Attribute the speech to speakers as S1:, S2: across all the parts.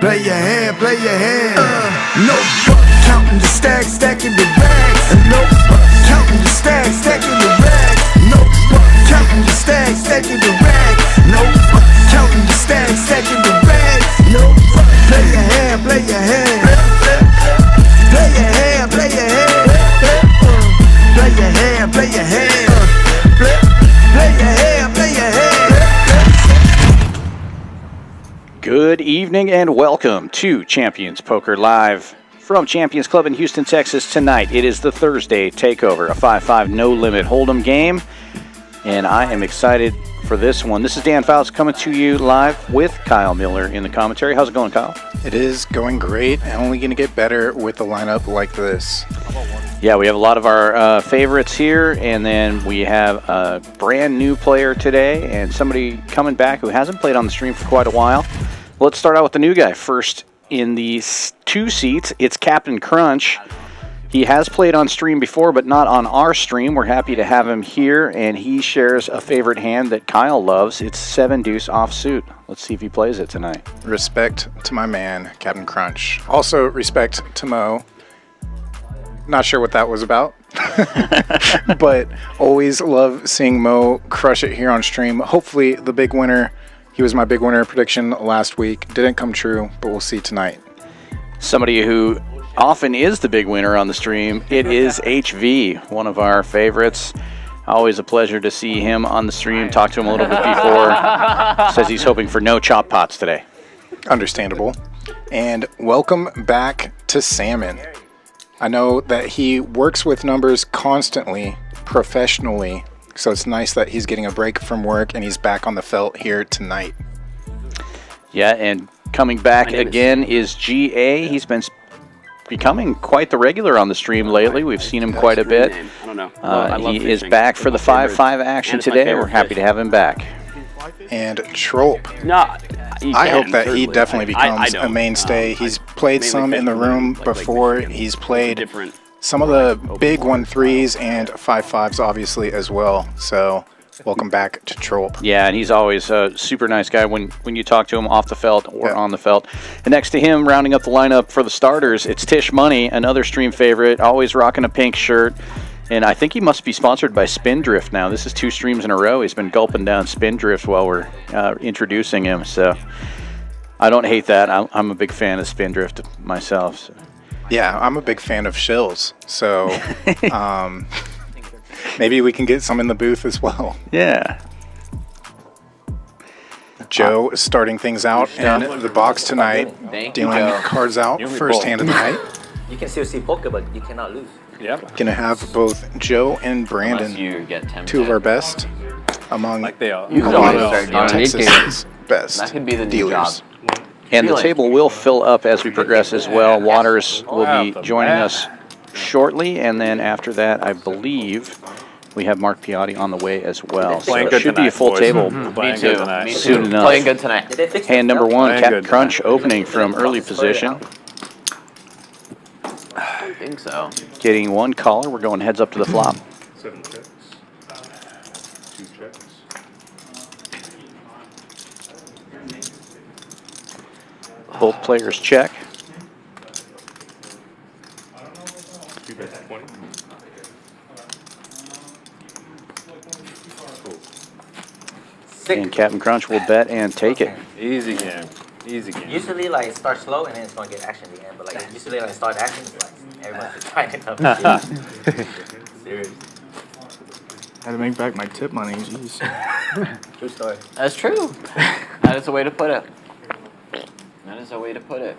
S1: Play your hand, play your hand. No fuck counting the stacks, stacking the bags. No fuck counting the stacks, stacking the rags. No fuck counting the stacks, stacking the rags. No fuck counting the stacks, stacking the rags. No fuck. Play your hand, play your hand. Play your hand, play your hand. Play your hand, play your hand. Play your hand, play your hand.
S2: Good evening and welcome to Champions Poker Live from Champions Club in Houston, Texas. Tonight it is the Thursday Takeover, a 5-5 no-limit hold'em game, and I am excited for this one. This is Dan Faust coming to you live with Kyle Miller in the commentary. How's it going, Kyle?
S3: It is going great and only going to get better with a lineup like this.
S2: Yeah, we have a lot of our favorites here, and then we have a brand new player today and somebody coming back who hasn't played on the stream for quite a while. Let's start out with the new guy. First in these two seats, it's Captain Crunch. He has played on stream before, but not on our stream. We're happy to have him here, and he shares a favorite hand that Kyle loves. It's 7-deuce offsuit. Let's see if he plays it tonight.
S3: Respect to my man, Captain Crunch. Also, respect to Mo. Not sure what that was about, but always love seeing Mo crush it here on stream. Hopefully the big winner. He was my big winner prediction last week. Didn't come true, but we'll see tonight.
S2: Somebody who often is the big winner on the stream, it is H.V, one of our favorites. Always a pleasure to see him on the stream. Talked to him a little bit before. Says he's hoping for no chop pots today.
S3: Understandable. And welcome back to Salmon. I know that he works with numbers constantly, professionally, so it's nice that he's getting a break from work and he's back on the felt here tonight.
S2: Yeah, and coming back again is GA. He's been becoming quite the regular on the stream lately. We've seen him quite a bit.
S4: I don't know.
S2: He is back for the 5-5 action today. We're happy to have him back.
S3: And Trolp. I hope that he definitely becomes a mainstay. He's played some in the room before. He's played some of the big 1-3s and 5-5s obviously as well. So welcome back to Trolp.
S2: Yeah, and he's always a super nice guy when you talk to him off the felt or on the felt. And next to him, rounding up the lineup for the starters, it's Tisch Money, another stream favorite, always rocking a pink shirt. And I think he must be sponsored by Spindrift now. This is 2 streams in a row. He's been gulping down Spindrift while we're introducing him. So I don't hate that. I'm a big fan of Spindrift myself. So.
S3: Yeah, I'm a big fan of shills. So maybe we can get some in the booth as well.
S2: Yeah.
S3: Joe is starting things out in the box tonight, dealing cards out first hand of the night.
S5: You can still see poker, but you cannot lose.
S3: Yep. Gonna have both Joe and Brandon, 2 of our best among a lot of Texas's best
S4: that could be the new
S3: dealers.
S4: job.
S2: And the table will fill up as we progress as well. Waters will be joining us shortly, and then after that, I believe we have Mark Piatti on the way as well. So it should be a full table soon enough.
S4: Playing good tonight.
S2: Hand number 1, Captain Crunch opening from early position.
S4: I think so.
S2: Getting 1 caller. We're going heads up to the flop.
S6: 7 checks. 2 checks.
S2: Both players check.
S6: 2 bets 20.
S2: And Captain Crunch will bet and take it.
S7: Easy game. Easy game.
S5: Usually, like, it starts slow and then it's gonna get action at the end. But like, usually, like, start action, it's like everyone's just trying it up. Serious.
S8: Had to make back my tip money. Jeez.
S5: True story.
S4: That's true. That is a way to put it. That is a way to put it.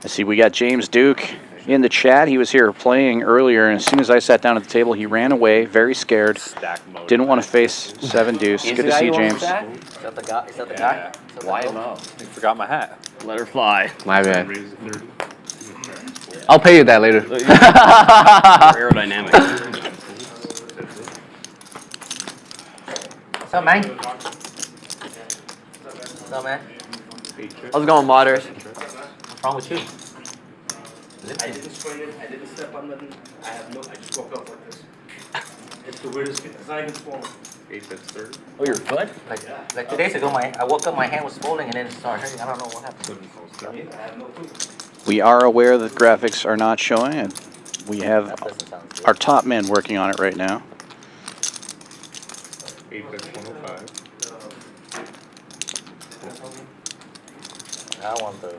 S2: I see we got James Duke in the chat. He was here playing earlier, and as soon as I sat down at the table, he ran away, very scared. Didn't want to face 7-deuce. Good to see you, James.
S5: Is that the guy? Is that the guy?
S4: YMO.
S7: I forgot my hat.
S4: Let her fly.
S8: My bad. I'll pay you that later.
S4: Aerodynamic.
S5: What's up, man? What's up, man?
S4: How's it going, Waters?
S5: What's wrong with you?
S9: I didn't swing it. I didn't step on nothing. I just woke up like this. It's the weirdest thing. It's not even swollen.
S6: 8 bets 30.
S4: Oh, your foot?
S5: Like 2 days ago, I woke up, my hand was swollen, and then it started hurting. I don't know what happened.
S6: 7 falls 30.
S2: We are aware that graphics are not showing, and we have
S5: That doesn't sound good.
S2: our top men working on it right now.
S6: 8 bets 105.
S5: I want the.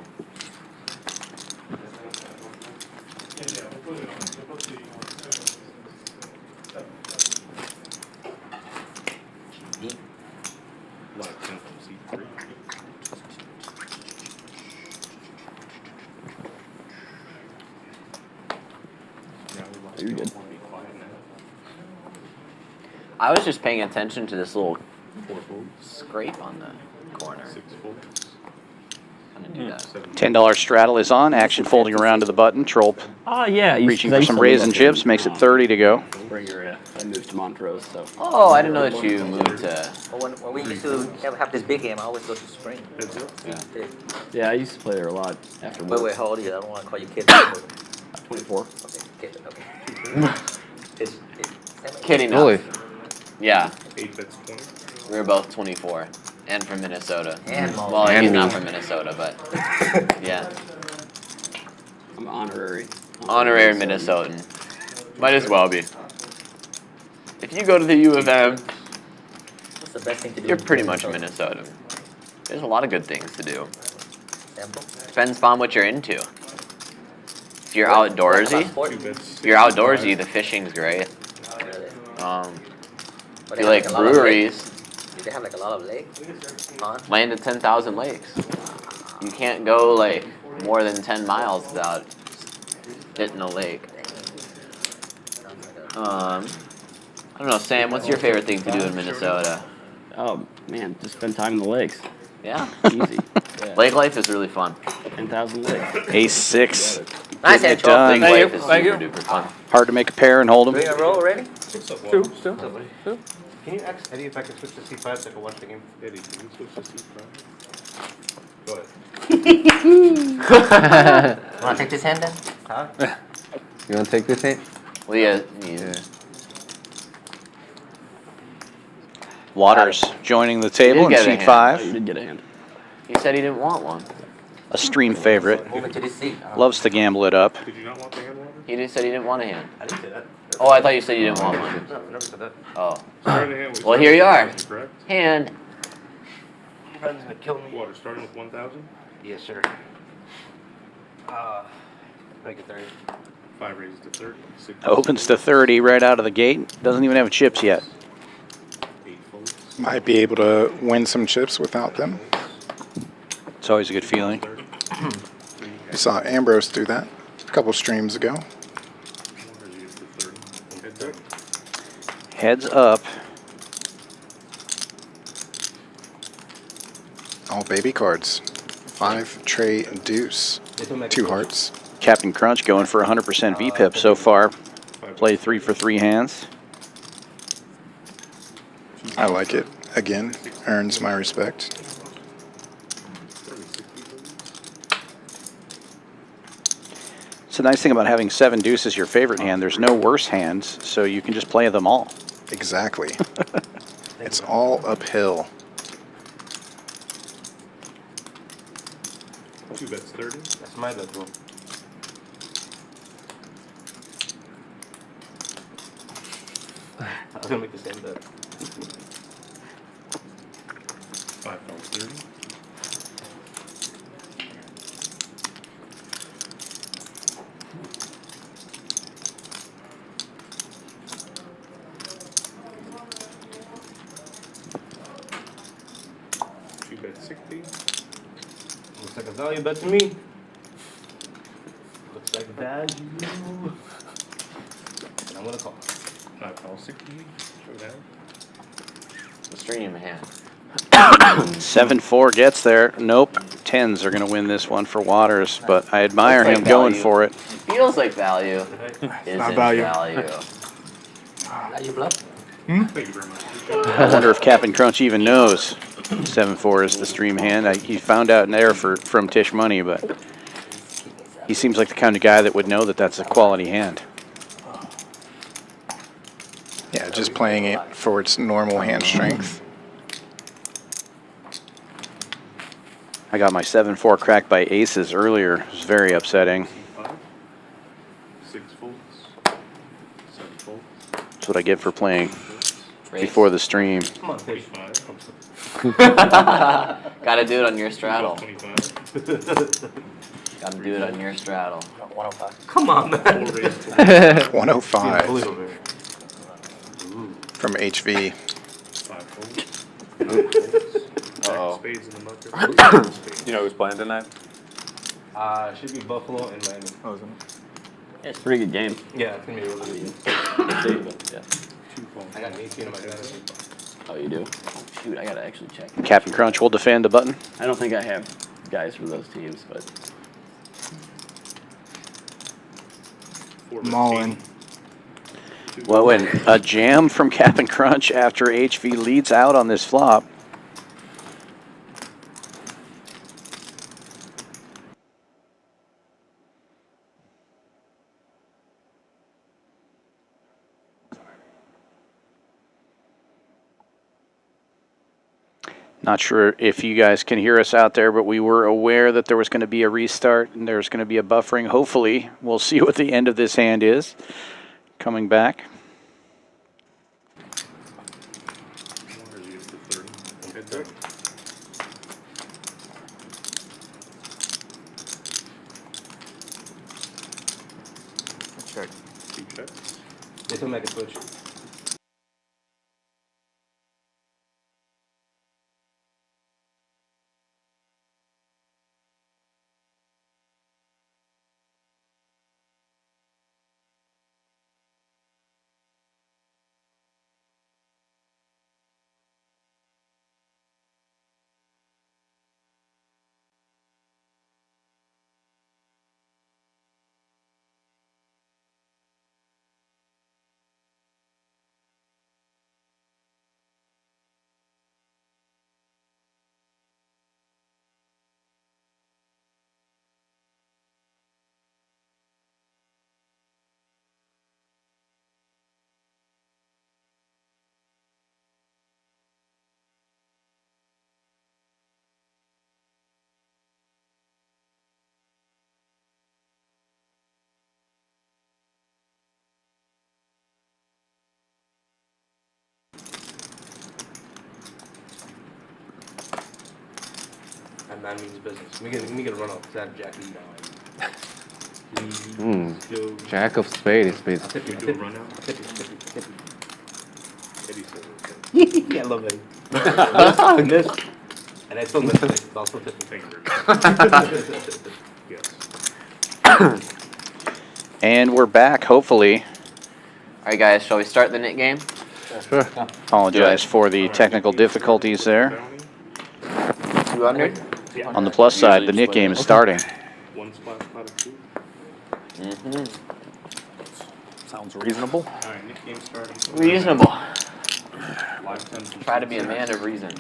S6: Lot 10 from C3. Now we lost.
S7: You're good.
S4: I was just paying attention to this little
S6: 4 folds.
S4: scrape on the corner.
S6: 6 folds.
S4: I'm gonna do that.
S6: 7
S2: $10 straddle is on. Action folding around to the button. Trolp
S7: Oh, yeah.
S2: reaching for some raisin chips. Makes it 30 to go.
S7: Bringer, I moved to Montrose, so.
S4: Oh, I didn't know that you moved to.
S5: But when we used to have this big game, I always go to Spring.
S6: heads up.
S7: Yeah. Yeah, I used to play there a lot after work.
S5: Wait, how old are you? I don't want to call you kid.
S7: 24.
S5: Okay, kid, okay. It's
S4: Kidding.
S7: Really?
S4: Yeah,
S6: 8 bets 20.
S4: we were both 24 and from Minnesota.
S5: And Mo.
S4: Well,
S7: And
S4: he's
S7: me.
S4: not from Minnesota, but yeah,
S7: I'm honorary.
S4: honorary Minnesotan. Might as well be. If you go to the U of M,
S5: What's the best thing to do?
S4: you're pretty much Minnesotan. There's a lot of good things to do.
S5: Sample?
S4: Depends upon what you're into. If you're outdoorsy,
S6: 2 bets.
S4: if you're outdoorsy, the fishing's great. If you like breweries,
S5: Do they have like a lot of lakes? Ponds?
S4: land at 10,000 lakes. You can't go like more than 10 miles without hitting a lake. I don't know, Sam, what's your favorite thing to do in Minnesota?
S7: Oh, man, just spend time in the lakes.
S4: Yeah?
S7: Easy. Yeah.
S4: Lake life is really fun.
S7: 10,000 lakes.
S2: Ace-6.
S5: Nice
S2: Getting
S5: head,
S2: it
S5: Trolp.
S2: done.
S4: Lake life is super duper fun.
S2: Hard to make a pair and hold
S5: Doing
S2: them.
S5: a roll already?
S6: What's up,
S8: Two,
S6: Walter?
S8: still.
S9: Can you ask Eddie if I can switch to C5 so I can watch the game?
S6: Eddie, can you switch to C5? Go ahead.
S5: Want to take this hand then? Huh?
S9: You want to take this hit?
S4: Well, yeah.
S2: Waters joining the table in
S4: You did get a
S7: Oh,
S2: seat
S7: you
S2: 5.
S7: did get a hand.
S4: He said he didn't want one.
S2: A stream favorite.
S5: Move into this seat.
S2: Loves to gamble it up.
S6: Did you not want the hand water?
S4: He just said he didn't want a hand.
S9: I didn't say that.
S4: Oh, I thought you said you didn't want one.
S9: No, I never said that.
S4: Oh.
S6: Starting the hand with
S4: Well, here you are.
S6: correct?
S4: Hand.
S9: Your friend's gonna kill me.
S6: Water, starting with 1,000.
S9: Yes, sir. Make it 30.
S6: 5 raises to 30. 6
S2: Opens to 30 right out of the gate. Doesn't even have chips yet.
S6: 8 folds.
S3: Might be able to win some chips without them.
S2: It's always a good feeling.
S6: 30.
S3: We saw Ambrose do that a couple streams ago.
S6: 1 raises to 30. Heads up.
S2: Heads up.
S3: All baby cards. 5 tray deuce. 2 hearts.
S2: Captain Crunch going for 100% VPIP so far. Played 3 for 3 hands.
S3: I like it. Again, earns my respect.
S2: It's a nice thing about having 7 deuces your favorite hand. There's no worse hands, so you can just play them all.
S3: Exactly. It's all uphill.
S6: 2 bets 30.
S9: That's my bedroom. I was gonna make the same bet.
S6: 5 falls 30. Two bets 60.
S9: Looks like a value bet to me. Looks like value. And I'm gonna call.
S6: 5 falls 60. Showdown.
S4: Stream hand.
S2: 7-4 gets there. Nope. 10s are going to win this one for Waters, but I admire
S4: Looks like
S2: him going
S4: value.
S2: for it.
S4: Feels like value. Isn't
S8: value.
S4: value.
S5: Are you bluff?
S6: Thank you very much.
S2: I wonder if Captain Crunch even knows 7-4 is the stream hand. He found out an error from Tisch Money, but he seems like the kind of guy that would know that that's a quality hand.
S3: Yeah, just playing it for its normal hand strength.
S2: I got my 7-4 cracked by aces earlier. It was very upsetting.
S6: 6 folds. 7 folds.
S2: That's what I get for playing before the stream.
S5: Come on, Tisch.
S6: 25.
S4: Gotta do it on your straddle.
S6: 25.
S4: Gotta do it on your straddle.
S5: 105. Come on, man.
S6: 4 raised to
S3: 105
S9: Unbelievable.
S3: from HV.
S6: 5 folds. 9 folds.
S4: Uh-oh.
S6: Spades in the mucker.
S10: You know who's playing tonight?
S9: Should be Buffalo and Miami.
S8: Oh, isn't it?
S7: Yeah, it's a pretty good game.
S9: Yeah, it's gonna be a really good game.
S7: Yeah.
S6: 2 folds.
S9: I got an 18 in my fantasy.
S7: Oh, you do? Oh, shoot, I gotta actually check.
S2: Captain Crunch will defend the button.
S7: I don't think I have guys for those teams, but
S6: 4
S8: I'm all in.
S2: Well, and a jam from Captain Crunch after HV leads out on this flop. Not sure if you guys can hear us out there, but we were aware that there was going to be a restart and there's going to be a buffering. Hopefully, we'll see what the end of this hand is. Coming back.
S6: Where's you for 30? Heads up.
S8: Check.
S6: 2 checks.
S9: They still make a switch. And that means business. Let me get a run up because I have Jack Lee now.
S6: Go.
S10: Jack of spades,
S9: I'll
S10: basically.
S9: tip you,
S6: Do a run out.
S9: tip you, tip you, tip
S6: Eddie said okay.
S9: you. Yeah, I love it. And this, and I still miss it. It's also tip you.
S6: Thank you very much. Yes.
S2: And we're back, hopefully.
S4: All right, guys, shall we start the knit game?
S10: Sure.
S2: Apologize for the technical difficulties there.
S4: 200?
S2: On the plus side, the knit game is starting.
S6: 1 spot out of 2.
S4: Mm-hmm.
S10: Sounds reasonable.
S6: Alright, Nick game starting.
S4: Reasonable.
S6: Live 10 from
S4: Try to be a man of reason.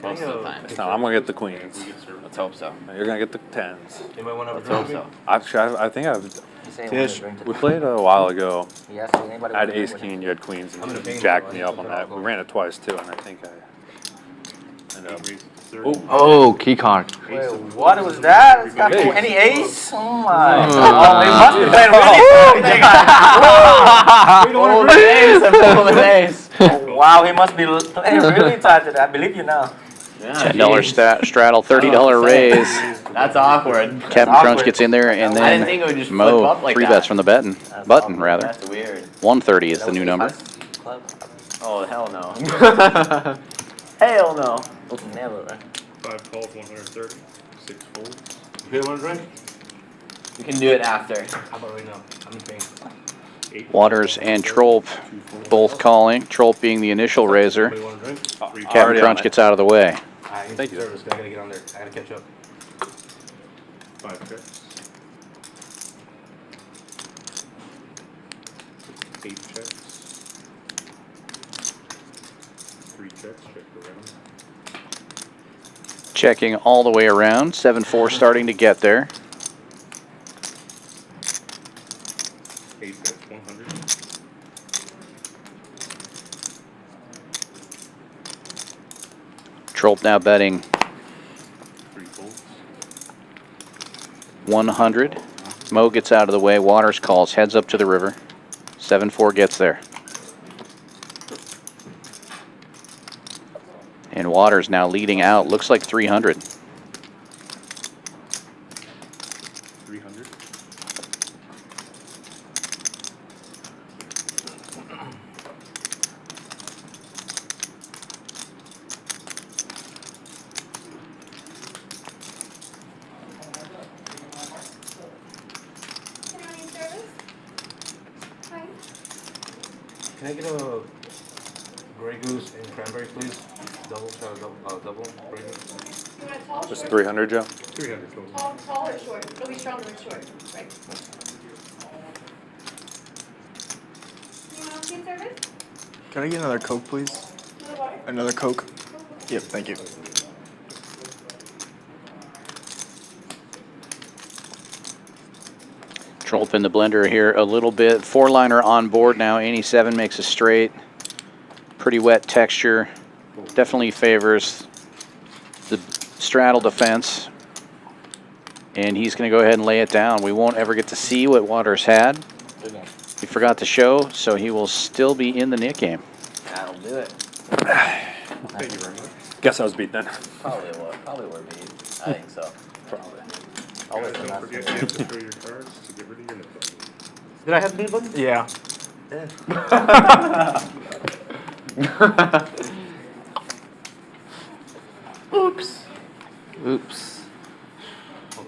S4: Most of the time.
S10: So I'm gonna get the queens.
S4: Let's hope so.
S10: You're gonna get the tens.
S9: Anybody want to
S4: Let's hope so.
S10: Actually, I think I've.
S5: He's saying
S8: Tisch.
S10: We played a while ago.
S5: Yes, anybody
S10: I had
S5: want to
S10: ace
S5: win?
S10: king, you had queens,
S9: I'm
S10: and
S9: gonna
S10: you
S9: bang
S10: jacked
S9: the
S10: me
S9: ball.
S10: up on that. We ran it twice too, and I think I ended up.
S6: Oh,
S10: key card.
S5: Wait, what was that? It's got any ace? Oh my. Oh, they must be playing really ace. Wow, he must be playing really tight today. I believe you now.
S4: Yeah,
S2: $10 straddle, $30 raise.
S4: That's awkward.
S2: Captain Crunch gets in there, and
S4: I didn't think it would just
S2: then
S4: flip
S2: Mo
S4: up like
S2: 3
S4: that.
S2: bets from the button. Button, rather.
S4: That's weird.
S2: 130 is the new number.
S4: Oh, hell no. Hell no.
S5: Never, right?
S6: 5 calls, 130. 6 folds.
S9: You hit one drink?
S4: You can do it after.
S9: How about right now? I'm paying.
S6: 8
S2: Waters and Trolp both calling. Trolp being the initial raiser.
S9: Anybody want a drink?
S2: Captain
S10: Already on
S2: Crunch
S10: it.
S2: gets out of the way.
S9: I need
S10: Thank you.
S9: service. I gotta get on there. I gotta catch up.
S6: 5 checks. 8 checks. 3 checks, check around.
S2: Checking all the way around. 7-4 starting to get there.
S6: 8 bets, 100.
S2: Trolp now betting
S6: 3 folds.
S2: 100. Mo gets out of the way. Waters calls. Heads up to the river. 7-4 gets there. And Waters now leading out. Looks like 300.
S6: 300.
S9: Can I get a Grey Goose and cranberry, please? Double Grey Goose.
S10: You want a tall,
S6: Just
S10: short?
S6: 300, Joe? 300 total.
S10: Tall or short? It'll be stronger or short, right? You want tea service?
S8: Can I get another Coke, please?
S10: Another water?
S8: Another Coke. Yep, thank you.
S2: Trolp in the blender here a little bit. 4-liner on board now. 87 makes a straight. Pretty wet texture. Definitely favors the straddle defense. And he's going to go ahead and lay it down. We won't ever get to see what Waters had. He forgot to show, so he will still be in the knit game.
S4: That'll do it.
S6: Thank you very much.
S10: Guess I was beat then.
S4: Probably were beat. I think so.
S10: Probably.
S6: Guys, don't forget you have to show your cards to get rid of your nip button.
S9: Did I have the button?
S8: Yeah.
S4: Oops.
S5: Oops.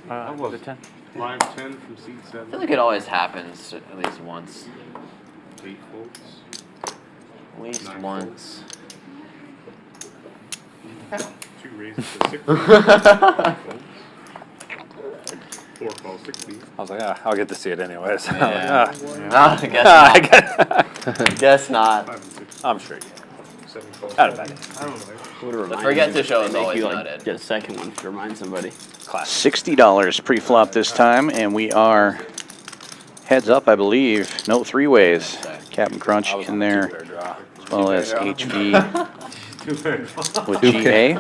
S9: That was
S10: 10.
S6: Live 10 from seat
S4: I feel
S6: 7.
S4: like it always happens at least once.
S6: 8 folds.
S4: At least
S6: 9
S4: once.
S6: 2 raises to 6. 4 calls 60.
S10: I was like, ah, I'll get to see it anyways.
S4: Yeah.
S10: I'm like,
S4: I guess not.
S6: 5 and 6.
S10: I'm sure you.
S6: 7 calls.
S10: Out of bed.
S4: The forget to show is
S7: Make
S4: always
S7: you
S4: not
S7: like
S4: it.
S7: get a second one to remind somebody.
S2: $60 pre-flop this time, and we are heads up, I believe. No, 3-ways. Captain Crunch
S10: I was
S2: in
S10: on
S2: there,
S10: two-pair draw.
S2: as well as HV with GA.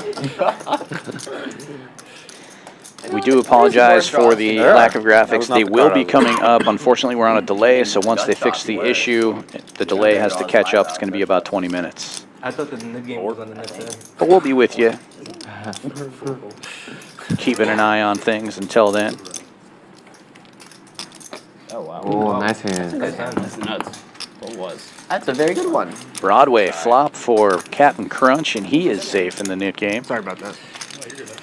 S2: We do apologize for the lack of graphics. They will be coming up. Unfortunately, we're on a delay, so once they fix the issue, the delay has to catch up. It's going to be about 20 minutes.
S9: I thought the nip game was on the next end.
S2: But we'll be with you, keeping an eye on things until then.
S7: Oh wow.
S5: Oh, nice hand.
S7: That's nuts. What was?
S4: That's a very good one.
S2: Broadway flop for Captain Crunch, and he is safe in the knit game.
S8: Sorry about that.
S6: Thank you very much.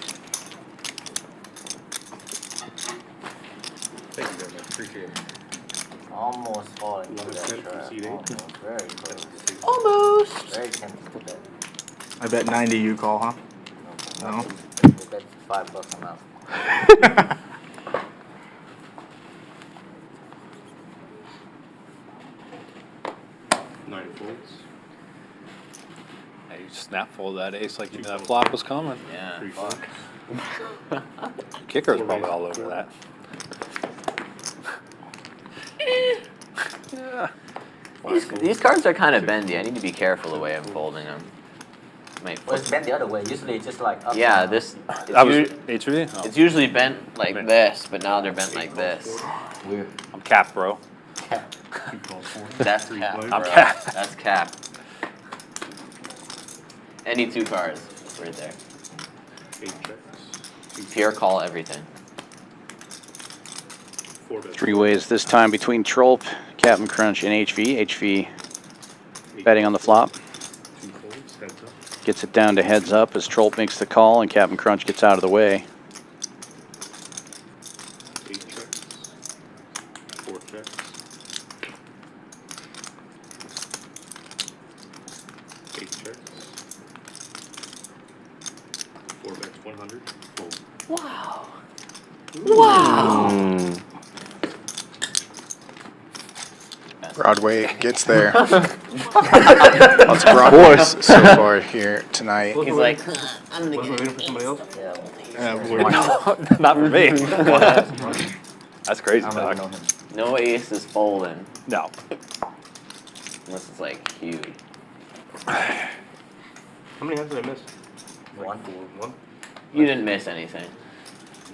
S6: Appreciate it.
S5: Almost falling into
S6: Let's
S5: that
S6: get
S5: trap.
S6: proceeding.
S5: Almost. Very close.
S4: Almost.
S5: Very tempted to bet.
S8: I bet 90 you call, huh? No.
S5: We'll bet $5 amount.
S6: 9 folds.
S10: Hey, you snap fold that ace like you knew that flop was coming.
S4: Yeah.
S6: 3 folds.
S10: Kicker's probably all over that. Yeah.
S4: These cards are kind of bendy. I need to be careful the way I'm folding them. Might
S5: Well, it's bent the other way. Usually it's just like up
S4: yeah,
S5: and down.
S4: this.
S10: That was HV? Oh.
S4: It's usually bent like this, but now they're bent like this.
S5: Weird.
S10: I'm capped, bro.
S6: 2 calls 4.
S4: That's
S6: 3
S4: cap,
S6: plays.
S4: bro.
S10: I'm capped.
S4: That's cap. Any 2 cards right there.
S6: 8 checks.
S4: Pure call everything.
S6: 4 bets.
S2: 3-ways this time between Trolp, Captain Crunch, and HV. HV betting on the flop.
S6: 2 folds. Heads up.
S2: Gets it down to heads up as Trolp makes the call and Captain Crunch gets out of the way.
S6: 8 checks. 4 checks. 8 checks. 4 bets 100. Fold.
S3: Broadway gets there. Lots of Broadway so far here tonight.
S4: He's like, I'm gonna
S9: Wasn't
S4: get
S9: waiting for somebody else?
S10: Not for me. That's crazy,
S5: I don't really know
S10: dog.
S5: him.
S4: no ace is folding
S10: No.
S4: unless it's like huge.
S9: How many hands did I miss?
S5: One.
S9: One.
S4: You didn't miss anything.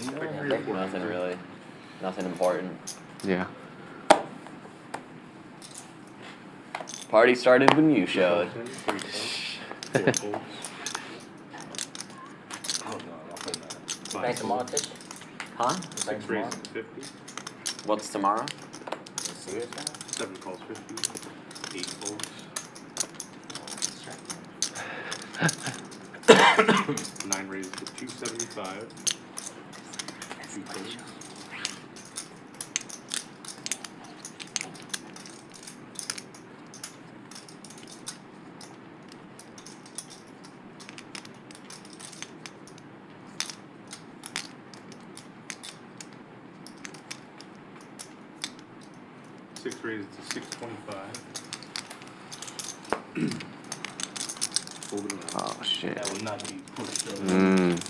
S5: Okay.
S4: Nothing really. Nothing important.
S11: Yeah.
S4: Party started when you showed.
S6: Four folds.
S9: Oh no, I'll play that.
S5: Playing tomorrow, Tisch?
S4: Huh?
S6: Six
S5: Playing
S6: raises
S5: tomorrow?
S6: 50.
S4: What's tomorrow?
S5: Are you serious now?
S6: 7 calls 50. 8 folds. 9 raises to 275. 2 folds. Six raises to 625. Fold it around.
S11: Oh shit.
S9: That would not be pushed.
S11: Mm.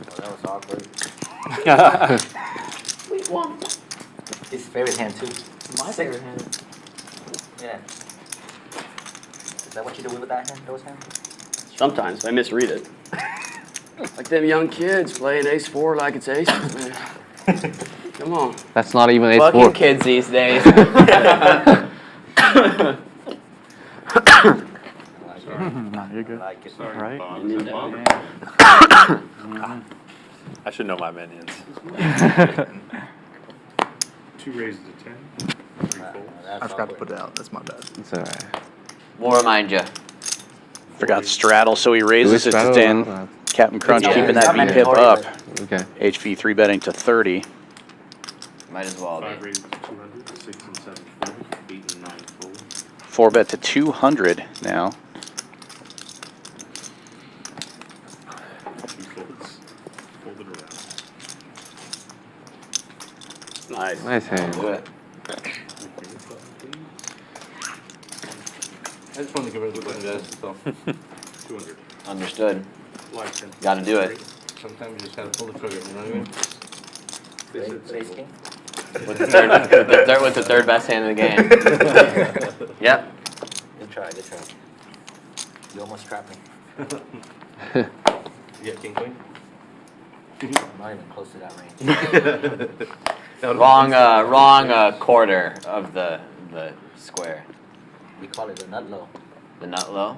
S5: Oh, that was awkward. His favorite hand, too.
S4: My favorite hand.
S5: Yeah. Is that what you do with that hand, those hands?
S7: Sometimes I misread it. Like them young kids playing ace 4 like it's aces, man. Come on.
S11: That's not even a
S4: Fucking
S11: sport.
S4: kids these days.
S5: I like
S8: You're
S5: it.
S8: good.
S5: I like it.
S6: Sorry,
S8: Right.
S6: Bob.
S7: And then
S6: Bob.
S10: I should know my minions.
S6: 2 raises to 10. 3 folds.
S5: That's
S8: I forgot to
S5: awkward.
S8: put it out. That's my bad.
S11: It's alright.
S4: We'll remind you.
S2: Forgot to straddle, so he raises it to
S11: straddle?
S2: 10. Captain Crunch
S4: Yeah,
S2: keeping
S4: it's
S2: that
S4: not
S2: VPIP
S5: mandatory,
S2: up.
S11: Okay.
S2: HV 3 betting to 30.
S4: Might as well
S6: 5
S4: be.
S6: raises to 200. 6 and 7 folds. 8 and 9 folds.
S2: 4 bet to 200 now.
S6: 2 folds. Fold it around.
S7: Nice.
S11: Nice hand.
S4: Do it.
S9: I just wanted to get rid of the button, guys. So
S6: 200.
S4: Understood.
S6: Live 10.
S4: Gotta do it.
S9: sometimes you just gotta pull the trigger. You know what I mean?
S5: Raise king?
S4: With the third best hand in the game. Yep.
S5: Good try, good try. You almost trapped me.
S9: Yeah, king queen.
S5: I'm not even close to that range.
S4: Wrong quarter of the square.
S5: We call it the nut low.
S4: The nut low.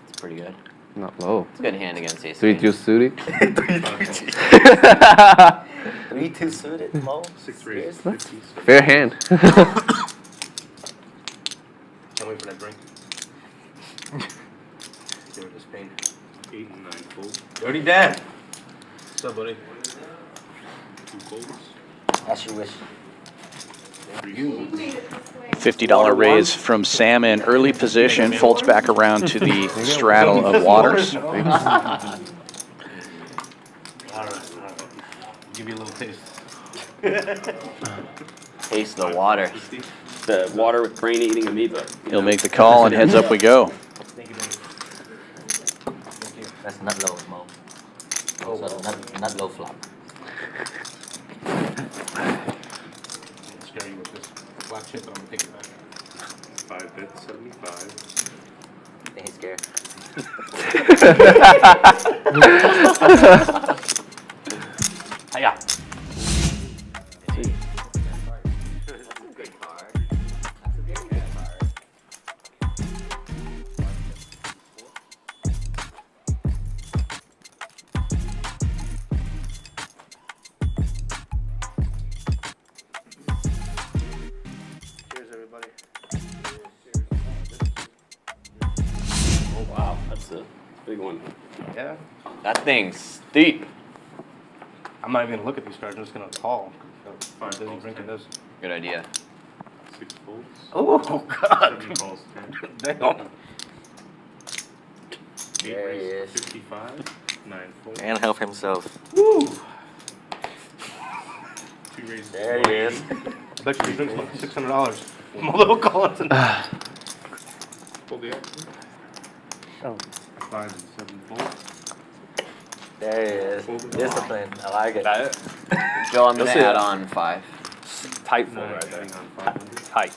S4: It's pretty good.
S11: Not low.
S4: It's a good hand against ace.
S11: 3-2 suited.
S5: 3-2 suited, low?
S6: 6 raises.
S5: Seriously?
S6: 50.
S11: Fair hand.
S9: Can't wait for that drink. Give her this pain.
S6: 8 and 9 folds.
S9: Dirty Dan. What's up, buddy?
S6: 2 folds.
S5: As you wish.
S6: 3 folds.
S2: $50 raise from Sam in early position, folds back around to the straddle of Waters.
S9: All right. Give you a little taste.
S4: Taste the water.
S7: The water with brain eating amoeba.
S2: He'll make the call and heads up we go.
S9: Thank you, Thank you.
S5: That's nut low, Mo. Oh, so nut low flop.
S9: I'm scare you with this black chip, but I'm gonna take it back.
S6: 5 bet 75.
S5: I think he's scared.
S9: Hiya. Cheers, everybody.
S7: Oh, wow. That's a big one.
S9: Yeah.
S4: That thing's steep.
S9: I'm not even gonna look at these cards. I'm just gonna call.
S6: Five
S9: Doesn't
S6: calls,
S9: drink in
S6: 10.
S9: this.
S4: Good idea.
S6: 6 folds.
S9: Oh God.
S6: 7 calls 10.
S9: Damn.
S6: 8
S5: There he
S6: raises
S5: is.
S6: 55. 9 folds.
S5: And help himself.
S9: Woo.
S6: 2 raises
S5: There he is.
S9: I bet you he drinks like $600 from a little call tonight.
S6: Fold the action.
S8: Oh.
S6: 5 and 7 folds.
S5: There he is. Discipline. I like it.
S4: Joe, I'm
S7: You'll
S4: gonna
S7: see
S4: add
S7: it.
S4: on 5.
S7: Tight fold
S6: 9
S7: right there.
S6: betting on 500.
S7: Tight.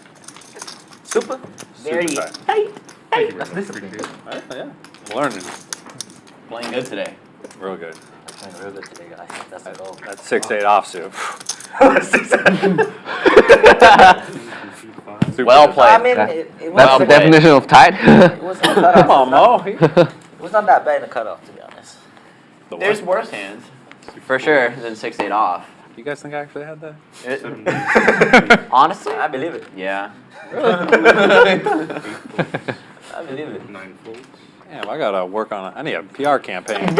S5: Super. There he is.
S6: Thank you very
S5: That's
S6: much.
S5: discipline.
S6: Appreciate it.
S10: Yeah, I'm learning.
S4: Playing good today.
S10: Real good.
S5: I'm playing real good today, guys. That's the goal.
S10: That's 6-8 offsuit.
S4: Well played.
S5: I mean,
S11: That-
S5: it
S11: That's
S4: Well
S11: the
S4: played.
S11: definition of tight.
S5: it wasn't a cutoff.
S10: Come on, Mo.
S5: It was not that bad in the cutoff, to be honest.
S4: There's worse hands, for sure, than 6-8 off.
S10: You guys think I actually had that?
S4: Honestly?
S5: I believe it.
S4: Yeah.
S5: I believe it.
S6: 9 folds.
S10: Damn, I gotta work on I need a PR campaign.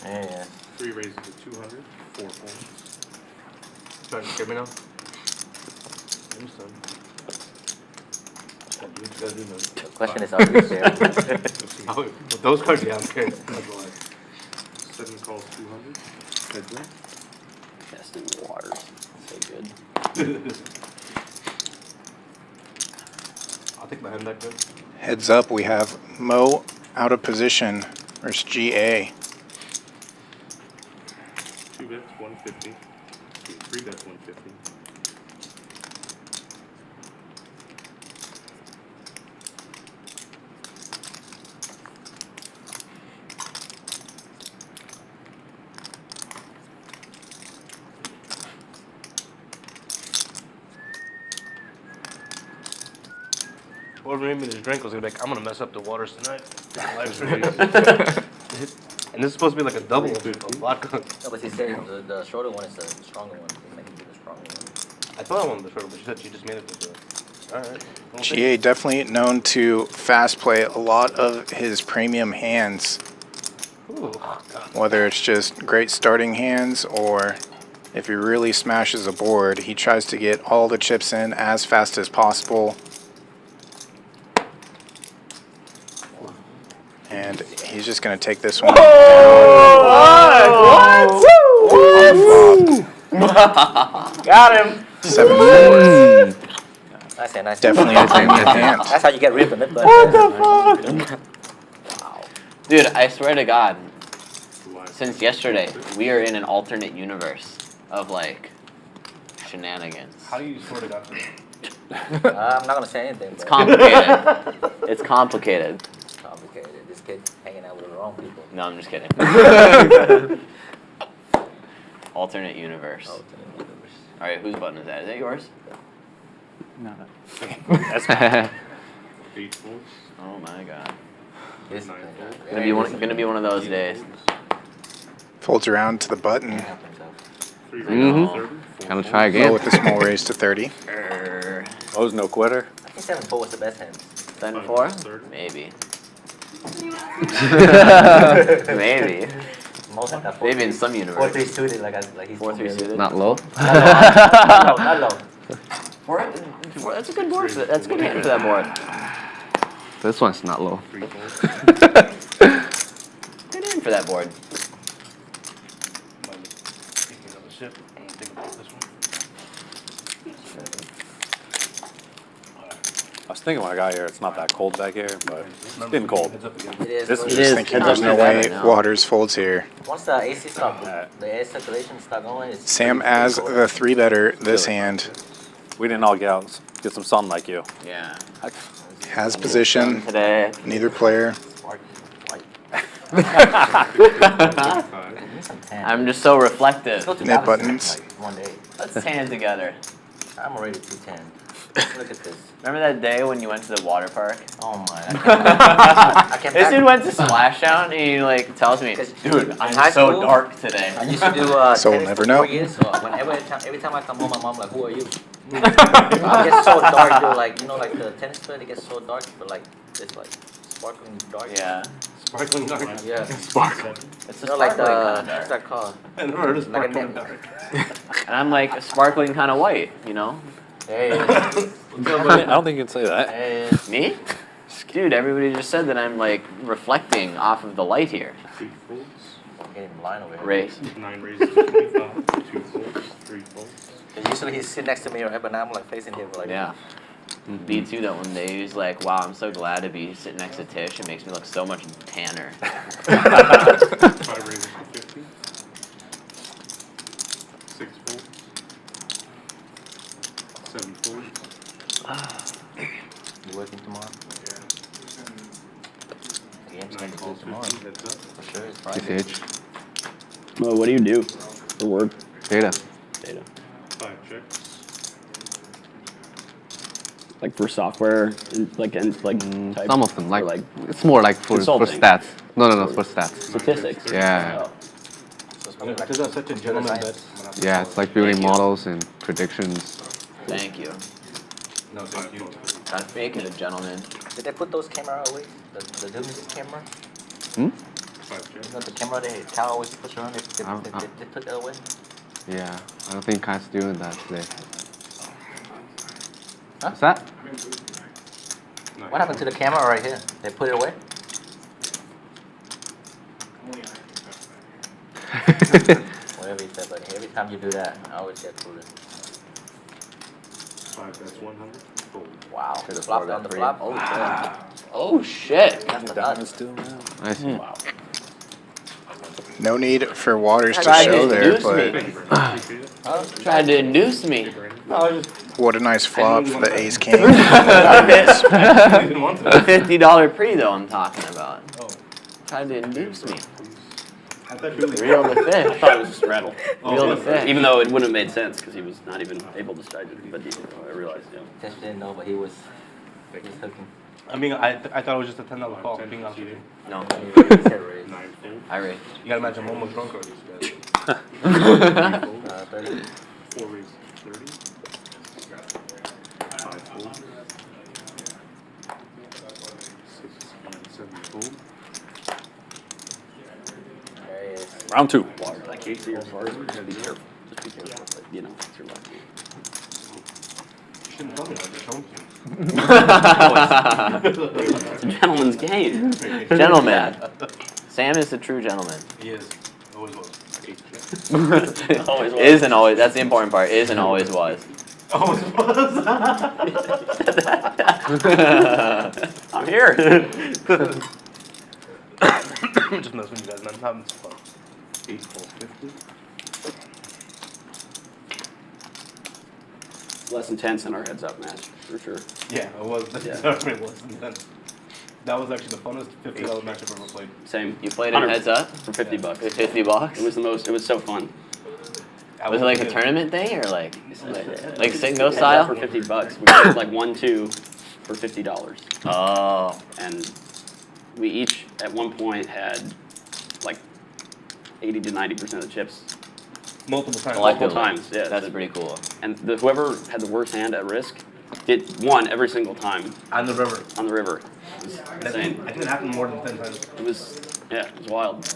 S5: Yeah.
S6: 3 raises to 200. 4 folds.
S9: Trying to scare me now? I'm just done. Can't do what you gotta do, man.
S5: The question is, are you scared?
S9: Oh, with those cards, yeah, I'm scared. I'm not gonna lie.
S6: 7 calls 200. Heads up.
S4: Testing the waters. So good.
S9: I'll take my hand back then.
S3: Heads up, we have Mo out of position versus GA.
S6: 2 bets, 150. 3 bets, 150.
S9: Whoever made me this drink was gonna be like, I'm gonna mess up the waters tonight. Live stream. And this is supposed to be like a double of vodka.
S5: No, but she said the shorter one is the stronger one. She's making it the stronger one.
S9: I thought I wanted the shorter, but she said she just made it with the. Alright.
S3: GA definitely known to fast play a lot of his premium hands,
S9: Ooh.
S3: whether it's just great starting hands or if he really smashes a board, he tries to get all the chips in as fast as possible. And he's just going to take this one down.
S5: Got him!
S3: 7-4.
S5: Nice hand, nice.
S3: Definitely a premium hand.
S5: That's how you get ripped in it, but.
S4: What the fuck? Wow. Dude, I swear to God, since yesterday, we are in an alternate universe of like shenanigans.
S9: How do you swear to God?
S5: I'm not gonna say anything.
S4: It's complicated. It's complicated.
S5: It's complicated. This kid hanging out with the wrong people.
S4: No, I'm just kidding. Alternate universe.
S5: Alternate universe.
S4: All right, whose button is that? Is that yours?
S10: No.
S6: 8 folds.
S4: Oh my God.
S5: This
S6: 9 folds.
S4: Gonna be one of those days.
S3: Folds around to the button.
S6: 3 raises
S11: Mhm.
S6: to 30. 4
S11: Gonna
S6: folds.
S11: try
S3: Mo
S11: again.
S3: with the small raise to 30.
S10: O's no quitter.
S5: I think 7-4 was the best hand.
S4: 7-4?
S6: 30.
S4: Maybe. Maybe.
S5: Most of that
S4: Maybe in some universe.
S5: 4-3 suited, like he's
S4: 4-3 suited.
S11: Not low.
S5: Not low.
S4: That's a good board. That's a good hand for that board.
S11: This one's not low.
S6: 3 folds.
S4: Good hand for that board.
S9: Speaking of the ship, I'm gonna think about this one.
S10: I was thinking when I got here, it's not that cold back here, but it's getting cold.
S9: Heads up again.
S5: It is.
S10: This
S5: but
S10: is
S3: Just
S4: is.
S3: thinking
S4: It's
S3: there's no
S4: not bad
S3: way
S4: right now.
S3: Waters folds here.
S5: Once the AC stops, the air circulation start going. It's
S3: Sam as the 3-better this hand.
S10: We didn't all get some sun like you.
S4: Yeah.
S3: Has position,
S4: Today.
S3: neither player.
S4: I'm just so reflective.
S5: Let's go to
S3: Net
S5: Dallas
S3: buttons.
S5: like one day.
S4: Let's tan together.
S5: I'm already 210. Look at this.
S4: Remember that day when you went to the water park?
S5: Oh my! I can't.
S4: This dude went to Splashdown and he like tells me, dude,
S5: high
S4: I'm so
S5: school,
S4: dark today.
S5: I used to do
S3: So we'll
S5: tennis
S3: never
S5: for
S3: know.
S5: 4 years. So every time I come home, my mom like, "Who are you?" It gets so dark, dude. Like like the tennis court, it gets so dark, but like it's like sparkling dark.
S4: Yeah.
S9: Sparkling dark.
S5: Yeah.
S9: Sparkling.
S4: It's a
S5: Like
S4: sparkling
S5: the
S4: kind of
S5: what's
S4: dark.
S5: that called?
S9: I never heard of
S5: Like a
S9: sparkling
S5: net.
S9: dark.
S4: And I'm like a sparkling kind of white, you know?
S5: Hey.
S10: I don't think you can say that.
S5: Hey.
S4: Me? Dude, everybody just said that I'm like reflecting off of the light here.
S6: 8 folds.
S5: I'm getting blind over here.
S4: Race.
S6: 9 raises to 25. 2 folds. 3 folds.
S5: Usually he's sitting next to me, right? But now I'm like facing him, like.
S4: Yeah. B2 that one day, he was like, wow, I'm so glad to be sitting next to Tisch. It makes me look so much tanner.
S6: 5 raises to 50. 6 folds. 7 folds.
S5: You working tomorrow? game's gonna be good tomorrow. For sure, it's Friday.
S11: TCH.
S7: Mo, what do you do for work?
S11: Data.
S7: Data.
S6: 5 check.
S7: Like for software, like type,
S11: Some of them,
S7: or
S11: like it's more like for
S7: consulting?
S11: stats. No, for stats.
S7: Statistics.
S11: Yeah.
S7: Oh.
S5: So it's probably like
S9: Because that's such a gentleman bet.
S11: Yeah, it's like building models and predictions.
S4: Thank you.
S6: No, thank you.
S4: Not make it a gentleman.
S5: Did they put those camera away? The Doomsday camera?
S6: 5
S5: You
S6: check.
S5: know the camera Cal always puts around, they took that away?
S11: Yeah, I don't think Kai's doing that today.
S5: Huh?
S11: What's that?
S5: What happened to the camera right here? They put it away? Whatever you said, buddy. Every time you do that, I always get fooled.
S6: 5, that's 100. Fold.
S5: Wow.
S4: Could've
S5: Flop
S4: floored
S5: on the
S4: that
S5: flop.
S4: three.
S5: Oh, shit.
S4: Oh shit!
S5: That's the nuts.
S11: Nice.
S4: Wow.
S3: No need for waters to
S4: Tried to
S3: show there,
S4: induce
S3: but
S4: me. Tried to induce me.
S3: what a nice flop for the ace king.
S4: $50 pre though I'm talking about. Tried to induce me. Reel the
S7: I
S4: fish.
S7: thought it was just rattle.
S4: Reel the fish.
S7: Even though it wouldn't have made sense because he was not even able to strike it, but I realized, yeah.
S5: Tisch didn't know, but he was hooking.
S9: I mean, I thought it was just a $10 call. Being honest with you.
S4: No,
S6: Nine fold.
S4: I raised.
S9: You gotta imagine Momo drunk.
S5: 30.
S6: 4 raise 30. 5 fold. 6 and 7 fold.
S5: There he is.
S10: Round 2.
S7: Water, like Casey or Farley, you gotta be careful. Just be careful, but you know, it's your luck.
S6: You shouldn't tell me that. Don't you?
S7: It's a gentleman's game.
S4: Gentleman. Sam is a true gentleman.
S6: He is. Always was. 8 check.
S7: Always was.
S4: Is and always. That's the important part. Is and always was.
S6: Always was.
S7: I'm here.
S9: Just mess with you guys, man. I'm having some fun.
S6: 8 fold 50.
S7: Less intense in our heads up match, for sure.
S9: Yeah, it was.
S7: Yeah.
S9: It was intense. That was actually the funnest $50 match I've ever played.
S7: Same.
S4: You played it heads up
S7: for $50 bucks.
S4: for $50.
S7: It was the most. It was so fun.
S4: Was it like a tournament thing or like Signo
S7: Heads up
S4: style?
S7: for $50. We played like 1-2 for $50.
S4: Oh.
S7: And we each at one point had like 80 to 90% of the chips.
S9: Multiple times.
S7: Multiple times, yeah.
S4: That's pretty cool.
S7: And whoever had the worst hand at risk won every single time
S9: On the river.
S7: on the river. It was insane.
S9: I think it happened more than 10 times.
S7: It was, yeah, it was wild.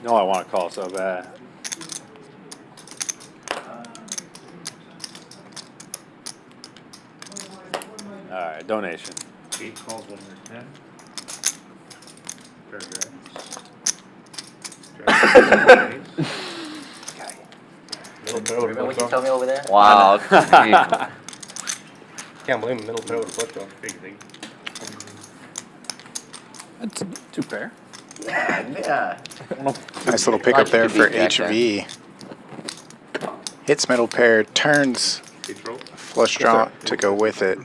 S10: No, I want to call so bad. All right, donation.
S6: 8 calls 110. Fair
S5: Remember what you told me over there?
S4: Wow.
S9: Can't blame him. Middle pair with a flush draw.
S6: Big thing.
S10: That's 2 pair.
S4: Yeah.
S3: Nice little pickup there for
S4: Jack there.
S3: HV. Hits middle pair, turns
S6: Hey, Trolp.
S3: flush draw to go with it.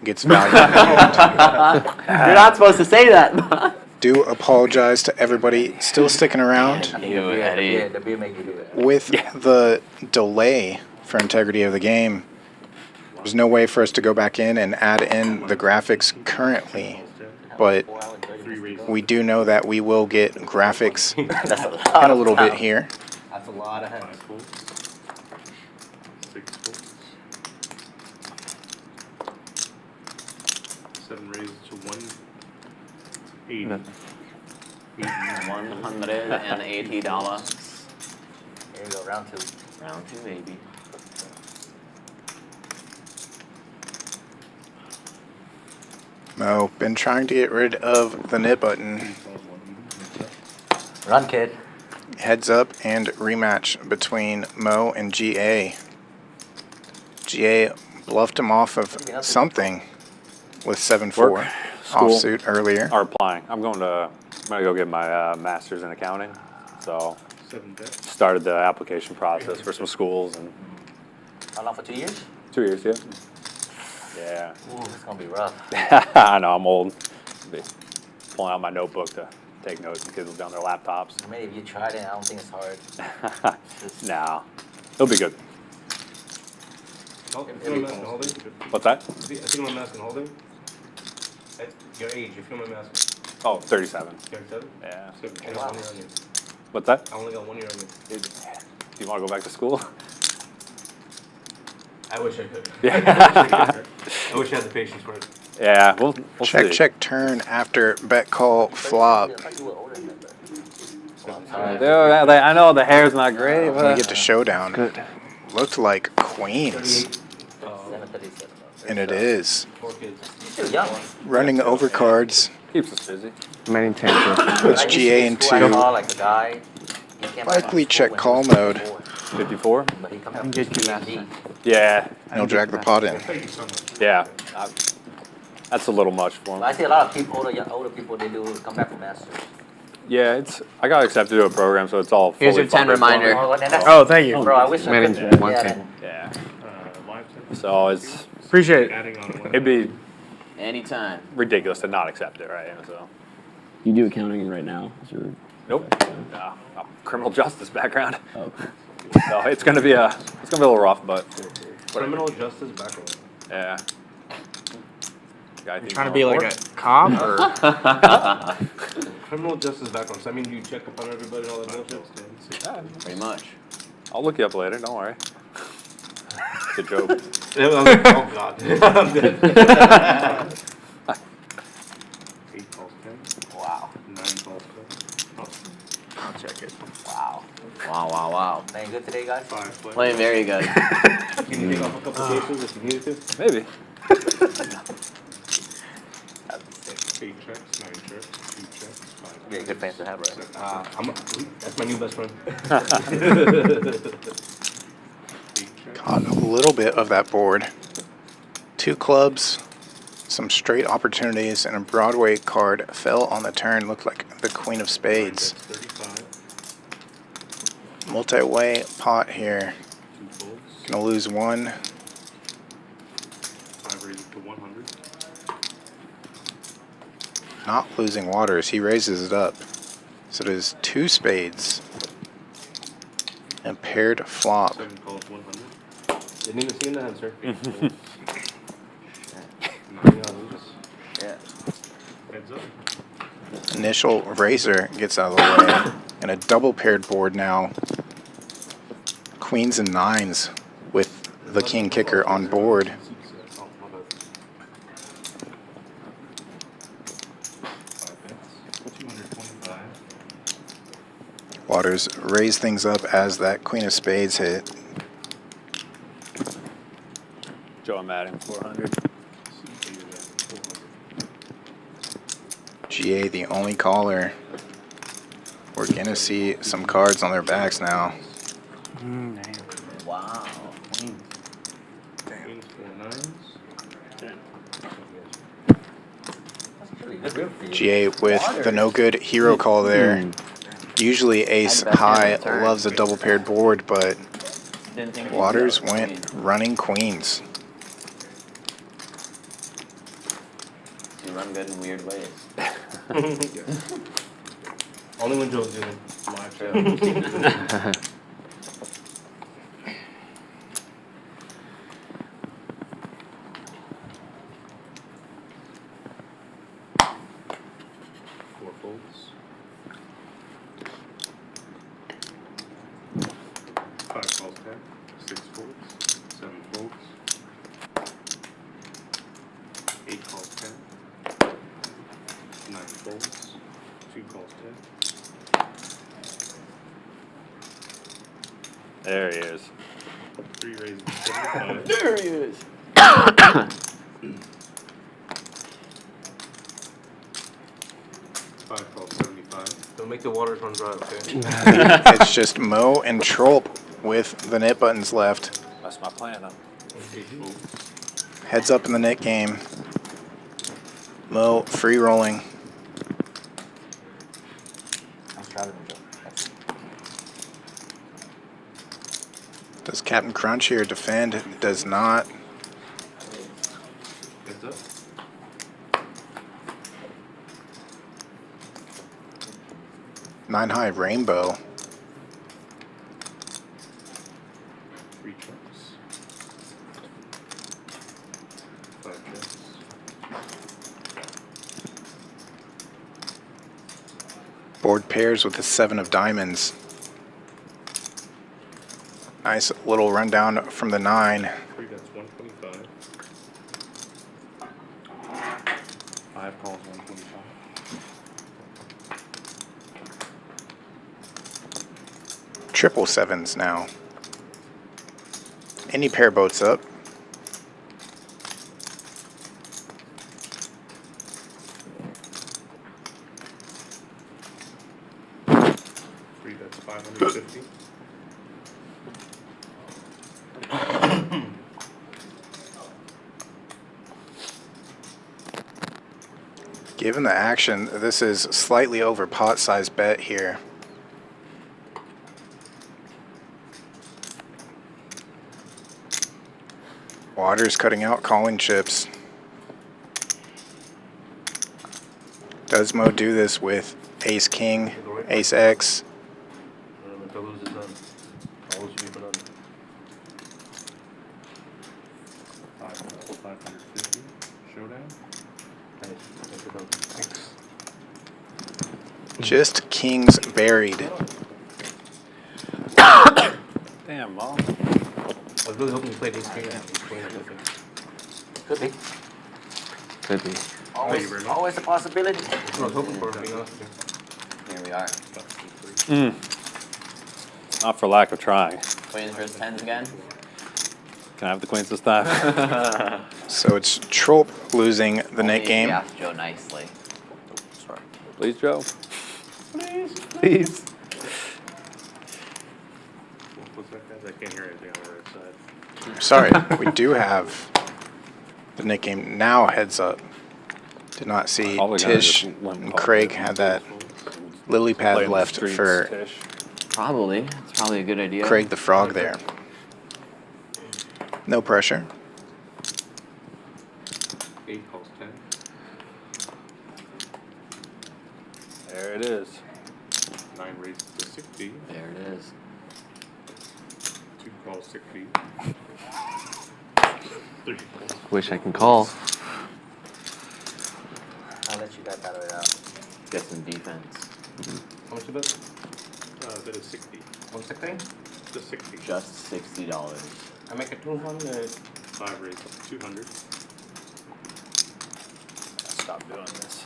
S3: Gets value.
S4: You're not supposed to say that.
S3: Do apologize to everybody still sticking around.
S4: You, Eddie.
S5: The beer made you do it.
S3: With the delay for integrity of the game, there's no way for us to go back in and add in the graphics currently, but we do know that we will get graphics
S5: That's a lot
S3: in a
S5: of
S3: little bit
S5: time.
S3: here.
S5: That's a lot of hands.
S6: 5 folds. 6 folds. 7 raises to 180.
S4: $180.
S5: Here you go, round 2.
S4: Round 2, baby.
S3: Mo, been trying to get rid of the knit button.
S5: Run, kid.
S3: Heads up and rematch between Mo and GA. GA bluffed him off of something with 7-4
S10: Work, school,
S3: offsuit earlier.
S10: or applying. I'm gonna go get my master's in accounting. So So
S6: 7 bet.
S10: started the application process for some schools and
S5: How long for 2 years?
S10: 2 years, yeah. Yeah.
S5: Ooh, it's gonna be rough.
S10: I know, I'm old. Be pulling out my notebook to take notes and kids will be on their laptops.
S5: I mean, if you tried it, I don't think it's hard.
S10: Nah, it'll be good.
S6: If you don't mind asking, holding?
S10: What's that?
S6: If you don't mind asking, holding? Your age, if you don't mind asking.
S10: Oh, 37.
S6: 37?
S10: Yeah.
S6: So I got 1 year on you.
S10: What's that?
S6: I only got 1 year on you.
S10: Do you want to go back to school?
S6: I wish I could.
S10: Yeah.
S6: I wish I had the patience for it.
S10: Yeah, we'll
S3: Check,
S10: see.
S3: check, turn after bet call flop.
S5: I thought you were older than that.
S10: Dude, I know the hair's not great,
S3: We
S10: but
S3: get to showdown. Looked like queens,
S5: 37.
S3: and it is.
S6: 4 kids.
S5: You're still young.
S3: Running over cards.
S10: keeps us busy.
S11: Many tangents.
S3: Puts
S5: I used to
S3: GA
S5: be in school, I
S3: into
S5: saw, like a guy. He came back
S3: likely
S5: from school
S3: check
S5: when he
S3: call
S5: was
S3: mode.
S10: 54?
S5: But he come back
S8: can
S5: from
S8: get you last
S5: D&D.
S8: time.
S10: Yeah,
S3: And he'll drag the pot in.
S6: Thank you so much.
S10: yeah. That's a little much for
S5: But I
S10: him.
S5: see a lot of people, older people, they do come back from masters.
S10: Yeah, I got accepted to a program, so it's all
S4: Here's
S10: fully
S4: your 10
S10: funded.
S4: reminder.
S8: Oh, thank you.
S5: Bro, I wish I
S11: Many
S5: could.
S11: one
S5: Yeah,
S11: thing.
S10: Yeah.
S6: Live
S10: So it's
S8: Appreciate it.
S6: adding on one.
S10: it'd be
S4: Anytime.
S10: ridiculous to not accept it, right? So
S7: You do accounting right now? Is your,
S10: nope. No, a criminal justice background.
S7: oh,
S10: So it's gonna be a little rough, but
S6: Criminal justice background.
S10: yeah.
S8: You're trying to be like a cop or?
S6: Criminal justice background. So I mean, you check up on everybody and all that bullshit?
S4: Pretty much.
S10: I'll look you up later. Don't worry. It's a joke.
S6: Oh, God. I'm dead. 8 calls 10.
S4: Wow.
S6: 9 calls 10.
S8: I'll check it.
S4: Wow. Wow.
S5: Playing good today, guys?
S6: 5 play.
S4: Playing very good.
S6: Can you take off a couple cases if you needed to?
S10: Maybe.
S6: 8 checks, 9 checks, 2 checks, 5
S5: Be a good fan to have, right?
S6: That's my new best friend. 8 checks.
S3: Caught a little bit of that board. 2 clubs, some straight opportunities, and a Broadway card fell on the turn. Looked like the Queen of Spades.
S6: That's 35.
S3: Multi-way pot here.
S6: 2 folds.
S3: Gonna lose 1.
S6: 5 raises to 100.
S3: Not losing waters. He raises it up. So it is 2 spades. And paired flop.
S6: 7 calls 100. Didn't even see in the hand, sir.
S5: Yeah.
S6: Heads up.
S3: Initial raiser gets out of the way. And a double paired board now. Queens and 9s with the king kicker on board.
S6: Oh, my bad. 5 bets. 225.
S3: Waters raise things up as that Queen of Spades hit.
S10: Joe, I'm adding 400.
S3: GA the only caller. We're gonna see some cards on their backs now.
S5: Wow.
S6: Queens, 4 9s.
S5: That's pretty good rip for you.
S3: GA with the no good hero call there. Usually ace high loves a double paired board, but
S4: Didn't think
S3: Waters went running queens.
S4: You run good in weird ways.
S6: Only when Joe's doing live show. 4 folds. 5 calls 10. 6 folds. 7 folds. 8 calls 10. 9 folds. 2 calls 10.
S10: There he is.
S6: 3 raises 75.
S7: there he is.
S6: 5 calls 75.
S9: Don't make the waters run dry, okay?
S3: It's just Mo and Trolp with the net buttons left.
S10: That's my plan, huh?
S6: 8 folds.
S3: Heads up in the net game. Mo free rolling.
S5: I'm traveling, Joe.
S3: Does Captain Crunch here defend? Does not.
S6: Heads up.
S3: Nine high rainbow.
S6: 3 trumps. 5 jacks.
S3: Board pairs with the 7 of diamonds. Nice little rundown from the 9.
S6: 3 bets 125.
S10: 5 calls 125.
S3: Triple 7s now. Any pair boats up.
S6: Three bets 550.
S3: Given the action, this is slightly over pot size bet here. Waters cutting out calling chips. Does Mo do this with Ace King, Ace X?
S6: If I lose, it's done. I'll lose you for nothing.
S10: 550. Showdown.
S6: Thanks.
S3: Just kings buried.
S10: Damn, Mom.
S6: I was really hoping you played Ace King.
S5: Could be.
S11: Could be.
S5: Always a possibility.
S6: I was hoping for it, being honest with
S4: Here we are.
S10: Not for lack of trying.
S4: Queens versus tens again.
S10: Can I have the queens this time?
S3: So it's Trolp losing the net
S4: Only
S3: game.
S4: gaffed Joe nicely.
S10: Sorry. Please, Joe. Please.
S6: What's that, guys? I can't hear anything on the right side.
S3: Sorry, we do have the net game now heads up. Did not see
S10: All we got
S3: Tisch
S10: is one
S3: and
S10: call.
S3: Craig had that lily pad
S10: Playing the
S3: left
S10: streets,
S3: for
S10: Tisch.
S4: Probably. It's probably a good idea.
S3: Craig the Frog there. No pressure.
S6: 8 calls 10.
S10: There it is.
S6: 9 raises to 60.
S4: There it is.
S6: 2 calls 60. 3 calls.
S11: Wish I can call.
S5: I'll let you guys battle it out.
S4: Get some defense.
S6: How much is that? That is 60. 160? Just 60.
S4: Just $60.
S6: I make it 200. 5 raises up to 200.
S10: Stop doing this.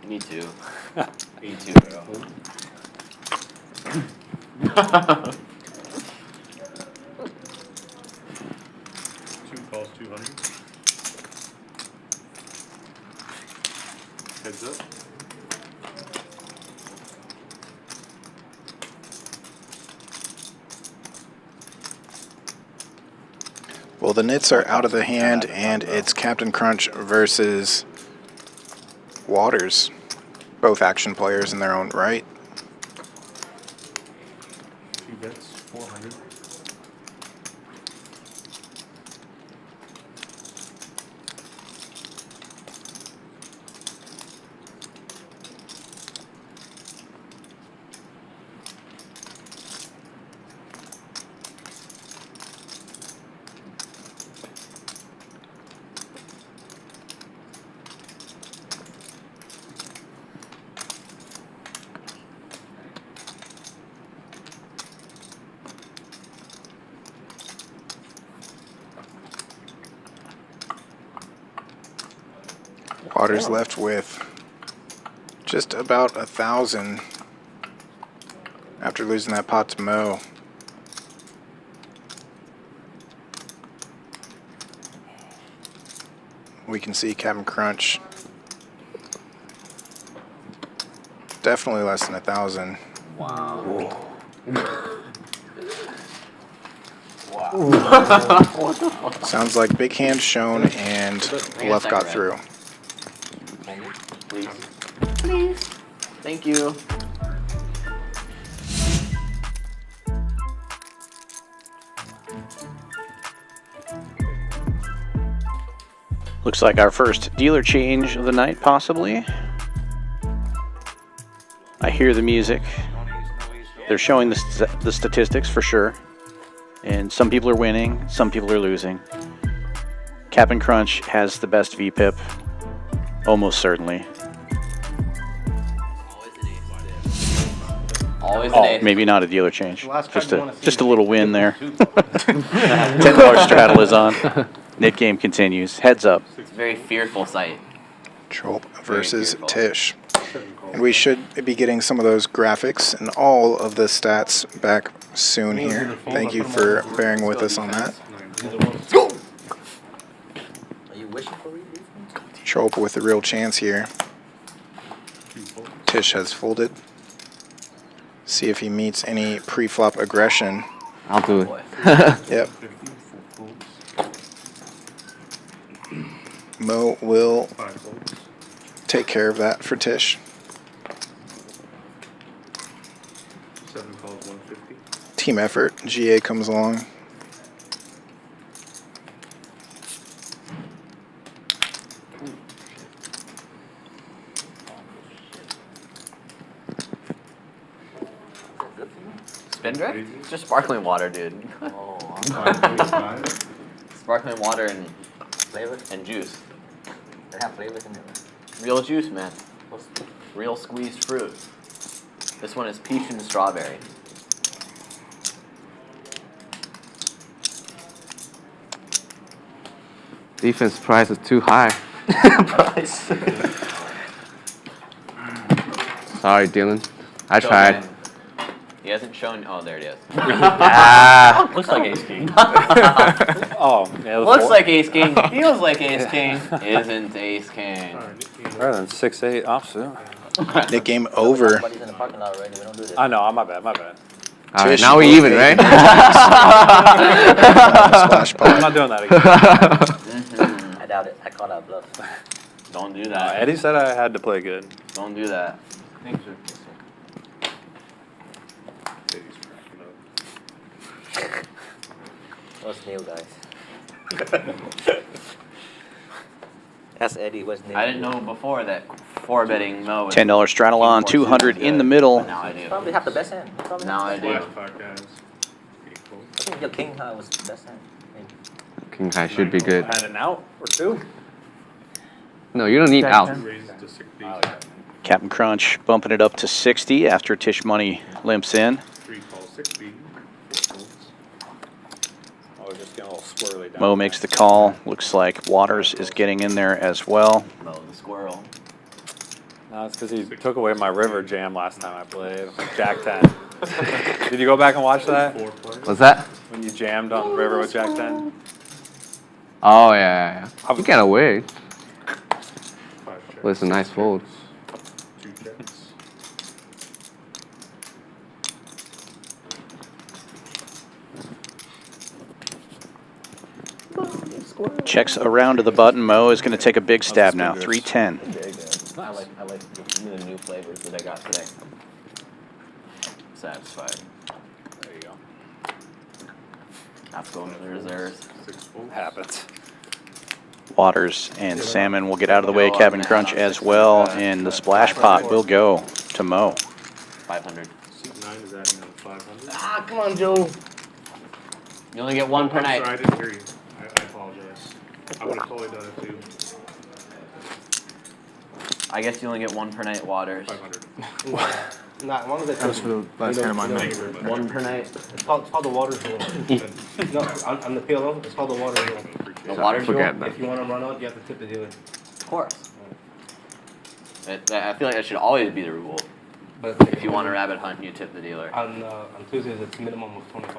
S4: Me too. Me too, bro.
S6: 2 calls 200. Heads up.
S3: Well, the nits are out of the hand, and it's Captain Crunch versus Waters. Both action players in their own right.
S6: 2 bets 400.
S3: Waters left with just about 1,000 after losing that pot to Mo. We can see Captain Crunch definitely less than 1,000.
S4: Wow.
S3: Sounds like big hand shown and left got through.
S4: Please. Please. Thank you.
S2: Looks like our first dealer change of the night, possibly. I hear the music. They're showing the statistics for sure. And some people are winning, some people are losing. Cap'n Crunch has the best VPIP, almost certainly.
S4: Always an
S2: Oh,
S4: ace.
S2: maybe not a dealer change.
S9: Last card
S2: Just
S9: you
S2: a
S9: wanna see
S2: just a
S9: is
S2: little win there. $10 straddle is on. Net game continues. Heads up.
S4: It's a very fearful sight.
S3: Trolp versus
S4: fearful.
S3: Tisch. And we should be getting some of those graphics and all of the stats back soon here. Thank you for bearing with us on that.
S5: Are you wishing for it?
S3: Trolp with a real chance here. Tisch has folded. See if he meets any pre-flop aggression.
S11: I'll do it.
S4: Boy.
S3: Yep. Mo will take care of that for Tisch.
S6: 7 calls, 150.
S3: Team effort. GA comes along.
S4: Spindrift? It's just sparkling water, dude.
S5: Oh, I'm
S6: 525.
S4: Sparkling water and
S5: flavor.
S4: juice.
S5: They have flavors in it.
S4: Real juice, man. Real squeezed fruit. This one is peach and strawberry.
S11: Defense price is too high.
S4: Price.
S11: Sorry, Dylan. I tried.
S4: He hasn't shown. Oh, there it is.
S5: Looks like ace king.
S10: Oh, yeah.
S4: Looks like ace king. Feels like ace king. Isn't ace king.
S10: Better than 6-8 offsuit.
S3: Nick game over.
S5: Somebody's in the parking lot already. We don't do this.
S10: I know. My bad. My bad.
S11: All right,
S3: Tisch
S11: now we
S3: will
S11: even,
S3: take
S11: right?
S3: Splash
S10: I'm
S3: pot.
S10: not doing that again.
S5: I doubt it. I call that bluff.
S4: Don't do that.
S10: Eddie said I had to play good.
S4: Don't do that.
S6: Thanks, sir. Eddie's cracking up.
S5: What's new, guys? That's Eddie. What's new?
S4: I didn't know before that 4-betting Mo was
S2: $10 straddle on, 200 in the middle.
S4: Now I do.
S5: Probably have the best hand. Probably
S4: Now I
S5: have the
S4: do.
S5: best
S6: Last 5 guys.
S5: I think your king high was the best hand. Maybe.
S11: King high should be good.
S10: Had an out or two.
S11: No, you don't need out.
S6: Raises to 60.
S2: Cap'n Crunch bumping it up to 60 after Tisch Money limps in.
S6: 3 calls, 60. 4 folds.
S10: Oh, we're just getting a little squirrely down
S2: Mo makes the call. Looks like Waters is getting in there as well.
S4: Mo the squirrel.
S10: No, it's because he took away my river jam last time I played. Jack 10. Did you go back and watch that?
S6: 4 players.
S11: What's that?
S10: When you jammed on the river with Jack 10?
S11: Oh, yeah. You got away.
S6: 5 checks.
S11: Well, it's a nice fold.
S6: 2 checks.
S2: Checks around to the button. Mo is going to take a big stab now. 310.
S4: I like the new flavors that I got today. Satisfied.
S10: There you go.
S4: Have to go into the reserves.
S6: 6 folds.
S10: Happens.
S2: Waters and Salmon will get out of the way. Cap'n Crunch as well. And the splash pot will go to Mo.
S4: 500.
S6: 9 is adding on 500.
S4: Ah, come on, Joe. You only get one per
S6: I'm
S4: night.
S6: sorry, I didn't hear you. I apologize. I would have totally done it too.
S4: I guess you only get one per night, Waters.
S6: 500.
S9: Not as long as I
S8: That was for the last hand of my
S6: Thank
S8: night.
S6: you very much.
S4: One per night.
S9: It's called the water rule. No, on the PLO, it's called the water rule.
S4: The Waters rule?
S11: Forget that.
S9: If you want to run out, you have to tip the dealer.
S4: Of course. I feel like that should always be the rule.
S9: But
S4: If you want a rabbit hunt, you tip the dealer.
S9: on Tuesdays, it's minimum of 25.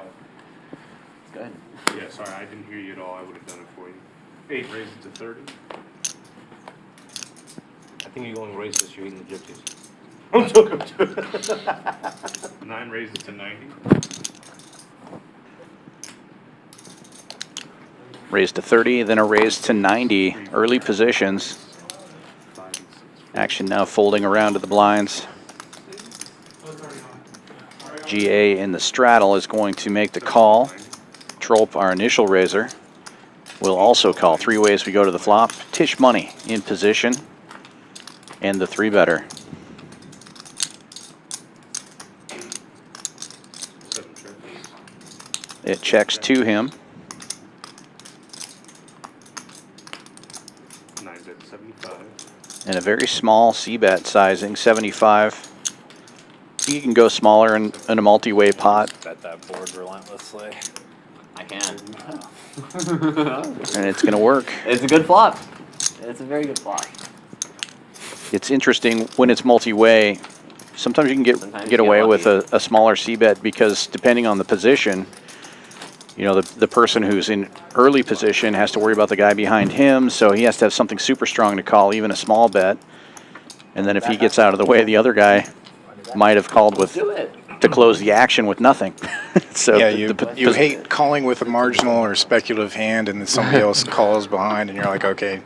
S4: It's good.
S6: Yeah, sorry, I didn't hear you at all. I would have done it for you. 8 raises to 30.
S9: I think you're going racist. You're eating the gypsies. I'm joking.
S6: 9 raises to 90.
S2: Raise to 30, then a raise to 90. Early positions.
S6: 5 and 6.
S2: Action now folding around to the blinds. GA in the straddle is going to make the call. Trolp, our initial raiser. will also call. 3 ways we go to the flop. Tisch Money in position, and the 3-better. It checks to him.
S6: 9's at 75.
S2: And a very small C-bet sizing, 75. You can go smaller in a multi-way pot.
S10: Bet that board relentlessly.
S4: I can.
S2: And it's going to work.
S4: It's a good flop. It's a very good flop.
S2: It's interesting when it's multi-way. Sometimes you can get away with a smaller C-bet because depending on the position, you know, the person who's in early position has to worry about the guy behind him, so he has to have something super strong to call, even a small bet. And then if he gets out of the way, the other guy might have called with to close the action with nothing. So
S3: yeah, you hate calling with a marginal or speculative hand, and then somebody else calls behind, and you're like, okay,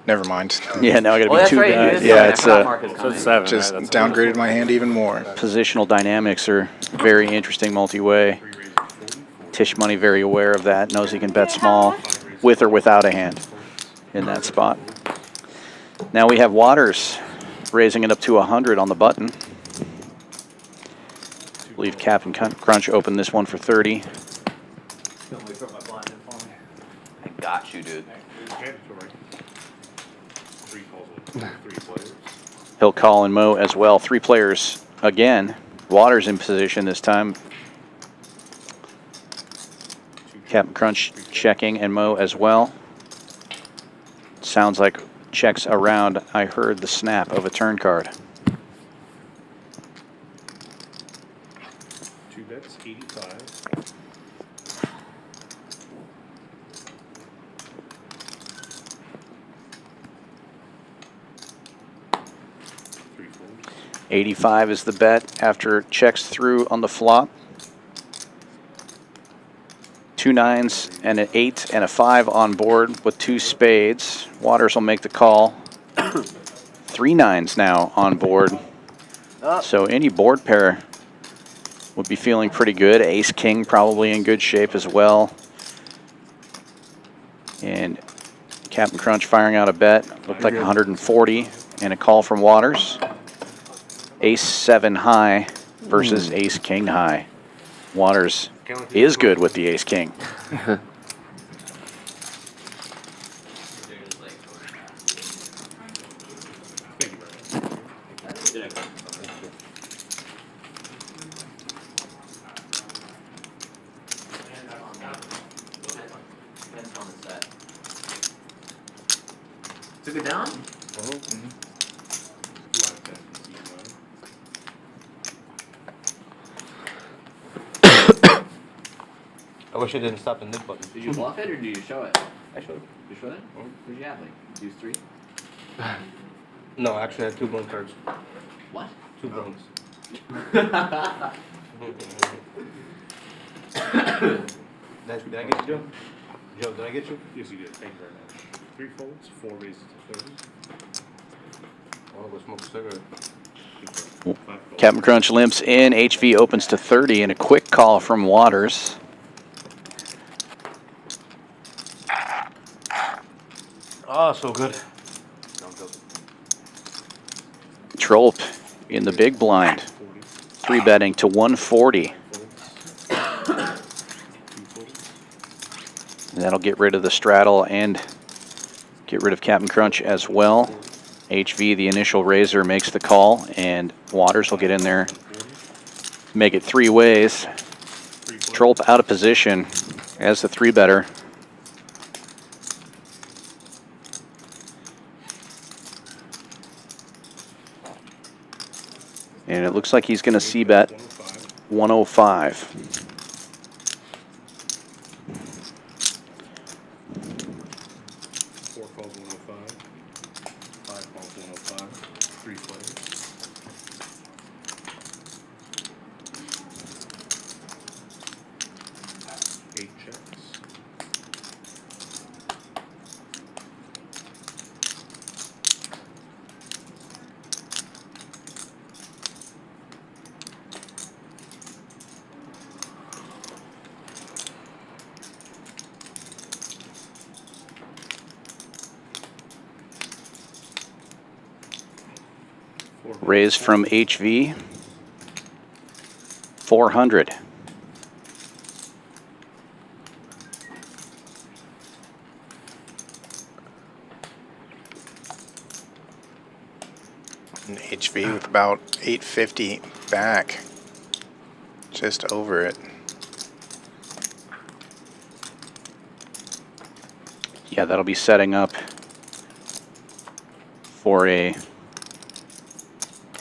S3: never mind.
S2: Yeah, now I got to be 2 guys.
S10: Yeah, it's 7.
S3: Just
S10: right?
S3: downgraded my hand even more.
S2: Positional dynamics are very interesting multi-way. Tisch Money very aware of that, knows he can bet small with or without a hand in that spot. Now we have Waters raising it up to 100 on the button. I believe Captain Crunch opened this one for 30.
S4: I got you, dude.
S2: He'll call and Mo as well. 3 players again. Waters in position this time. Captain Crunch checking and Mo as well. Sounds like checks around. I heard the snap of a turn card.
S6: 2 bets, 85. Three folds.
S2: 85 is the bet after checks through on the flop. 2 9s and an 8 and a 5 on board with 2 spades. Waters will make the call. 3 9s now on board. So any board pair would be feeling pretty good. Ace King probably in good shape as well. And Captain Crunch firing out a bet. Looked like 140 and a call from Waters. Ace 7 high versus Ace King high. Waters is good with the Ace King.
S5: Took it down?
S9: I wish I didn't stop the nip button.
S4: Did you bluff it or did you show it?
S9: I showed.
S4: You showed it? What did you have? Like, use 3?
S9: No, actually I had 2 blunt cards.
S4: What?
S9: 2 blunts. Did I get you, Joe? Joe, did I get you?
S6: Yes, you did. Thank you very much. 3 folds, 4 raises to 30.
S9: I want to go smoke a cigarette.
S6: 5 folds.
S2: Captain Crunch limps in. HV opens to 30 and a quick call from Waters.
S9: Oh, so good.
S2: Trolp in the big blind. 3 betting to 140. And that'll get rid of the straddle and get rid of Captain Crunch as well. HV, the initial raiser, makes the call, and Waters will get in there, make it 3 ways. Trolp out of position as the 3-better. And it looks like he's going to C-bet 105.
S6: 4 calls 105. 5 calls 105. 3 players. Eight checks.
S2: Raise from HV. 400.
S3: And HV with about 850 back. Just over it.
S2: Yeah, that'll be setting up for a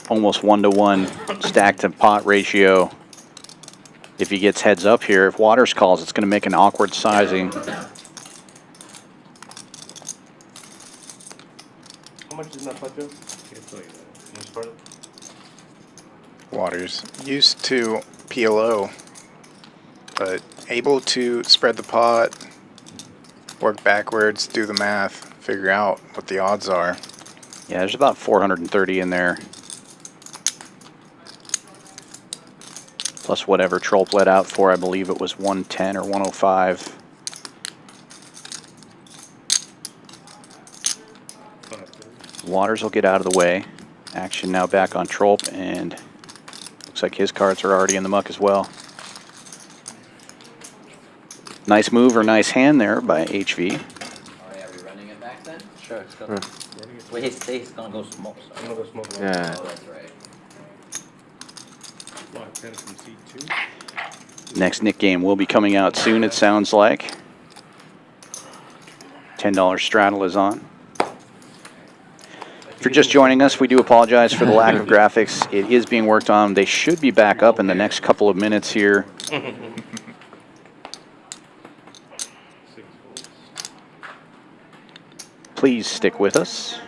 S2: almost 1-to-1 stack to pot ratio. If he gets heads up here, if Waters calls, it's going to make an awkward sizing.
S9: How much is that pot, Joe? Can't tell you that. Can you start it?
S3: Waters used to PLO, but able to spread the pot, work backwards, do the math, figure out what the odds are.
S2: Yeah, there's about 430 in there. Plus whatever Trolp let out for, I believe it was 110 or 105. Waters will get out of the way. Action now back on Trolp, and looks like his cards are already in the muck as well. Nice move or nice hand there by HV.
S4: Are we running it back then?
S5: Sure, let's go. Well, he's gonna go smoke. So.
S9: I'm gonna go smoke.
S11: Yeah.
S4: Oh, that's right.
S6: Block 10 from C2.
S2: Next Nick game will be coming out soon, it sounds like. $10 straddle is on. If you're just joining us, we do apologize for the lack of graphics. It is being worked on. They should be back up in the next couple of minutes here. Please stick with us.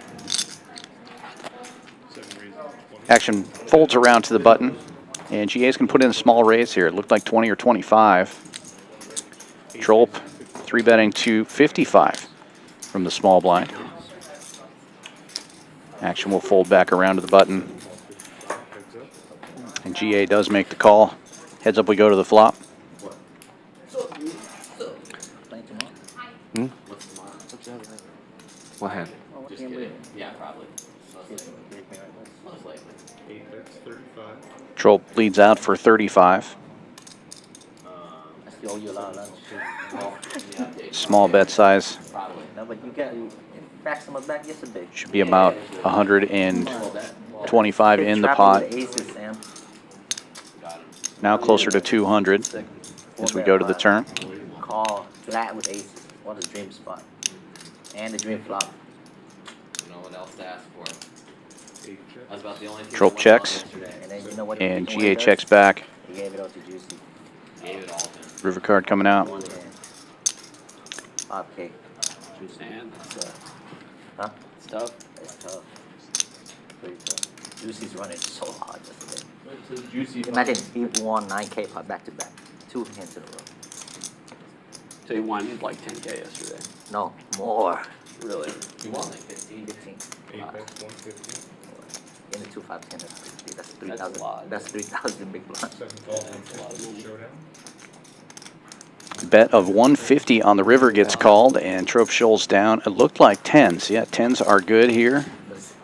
S2: Action folds around to the button, and GA's going to put in a small raise here. It looked like 20 or 25. Trolp 3-betting to 55 from the small blind. Action will fold back around to the button. And GA does make the call. Heads up we go to the flop.
S11: What hand?
S4: Just kidding. Yeah, probably. Most likely.
S6: 8 bets, 35.
S2: Trolp leads out for 35.
S5: I still owe you a lot of lunch.
S2: Small bet size.
S5: Probably. No, but you got maximum back yesterday.
S2: Should be about 125 in the pot.
S5: Aces, Sam.
S2: Now closer to 200 as we go to the turn.
S5: Call flat with aces. What a dream spot. And the dream flop.
S4: You know what else to ask for? That's about the only thing.
S2: Trolp checks.
S5: And then you know what?
S2: And GA checks back.
S5: He gave it all to Juicy.
S4: Gave it all to him.
S2: River card coming out.
S5: One hand. Okay.
S7: Juicy hand.
S5: Huh?
S7: It's tough.
S5: It's tough. Pretty tough. Juicy's running so hard yesterday.
S4: Juicy.
S5: Imagine he won 9K pot back to back. 2 hands in a row.
S7: So he won like 10K yesterday.
S5: No, more.
S7: Really?
S4: He won like 15.
S5: 15.
S6: 8 bets, 150.
S5: In the 2, 5, 10, that's 50. That's
S7: That's a
S5: 3,000.
S7: lot.
S5: That's 3,000 big blinds.
S6: 7 calls, 1 showdown.
S2: Bet of 150 on the river gets called, and Trolp shoals down. It looked like 10s. Yeah, 10s are good here.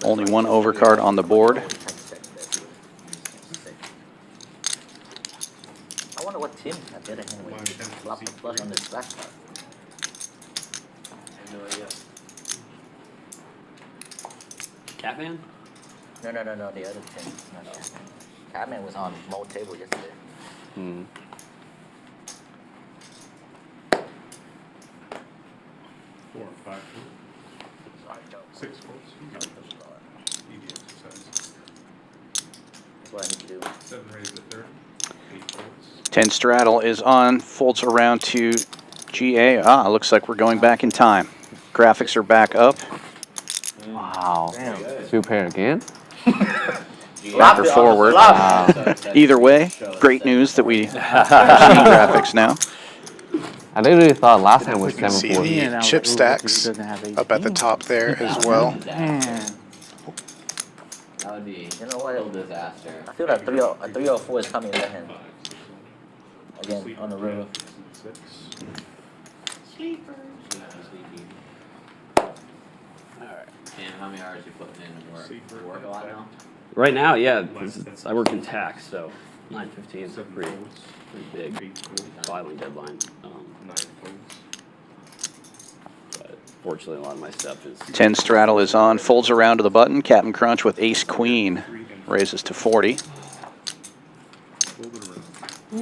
S2: Only one overcard on the board.
S5: I wonder what Tim at the other hand would flop the flush on this black card.
S7: I have no idea. Catman?
S5: No, the other Tim. Not Catman. Catman was on Mo table yesterday.
S11: Hmm.
S6: 4 and 5. 6 folds. Easy exercise.
S5: That's what I need to do.
S6: 7 raise the 30. 8 folds.
S2: 10 straddle is on, folds around to GA. Ah, looks like we're going back in time. Graphics are back up.
S11: Wow. 2 pair again?
S2: Rocker forward. Either way, great news that we are seeing graphics now.
S11: I literally thought last time was
S3: You can see
S11: 740.
S3: the chip stacks up at the top there as well.
S4: That would be
S5: You know what?
S4: a disaster.
S5: I feel like a 304 is coming in that hand. Again, on the river.
S6: 6.
S4: Alright. And how many hours you putting in work?
S6: Sleeper,
S4: You work a lot now?
S7: Right now, yeah, I work in tax, so 9:15 is a pretty big filing deadline. But fortunately, a lot of my stuff is
S2: 10 straddle is on, folds around to the button. Captain Crunch with ace queen raises to 40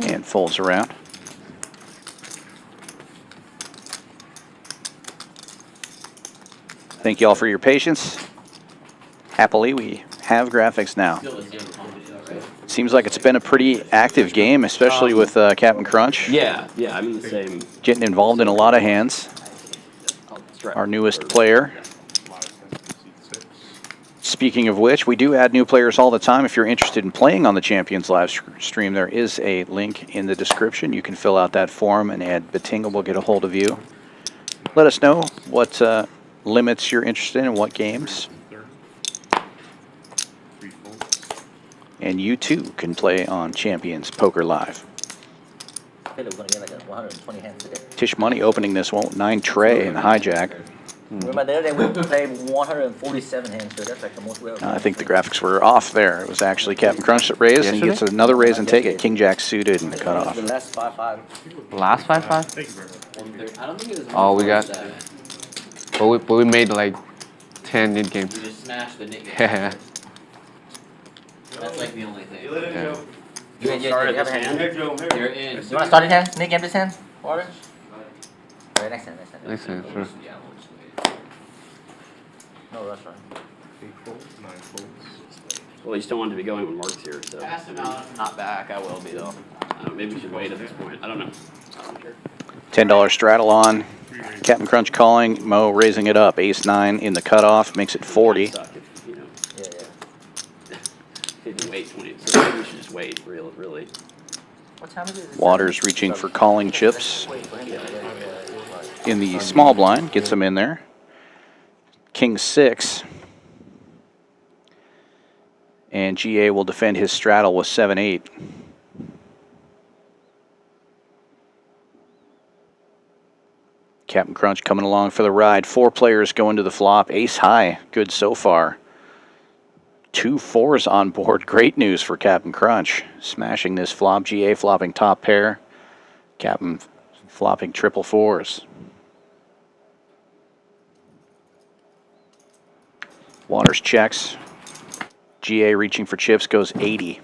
S2: and folds around. Thank you all for your patience. Happily, we have graphics now. Seems like it's been a pretty active game, especially with Captain Crunch.
S7: Yeah, I'm in the same.
S2: Getting involved in a lot of hands. Our newest player. Speaking of which, we do add new players all the time. If you're interested in playing on the Champions Live stream, there is a link in the description. You can fill out that form and add Batinga will get a hold of you. Let us know what limits you're interested in and what games. And you too can play on Champions Poker Live.
S5: I feel like we're gonna get like 120 hands today.
S2: Tisch Money opening this one, 9 tray in the hijack.
S5: Remember the other day we played 147 hands, so that's like the most we ever.
S2: I think the graphics were off there. It was actually Captain Crunch that raised, and he gets another raise and take it. King Jack suited and the cutoff.
S5: The last 5-5.
S11: Last 5-5?
S4: I don't think it was.
S11: Oh, we got. But we made like 10 mid games.
S4: You just smashed the nick game.
S11: Yeah.
S4: That's like the only thing.
S11: Yeah.
S5: You have a hand.
S4: You're in.
S5: You want to start in hand? Nick, game this hand? Water? Alright, next hand,
S11: Next time, sure.
S4: Yeah, we'll just wait.
S5: No rush, right?
S7: Well, you still want to be going when Mark's here, so.
S4: Pass him out. Not back. I will be though.
S7: Maybe we should wait at this point. I don't know.
S2: $10 straddle on. Captain Crunch calling. Mo raising it up. Ace 9 in the cutoff. Makes it 40.
S7: Stuck if, you know,
S5: Yeah.
S7: didn't wait 20. So maybe we should just wait, really.
S5: What time is it?
S2: Waters reaching for calling chips in the small blind. Gets him in there. King 6. And GA will defend his straddle with 7-8. Captain Crunch coming along for the ride. 4 players going to the flop. Ace high. Good so far. 2 4s on board. Great news for Captain Crunch. Smashing this flop. GA flopping top pair. Captain flopping triple 4s. Waters checks. GA reaching for chips goes 80.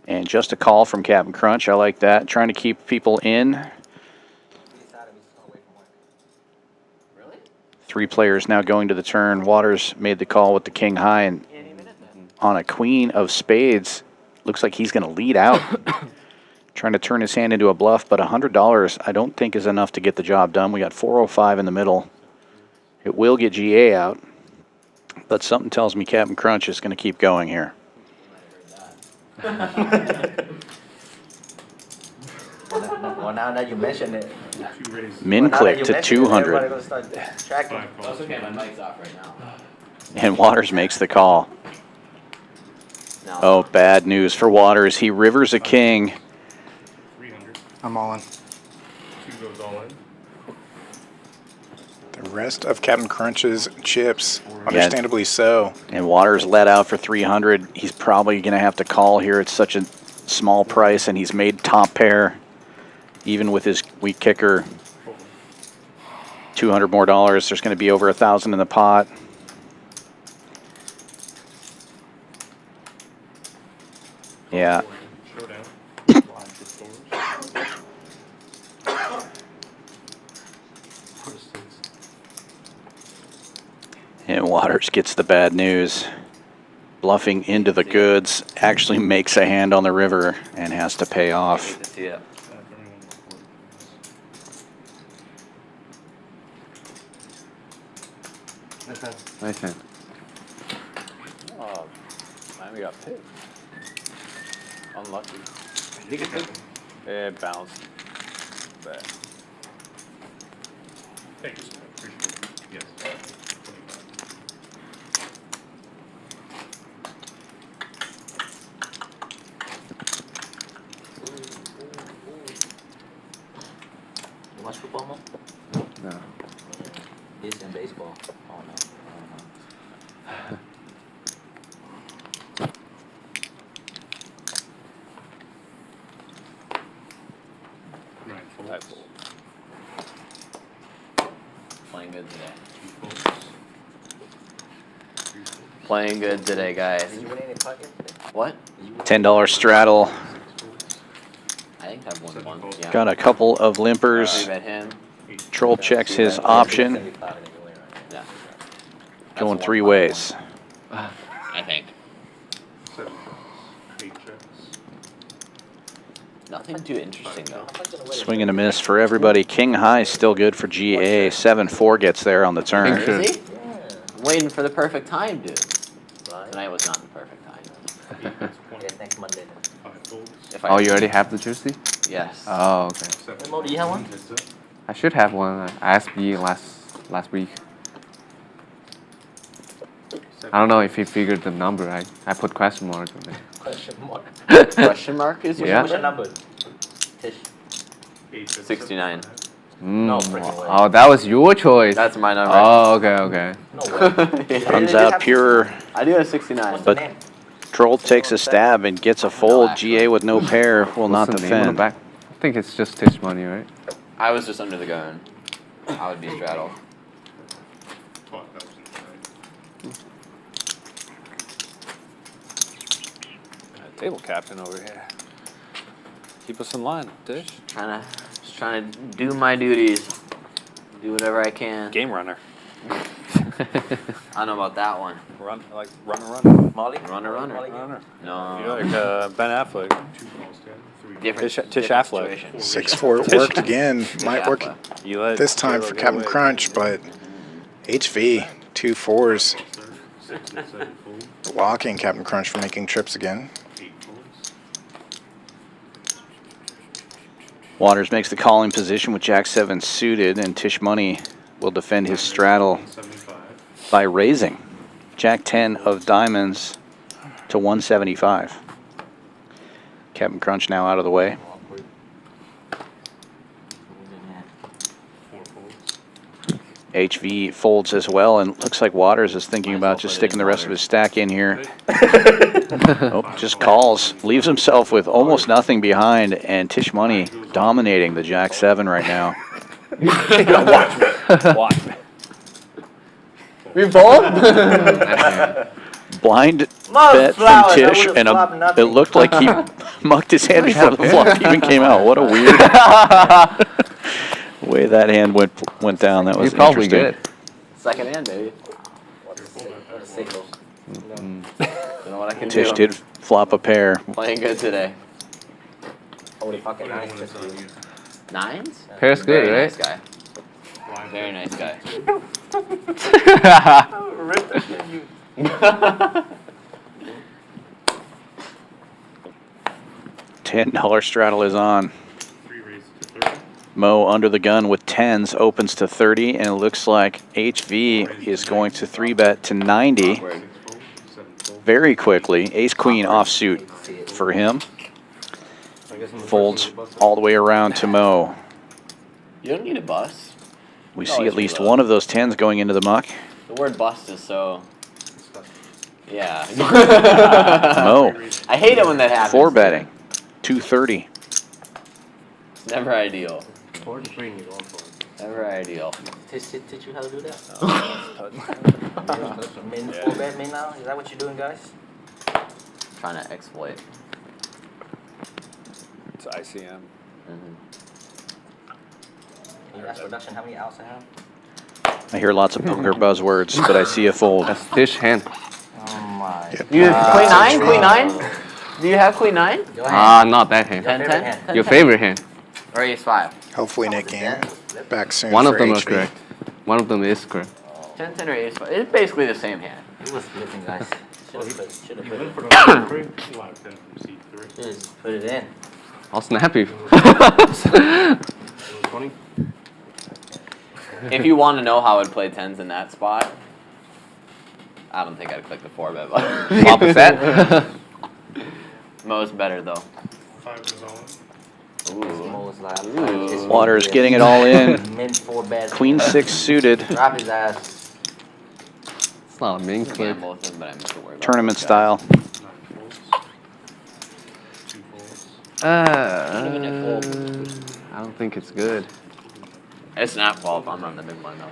S2: And just a call from Captain Crunch. I like that. Trying to keep people in. 3 players now going to the turn. Waters made the call with the king high, and on a queen of spades, looks like he's going to lead out. Trying to turn his hand into a bluff, but $100 I don't think is enough to get the job done. We got 405 in the middle. It will get GA out, but something tells me Captain Crunch is going to keep going here.
S5: Well, now that you mention it.
S2: Min click to 200.
S5: That's
S4: okay, my mic's off right now.
S2: And Waters makes the call.
S4: No.
S2: Oh, bad news for Waters. He rivers a king.
S8: I'm all in.
S6: 2 goes all in.
S3: The rest of Captain Crunch's chips, understandably so.
S2: And Waters let out for 300. He's probably going to have to call here. It's such a small price, and he's made top pair, even with his weak kicker. $200 more. There's going to be over 1,000 in the pot. Yeah. And Waters gets the bad news. Bluffing into the goods, actually makes a hand on the river and has to pay off.
S4: Yeah.
S11: Nice hand.
S10: Oh, Miami got picked. Unlucky. It bounced. Bad.
S6: Thank you so much. Appreciate it. Yes. 25.
S5: You watch football, Mo?
S11: No.
S5: He's in baseball. Oh no.
S4: Playing good today. Playing good today, guys.
S5: Did you win any pocket today?
S4: What?
S2: $10 straddle.
S4: I think I've won one. Yeah.
S2: Got a couple of limpers.
S4: Three bet him.
S2: Trolp checks his option.
S4: Yeah.
S2: Going 3 ways.
S4: I think. Nothing too interesting though.
S2: Swing and a miss for everybody. King high still good for GA. 7-4 gets there on the turn.
S4: Is he? I'm waiting for the perfect time, dude. Tonight was not the perfect time.
S5: Yes, next Monday.
S4: If I
S11: Oh, you already have the jersey?
S4: Yes.
S11: Oh, okay.
S5: Hey, Mo, do you have one?
S11: I should have one. I asked B last week. I don't know if he figured the number. I put question mark on it.
S5: Question mark.
S4: Question mark is your
S11: Yeah.
S5: What's your number? Tish.
S4: 69.
S5: No freaking way.
S11: Oh, that was your choice.
S4: That's my number.
S11: Oh, okay, okay.
S5: No way.
S2: Comes out pure.
S4: I do have 69.
S5: What's the
S2: But
S5: name?
S2: Trolp takes a stab and gets a fold. GA with no pair will not
S11: What's the name on the
S2: defend.
S11: back? I think it's just Tisch Money, right?
S4: I was just under the gun. I would be straddled.
S10: Table captain over here. Keep us in line, Tisch.
S4: Just trying to do my duties. Do whatever I can.
S10: Game runner.
S4: I don't know about that one.
S10: Runner.
S5: Molly?
S4: Runner.
S5: Molly?
S4: No.
S10: You're like Ben Affleck.
S4: Different,
S10: Tisch
S4: different
S10: Affleck.
S4: situation.
S3: 6-4 worked again. Might work
S10: You let
S3: this time
S10: Taylor
S3: for
S10: get
S3: Captain
S10: away.
S3: Crunch, but HV 2 4s blocking Captain Crunch from making trips again.
S2: Waters makes the calling position with Jack 7 suited, and Tisch Money will defend his straddle by raising Jack 10 of diamonds to 175. Captain Crunch now out of the way. HV folds as well, and looks like Waters is thinking about just sticking the rest of his stack in here. Oh, just calls, leaves himself with almost nothing behind, and Tisch Money dominating the Jack 7 right now.
S10: Watch me.
S4: We fold?
S2: Blind
S5: Mud
S2: bet from
S5: flowers, I
S2: Tisch,
S5: would've
S2: and
S5: flopped
S2: it
S5: nothing.
S2: looked like he mucked his hand before the flop even came out. What a weird way that hand went down. That was
S11: You're probably
S2: interesting.
S11: good.
S4: Second hand, baby.
S5: What a signal.
S4: Don't know what I can
S2: Tisch
S4: do.
S2: did flop a pair.
S4: Playing good today.
S5: Holy fucking nice. Tish.
S4: Nines?
S11: Pair's good,
S4: Very
S11: right?
S4: nice guy. Very nice guy.
S2: $10 straddle is on. Mo under the gun with 10s opens to 30, and it looks like HV is going to 3-bet to 90
S4: Awkward.
S2: very quickly. Ace Queen offsuit for him. Folds all the way around to Mo.
S4: You don't need a bust.
S2: We
S4: No,
S2: see
S4: it's
S2: at least
S4: reload.
S2: one of those 10s going into the muck.
S4: The word bust is so... Yeah.
S2: Mo,
S4: I hate it when that happens.
S2: 4-betting, 230.
S4: It's never ideal.
S6: Or just bring it on for
S4: Never ideal.
S5: Teach you how to do that?
S10: Yeah.
S5: Main 4-bet main now? Is that what you're doing, guys?
S4: Trying to exploit.
S10: It's ICM.
S5: Can you ask production how many outs I have?
S2: I hear lots of poker buzzwords, but I see a fold.
S11: That's Tisch hand.
S5: Oh my.
S4: You Queen 9? Queen 9? Do you have Queen 9?
S5: Your hand.
S11: Not that hand.
S5: Your
S4: 10,
S5: favorite
S4: 10?
S5: hand.
S11: Your favorite hand.
S4: Or Ace 5?
S3: Hopefully Nick game back soon.
S11: One of
S3: for
S11: them
S3: HV.
S11: are correct. One of them is correct.
S4: 10, 10 or Ace 5? It's basically the same hand.
S5: He was flipping, guys. Should have put
S6: You went
S5: it.
S6: for the three. You want 10 from C3.
S5: Just put it in.
S11: I'll snap you.
S6: 20.
S4: If you want to know how I'd play 10s in that spot, I don't think I'd click the 4-bet button.
S11: Flop a set.
S4: Mo's better though.
S6: 5 is on.
S4: Ooh.
S5: was like,
S2: Waters getting it all in.
S5: Min 4 bet.
S2: Queen 6 suited.
S5: Drop his ass.
S11: It's not a main clip.
S4: Gamble with him, but I'm not worried about
S2: Tournament
S4: those guys.
S2: style.
S11: I don't think it's good.
S4: It's not fault. I'm on the big one though.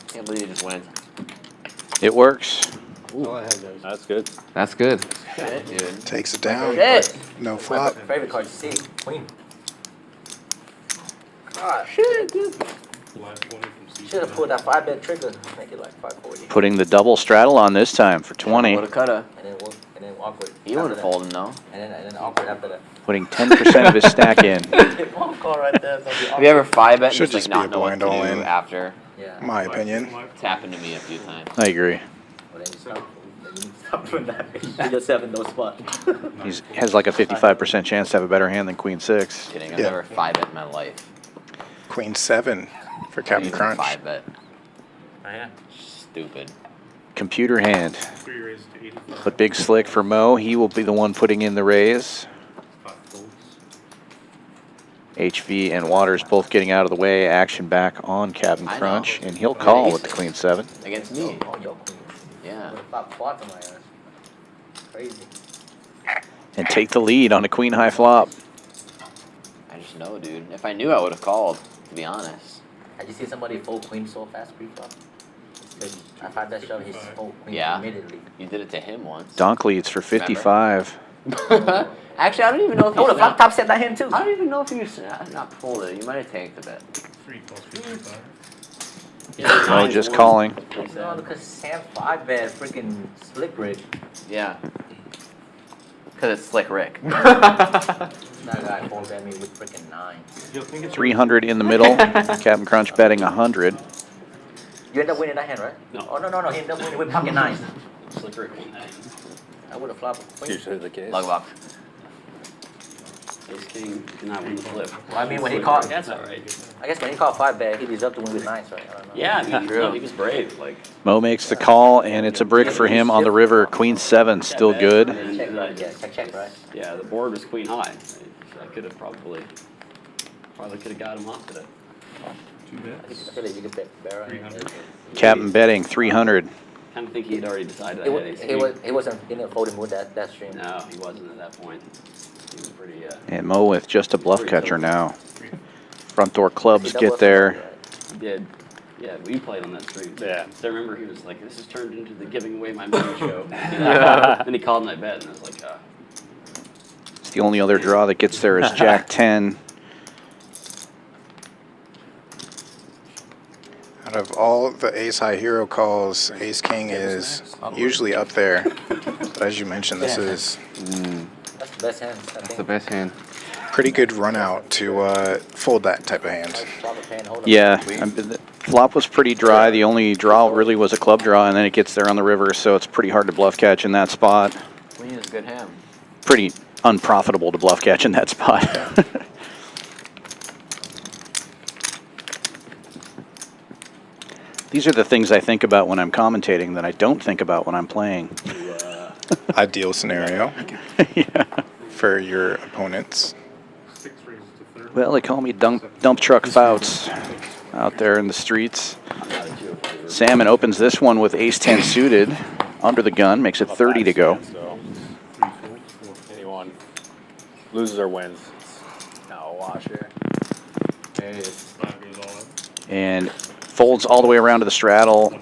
S4: Can't believe you just went.
S2: It works.
S10: That's good.
S11: That's good.
S4: Shit, dude.
S3: Takes it down.
S5: Shit.
S3: but No flop.
S5: Favorite card, C. Queen. God.
S4: Shit, dude.
S5: Should have pulled that 5 bet trigger. Make it like 540.
S2: Putting the double straddle on this time for 20.
S4: Woulda, coulda.
S5: And then awkward.
S4: He would have folded, no.
S5: And then awkward after that.
S2: Putting 10% of his stack in.
S5: One call right there.
S4: Have you ever 5 bet
S3: Should
S4: and just
S3: just
S4: like
S3: be
S4: not
S3: a
S4: know what to
S3: blind all
S4: do
S3: in.
S4: after?
S5: Yeah.
S3: My opinion.
S4: It's happened to me a few times.
S2: I agree.
S5: Well, then you stop. Then you stop doing that. You just have in those spots.
S2: He has like a 55% chance to have a better hand than Queen 6.
S4: Kidding. I've
S3: Yeah.
S4: never 5 bet in my life.
S3: Queen 7 for Captain Crunch.
S4: 5 bet.
S5: Oh, yeah.
S4: Stupid.
S2: Computer hand. But big slick for Mo. He will be the one putting in the raise. HV and Waters both getting out of the way. Action back on Captain
S4: I know.
S2: Crunch. And he'll call with the Queen 7.
S4: Against me.
S5: Oh, yo, queen.
S4: Yeah.
S5: With a flop on my ass. Crazy.
S2: And take the lead on a Queen high flop.
S4: I just know, dude. If I knew, I would have called, to be honest.
S5: Had you seen somebody fold queen so fast pre-flop? I 5 bet shove, he fold queen
S4: Yeah.
S5: immediately.
S4: You did it to him once.
S2: Donk leads for 55.
S4: Actually, I don't even know if
S5: I would
S4: you
S5: have flop top set that hand too.
S4: I don't even know if you not pulled it. You might have tanked a bit.
S2: Mo just calling.
S5: No, because Sam 5 bet freaking slick Rick.
S4: Yeah. Because it's Slick Rick.
S5: That guy fold bet me with freaking 9.
S2: 300 in the middle. Captain Crunch betting 100.
S5: You end up winning that hand, right?
S9: No.
S5: Oh, no. He ended up winning with pocket 9.
S9: Slick Rick won that.
S5: I would have flopped queen.
S10: Usually the case.
S4: Lug box.
S9: Ace King cannot win the flip.
S5: Well, I mean, when he called,
S9: That's alright.
S5: I guess when he called 5 bet, he deserved to win with 9s, right? I don't know.
S9: Yeah, I mean, no, he was brave. Like,
S2: Mo makes the call, and it's a brick for him on the river. Queen 7 still good.
S5: Check, right? Yeah, check, right?
S9: yeah, the board was queen high. Right? So I could have probably could have got him off today.
S5: I feel like you could bet better.
S9: 300.
S2: Captain betting 300.
S9: Kind of think he had already decided I had ace king.
S5: He wasn't in a folding mood that stream.
S9: No, he wasn't at that point. He was pretty.
S2: And Mo with just a bluff catcher now. Front door clubs get there.
S9: He did. Yeah, we played on that stream. Yeah. So I remember he was like, "This has turned into the giving away my money show." Then he called and I bet, and I was like,
S2: It's the only other draw that gets there is Jack 10.
S3: Out of all the ace high hero calls, ace king is usually up there. But as you mentioned, this is
S5: That's the best hand.
S11: That's the best hand.
S3: pretty good run out to fold that type of hand.
S2: Yeah, the flop was pretty dry. The only draw really was a club draw, and then it gets there on the river, so it's pretty hard to bluff catch in that spot.
S4: Queen is a good hand.
S2: Pretty unprofitable to bluff catch in that spot. These are the things I think about when I'm commentating that I don't think about when I'm playing.
S3: Ideal scenario for your opponents.
S2: Well, they call me dump truck Fouts out there in the streets. Salmon opens this one with ace-10 suited under the gun, makes it 30 to go.
S10: Anyone loses or wins. It's now a wash here.
S2: And folds all the way around to the straddle.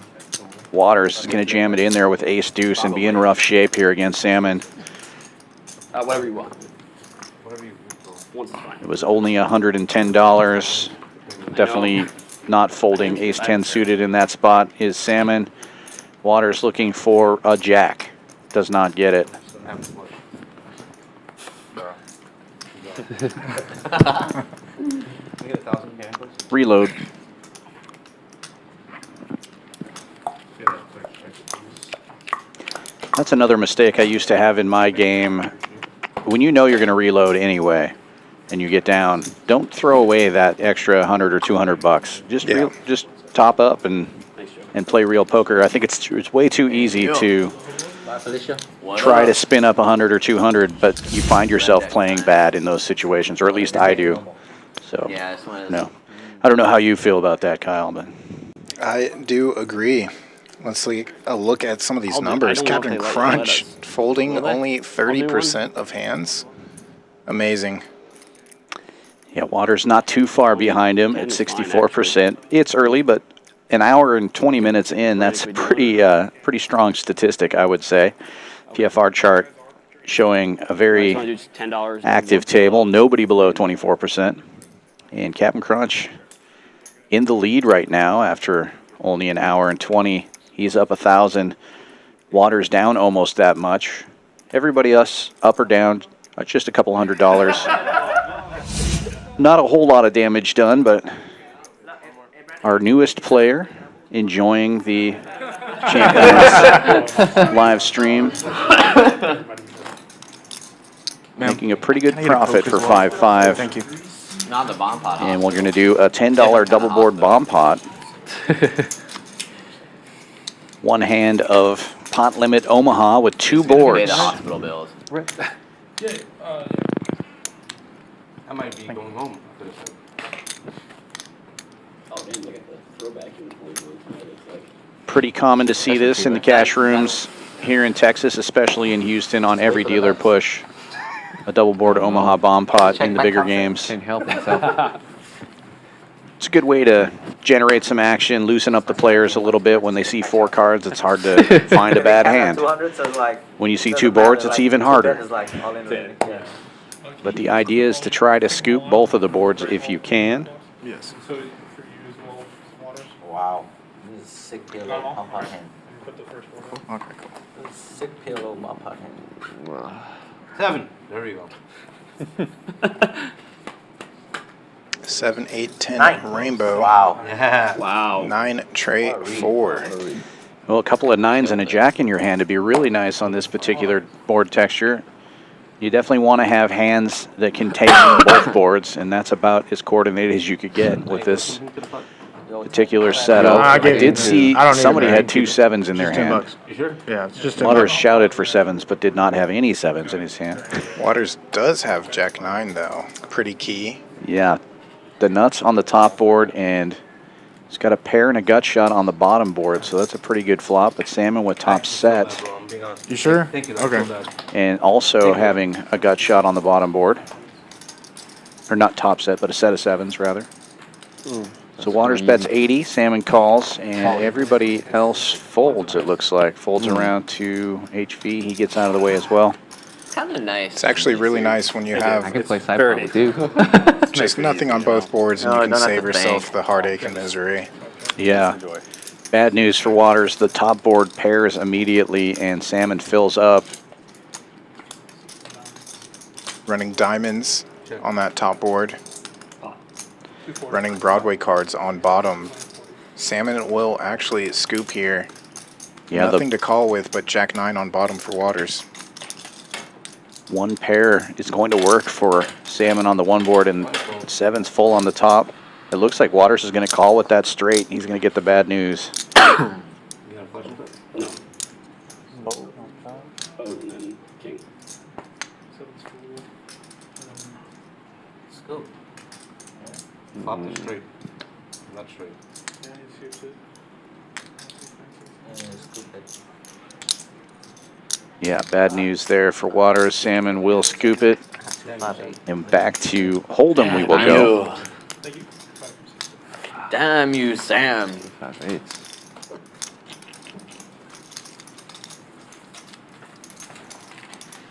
S2: Waters is going to jam it in there with ace deuce and be in rough shape here against Salmon.
S9: "Whatever you want. Once is fine."
S2: It was only $110. Definitely not folding ace-10 suited in that spot is Salmon. Waters looking for a jack. Does not get it. Reload. That's another mistake I used to have in my game. When you know you're going to reload anyway, and you get down, don't throw away that extra 100 or 200 bucks. Just top up and play real poker. I think it's way too easy to
S5: Bye, Felicia.
S2: try to spin up 100 or 200, but you find yourself playing bad in those situations, or at least I do. So,
S4: Yeah, this one is.
S2: no. I don't know how you feel about that, Kyle, but
S3: I do agree. Let's take a look at some of these
S7: I
S3: numbers.
S7: don't know if
S3: Captain
S7: they let
S3: Crunch
S7: us.
S3: folding
S7: Will they?
S3: only
S7: I'll do
S3: 30% of hands. Amazing.
S2: yeah, Waters not too far behind him at 64%. It's early, but an hour and 20 minutes in, that's a pretty strong statistic, I would say. PFR chart showing a very
S7: $10
S2: active table, nobody below 24%. And Captain Crunch in the lead right now after only an hour and 20. He's up 1,000. Waters down almost that much. Everybody else up or down, just a couple $100. Not a whole lot of damage done, but our newest player enjoying the Champions live stream, making a pretty good profit for 5-5.
S8: Thank you.
S4: Not the bomb pot.
S2: And we're going to do a $10 double board bomb pot. One hand of pot limit Omaha with 2
S4: Pay
S2: boards.
S4: the hospital bills.
S9: I might be going home.
S7: Oh, man, look at the throwback in 41 tonight. It's like
S2: Pretty common to see this in the cash rooms here in Texas, especially in Houston on every dealer push. A double board Omaha bomb pot in the bigger games.
S11: Can't help himself.
S2: It's a good way to generate some action, loosen up the players a little bit. When they see 4 cards, it's hard to find a bad hand.
S5: 200, so it's like,
S2: When you see 2 boards, it's even harder.
S5: It's like all in already. Yeah.
S2: But the idea is to try to scoop both of the boards if you can.
S8: Yes.
S5: Wow. This is sick pillow bomb pot hand.
S8: Okay, cool.
S5: This is sick pillow bomb pot hand.
S9: 7. There we go.
S3: 7, 8, 10
S5: 9.
S3: rainbow.
S5: Wow.
S9: Yeah.
S7: wow.
S3: 9 tray 4.
S2: Well, a couple of 9s and a jack in your hand would be really nice on this particular board texture. You definitely want to have hands that can take both boards, and that's about as coordinated as you could get with this particular setup.
S8: I
S2: I
S8: get
S2: did
S8: it.
S2: see
S8: I don't need
S2: somebody
S8: it,
S2: had
S8: man.
S2: 2 7s in their
S8: Just $10
S2: hand.
S8: bucks.
S9: You sure?
S8: Yeah, it's just $10
S2: Waters
S8: bucks.
S2: shouted for 7s, but did not have any 7s in his hand.
S3: Waters does have jack 9 though. Pretty key.
S2: Yeah, the nuts on the top board, and he's got a pair and a gut shot on the bottom board, so that's a pretty good flop. But Salmon with top set,
S9: Bro, I'm being honest.
S8: You sure?
S9: Thank you.
S8: Okay.
S2: and also having a gut shot on the bottom board. Or not top set, but a set of 7s, rather. So Waters bets 80, Salmon calls, and everybody else folds, it looks like. Folds around to HV. He gets out of the way as well.
S4: Kind of nice.
S3: It's actually really nice when you
S11: I
S3: have
S11: could play side pot too.
S3: just nothing on both boards and
S4: No,
S3: you
S4: I
S3: can
S4: don't have
S3: save
S4: to
S3: yourself
S4: think.
S3: the heartache and misery.
S2: Yeah. Bad news for Waters. The top board pairs immediately, and Salmon fills up.
S3: Running diamonds on that top board. Running Broadway cards on bottom. Salmon will actually scoop here.
S2: Yeah,
S3: Nothing
S2: the
S3: to call with but jack 9 on bottom for Waters.
S2: one pair is going to work for Salmon on the one board, and 7's full on the top. It looks like Waters is going to call with that straight. He's going to get the bad news.
S9: You got a flush with it?
S7: No. Oh, and then king.
S5: Scoop.
S9: Flop it straight. Not straight.
S5: Scoop it.
S2: Yeah, bad news there for Waters. Salmon will scoop it. And back to Hold'em we will go.
S4: Damn you, Sam.
S11: 5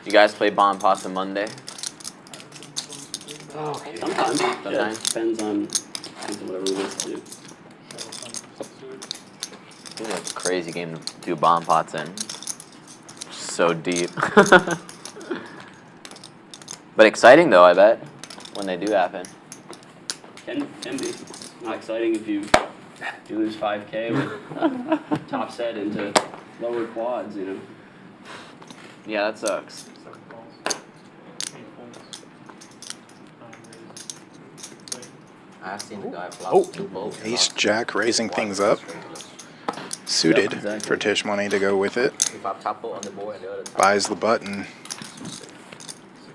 S4: You guys play bomb pots on Monday?
S7: Sometimes. Yeah, depends on whatever we want to do.
S4: Dude, that's a crazy game to do bomb pots in. So deep. But exciting though, I bet, when they do happen.
S7: Can be. Not exciting if you lose 5K with top set into lower quads, you know.
S4: Yeah, that sucks.
S5: I've seen the guy flop 2 boats.
S3: Ace jack raising things up. suited
S7: exactly.
S3: for Tisch Money to go with it.
S5: If I topple on the board and the other top.
S3: Buys the button.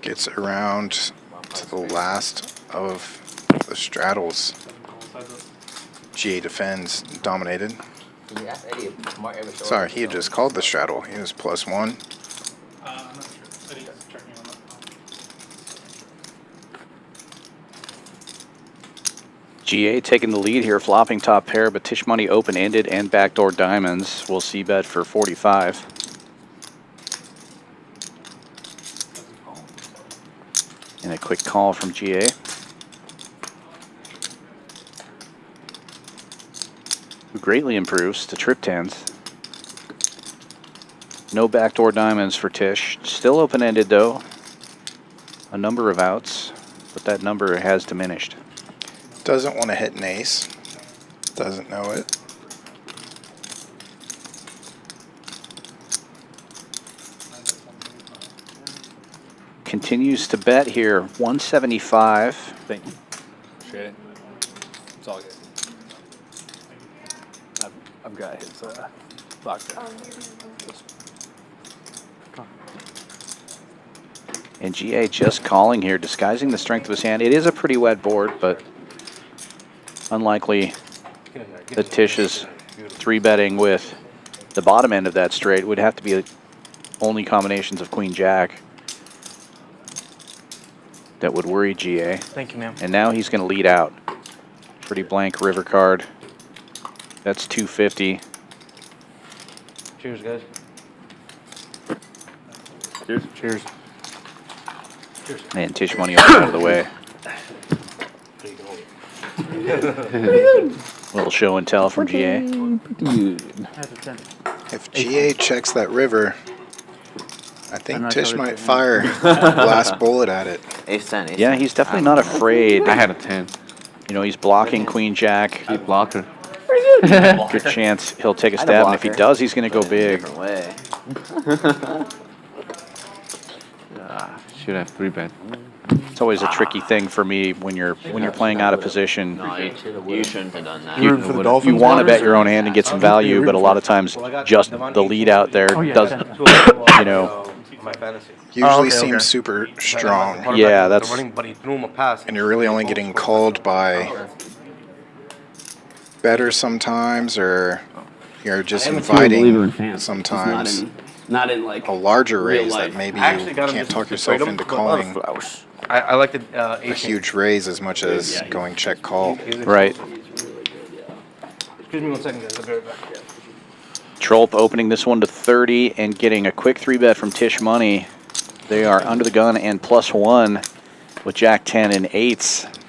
S3: Gets around to the last of the straddles. GA defends, dominated.
S5: Can you ask Eddie if Mark ever showed
S3: Sorry,
S5: up?
S3: he had just called the straddle. He was +1.
S8: I'm not sure. Eddie's checking on that.
S2: GA taking the lead here, flopping top pair, but Tisch Money open-ended and backdoor diamonds. We'll see bet for 45. And a quick call from GA. Who greatly improves to trip tens. No backdoor diamonds for Tisch. Still open-ended though. A number of outs, but that number has diminished.
S3: Doesn't want to hit an ace. Doesn't know it.
S2: Continues to bet here, 175.
S10: Thank you. Appreciate it. It's all good. I've got his box there.
S2: And GA just calling here, disguising the strength of his hand. It is a pretty wet board, but unlikely that Tisch is 3-betting with the bottom end of that straight. Would have to be only combinations of Queen Jack that would worry GA.
S9: Thank you, ma'am.
S2: And now he's going to lead out. Pretty blank river card. That's 250.
S9: Cheers, guys.
S10: Cheers. Cheers.
S2: And Tisch Money out of the way. Little show and tell from GA.
S3: If GA checks that river, I think Tisch might fire the last bullet at it.
S4: Ace 10. Ace
S2: Yeah,
S4: 10.
S2: he's definitely not afraid.
S11: I had a 10.
S2: You know, he's blocking Queen Jack.
S11: Keep blocker.
S2: Good chance he'll take a
S4: I had a
S2: stab, and if he
S4: blocker.
S2: does, he's going to go big.
S4: Different way.
S11: Should have 3-bet.
S2: It's always a tricky thing for me when you're playing out of position.
S4: No, you shouldn't have done that.
S2: You want to bet your own hand and get some value, but a lot of times just the lead out there doesn't, you know.
S9: My fantasy.
S3: Usually seems super strong.
S2: Yeah, that's.
S9: But he threw him a pass.
S3: And you're really only getting called by betters sometimes, or you're just inviting sometimes
S7: Not in like
S3: a larger
S7: real
S3: raise
S7: life.
S3: that maybe
S9: I
S3: you
S9: actually got him
S3: can't
S9: just
S3: talk
S9: to
S3: yourself
S9: trade him,
S3: into
S9: but
S3: calling
S9: I like the
S3: a huge raise as much as going check call.
S2: Right.
S9: Excuse me 1 second, guys. I'll be right back.
S2: Trolp opening this one to 30 and getting a quick 3-bet from Tisch Money. They are under the gun and +1 with Jack 10 and 8s.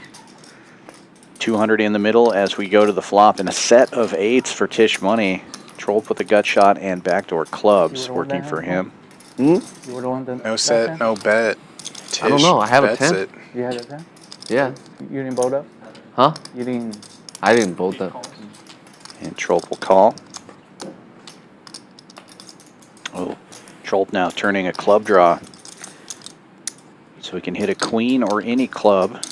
S2: 200 in the middle as we go to the flop, and a set of 8s for Tisch Money. Trolp with the gut shot and backdoor clubs working for him.
S8: You were the one that.
S3: No set, no bet. Tisch
S11: I don't know. I have a
S3: bets
S11: 10.
S3: it.
S8: You had a 10?
S11: Yeah.
S8: You didn't bolt up?
S11: Huh?
S8: You didn't.
S11: I didn't bolt up.
S2: And Trolp will call. Oh, Trolp now turning a club draw. So we can hit a queen or any club.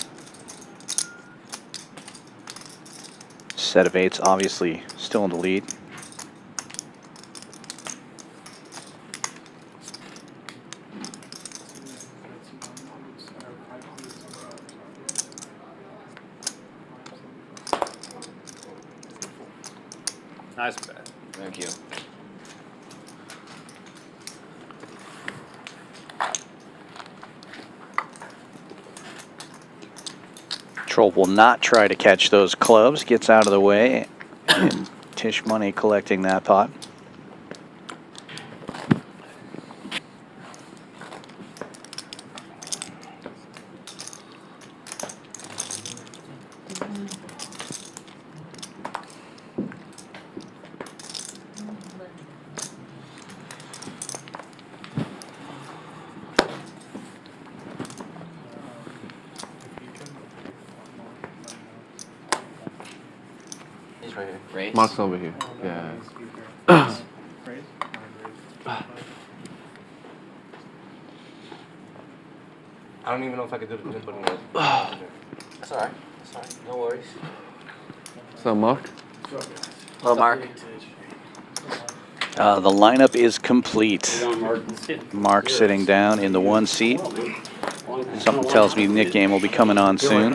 S2: Set of 8s obviously still in the lead.
S10: Nice bet.
S4: Thank you.
S2: Trolp will not try to catch those clubs, gets out of the way, and Tisch Money collecting that pot.
S4: He's right here. Race.
S11: Mark's over here. Yeah.
S9: I don't even know if I could do the input in this.
S4: That's alright. That's alright. No worries.
S11: So Mark?
S4: Hello, Mark.
S2: The lineup is complete. Mark sitting down in the 1 seat. Something tells me Nick game will be coming on soon.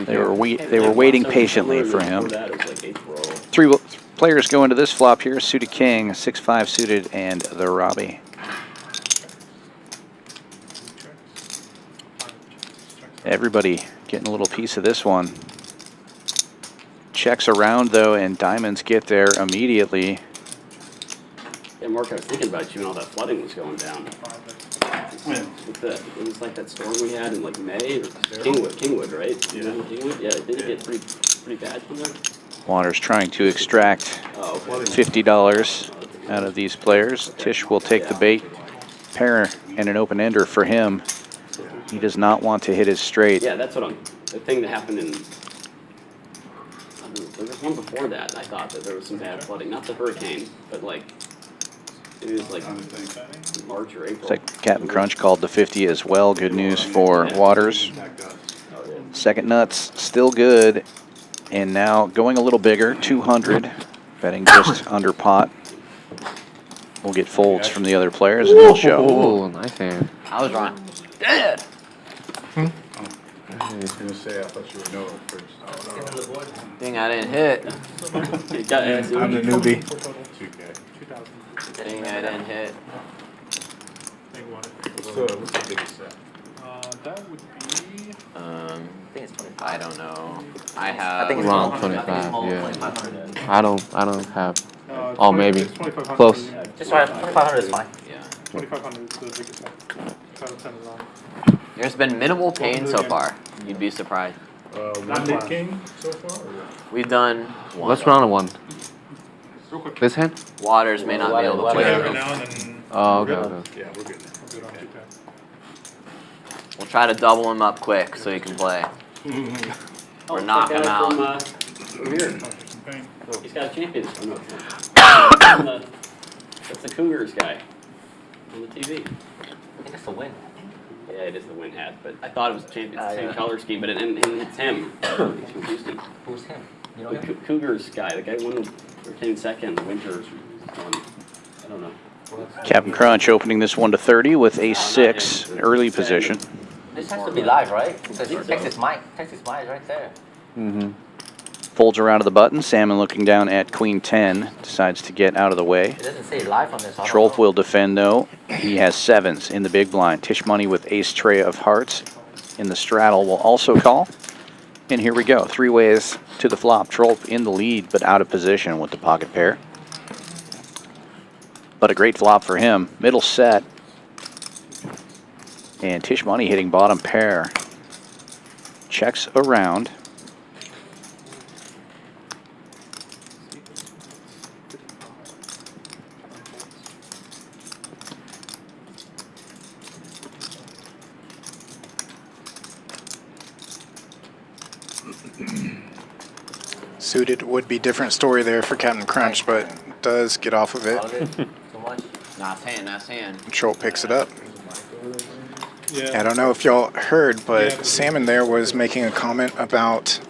S2: They were waiting patiently for him. 3 players go into this flop here: suited king, 6-5 suited, and the Robbie. Everybody getting a little piece of this one. Checks around though, and diamonds get there immediately.
S7: Yeah, Mark, I was thinking about you and all that flooding was going down. It was like that storm we had in like May, or Kingwood, right? Yeah. Kingwood? Yeah, did it get pretty bad from there?
S2: Waters trying to extract $50 out of these players. Tisch will take the bait. Pair and an open ender for him. He does not want to hit his straight.
S7: Yeah, that's what the thing that happened in. There was one before that. I thought that there was some bad flooding, not the hurricane, but like it was like March or April.
S2: Looks like Captain Crunch called the 50 as well. Good news for Waters. Second nuts still good, and now going a little bigger, 200, betting just under pot. We'll get folds from the other players, and we'll show.
S11: Oh, nice hand.
S4: I was wrong. Dead.
S12: I was gonna say I thought you would know it first.
S4: Thing I didn't hit.
S8: I'm the newbie.
S4: Thing I didn't hit.
S12: What's the biggest set?
S5: That would be.
S4: I think it's 25. I don't know. I have.
S5: I think it's
S11: Around 25. Yeah. I don't have. Oh, maybe. Close.
S5: Just try 2,500 is fine.
S4: Yeah.
S8: 2,500 is the biggest one.
S4: There's been minimal pain so far. You'd be surprised.
S12: Not mid king so far? Or what?
S4: We've done one.
S11: Let's round one. This hand?
S4: Waters may not be able to play it.
S11: Oh, okay.
S12: Yeah, we're good.
S4: We'll try to double him up quick so he can play. Or knock him out.
S7: Over here. He's got a Champions Club. That's the Cougars guy on the TV.
S5: I think it's the win.
S7: Yeah, it is the win hat, but I thought it was Champions, the same color scheme, but it's him. He's from Houston.
S5: Who's him? You know
S7: The
S5: him?
S7: Cougars guy, the guy who came second winter one. I don't know.
S2: Captain Crunch opening this one to 30 with a 6 early position.
S5: This has to be live, right? Because Texas Mike is right there.
S11: Mm-hmm.
S2: Folds around to the button. Salmon looking down at Queen 10. Decides to get out of the way.
S5: It doesn't say live on this.
S2: Trolp will defend though. He has 7s in the big blind. Tisch Money with ace tray of hearts in the straddle will also call. And here we go. 3 ways to the flop. Trolp in the lead but out of position with the pocket pair. But a great flop for him. Middle set. And Tisch Money hitting bottom pair. Checks around.
S3: Suited would be different story there for Captain Crunch, but does get off of it.
S4: Nice hand.
S3: Trolp picks it up. I don't know if y'all heard, but Salmon there was making a comment about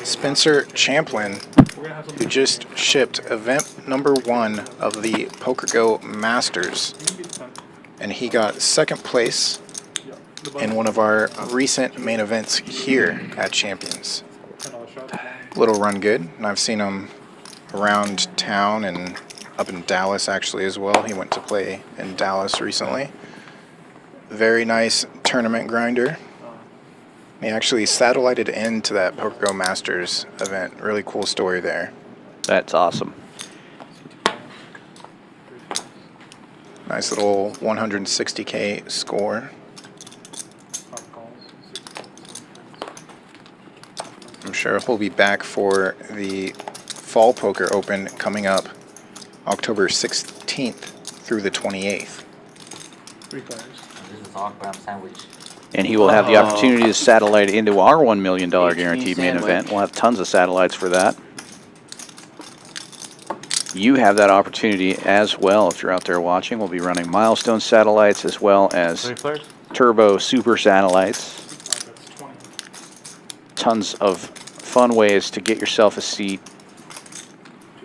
S3: Spencer Champlin, who just shipped event number 1 of the PokerGo Masters. And he got 2nd place in one of our recent main events here at Champions. Little run good, and I've seen him around town and up in Dallas actually as well. He went to play in Dallas recently. Very nice tournament grinder. He actually satellited into that PokerGo Masters event. Really cool story there.
S2: That's awesome.
S3: Nice little 160K score. I'm sure he'll be back for the Fall Poker Open coming up October 16th through the 28th.
S8: 3 players.
S5: This is our grab sandwich.
S2: And he will have the opportunity to satellite into our $1 million guaranteed main event. We'll have tons of satellites for that. You have that opportunity as well if you're out there watching. We'll be running milestone satellites as well as turbo super satellites. Tons of fun ways to get yourself a seat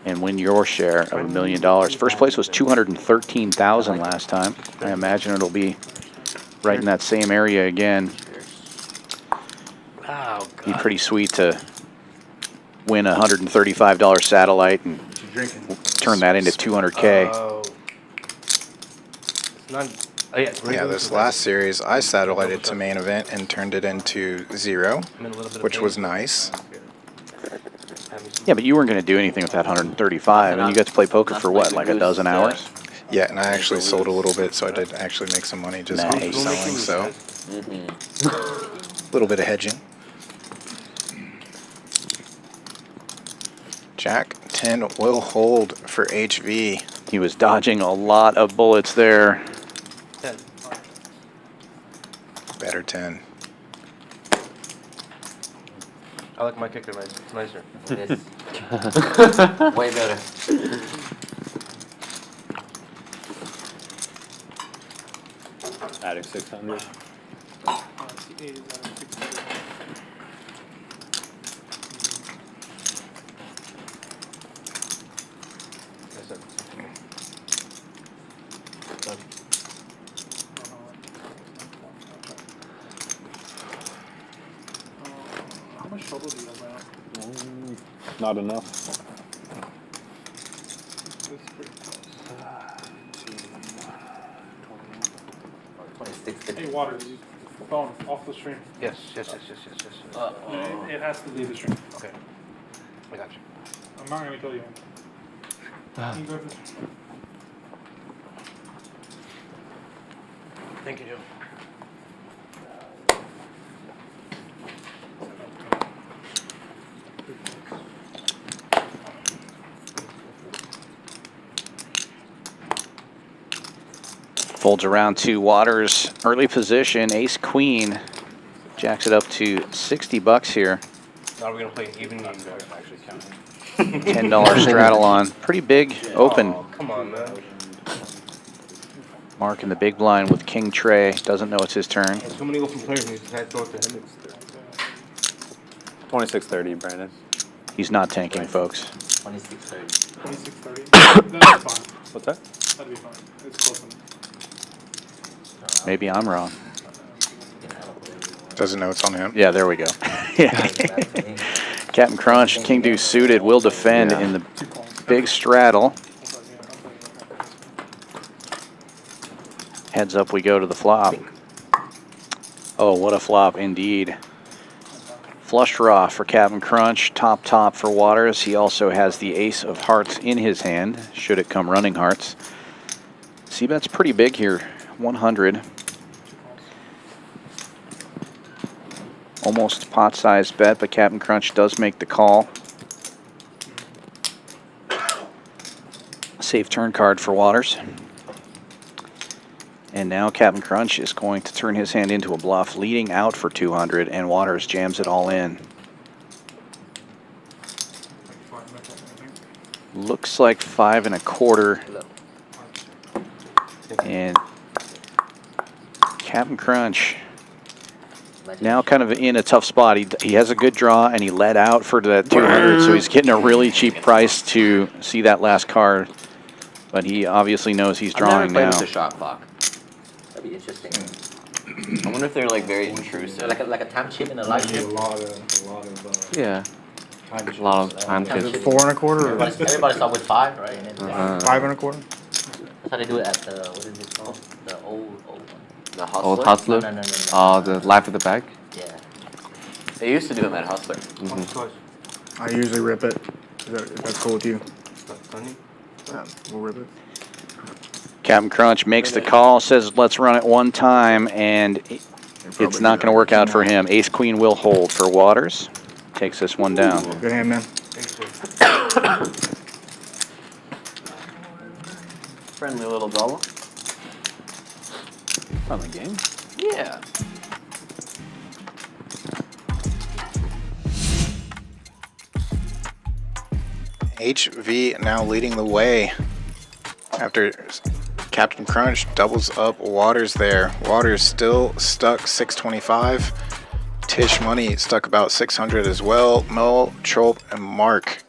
S2: and win your share of $1 million. First place was $213,000 last time. I imagine it'll be right in that same area again.
S9: Oh,
S2: Be pretty sweet to win a $135 satellite and turn that into 200K.
S9: It's not. Oh, yeah,
S3: this last series, I satellited to main event and turned it into 0, which was nice.
S2: Yeah, but you weren't going to do anything with that 135, and you got to play poker for what, like a dozen hours?
S3: Yeah, and I actually sold a little bit, so I did actually make some money just off selling, so a little bit of hedging. Jack 10 will hold for HV.
S2: He was dodging a lot of bullets there.
S3: Better 10.
S9: I like my kicker nice. It's nicer.
S5: It is. Way better.
S10: Adding 600.
S8: How much trouble do you have now?
S10: Not enough.
S8: It's pretty close.
S5: 26.
S8: Hey, Water, is your phone off the stream?
S9: Yes.
S8: It has to leave the stream.
S9: Okay. I got you.
S8: I'm not going to kill you. Can you go to the
S9: Thank you, Joe.
S2: Folds around to Waters, early position, ace queen. Jacks it up to $60 here.
S9: Now we're going to play an even game.
S10: Actually counting.
S2: $10 straddle on. Pretty big open.
S9: Oh, come on, man.
S2: Mark in the big blind with King Trey. Doesn't know it's his turn.
S9: There's so many open players and he's had to throw it to him.
S10: 2630, Brandon.
S2: He's not tanking, folks.
S5: 2630.
S8: 2630. That'd be fine.
S10: What's that?
S8: That'd be fine. It's close enough.
S2: Maybe I'm wrong.
S3: Doesn't know it's on him.
S2: Yeah, there we go. Yeah. Captain Crunch, King Deuce suited, will defend in the big straddle. Heads up we go to the flop. Oh, what a flop indeed. Flush draw for Captain Crunch, top for Waters. He also has the ace of hearts in his hand, should it come running hearts. C-bet's pretty big here, 100. Almost pot-sized bet, but Captain Crunch does make the call. Safe turn card for Waters. And now Captain Crunch is going to turn his hand into a bluff, leading out for 200, and Waters jams it all in. Looks like 5 1/4. And Captain Crunch now kind of in a tough spot. He has a good draw, and he led out for that 200, so he's getting a really cheap price to see that last card. But he obviously knows he's drawing now.
S4: I've never played with the shot clock.
S5: That'd be interesting.
S4: I wonder if they're like very intrusive.
S5: Like a time chip in a live chip.
S11: Yeah. A lot of time
S5: Time
S11: chips.
S5: chip.
S8: 4 1/4 or
S5: Everybody start with 5, right? And then
S8: 5 1/4?
S5: that's how they do it at the, what is it called? The old one.
S4: The Hustler?
S11: Old Hustler.
S5: No.
S11: The life at the back.
S5: Yeah.
S4: They used to do them at Hustler.
S8: I usually rip it. If that's cool with you. Yeah, we'll rip it.
S2: Captain Crunch makes the call, says let's run it one time, and it's not going to work out for him. Ace Queen will hold for Waters. Takes this one down.
S8: Good hand, man.
S4: Friendly little double.
S2: Fun game.
S4: Yeah.
S3: HV now leading the way after Captain Crunch doubles up Waters there. Waters still stuck 625. Tisch Money stuck about 600 as well. Mo, Trolp, and Mark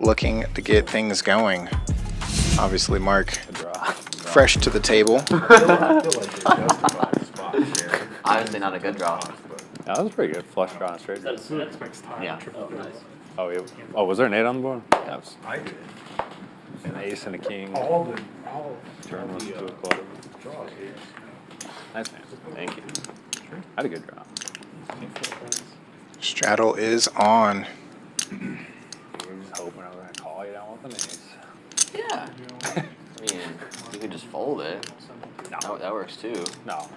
S3: looking to get things going. Obviously, Mark, fresh to the table.
S4: Obviously not a good draw.
S10: That was pretty good. Flush draw and straight.
S4: Yeah.
S7: Oh, nice.
S10: Oh, yeah. Oh, was there an 8 on the board? That was an ace and a king. Turn was 2 o'clock. Nice, man. Thank you. I had a good draw.
S3: Straddle is on.
S10: We were just hoping I was going to call you down with an ace.
S4: Yeah. I mean, you could just fold it.
S10: No.
S4: That works too.
S10: No.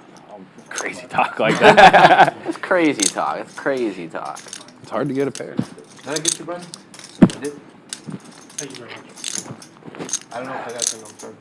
S10: Crazy talk like that.
S4: It's crazy talk. It's crazy talk.
S10: It's hard to get a pair.
S9: Did I get you, Brian?
S6: I did. Thank you very much.
S9: I don't know if I got your number.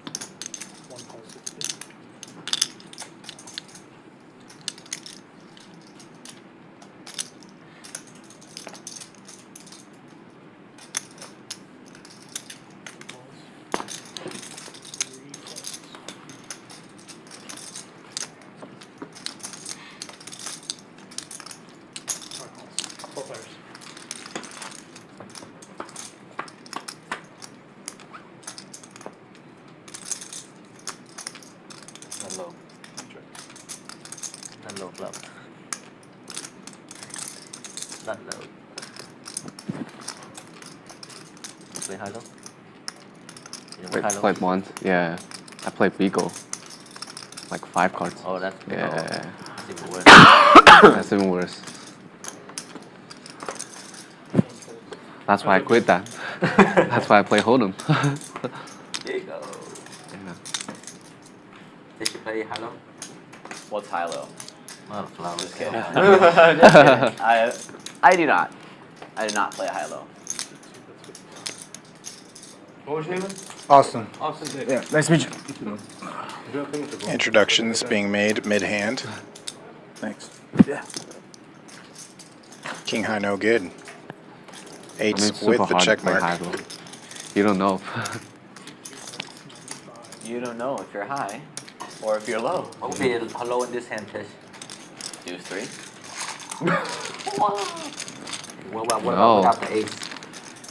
S5: Not low. You play high low? You play high low?
S11: Played once, yeah. I played Vigo. Like 5 cards.
S5: Oh, that's
S11: yeah.
S5: That's even worse.
S11: That's even worse. That's why I quit that. That's why I play Hold'em.
S5: There you go.
S11: Yeah.
S5: Did you play high low?
S4: What's high low?
S5: Oh, flowers.
S4: Just kidding. Just kidding. I do not. I do not play high low.
S9: What was your name?
S8: Austin.
S9: Austin.
S8: Yeah, nice to meet you.
S3: Introductions being made mid-hand.
S8: Thanks.
S3: Yeah. King high, no good. Eights
S11: super
S3: with the
S11: hard to
S3: check
S11: play
S3: mark.
S11: high low. You don't know.
S4: You don't know if you're high or if you're low.
S5: What would be a low in this hand, Tisch?
S4: Deuce 3.
S5: What
S11: No.
S5: about without the ace?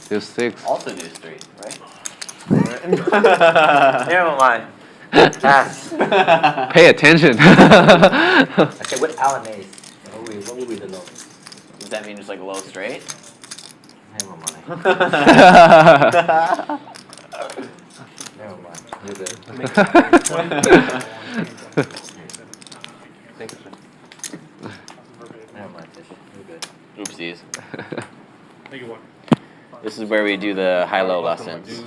S11: There's 6.
S4: Also deuce 3, right?
S5: Never mind. Pass.
S11: Pay attention.
S5: Okay, without an ace, what would be the low?
S4: Does that mean just like low straight?
S5: Never mind. Never mind. You're good. Never mind, Tisch. You're good.
S4: Oopsies.
S6: Thank you, one.
S4: This is where we do the high-low lessons.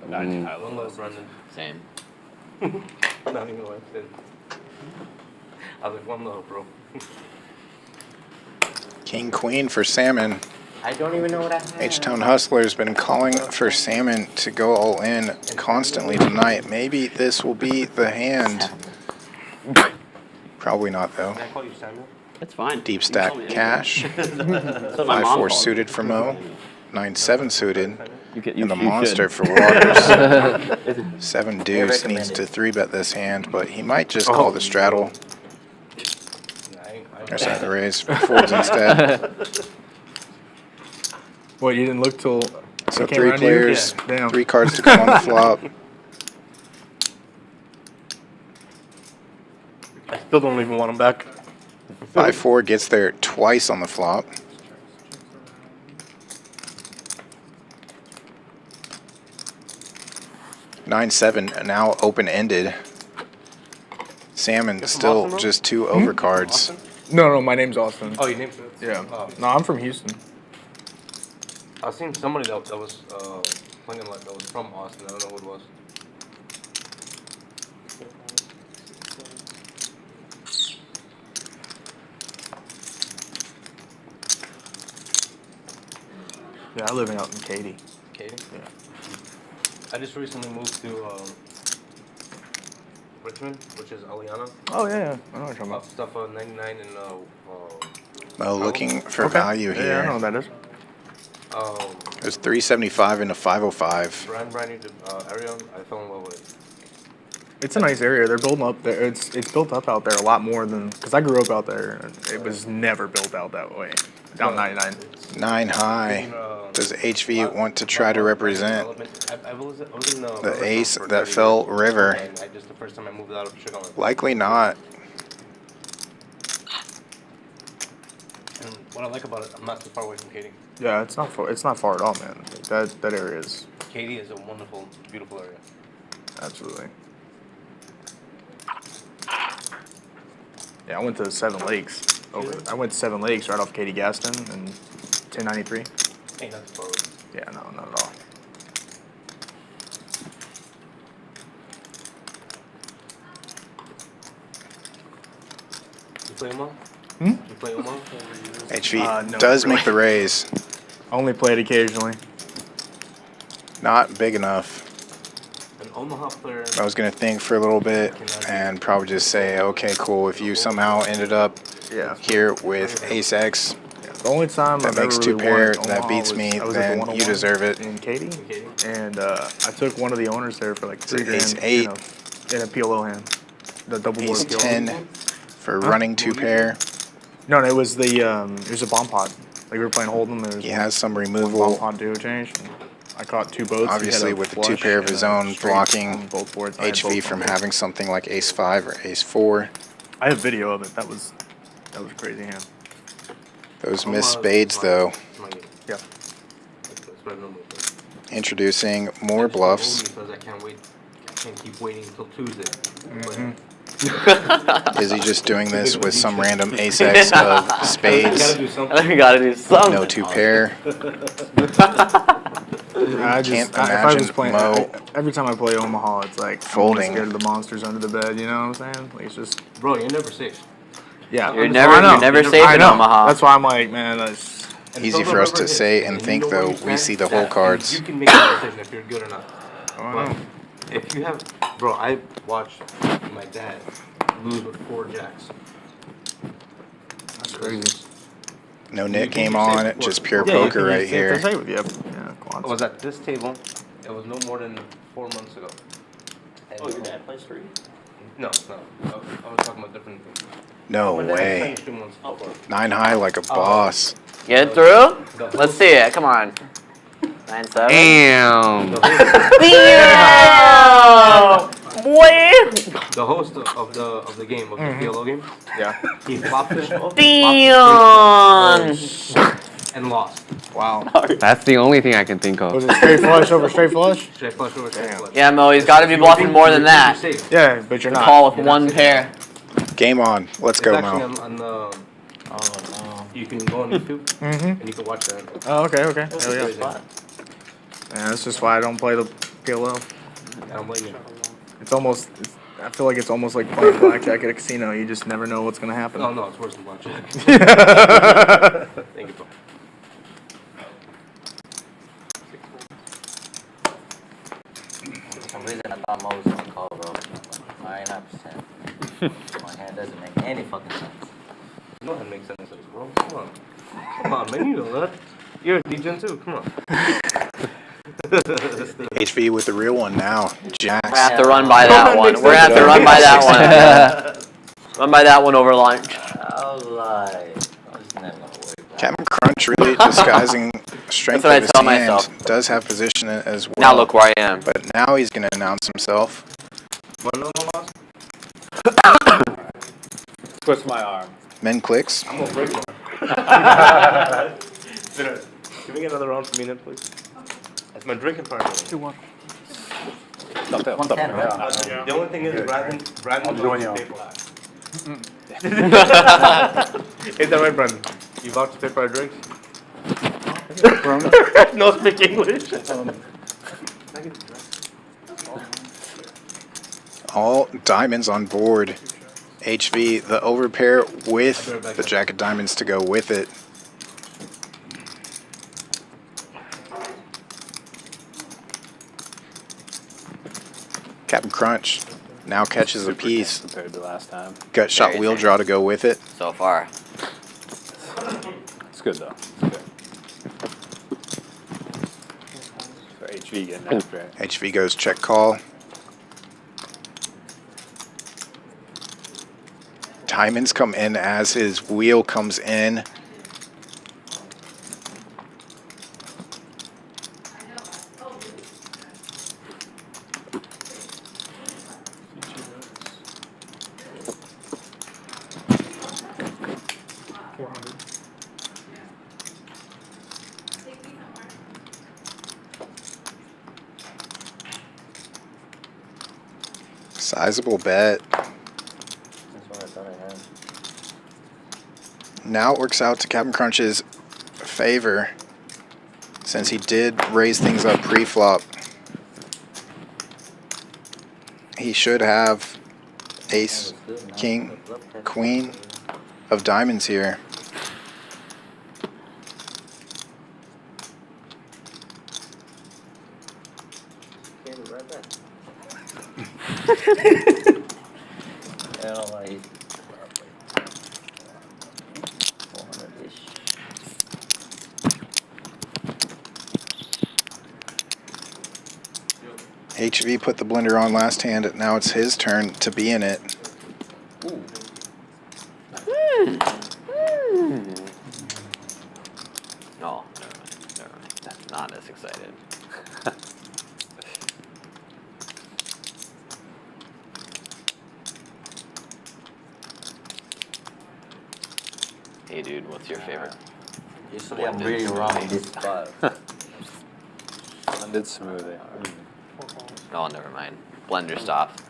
S9: One low, Brendan.
S4: Same.
S9: Not even like that. I was like, one low, bro.
S3: King queen for salmon.
S5: I don't even know what I have.
S3: H-Town Hustler's been calling for salmon to go all in constantly tonight. Maybe this will be the hand. Probably not though.
S9: Can I call you Samuel?
S7: That's fine.
S3: Deep stack cash.
S7: That's what my mom
S3: 5-4
S7: calls
S3: suited for Mo. 9-7 suited.
S7: You
S3: And the
S7: you
S3: monster
S7: should.
S3: for Waters. 7 deuce needs to 3-bet this hand, but he might just call the straddle. Or sorry, the raise. Folds instead.
S8: What, you didn't look till
S3: So
S8: it came
S3: 3
S8: around to you?
S3: players,
S8: Yeah, damn.
S3: 3 cards to come on the flop.
S9: I still don't even want him back.
S3: 5-4 gets there twice on the flop. Nine-seven now open-ended. Salmon still
S9: Austin,
S3: just 2 overcards.
S8: No, my name's Austin.
S9: Oh, your name's
S8: Yeah.
S9: Oh.
S8: No, I'm from Houston.
S9: I seen somebody that was playing like that was from Austin. I don't know who it was.
S8: Yeah, I live out in Katy.
S9: Katie?
S8: Yeah.
S9: I just recently moved to Richmond, which is Aliana.
S8: Oh, yeah. I know what you're talking about.
S9: Stuff 99 and
S3: Mo looking for
S8: Okay.
S3: value
S8: Yeah, I
S3: here.
S8: know what that is.
S3: There's 375 into 505.
S9: brand new to area. I fell in love with it.
S8: It's a nice area. They're building up there. It's built up out there a lot more than because I grew up out there. And it was never built out that way. Down 99.
S3: 9 high. Does HV want to try to represent the ace that fell river? Likely not.
S9: And what I like about it, I'm not too far away from Katy.
S8: Yeah, it's not far. It's not far at all, man. That area is.
S9: Katy is a wonderful, beautiful area.
S8: Absolutely. Yeah, I went to Seven Lakes. I went to Seven Lakes right off Katy Gaston and 1093.
S9: Ain't nothing far away.
S8: Yeah, no, not at all.
S9: You play Omaha?
S8: You
S9: play Omaha?
S3: HV
S8: no,
S3: does
S8: really.
S3: make the raise.
S8: Only played occasionally.
S3: Not big enough.
S9: An Omaha player.
S3: I was going to think for a little bit and probably just say, okay, cool. If you somehow ended up here with Ace X,
S8: the only time
S3: that
S8: I've
S3: makes
S8: ever
S3: two
S8: really
S3: pair,
S8: won
S3: that
S8: Omaha
S3: beats
S8: was-
S3: me,
S8: I was at the
S3: then
S8: 101
S3: you deserve it.
S8: in Katy, and I took one of the owners there for like $3
S3: Ace
S8: grand
S3: 8.
S8: in a PLO hand, the double
S3: Ace
S8: board PLO.
S3: 10 for running two pair.
S8: No, it was the it was a bomb pot. Like we were playing Hold'em. There was
S3: He has some
S8: one
S3: removal.
S8: bomb pot duo change. And I caught two boats. He had
S3: Obviously,
S8: a
S3: with the two
S8: flush
S3: pair of
S8: and
S3: his
S8: a
S3: own
S8: straight
S3: blocking
S8: on both boards. I had
S3: HV
S8: both
S3: from
S8: on both.
S3: having something like Ace 5 or Ace 4.
S8: I have video of it. That was a crazy hand.
S3: Those missed spades, though.
S8: Yeah.
S3: Introducing more bluffs.
S9: Because I can't wait. I can't keep waiting until Tuesday.
S3: Is he just doing this with some random Ace X of spades?
S4: We gotta do something.
S3: No two pair.
S8: I
S3: Can't
S8: if I was
S3: imagine
S8: playing,
S3: Mo
S8: every time I play Omaha, it's like
S3: folding.
S8: I'm scared of the monsters under the bed. You know what I'm saying? Like it's just.
S9: Bro, you're never safe.
S8: Yeah.
S4: You're
S8: I
S4: never safe
S8: I
S4: in
S8: know.
S4: Omaha.
S8: That's why I'm like, man, that's.
S3: Easy for us to say and think, though. We see the whole cards.
S9: You can make a decision if you're good or not.
S8: Oh,
S9: But if you have, bro, I watched my dad lose with 4 jacks.
S8: That's crazy.
S3: No net game on it, just pure poker right here.
S9: I was at this table. It was no more than 4 months ago. And
S7: Oh, your dad plays for you?
S9: No. I was talking about different things.
S3: No
S9: My dad
S3: way.
S9: finished 2 months ago.
S3: 9 high like a boss.
S4: Get through? Let's see it. Come on. 9-7.
S11: Damn.
S4: Damn! Boy!
S9: The host of the game, of the PLO game,
S8: Yeah.
S9: he flopped it.
S4: Damn!
S9: And lost.
S8: Wow.
S11: That's the only thing I can think of.
S8: Was it straight flush over straight flush?
S9: Straight flush over straight flush.
S4: Yeah, Mo, he's got to be bluffing more than that.
S8: Yeah, but you're not.
S4: Call with one pair.
S3: Game on. Let's
S9: It's
S3: go,
S9: actually
S3: Mo.
S9: on the. You can go on YouTube and you can watch that.
S8: Oh, okay. There we
S9: It's
S8: go.
S9: crazy.
S8: Yeah, that's just why I don't play the PLO.
S9: I don't blame you.
S8: I feel like it's almost like playing blackjack at a casino. You just never know what's gonna happen.
S9: No, it's worse than blackjack. Thank you, bro.
S5: For some reason, I thought Mo was gonna call, bro. 99%. My hand doesn't make any fucking sense.
S9: No, that makes sense, bro. Come on, man. You know that. You're a DJ too. Come on.
S3: HV with the real one now.
S4: We're gonna
S3: Jacks.
S4: have to run by that one. We're gonna have to run by that one. Run by that one over lunch.
S5: I was like, I was never gonna work.
S3: Captain Crunch really disguising strength
S4: That's what I
S3: of his
S4: tell
S3: hand.
S4: myself.
S3: Does have position as well.
S4: Now look where I am.
S3: But now he's going to announce himself.
S10: Twist my arm.
S3: Men clicks.
S9: I'm gonna break one. Can we get another round for me then, please? That's my drinking partner.
S5: 2-1.
S10: The
S9: The only thing is, Brandon
S10: join you.
S9: Is that right, Brandon? You about to pay for our drinks? No speak English.
S3: All diamonds on board. HV, the overpair with the jack of diamonds to go with it. Captain Crunch now catches a piece.
S10: Compared to last time.
S3: Gut shot wheel draw to go with it.
S4: So far.
S10: It's good though. It's good. For HV getting after it.
S3: HV goes check call. diamonds come in as his wheel comes in. Sizable bet.
S5: That's what I thought I had.
S3: Now it works out to Captain Crunch's favor since he did raise things up pre-flop. He should have ace, king, queen of diamonds here.
S5: Okay, we're right back. I don't know why he's 400-ish.
S3: HV put the blender on last hand. Now it's his turn to be in it.
S5: Ooh.
S4: Oh, never mind. Never mind. That's not as excited. Hey, dude, what's your favorite?
S5: Usually I'm really wrong in this spot.
S10: Blended smoothie.
S4: Oh, never mind. Blender stop.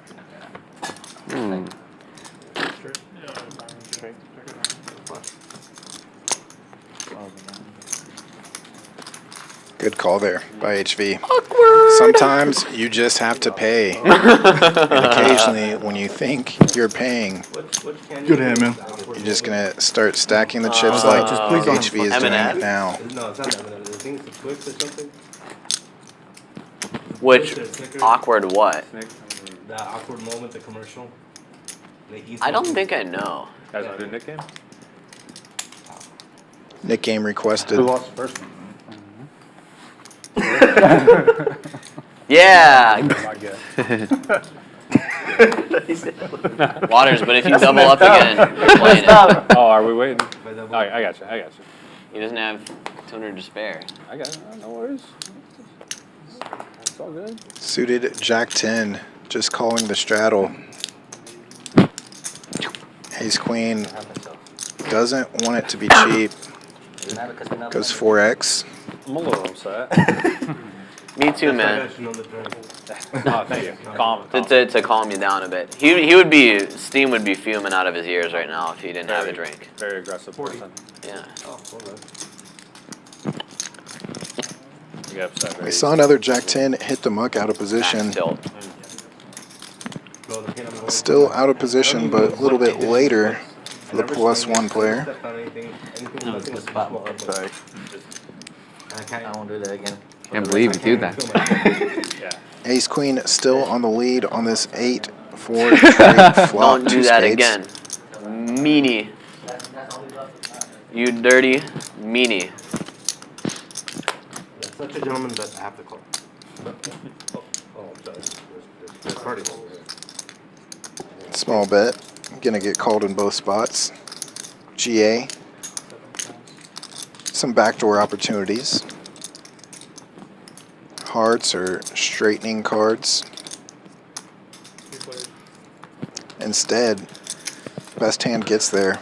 S3: Good call there by HV. Awkward. Sometimes you just have to pay. And occasionally, when you think you're paying,
S8: Good hand, man.
S3: you're just going to start stacking the chips like
S8: just please don't
S3: HV is doing
S4: M&M?
S3: it now.
S6: No, it's not M&M. I think it's a Twix or something.
S4: Which awkward what?
S6: That awkward moment, the commercial.
S4: I don't think I know.
S10: Guys want to do a nickname?
S3: Nick game requested.
S12: Who lost the first one?
S4: Yeah.
S10: My guess.
S4: Waters, but if you double up again, you're playing it.
S10: Oh, are we waiting? I got you. I got you.
S4: He doesn't have 200 to spare.
S10: I got it. No worries. It's all good.
S3: Suited Jack 10, just calling the straddle. Ace Queen doesn't want it to be cheap. Goes 4x.
S10: I'm a little upset.
S4: Me too, man.
S10: Oh, thank you. Calm.
S4: To calm you down a bit. He would be, steam would be fuming out of his ears right now if he didn't have a drink.
S10: Very aggressive person.
S4: Yeah.
S10: You get upset.
S3: We saw another Jack 10 hit the muck out of position.
S4: Max tilt.
S3: Still out of position, but a little bit later for the +1 player.
S5: I won't do that again.
S11: Can't believe you do that.
S3: Ace Queen still on the lead on this 8-4 straight flop.
S4: Don't do
S3: two
S4: that
S3: spades.
S4: again. Meanie. You dirty meanie.
S6: Such a gentleman that I have to call. Oh, I'm sorry. There's party.
S3: Small bet. Gonna get called in both spots. GA. Some backdoor opportunities. Hearts or straightening cards. Instead, best hand gets there.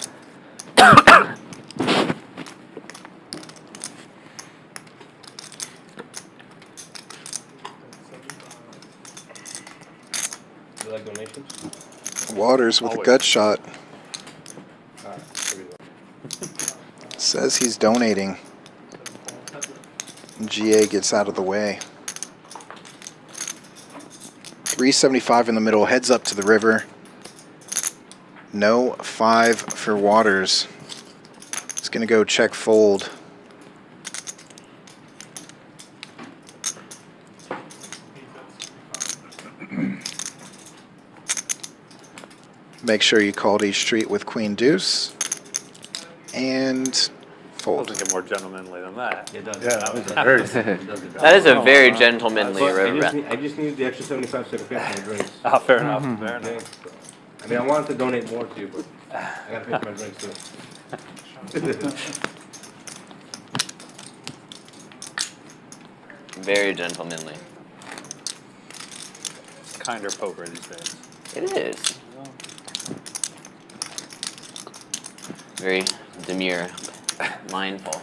S6: You like donations?
S3: Waters with a gut shot. Says he's donating. GA gets out of the way. 375 in the middle, heads up to the river. No 5 for Waters. It's going to go check fold. Make sure you called each street with Queen Deuce. And fold.
S10: Doesn't get more gentlemanly than that.
S6: It does.
S12: Yeah, that was a very.
S4: That is a very gentlemanly river.
S6: I just need the extra 75 cents for my drinks.
S10: Ah, fair enough. Fair enough.
S6: I mean, I wanted to donate more to you, but I gotta pay for my drinks too.
S4: Very gentlemanly.
S10: Kinder poker these days.
S4: It is. Very demure, mindful.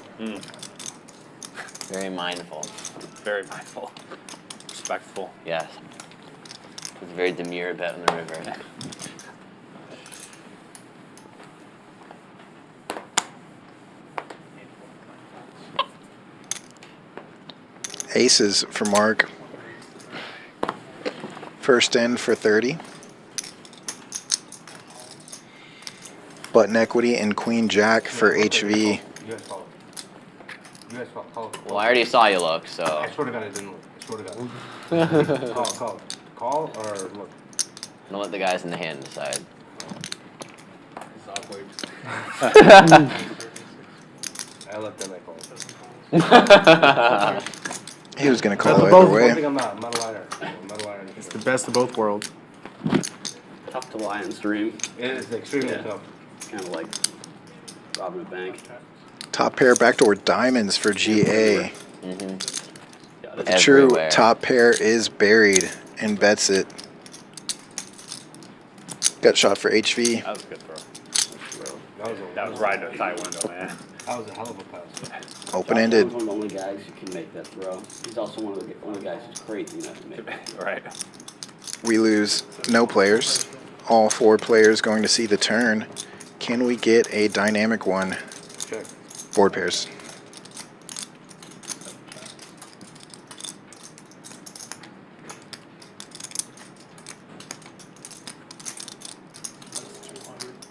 S4: Very mindful.
S10: Very mindful. Respectful.
S4: Yes. It's a very demure bet on the river.
S3: Aces for Mark. First in for 30. Button equity and Queen Jack for HV.
S6: You guys follow. You guys follow.
S4: Well, I already saw you look, so.
S6: I swear to God I didn't look. I swear to God. Call or look?
S4: I'm gonna let the guys in the hand decide.
S6: It's awkward. I left them, I called.
S3: He was going to call
S8: Both.
S3: either way.
S6: I think I'm not a liar. I'm not a liar.
S8: It's the best of both worlds.
S7: Tough to lie on stream.
S6: It is extremely tough.
S7: Kind of like robbing a bank.
S3: Top pair backdoor diamonds for GA.
S4: Mm-hmm.
S3: The true top pair is buried and bets it. Got shot for HV.
S10: That was a good throw. That was right in the tight window, man.
S6: That was a hell of a pass.
S3: Open-ended.
S7: He's one of the only guys who can make that throw. He's also one of the guys who's crazy enough to make it.
S10: Right.
S3: We lose no players. All 4 players going to see the turn. Can we get a dynamic one?
S6: Check.
S3: Board pairs.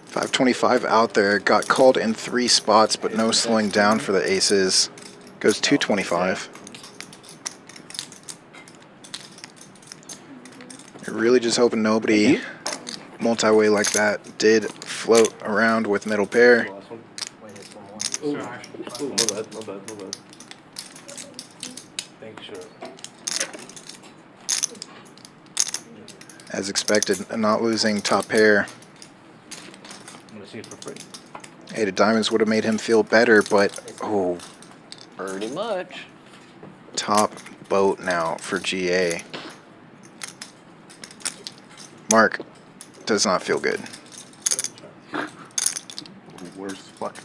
S3: $525 out there. Got called in 3 spots, but no slowing down for the aces. Goes $225. Really just hoping nobody multi-way like that did float around with middle pair.
S6: Ooh, my bad. Thank you, sure.
S3: As expected, not losing top pair.
S6: I'm gonna see it for free.
S3: 8 of diamonds would have made him feel better, but oh,
S4: Pretty much.
S3: top boat now for GA. Mark does not feel good.
S12: Worst fucking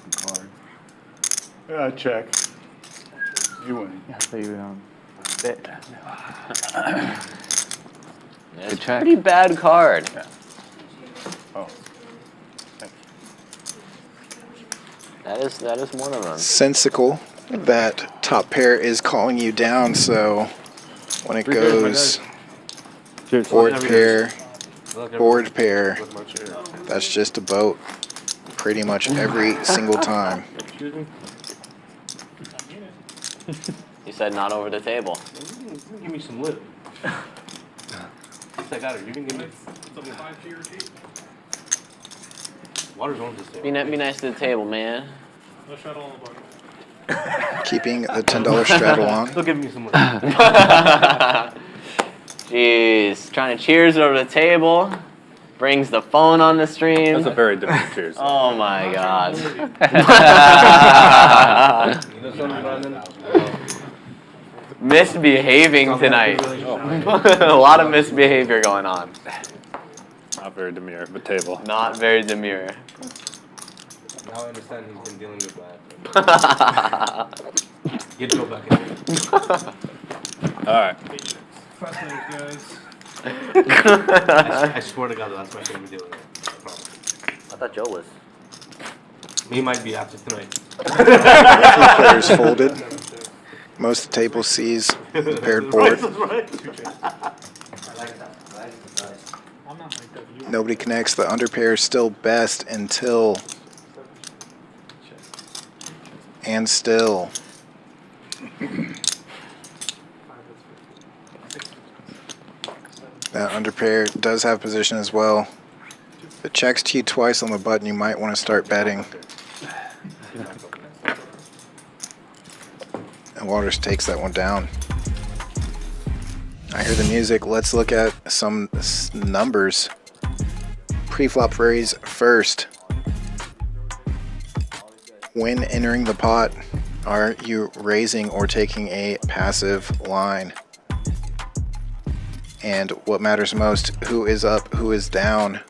S12: card. Check. You win.
S11: I thought you were bet.
S4: It's a pretty bad card.
S12: Oh.
S4: That is one of them.
S3: Sensical that top pair is calling you down, so when it goes board pair, that's just a boat pretty much every single time.
S6: Excuse me?
S4: You said not over the table.
S6: Give me some lip. I got it. You can give me. Water's on this table.
S4: Be nice to the table, man.
S3: Keeping the $10 straddle on.
S6: Still give me some lip.
S4: Jeez, trying to cheers over the table. Brings the phone on the stream.
S10: That's a very different cheers.
S4: Oh my god. Misbehaving tonight. A lot of misbehavior going on.
S10: Not very demure, but table.
S4: Not very demure.
S6: Now I understand he's been dealing with that. Get Joe back in here.
S10: Alright.
S6: I swear to God, that's my favorite deal.
S5: I thought Joe was.
S6: He might be after tonight.
S3: Players folded. Most of the table sees the paired board. Nobody connects. The under pair is still best until and still. That under pair does have position as well. If it checks to you twice on the button, you might want to start betting. And Waters takes that one down. I hear the music. Let's look at some numbers. Pre-flop raise first. When entering the pot, are you raising or taking a passive line? And what matters most, who is up, who is down?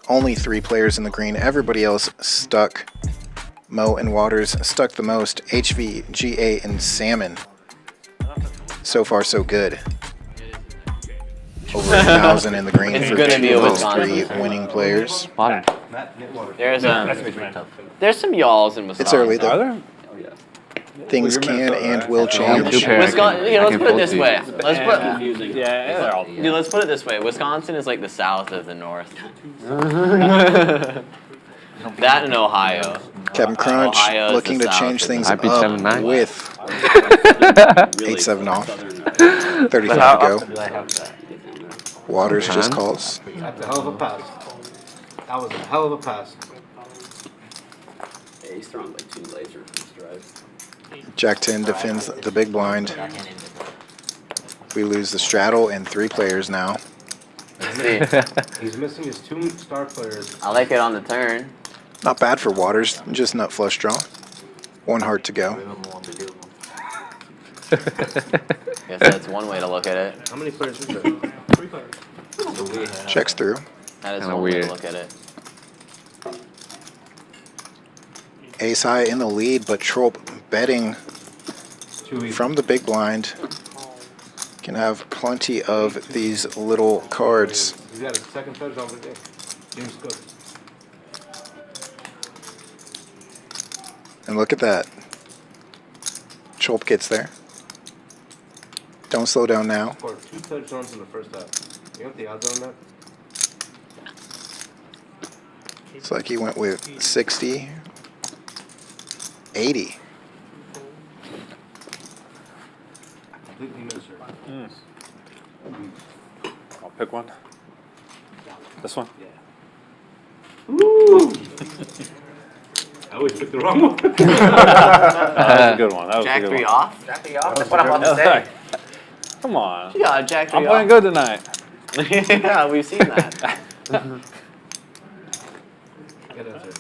S3: Only 3 players in the green, everybody else stuck. Mo and Waters stuck the most. HV, GA, and Salmon. So far, so good. Over 1,000 in the green
S4: It's
S3: for
S4: gonna be a
S3: those
S4: Wisconsin.
S3: 3 winning players.
S4: There's there's some y'alls in Wisconsin.
S3: It's early
S10: Are
S3: though.
S10: there?
S3: Things can and will change.
S4: Wisconsin, here, let's put it this way. Let's put,
S10: Yeah, they're all.
S4: dude, let's put it this way. Wisconsin is like the south of the north. That and Ohio.
S3: Captain Crunch
S4: Ohio is
S3: looking
S4: the
S3: to
S4: south
S3: change
S4: of
S3: things
S11: the
S3: up
S11: north. IP79.
S3: with 8-7 off. 35 to go. Waters just calls.
S6: That's a hell of a pass. That was a hell of a pass.
S7: Yeah, he's throwing like 2 laser from stride.
S3: Jack 10 defends the big blind. We lose the straddle and 3 players now.
S4: See,
S6: He's missing his 2 star players.
S4: I like it on the turn.
S3: Not bad for Waters, just nut flush draw. 1 heart to go.
S4: Guess that's one way to look at it.
S6: How many players is there?
S3: Checks through.
S4: That is
S11: Kinda
S4: one way
S11: weird.
S4: to look at it.
S3: Ace high in the lead, but Trolp betting from the big blind. Can have plenty of these little cards.
S6: He's got a second touchdown of the day. James Cook.
S3: And look at that. Trolp gets there. Don't slow down now.
S6: Scored 2 touchdowns in the first half. You have the odds on that?
S3: It's like he went with 60, 80.
S6: Completely missed her.
S10: I'll pick one. This one?
S6: I always picked the wrong one.
S10: That was a good one. That was a
S4: Jack
S10: good
S4: 3
S10: one.
S4: off?
S5: Jack 3 off. That's what I'm about to say.
S10: Come on.
S4: Yeah, Jack 3
S10: I'm
S4: off.
S10: playing good tonight.
S4: Yeah, we've seen that.
S6: Good answer.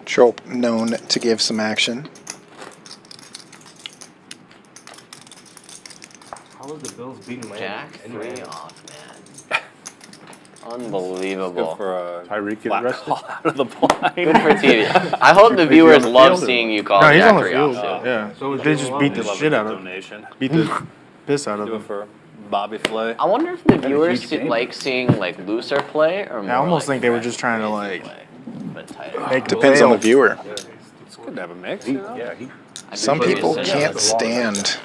S3: Trolp known to give some action.
S6: How are the Bills beating Miami?
S4: Jack 3
S6: Anyway.
S4: off, man. Unbelievable.
S10: Good for a
S12: Tyreek get
S10: flat
S12: arrested.
S10: call out of the blind.
S4: Good for TV. I hope the viewers love seeing you call
S8: No, he's
S4: Jack
S8: on the
S4: 3 off.
S8: field.
S4: too.
S8: Yeah.
S6: So is
S8: They just
S6: Jalen
S8: beat
S6: Waddle.
S8: the
S10: Love
S8: shit
S10: a
S8: out of him.
S10: donation.
S8: Beat the piss out of
S10: Do it
S8: him.
S10: for Bobby Flay.
S4: I wonder if the viewers
S12: huge game.
S4: like seeing like looser play or more
S8: I almost
S4: like
S8: think they were
S4: fresh,
S8: just trying to
S4: crazy
S8: like
S4: play, but tighter.
S8: make the
S3: Depends on the viewer.
S10: It's good to have a mix, you know?
S6: Yeah, he
S4: I
S3: Some
S4: think
S3: people
S4: it's-
S3: can't stand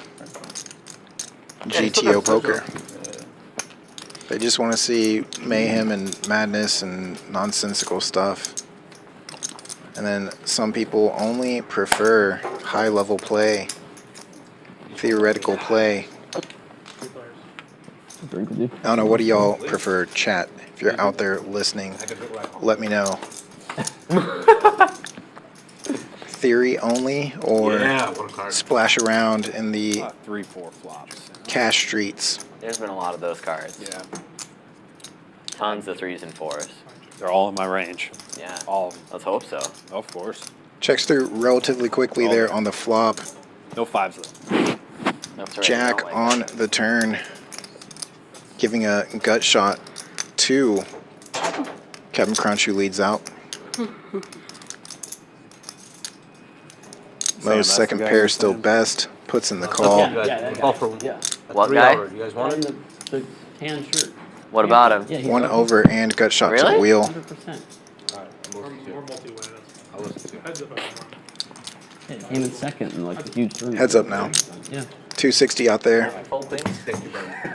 S3: GTO poker. They just want to see mayhem and madness and nonsensical stuff. And then some people only prefer high-level play, theoretical play. I don't know, what do y'all prefer? Chat, if you're out there listening, let me know. Theory only, or
S6: Yeah, what a card.
S3: splash around in the
S10: 3-4 flops.
S3: cash streets?
S4: There's been a lot of those cards.
S10: Yeah.
S4: Tons of 3s and 4s.
S10: They're all in my range.
S4: Yeah.
S10: All of them.
S4: Let's hope so.
S10: Of course.
S3: Checks through relatively quickly there on the flop.
S10: No 5s though.
S4: That's right.
S3: Jack
S4: I don't
S3: on
S4: like that.
S3: the turn, giving a gut shot to Captain Crunch, who leads out. Mo's
S10: that's
S3: second
S10: the guy
S3: pair
S10: you're
S3: still
S10: saying.
S3: best, puts in the call.
S6: You guys call for
S4: What
S6: 3
S4: guy?
S6: hour. You guys want it?
S7: The tan shirt.
S4: What about him?
S7: Yeah, he's
S3: One
S7: up
S3: over and gut shot to
S4: Really?
S3: the wheel.
S7: 100%.
S6: I'll listen to it.
S7: Yeah, he came in second and like a huge three.
S3: Heads up now.
S7: Yeah.
S3: 260 out there.
S5: Full queens.
S6: Thank you, brother.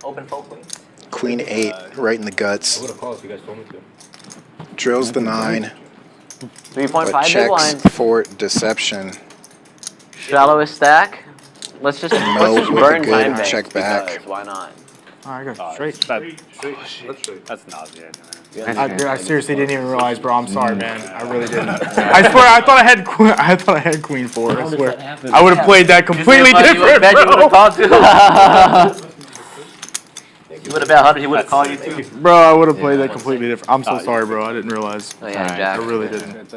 S5: Open full queens.
S3: Queen 8 right in the
S6: I
S3: guts.
S6: would have called if you guys told me to.
S3: Drills the 9,
S4: 3.5
S3: but
S4: big
S3: checks
S4: blinds.
S3: for deception.
S4: Shallowest stack. Let's just
S3: Mo with a
S4: burn
S3: good
S4: time banks
S3: check back.
S4: because why not?
S8: Oh, I got
S10: Oh,
S8: straight.
S10: That's nauseating.
S8: I seriously didn't even realize, bro. I'm sorry, man. I really didn't. I swear, I thought I had queen. I thought I had queen 4. I
S7: How did
S8: swear.
S7: that happen?
S8: I would have played that completely different, bro.
S5: would have bet 100, he would have called you too.
S8: Bro, I would have played that completely different. I'm so sorry, bro. I didn't realize.
S4: Oh yeah, Jack.
S8: I really didn't.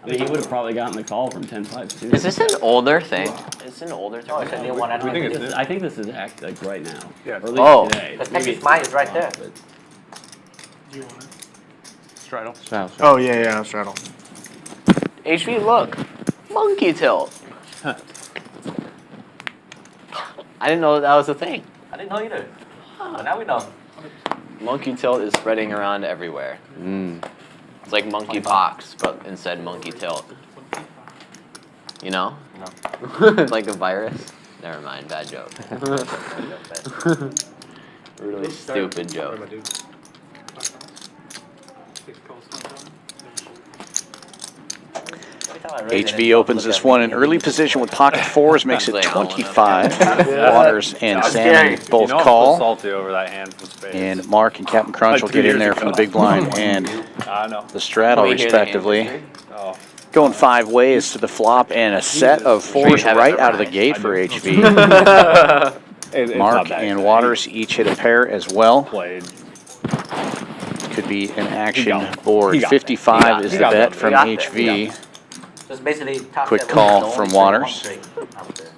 S7: I mean, he would have probably gotten the call from 10-5 too.
S4: Is this an older thing? Is it an older thing?
S5: Oh, it's a new one.
S7: I think this is like right now.
S8: Yeah.
S7: Or at least
S4: Oh.
S7: today.
S5: The Texas Money is right there.
S8: Straddle.
S11: Straddle.
S8: Oh, yeah, straddle.
S4: HV, look. Monkey tilt. I didn't know that was a thing.
S5: I didn't know either. But now we know.
S4: Monkey tilt is spreading around everywhere. It's like monkey pox, but instead monkey tilt. You know?
S5: No.
S4: Like a virus? Never mind, bad joke. Really stupid joke.
S2: HV opens this one in early position with pocket fours, makes it 25. Waters and Salmon both call.
S10: Salty over that hand from space.
S2: And Mark and Captain Crunch will get in there from the big blind and the straddle, respectively. Going 5 ways to the flop and a set of fours right out of the gate for HV. Mark and Waters each hit a pair as well. Could be an action board. 55 is the bet from HV.
S5: So it's basically top
S2: Quick
S5: seven,
S2: call
S5: the
S2: from
S5: only
S2: Waters.
S5: straight out there.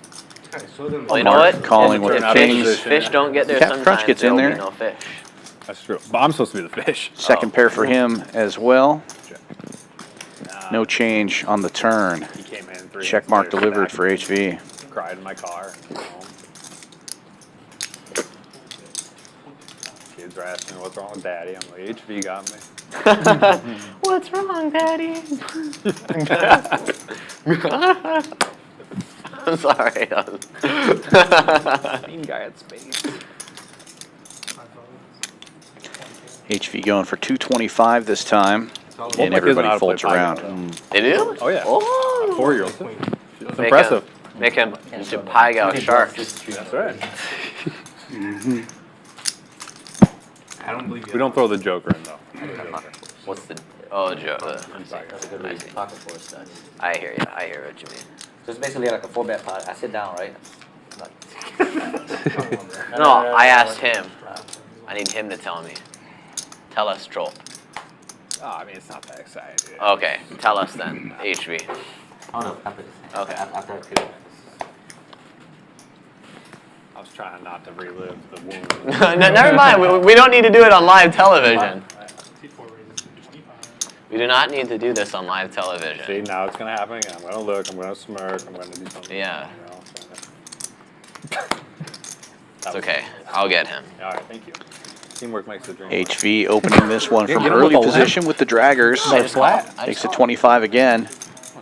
S4: Well, you know what?
S2: Calling with
S4: If
S2: kings.
S4: fish don't get there
S2: Captain
S4: sometimes,
S2: Crunch gets in
S4: there'll be
S2: there.
S4: no fish.
S10: That's true. But I'm supposed to be the fish.
S2: Second pair for him as well. No change on the turn.
S10: He came in 3
S2: Check mark delivered for HV.
S10: Cried in my car. Kids are asking me what's wrong with Daddy. I'm like, HV got me.
S4: What's wrong, Daddy? I'm sorry.
S10: Mean guy at space.
S2: HV going for 225 this time. And everybody folds around.
S4: They do?
S10: Oh, yeah.
S4: Oh.
S10: 4-year-old. It's impressive.
S4: Make him into Pkwy sharks.
S10: That's right. I don't believe you. We don't throw the Joker in, though.
S4: What's the... Oh, Joe.
S5: I'm sorry. That's a good way to pocket four stuff.
S4: I hear you. I hear what you mean.
S5: So it's basically like a 4-bet pot. I sit down, right?
S4: No, I asked him. I need him to tell me. Tell us, Trolp.
S10: Oh, I mean, it's not that exciting.
S4: Okay, tell us then, HV.
S5: Oh, no, after this.
S4: Okay.
S5: After I feel
S10: I was trying not to relive the wound.
S4: No, never mind. We don't need to do it on live television. We do not need to do this on live television.
S10: See, now it's going to happen again. I'm going to look, I'm going to smirk, I'm going to do something.
S4: Yeah.
S10: You know,
S4: It's okay. I'll get him.
S10: All right, thank you. Teamwork makes the dream.
S2: HV opening this one from
S10: Get him
S2: early
S10: with the
S2: position with the draggers. Takes it 25 again.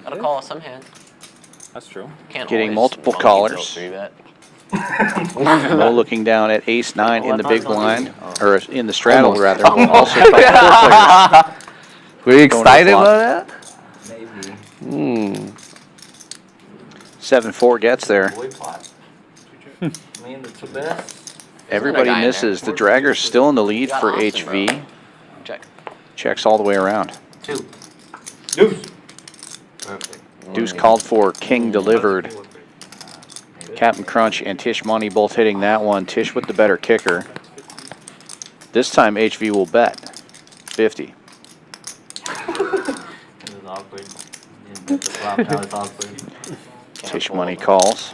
S4: Gotta call some hands.
S10: That's true.
S4: Can't
S2: Getting
S4: always
S2: multiple
S4: monkey
S2: callers.
S4: tilt 3-bet.
S2: Mo looking down at ace-9 in the big blind, or in the straddle rather. Will also play 4 players.
S11: Were you excited
S2: flop.
S11: about that?
S5: Maybe.
S2: 7-4 gets there.
S5: Boy plot. Me and the 2 best.
S2: Everybody
S4: guy in
S2: misses. The dragger's still in the lead
S4: Got
S2: for
S4: Austin, bro.
S2: HV.
S4: Check.
S2: Checks all the way around.
S5: 2. Deuce. Perfect.
S2: Deuce called for, king delivered. Captain Crunch and Tisch Money both hitting that one. Tisch with the better kicker. This time HV will bet 50.
S5: This is awkward. The flop now is awkward.
S2: Tisch Money calls.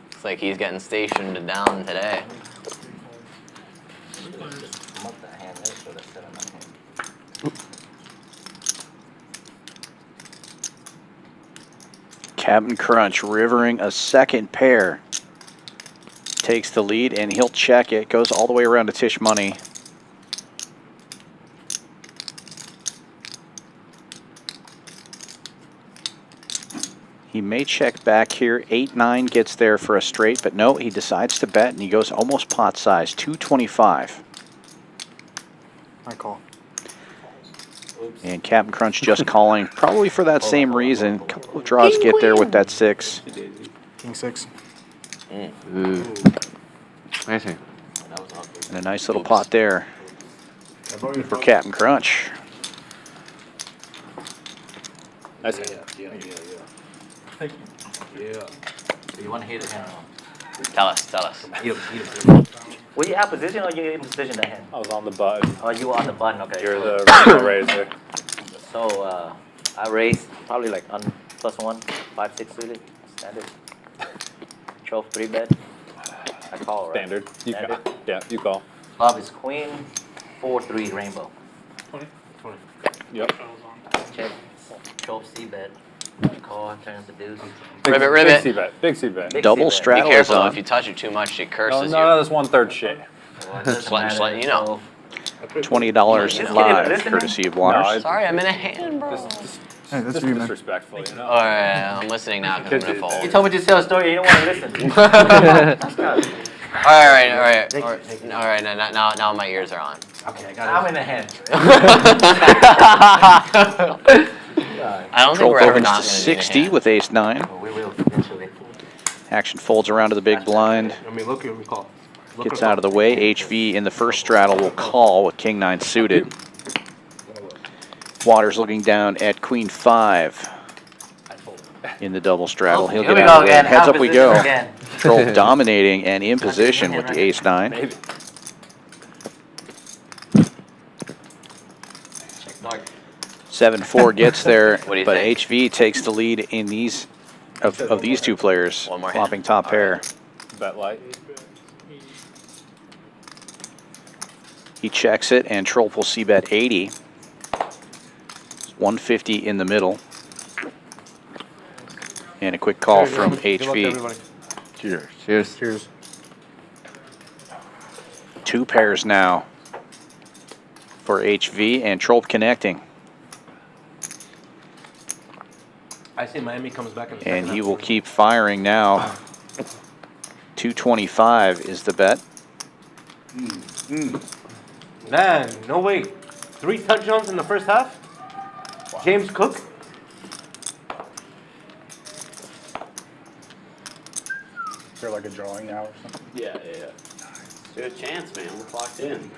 S4: Looks like he's getting stationed down today.
S2: Captain Crunch rivering a second pair. Takes the lead and he'll check it. Goes all the way around to Tisch Money. He may check back here. 8-9 gets there for a straight, but no, he decides to bet and he goes almost pot size. 225.
S8: I call.
S2: And Captain Crunch just calling, probably for that same reason. A couple of draws get there with that 6.
S8: King 6.
S11: I see.
S2: And a nice little pot there for Captain Crunch.
S10: Nice.
S6: Yeah.
S5: So you want to hit the hand or no?
S4: Tell us.
S5: Were you out position or you in position that hand?
S10: I was on the button.
S5: Oh, you were on the button, okay.
S10: You're the rainbow raiser.
S5: So I raised probably like on +1, 5-6 suited, standard. Trolp 3-bet. I call, right?
S10: Standard. You call. Yeah, you call.
S5: Flop is queen, 4-3 rainbow.
S6: 20.
S10: Yep.
S5: Check. Trolp C-bet. Call, turns the deuce.
S4: Ribbit.
S10: Big C-bet.
S5: Big
S2: Double
S5: C-bet.
S2: straddle
S4: Be careful
S2: is
S4: though,
S2: on.
S4: if you touch it too much, it
S10: No,
S4: curses
S10: that's 1/3 shit.
S5: Well, it doesn't
S4: Just letting
S5: matter.
S4: you know.
S2: $20
S5: You
S2: live,
S5: listening?
S2: courtey of Waters.
S10: No,
S4: you. Sorry, I'm in a hand, bro.
S8: Hey, that's
S10: Just
S8: you, man.
S10: disrespectful, you know?
S4: Alright, I'm listening now because I'm gonna
S5: You
S4: fold.
S5: told me to tell a story, you don't want to listen.
S4: Alright, now my ears are on.
S5: Okay, I got it. I'm in the hand.
S4: I don't think
S2: Trolp
S4: we're ever
S2: opens
S4: not
S2: to
S4: gonna
S2: 60 with ace-9.
S5: Oh, we will eventually.
S2: Action folds around to the big blind.
S6: I mean, look here, we call.
S2: Gets out of the way. HV in the first straddle will call with king-9 suited. Waters looking down at queen-5 in the double straddle. He'll
S5: Here
S2: get
S5: we
S2: out
S5: go
S2: of the way.
S5: again.
S2: Heads up we go.
S5: Again.
S2: Trolp dominating and in position with the ace-9.
S10: Maybe.
S5: Check dark.
S2: 7-4 gets there,
S4: What do you
S2: but
S4: think?
S2: HV takes the lead in these of these two players.
S4: One more hand.
S2: Flopping top pair.
S10: Bet light.
S2: He checks it, and Trolp will see bet 80. It's 150 in the middle. And a quick call from
S6: Good luck,
S2: HV.
S6: everybody.
S11: Cheers.
S2: Two pairs now for HV, and Trolp connecting.
S6: I say Miami comes back in the
S2: And
S6: second
S2: he
S6: half.
S2: will keep firing now. 225 is the bet.
S6: Man, no way. 3 touchdowns in the first half? James Cook?
S12: Is there like a drawing now or something?
S7: Yeah. Good chance, man. We're clocked in.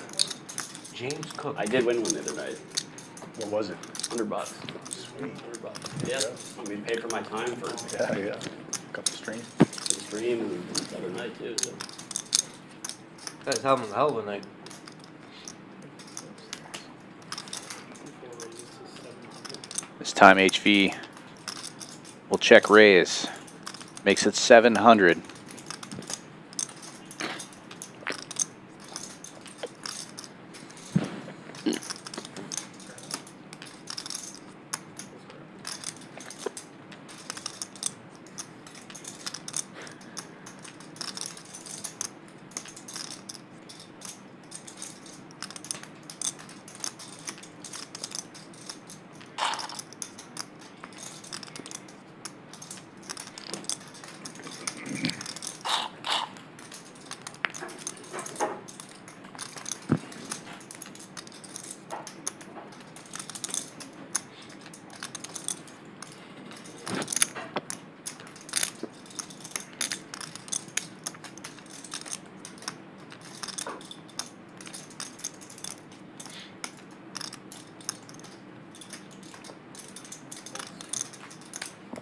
S6: James Cook.
S7: I did win one the other night.
S12: What was it?
S7: $100. $100. Yeah. I mean, paid for my time for
S12: Yeah. Couple streams.
S7: the stream and the other night too. So.
S6: That's hell of a night.
S2: This time HV will check raise. Makes it 700.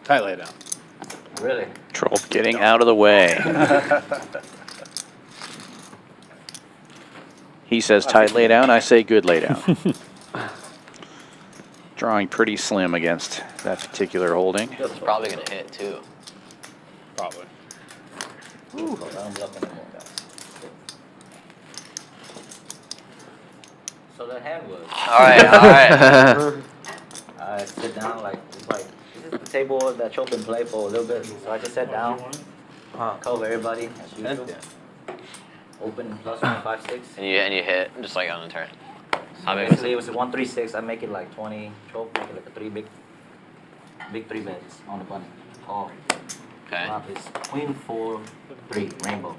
S10: Tight lay down.
S5: Really?
S2: Trolp getting out of the way. He says tight lay down, I say good lay down. Drawing pretty slim against that particular holding.
S4: It's probably gonna hit too.
S10: Probably.
S5: I'm bluffing them all, guys. So the hand was.
S4: Alright.
S5: I sit down like it's like this is the table that Trolp been play for a little bit. So I just sat down, cover everybody as usual. Open +1 5 6.
S4: And you hit just like on the turn. How big was
S5: Basically,
S4: it?
S5: it was a 1 3 6. I make it like 20. Trolp make it like a 3 big 3 bets on the button. Call.
S4: Okay.
S5: Flop is queen 4 3 rainbow.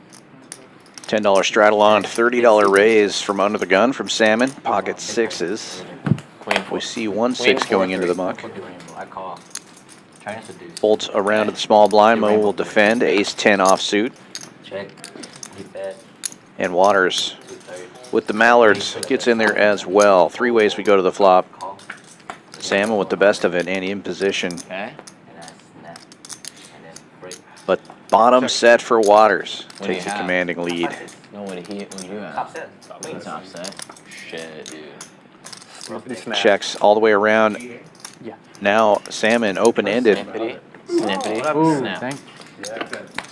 S2: $10 straddle on, $30 raise from under the gun from Salmon. Pocket sixes.
S4: Queen
S2: We
S4: 4.
S2: see 1-6 going into the muck.
S5: Put the rainbow. I call. Trying to deuce.
S2: Folds around to the small blind. Mo will defend. Ace-10 offsuit.
S5: Check. He bet.
S2: And Waters
S5: 230.
S2: with the Mallards gets in there as well. 3 ways we go to the flop.
S5: Call.
S2: Salmon with the best of it and in position.
S4: Okay.
S5: And I snap. And then break.
S2: But bottom set for Waters.
S4: What do you
S2: Takes a
S4: have?
S2: commanding lead.
S4: No, what do you have?
S5: Top set.
S4: Top set. Shit, dude.
S2: Checks all the way around.
S10: Yeah.
S2: Now Salmon open-ended.
S4: Snippety. Snippety.
S10: Ooh,
S4: Snap.
S10: dang.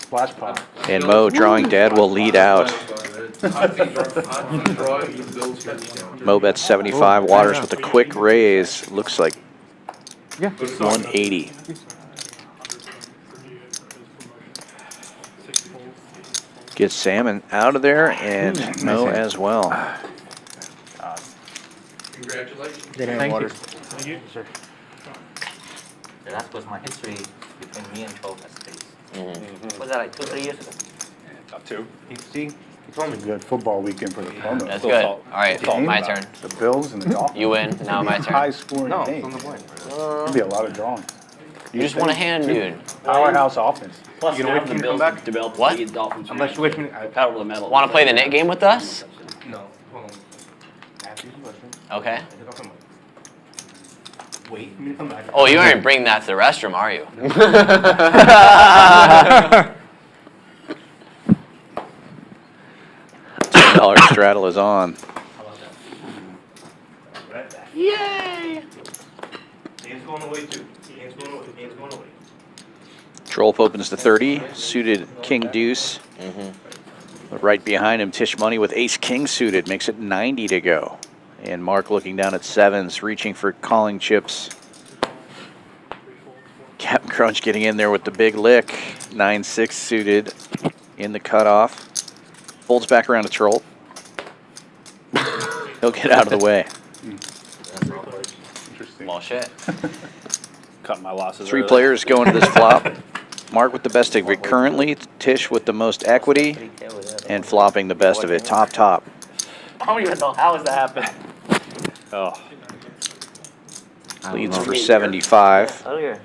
S10: Splash pop.
S2: And Mo drawing dead will lead out. Mo bets 75. Waters with a quick raise. Looks like
S10: Yeah.
S2: 180. Gets Salmon out of there and Mo as well.
S8: Thank you.
S5: So that was my history between me and Trolp as space. Was that like 2-3 years ago?
S10: Up two.
S8: See,
S12: It's only a good football weekend for the Cardinals.
S4: That's
S10: Still
S4: good.
S10: salt.
S4: All right,
S12: Game
S4: my
S12: about
S4: turn.
S12: The Bills and the Dolphins.
S4: You win. Now my turn.
S12: High scoring
S8: no,
S12: game.
S8: on the point.
S12: It'll be a lot of drawing.
S4: You just want a hand, dude.
S12: Powerhouse offense.
S7: Plus,
S8: You
S7: now
S8: gonna wait
S7: the
S8: for me to
S7: Bills
S8: come back?
S7: developed
S4: What?
S7: the Dolphins.
S8: Unless you wait for me.
S7: Power of the metal.
S4: Want to play the net game with us?
S8: No, hold on. After your question,
S4: Okay.
S8: I think I'll come back. Wait for me to come back.
S4: Oh, you aren't bringing that to the restroom, are you?
S2: $2 straddle is on.
S8: Yay! Game's going away too. Game's going away. Game's going away.
S2: Trolp opens the 30. Suited King Deuce. Right behind him, Tisch Money with Ace King suited. Makes it 90 to go. And Mark looking down at sevens, reaching for calling chips. Captain Crunch getting in there with the big lick. 9-6 suited in the cutoff. Folds back around to Trolp. He'll get out of the way.
S12: Interesting.
S4: Well, shit.
S10: Cutting my losses.
S2: Three
S10: early.
S2: players going to this flop. Mark with the best of it currently. Tisch with the most equity. And flopping the best of it. Top.
S5: I don't even know how is that happening.
S10: Oh.
S2: Leads for 75.
S5: Earlier.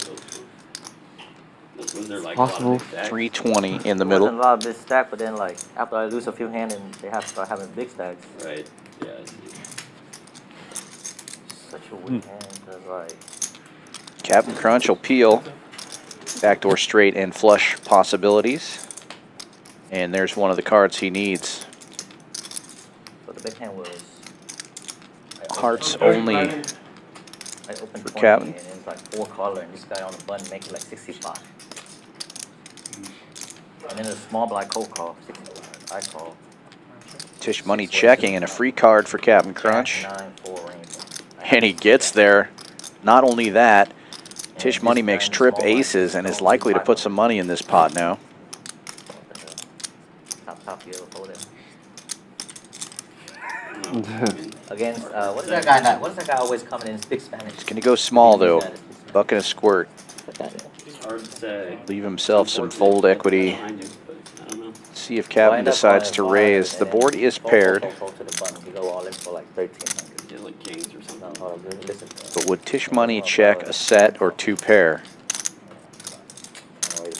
S7: Was there like
S11: Possible.
S7: a lot of big stacks?
S2: 320 in the
S5: Wasn't
S2: middle.
S5: a lot of big stack, but then like after I lose a few hands and they have to start having big stacks.
S7: Right. Yeah.
S5: Such a weak hand, cause like
S2: Captain Crunch will peel. Backdoor straight and flush possibilities. And there's one of the cards he needs.
S5: but the big hand was.
S2: Hearts only.
S5: I opened
S2: For
S5: 20
S2: Captain.
S5: and it's like 4 color and this guy on the button make it like 65. And then a small black cold call, 65. I call.
S2: Tisch Money checking and a free card for Captain Crunch.
S5: 9-4 rainbow.
S2: And he gets there. Not only that, Tisch Money makes trip aces and is likely to put some money in this pot now.
S5: Top yellow hold it. Against what is that guy that? What is that guy always coming in speak Spanish?
S2: He's going to go small though. Buck and a squirt.
S7: It's hard to say.
S2: Leave himself some fold equity.
S7: Behind you, but I don't know.
S2: See if Captain decides to raise. The board is paired.
S5: Fold to the button. He go all in for like 1300.
S7: Yeah, like kings or something.
S5: No, hold on, listen.
S2: But would Tisch Money check a set or two pair?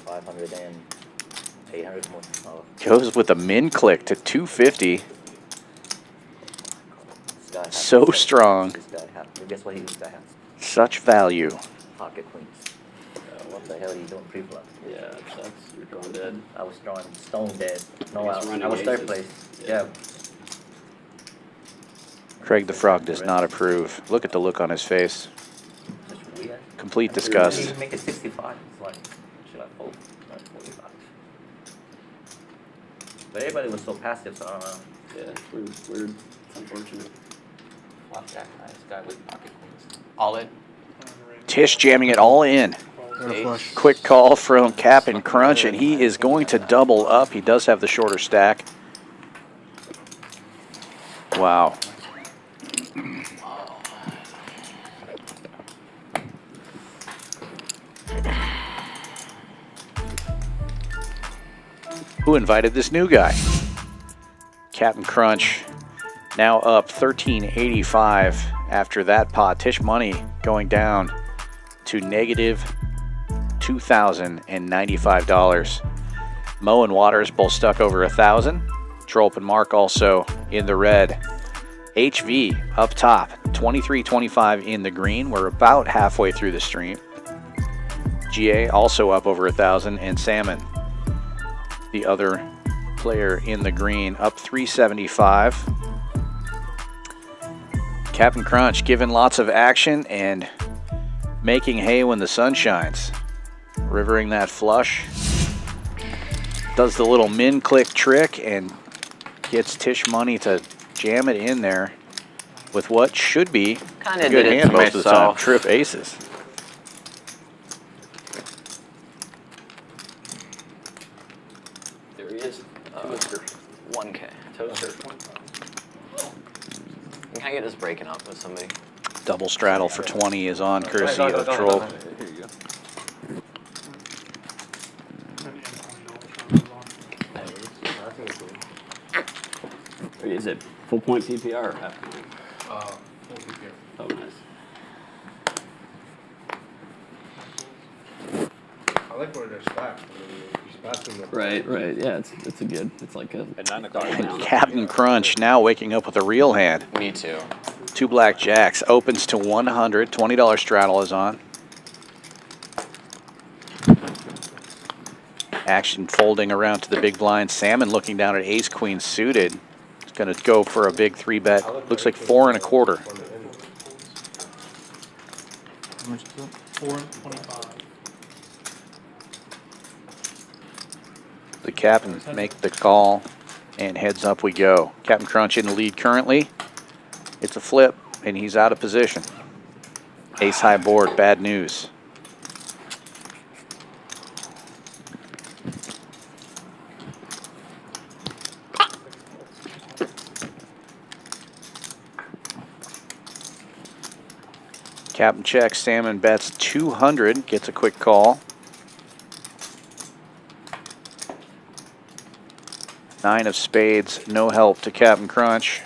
S5: 500 and 800 more. Oh,
S2: Goes with a min click to 250.
S5: this guy has-
S2: So strong.
S5: This guy has. Guess what this guy has?
S2: Such value.
S5: Pocket queens. What the hell are you doing pre-flop?
S7: Yeah, it sucks. You're drawing dead.
S5: I was drawing stone dead. No
S7: He's
S5: out.
S7: running
S5: I was third
S7: aces.
S5: place.
S7: Yeah.
S5: Yeah.
S2: Craig the Frog does not approve. Look at the look on his face.
S5: That's weird.
S2: Complete
S5: Didn't
S2: disgust.
S5: even make it 65. It's like, should I fold? Not 45. But everybody was so passive, so I don't know.
S7: Yeah, it's weird. It's unfortunate.
S5: Flopjack, nice guy with pocket queens.
S4: All in.
S2: Tisch jamming it all in. Quick call from Captain Crunch, and he is going to double up. He does have the shorter stack. Wow. Who invited this new guy? Captain Crunch now up 1385 after that pot. Tisch Money going down to negative $2,095. Mo and Waters both stuck over 1,000. Trolp and Mark also in the red. HV up top, 23.25 in the green. We're about halfway through the stream. GA also up over 1,000, and Salmon, the other player in the green, up 375. Captain Crunch giving lots of action and making hay when the sun shines. Rivering that flush. Does the little min click trick and gets Tisch Money to jam it in there with what should be
S4: Kinda
S2: a good
S4: did it
S2: hand
S4: to
S2: most of the time.
S4: myself.
S2: Trip aces.
S7: There he is.
S4: 1K.
S7: Toaster.
S4: Can I get this breaking up with somebody?
S2: Double straddle for 20 is on, courtesy of Trolp.
S7: Is it full point PPR or half?
S6: Full PPR.
S7: Oh, nice.
S6: I like where they're stacked.
S7: Right, right. Yeah, it's a good. It's like a.
S10: At 9 o'clock.
S2: And Captain Crunch now waking up with a real hand.
S4: Me too.
S2: 2 black jacks, opens to 100, $20 straddle is on. Action folding around to the big blind. Salmon looking down at ace queen suited. He's going to go for a big 3-bet. Looks like 4 1/4.
S8: How much is it?
S13: 4.25.
S2: The captain make the call, and heads up we go. Captain Crunch in the lead currently. It's a flip, and he's out of position. Ace high board, bad news. Captain checks, Salmon bets 200, gets a quick call. 9 of spades, no help to Captain Crunch.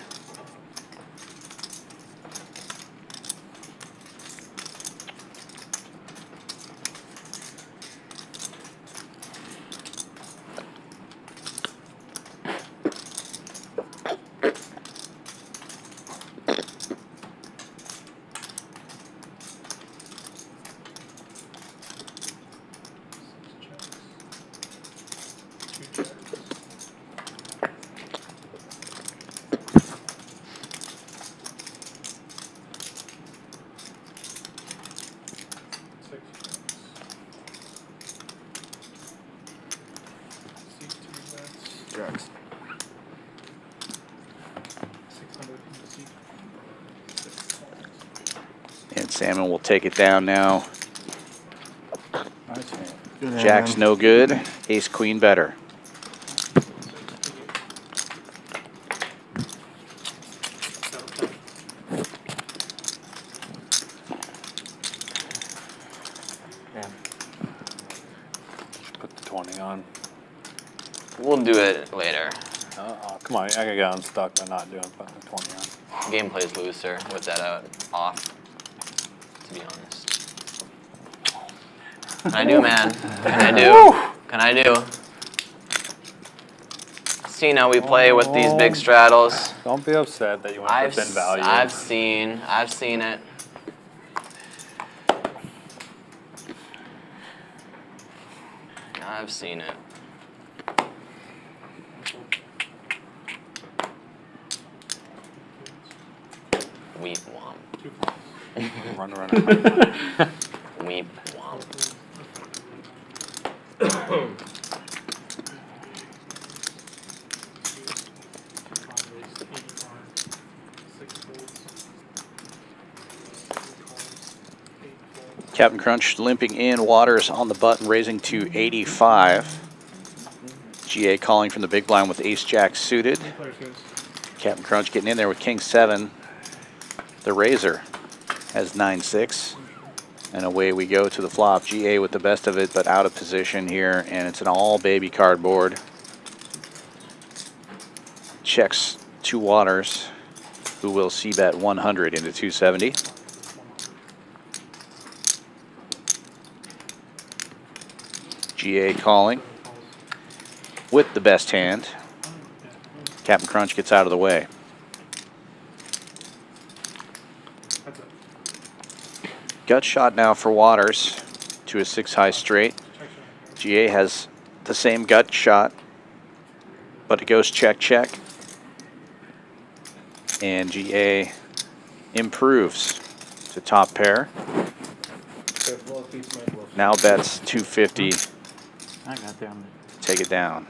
S8: Jacks.
S2: And Salmon will take it down now.
S12: Nice hand.
S8: Good hand,
S2: Jack's
S8: man.
S2: no good. Ace queen better.
S10: Put the 20 on.
S4: We'll do it later.
S10: Come on, I can get unstuck by not doing fucking 20 on.
S4: Gameplay's looser with that off, to be honest. Can I do, man? Can I do? Can I do? See how we play with these big straddles.
S10: Don't be upset that you went for thin value.
S4: I've seen it. I've seen it. Weep womp.
S10: Run.
S4: Weep womp.
S2: Captain Crunch limping in, Waters on the button, raising to 85. GA calling from the big blind with ace jack suited. Captain Crunch getting in there with king 7. The raiser has 9-6. And away we go to the flop. GA with the best of it, but out of position here, and it's an all baby cardboard. Checks to Waters, who will c-bet 100 into 270. GA calling with the best hand. Captain Crunch gets out of the way. Gut shot now for Waters to a 6 high straight. GA has the same gut shot, but it goes check, check. And GA improves to top pair. Now bets 250.
S5: I got there.
S2: Take it down.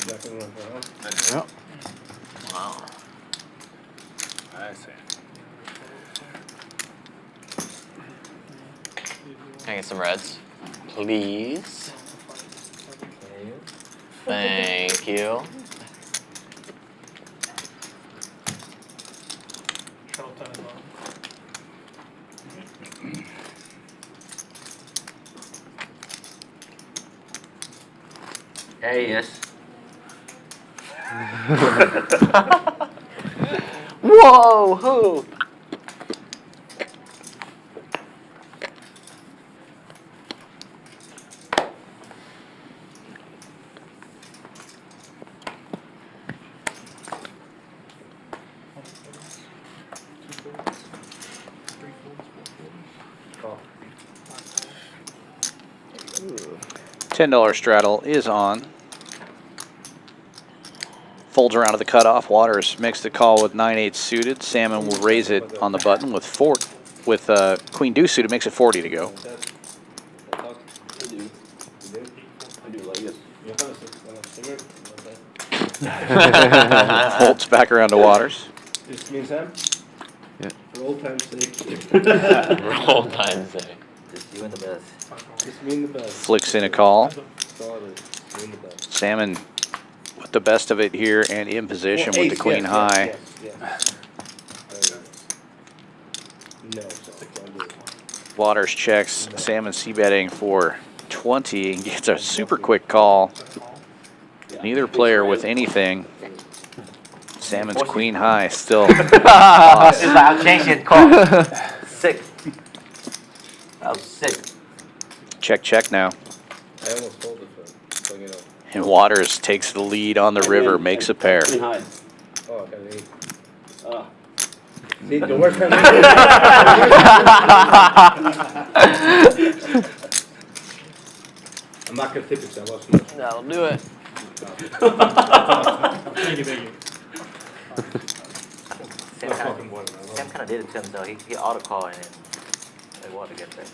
S5: Yep.
S4: Wow.
S10: I see.
S4: Can I get some reds? Please. Thank you.
S5: Hey, yes.
S4: Whoa! Who?
S2: $10 straddle is on. Folds around to the cutoff. Waters makes the call with 9-8 suited. Salmon will raise it on the button with Queen Deuce suited. Makes it 40 to go.
S7: I do like it.
S2: Folds back around to Waters.
S6: This means Sam?
S11: Yeah.
S6: For old time's sake.
S4: For old time's sake.
S5: Just you and the best.
S6: Just me and the best.
S2: Flicks in a call.
S6: That's all it is. Me and the best.
S2: Salmon with the best of it here and in position with the queen high.
S6: No, so don't do it.
S2: Waters checks. Salmon c-betting for 20 and gets a super quick call. Neither player with anything. Salmon's queen high still.
S5: It's like I'm changing call. Sick. That was sick.
S2: Check, check now.
S6: I almost told it, so you know.
S2: And Waters takes the lead on the river, makes a pair.
S7: Queen high.
S6: Oh, okay.
S7: Uh,
S6: See, the worst time. I'm not gonna tip it, so I lost much.
S4: That'll do it.
S6: Thank you.
S5: Sam kind of did it to him though. He auto call and then they want to get there.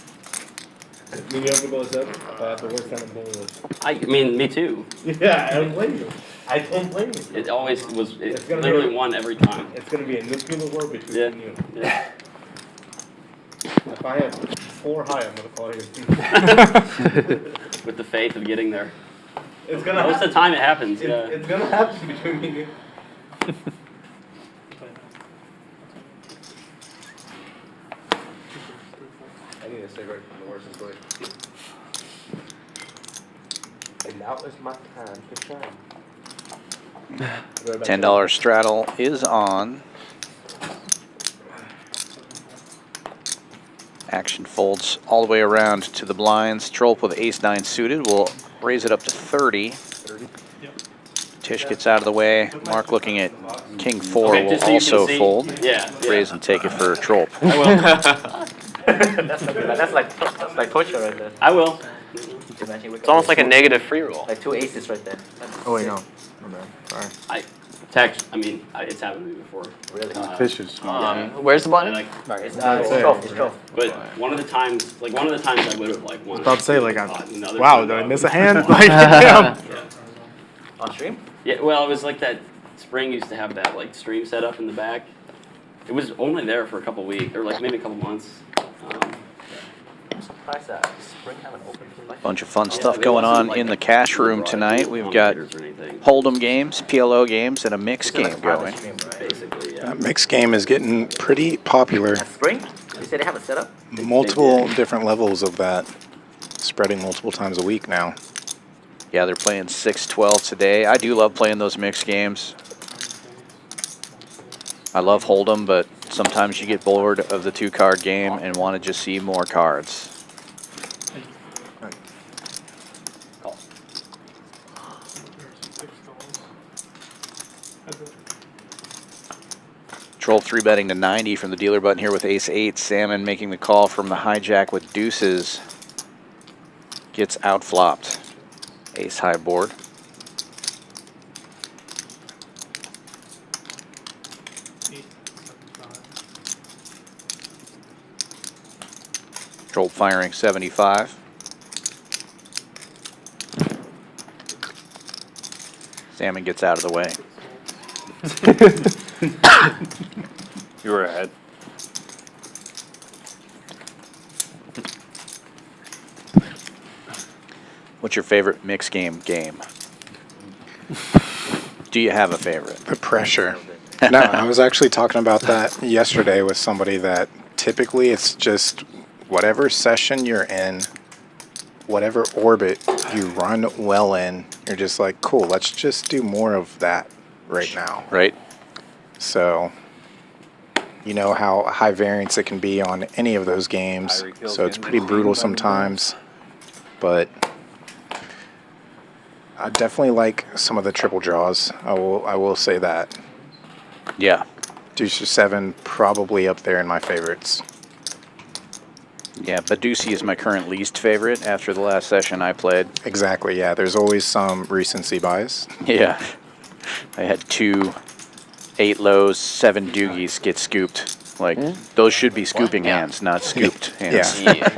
S6: When you open goes up, that's the worst time of bowling was.
S7: I mean, me too.
S6: Yeah, I don't blame you. I don't blame you.
S7: It always was. It
S6: It's gonna
S7: literally
S6: be-
S7: won every time.
S6: It's gonna be a nuclear war between you.
S7: Yeah.
S6: If I have 4 high, I'm gonna call it.
S7: With the faith of getting there.
S6: It's gonna.
S7: Most of the time it happens.
S6: It,
S7: Yeah.
S6: It's gonna happen between me and you. I need a cigarette from the worst way. And now is my time to shine.
S2: $10 straddle is on. Action folds all the way around to the blinds. Trolp with ace-9 suited will raise it up to 30. Tisch gets out of the way. Mark looking at king-4
S7: Okay,
S2: will
S7: just so you can
S2: also
S7: see.
S2: fold.
S7: Yeah.
S2: Raise and take it for Trolp.
S7: I will.
S5: that's like torture right there.
S7: I will.
S4: It's almost like a negative free roll.
S5: Like 2 aces right there.
S8: Oh wait, no. My bad. Sorry.
S7: It's happened to me before.
S5: Really?
S12: Fish is smart.
S4: Where's the button?
S7: Like,
S5: It's Trolp.
S7: but one of the times I would have like won.
S8: About to say like
S7: Wow,
S8: wow, did I miss a hand? Like damn.
S7: Yeah.
S5: On stream?
S7: Yeah, well, it was like that Spring used to have that like stream set up in the back. It was only there for a couple weeks, or like maybe a couple months.
S5: I'm surprised that Spring haven't opened.
S2: Bunch of fun stuff going on in the cash room tonight. We've got Hold'em games, PLO games, and a mix game going.
S7: Basically, yeah.
S3: That mixed game is getting pretty popular.
S5: Spring? You say they have a setup?
S3: Multiple different levels of that, spreading multiple times a week now.
S2: Yeah, they're playing 6-12 today. I do love playing those mixed games. I love Hold'em, but sometimes you get bored of the 2-card game and want to just see more cards. Trolp 3-betting to 90 from the dealer button here with ace-8. Salmon making the call from the hijack with deuces. Gets outflopped. Ace-high board. Trolp firing 75. Salmon gets out of the way.
S10: You were ahead.
S2: What's your favorite mix game? Do you have a favorite?
S3: The pressure. No, I was actually talking about that yesterday with somebody that typically it's just whatever session you're in, whatever orbit you run well in, you're just like, cool, let's just do more of that right now.
S2: Right.
S3: So, you know how high variance it can be on any of those games. So it's pretty brutal sometimes. But I definitely like some of the triple draws. I will say that.
S2: Yeah.
S3: Deuce 7 probably up there in my favorites.
S2: Yeah, Badusi is my current least favorite after the last session I played.
S3: Exactly, yeah. There's always some recency bias.
S2: Yeah. I had 2 8 lows, 7 doogies get scooped. Like, those should be scooping hands, not scooped hands.
S3: Yeah.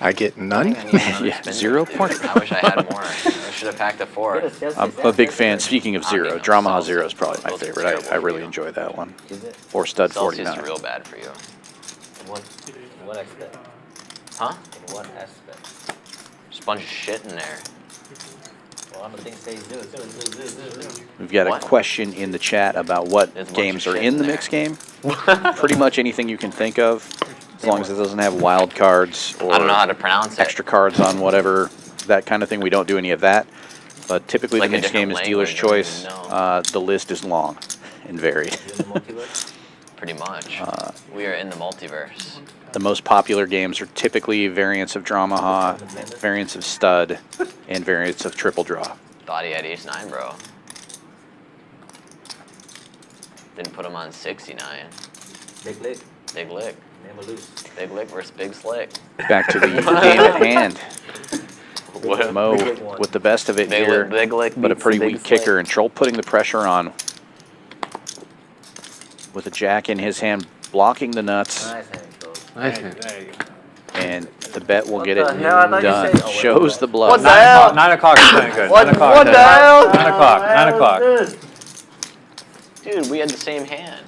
S3: I get none?
S2: Yeah, 0 points.
S4: I wish I had more. I should have packed a 4.
S2: I'm a big fan. Speaking of 0, Drama 0 is probably my favorite. I really enjoy that one. Or Stud
S4: Celsius
S2: 49.
S4: is real bad for you.
S5: What aspect?
S4: Huh?
S5: In what aspect?
S4: Just a bunch of shit in there.
S5: Well, I'm the thing says do.
S2: We've got
S4: What?
S2: a question in the chat about what
S4: There's a bunch
S2: games
S4: of
S2: are
S4: shit
S2: in
S4: in
S2: the
S4: there.
S2: mix game. Pretty much anything you can think of, as long as it doesn't have wild cards or
S4: I don't know how to pronounce it.
S2: extra cards on whatever, that kind of thing. We don't do any of that. But typically
S4: Like
S2: the
S4: a
S2: mix game
S4: different
S2: is dealer's
S4: language,
S2: choice.
S4: I don't even
S2: The list is long and varied.
S4: Pretty much. We are in the multiverse.
S2: The most popular games are typically variants of Dramaha, variants of Stud, and variants of Triple Draw.
S4: Thought he had ace 9, bro. Didn't put him on 69.
S5: Big lick.
S4: Big lick.
S5: Never lose.
S4: Big lick versus big slick.
S2: Back to the game at hand.
S4: What?
S2: Mo with the best of it
S4: Big
S2: here,
S4: lick, big lick
S2: but a
S4: beats
S2: pretty
S4: the big
S2: weak kicker,
S4: slick.
S2: and Trolp putting the pressure on with a jack in his hand, blocking the nuts,
S5: Nice hand, Cole.
S11: Nice hand.
S10: There you go.
S2: and the bet will
S5: What
S2: get
S5: the
S2: it
S5: hell? I thought you
S2: done.
S5: said- oh, wait,
S2: Shows
S5: what?
S2: the bluff.
S5: What the hell?
S10: 9 o'clock is playing good.
S5: What-
S10: 9 o'clock.
S5: what the
S10: good.
S5: hell?
S10: 9 o'clock. 9 o'clock.
S4: Dude, we had the same hand.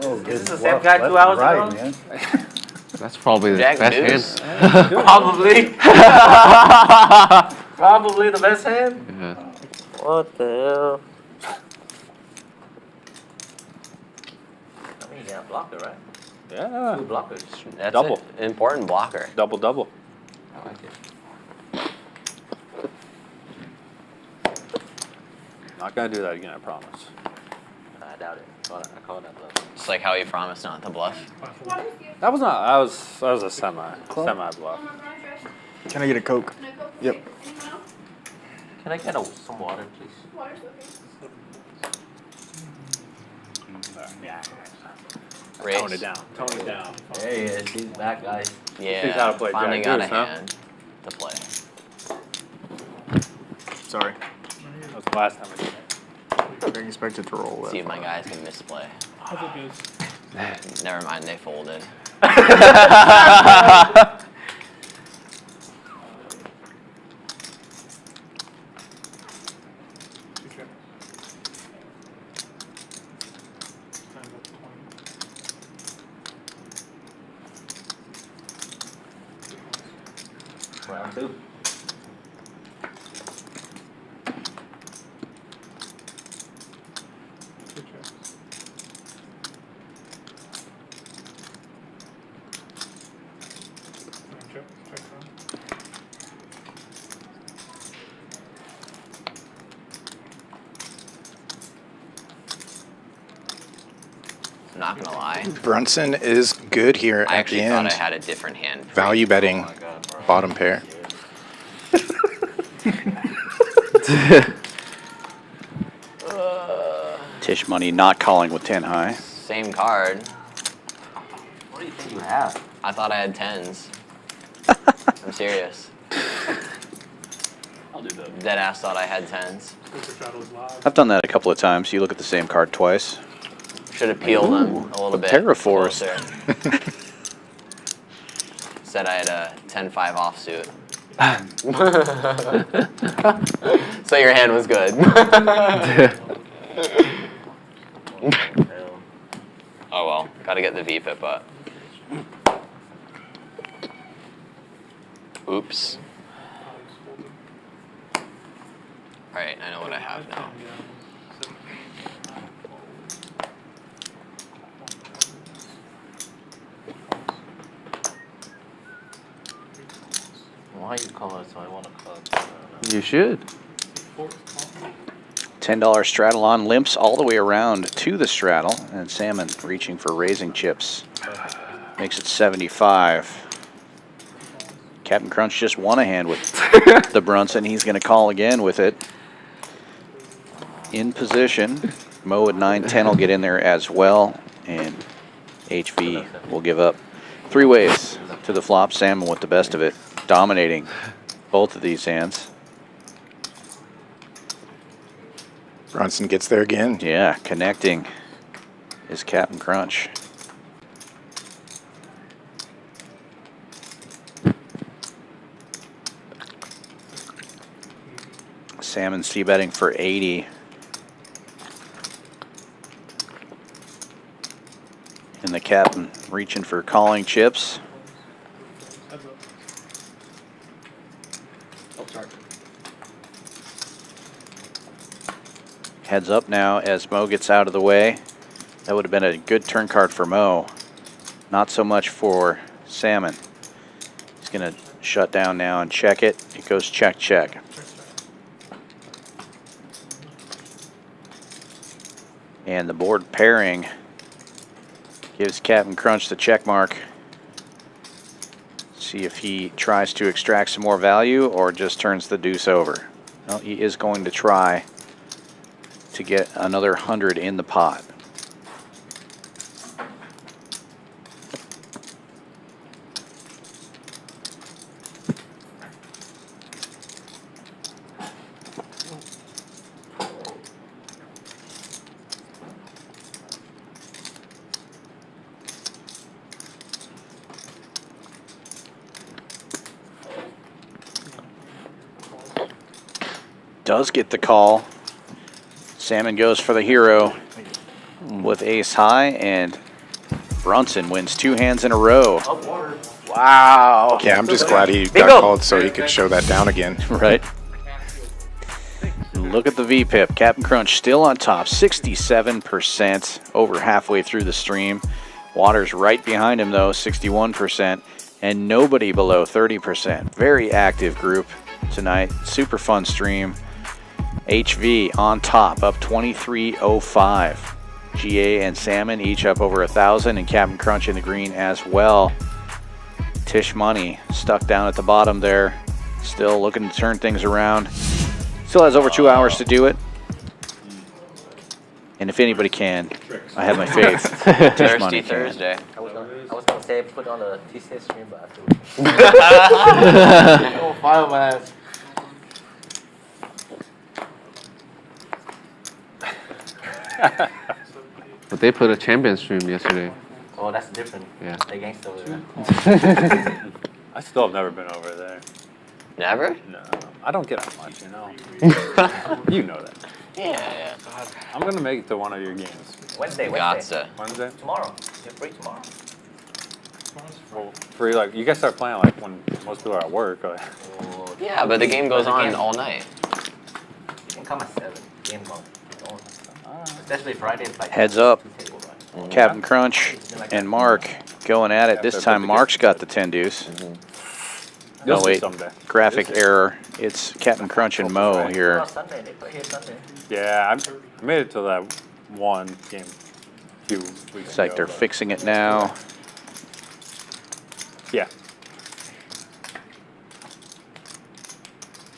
S5: Is this the same guy 2 hours ago?
S12: man.
S11: That's probably the
S4: Jack
S11: best
S4: deuce.
S11: hand.
S5: Probably. Probably the best hand?
S11: Yeah.
S5: What the hell? I mean, you got a blocker, right?
S10: Yeah.
S5: 2 blockers.
S4: That's
S10: Double.
S4: An important blocker.
S10: Double, double.
S5: I like it.
S10: Not going to do that again, I promise.
S5: I doubt it. I call that bluff.
S4: Just like how he promised not to bluff.
S10: That was not, that was a semi bluff.
S8: Can I get a Coke? Yep.
S5: Can I get some water, please?
S4: Race.
S10: Tone it down. Tone it down.
S5: There he is. He's back, guys.
S4: Yeah.
S10: He's how to play
S4: finally
S10: Jack
S4: got a
S10: deuce, huh?
S4: hand to play.
S8: Sorry.
S10: That was the last time I did it.
S8: I didn't expect it to roll that
S4: See if my
S8: far.
S4: guys can misplay. Never mind, they folded.
S5: Round 2.
S4: I'm not gonna lie.
S3: Brunson is good here
S4: I
S3: at
S4: actually
S3: the
S4: thought
S3: end.
S4: I had a different hand.
S3: Value betting, bottom pair.
S2: Tisch Money not calling with 10 high.
S4: Same card.
S5: What do you think you have?
S4: I thought I had 10s. I'm serious.
S7: I'll do that.
S4: Dead ass thought I had 10s.
S2: I've done that a couple of times. You look at the same card twice.
S4: Should have peeled them a little bit.
S2: Terraforce.
S4: closer. Said I had a 10-5 offsuit. So your hand was good. Oh well, gotta get the V-pip up. Oops. Alright, I know what I have now.
S5: Why you call it so I want to call it?
S11: You should.
S2: $10 straddle on limps all the way around to the straddle, and Salmon reaching for raising chips. Makes it 75. Captain Crunch just won a hand with the Brunson. He's going to call again with it. In position. Mo at 9-10 will get in there as well, and HV will give up 3 ways to the flop. Salmon with the best of it, dominating both of these hands.
S3: Brunson gets there again.
S2: Yeah, connecting is Captain Crunch. Salmon c-betting for 80. And the Captain reaching for calling chips. Heads up now as Mo gets out of the way. That would have been a good turn card for Mo. Not so much for Salmon. He's going to shut down now and check it. It goes check, check. And the board pairing gives Captain Crunch the check mark. See if he tries to extract some more value or just turns the deuce over. Well, he is going to try to get another 100 in the pot. Does get the call. Salmon goes for the hero with ace high, and Brunson wins 2 hands in a row. Wow.
S3: Yeah, I'm just glad he got called so he could show that down again.
S2: Right. Look at the V-pip. Captain Crunch still on top, 67%, over halfway through the stream. Water's right behind him though, 61%, and nobody below 30%. Very active group tonight. Super fun stream. HV on top, up 23.05. GA and Salmon each up over 1,000, and Captain Crunch in the green as well. Tisch Money stuck down at the bottom there, still looking to turn things around. Still has over 2 hours to do it. And if anybody can, I have my faith. Tisch Money can.
S4: Thursday.
S5: I was gonna say put on the TCS stream, but I have to. Oh, file my ass.
S11: But they put a Champions stream yesterday.
S5: Oh, that's different.
S11: Yeah.
S5: They gangsta over there.
S10: I still have never been over there.
S4: Never?
S10: No, I don't get out much, you know. You know that.
S4: Yeah.
S10: I'm gonna make it to one of your games.
S5: Wednesday.
S4: Gotcha.
S10: Wednesday?
S5: Tomorrow. You're free tomorrow.
S10: Well, free, like, you guys start playing like when most people are at work. Like.
S4: Yeah, but the game goes on all night.
S5: You can come at 7. Game mode. Especially Friday. It's like
S2: Heads up. Captain Crunch and Mark going at it. This time Mark's got the 10 deuce. No, wait. Graphic error. It's Captain Crunch and Mo here.
S5: Sunday. They play here Sunday.
S10: Yeah, I made it to that one game a few weeks ago.
S2: It's like they're fixing it now.
S10: Yeah.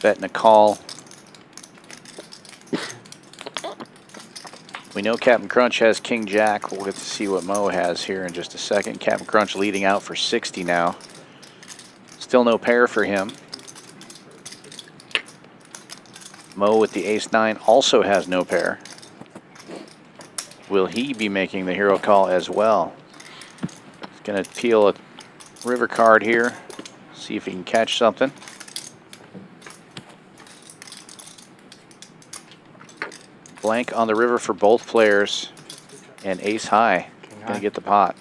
S2: Betting a call. We know Captain Crunch has King Jack. We'll get to see what Mo has here in just a second. Captain Crunch leading out for 60 now. Still no pair for him. Mo with the ace-9 also has no pair. Will he be making the hero call as well? He's going to peel a river card here. See if he can catch something. Blank on the river for both players, and ace high gonna get the pot.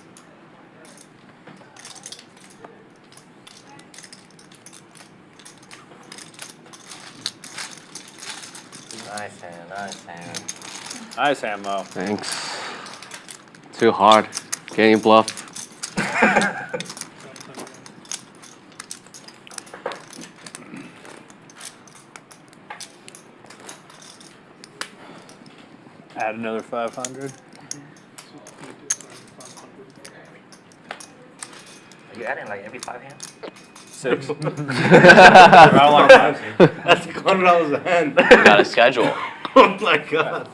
S5: Nice hand, nice hand.
S10: Nice hand, Mo.
S11: Thanks. Too hard. Getting bluff.
S10: Add another 500.
S5: Are you adding like every 5 hands?
S10: 6.
S9: That's $100 a hand.
S4: You got a schedule.
S9: Oh my god.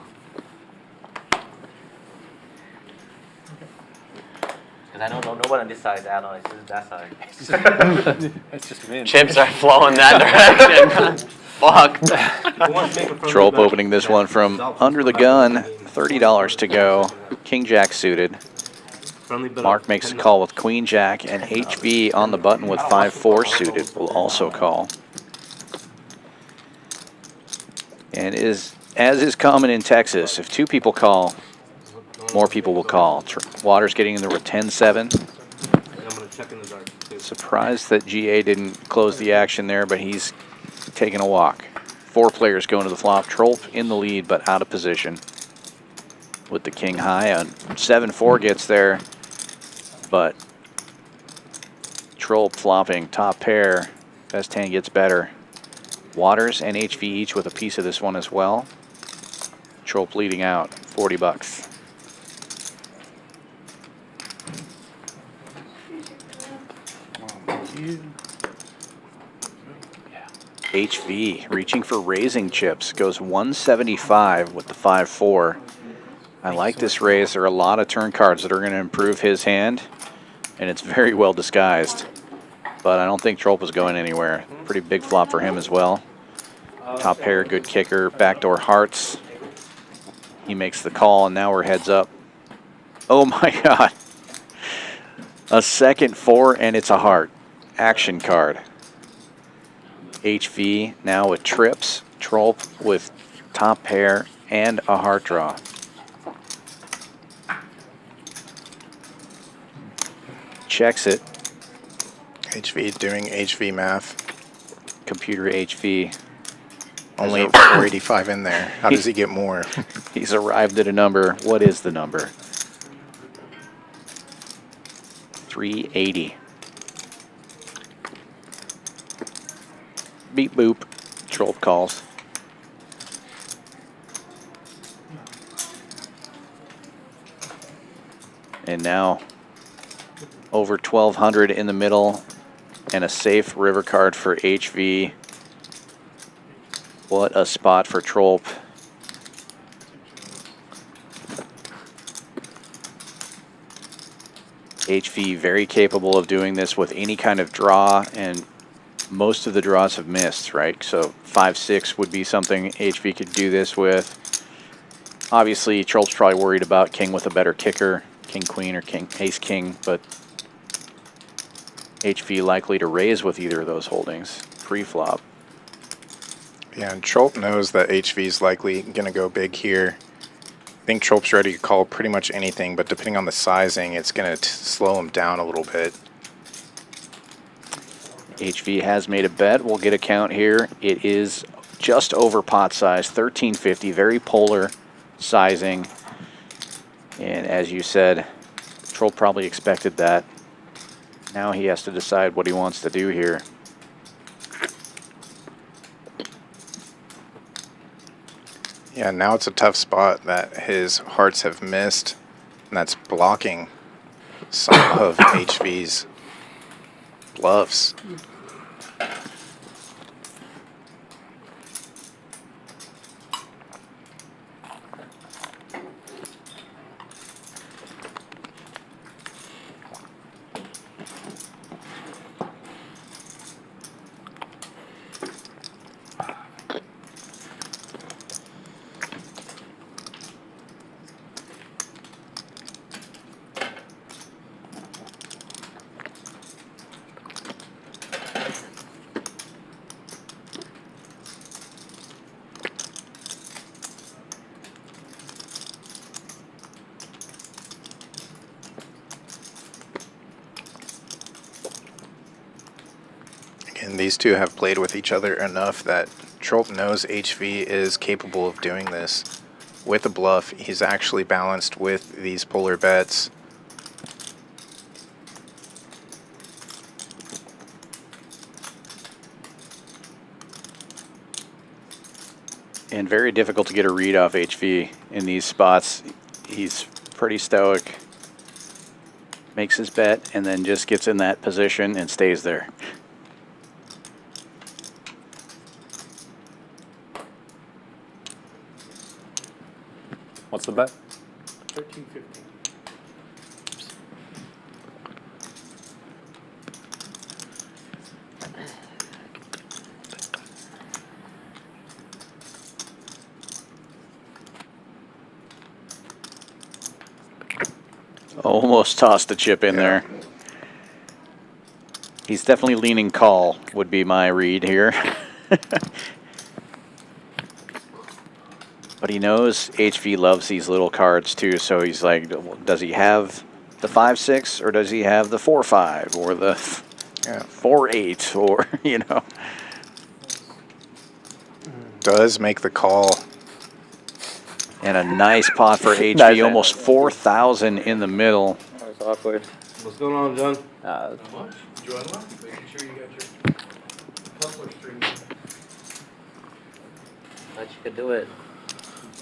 S5: Because I know no one on this side is add-on, it's just that side.
S10: That's just me.
S4: Chips are flowing that direction. Fuck.
S2: Trolp opening this one from under the gun. $30 to go. King Jack suited. Mark makes a call with Queen Jack, and HV on the button with 5-4 suited will also call. And as is common in Texas, if 2 people call, more people will call. Waters getting in there with 10-7. Surprised that GA didn't close the action there, but he's taking a walk. 4 players going to the flop. Trolp in the lead, but out of position with the king high. 7-4 gets there, but Trolp flopping top pair. Best hand gets better. Waters and HV each with a piece of this one as well. Trolp leading out, $40. HV reaching for raising chips, goes 175 with the 5-4. I like this raise. There are a lot of turn cards that are going to improve his hand, and it's very well disguised. But I don't think Trolp is going anywhere. Pretty big flop for him as well. Top pair, good kicker, backdoor hearts. He makes the call, and now we're heads up. Oh my God. A second 4, and it's a heart. Action card. HV now with trips. Trolp with top pair and a heart draw. Checks it.
S3: HV doing HV math.
S2: Computer HV.
S3: Only 485 in there. How does he get more?
S2: He's arrived at a number. What is the number? 380. Beep boop. Trolp calls. And now over 1,200 in the middle and a safe river card for HV. What a spot for Trolp. HV very capable of doing this with any kind of draw, and most of the draws have missed, right? So 5-6 would be something HV could do this with. Obviously, Trolp's probably worried about king with a better kicker, king queen or king ace king, but HV likely to raise with either of those holdings pre-flop.
S3: Yeah, and Trolp knows that HV is likely going to go big here. I think Trolp's ready to call pretty much anything, but depending on the sizing, it's going to slow him down a little bit.
S2: HV has made a bet. We'll get a count here. It is just over pot size, 1350, very polar sizing. And as you said, Trolp probably expected that. Now he has to decide what he wants to do here.
S3: Yeah, now it's a tough spot that his hearts have missed, and that's blocking some of HV's bluffs. And these two have played with each other enough that Trolp knows HV is capable of doing this. With a bluff, he's actually balanced with these polar bets.
S2: And very difficult to get a read off HV in these spots. He's pretty stoic. Makes his bet and then just gets in that position and stays there.
S10: What's the bet?
S8: 13.50.
S2: Almost tossed the chip in there. He's definitely leaning call, would be my read here. But he knows HV loves these little cards too, so he's like, does he have the 5-6 or does he have the 4-5 or the 4-8 or, you know?
S3: Does make the call.
S2: And a nice pot for HV,
S10: Nice.
S2: almost 4,000 in the middle.
S10: That was awkward.
S9: What's going on, John?
S12: Making sure you got your hustler stream.
S5: Thought you could do it.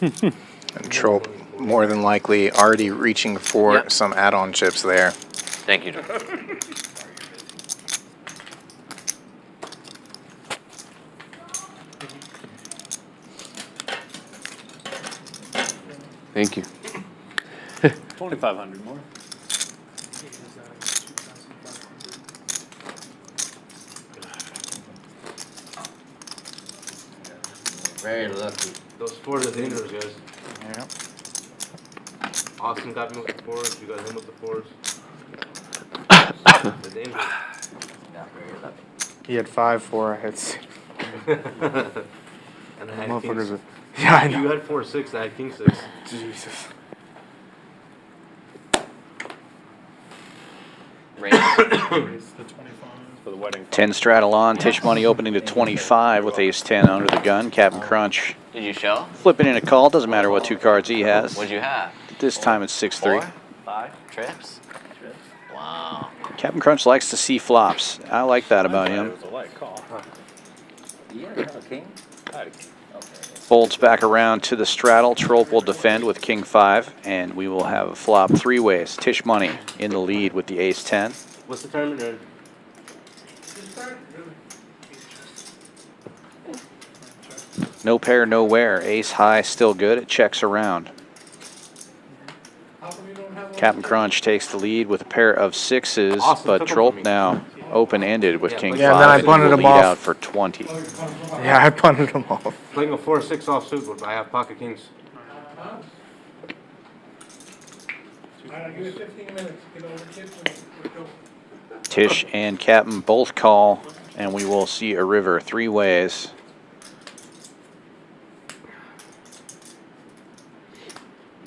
S3: And Trolp more than likely already reaching for some add-on chips there.
S4: Thank you, John.
S11: Thank you.
S10: 2,500 more.
S5: Very lucky.
S9: Those fours are dangerous, guys.
S8: Yeah.
S9: Austin got me with the fours. You got him with the fours. They're dangerous.
S5: Not very lucky.
S8: He had 5-4. I had 6.
S9: And I had
S8: Motherfuckers
S9: kings.
S8: are. Yeah, I know.
S9: You had 4-6. I had king 6.
S8: Jesus.
S4: Raise.
S10: For the wedding.
S2: 10 straddle on, Tisch Money opening to 25 with ace-10 under the gun. Captain Crunch
S4: Did you show?
S2: flipping in a call, doesn't matter what two cards he has.
S4: What'd you have?
S2: This time it's 6-3.
S4: 4? 5 trips? Wow.
S2: Captain Crunch likes to see flops. I like that about
S10: It
S2: him.
S10: was a light call.
S5: Yeah, you have a king?
S2: Folds back around to the straddle. Trolp will defend with king 5, and we will have a flop 3 ways. Tisch Money in the lead with the ace-10.
S9: What's the tournament you're in?
S2: No pair, no wear. Ace high, still good. It checks around. Captain Crunch takes the lead with a pair of 6s,
S9: Awesome.
S2: but
S9: Took 'em
S2: Trolp
S9: from me.
S2: now open-ended with king 5.
S8: Yeah, and then I punted
S2: will
S8: him
S2: lead
S8: off.
S2: out for 20.
S8: Yeah, I punted him off.
S9: Playing a 4-6 offsuit, but I have pocket kings.
S12: Alright, give it 15 minutes. Get over the chips and we'll go.
S2: Tisch and Captain both call, and we will see a river 3 ways.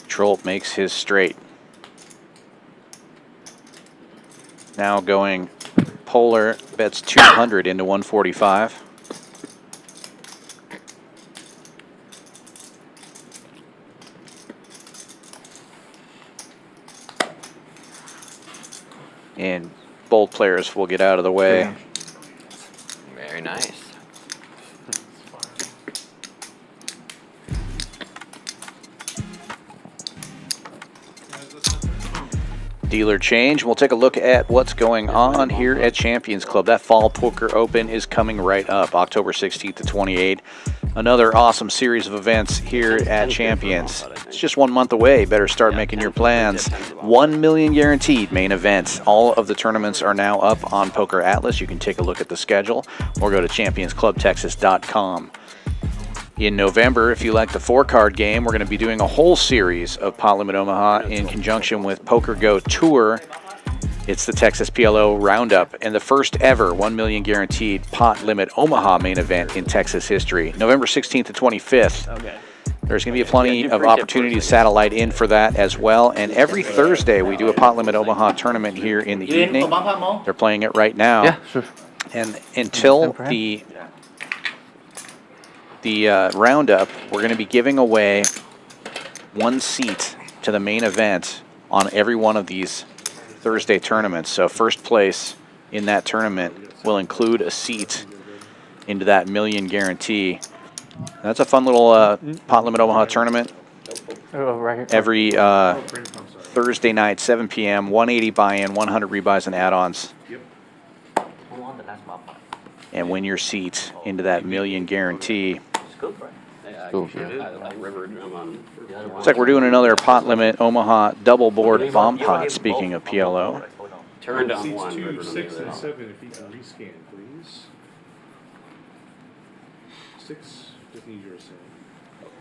S2: Trolp makes his straight. Now going polar, bets 200 into 145. And both players will get out of the way.
S4: Very nice.
S2: Dealer change. We'll take a look at what's going on here at Champions Club. That Fall Poker Open is coming right up, October 16th to 28th. Another awesome series of events here at Champions. It's just 1 month away. Better start making your plans. 1 million guaranteed main events. All of the tournaments are now up on Poker Atlas. You can take a look at the schedule or go to championsclubtexas.com. In November, if you like the 4-card game, we're going to be doing a whole series of Pot Limit Omaha in conjunction with Poker Go Tour. It's the Texas PLO Roundup and the first ever 1 million guaranteed Pot Limit Omaha main event in Texas history. November 16th to 25th.
S7: Okay.
S2: There's going to be plenty of opportunity to satellite in for that as well. And every Thursday, we do a Pot Limit Omaha tournament here in the evening. They're playing it right now.
S11: Yeah, sure.
S2: And until the roundup, we're going to be giving away 1 seat to the main event on every one of these Thursday tournaments. So first place in that tournament will include a seat into that million guarantee. That's a fun little Pot Limit Omaha tournament. Every Thursday night, 7 p.m., 180 buy-in, 100 rebuys and add-ons. And win your seat into that million guarantee. Looks like we're doing another Pot Limit Omaha double board bomb pot, speaking of PLO.
S7: Turned on
S12: Seats
S7: one.
S12: 2, 6, and 7, if you can rescan, please. 6, just need your send.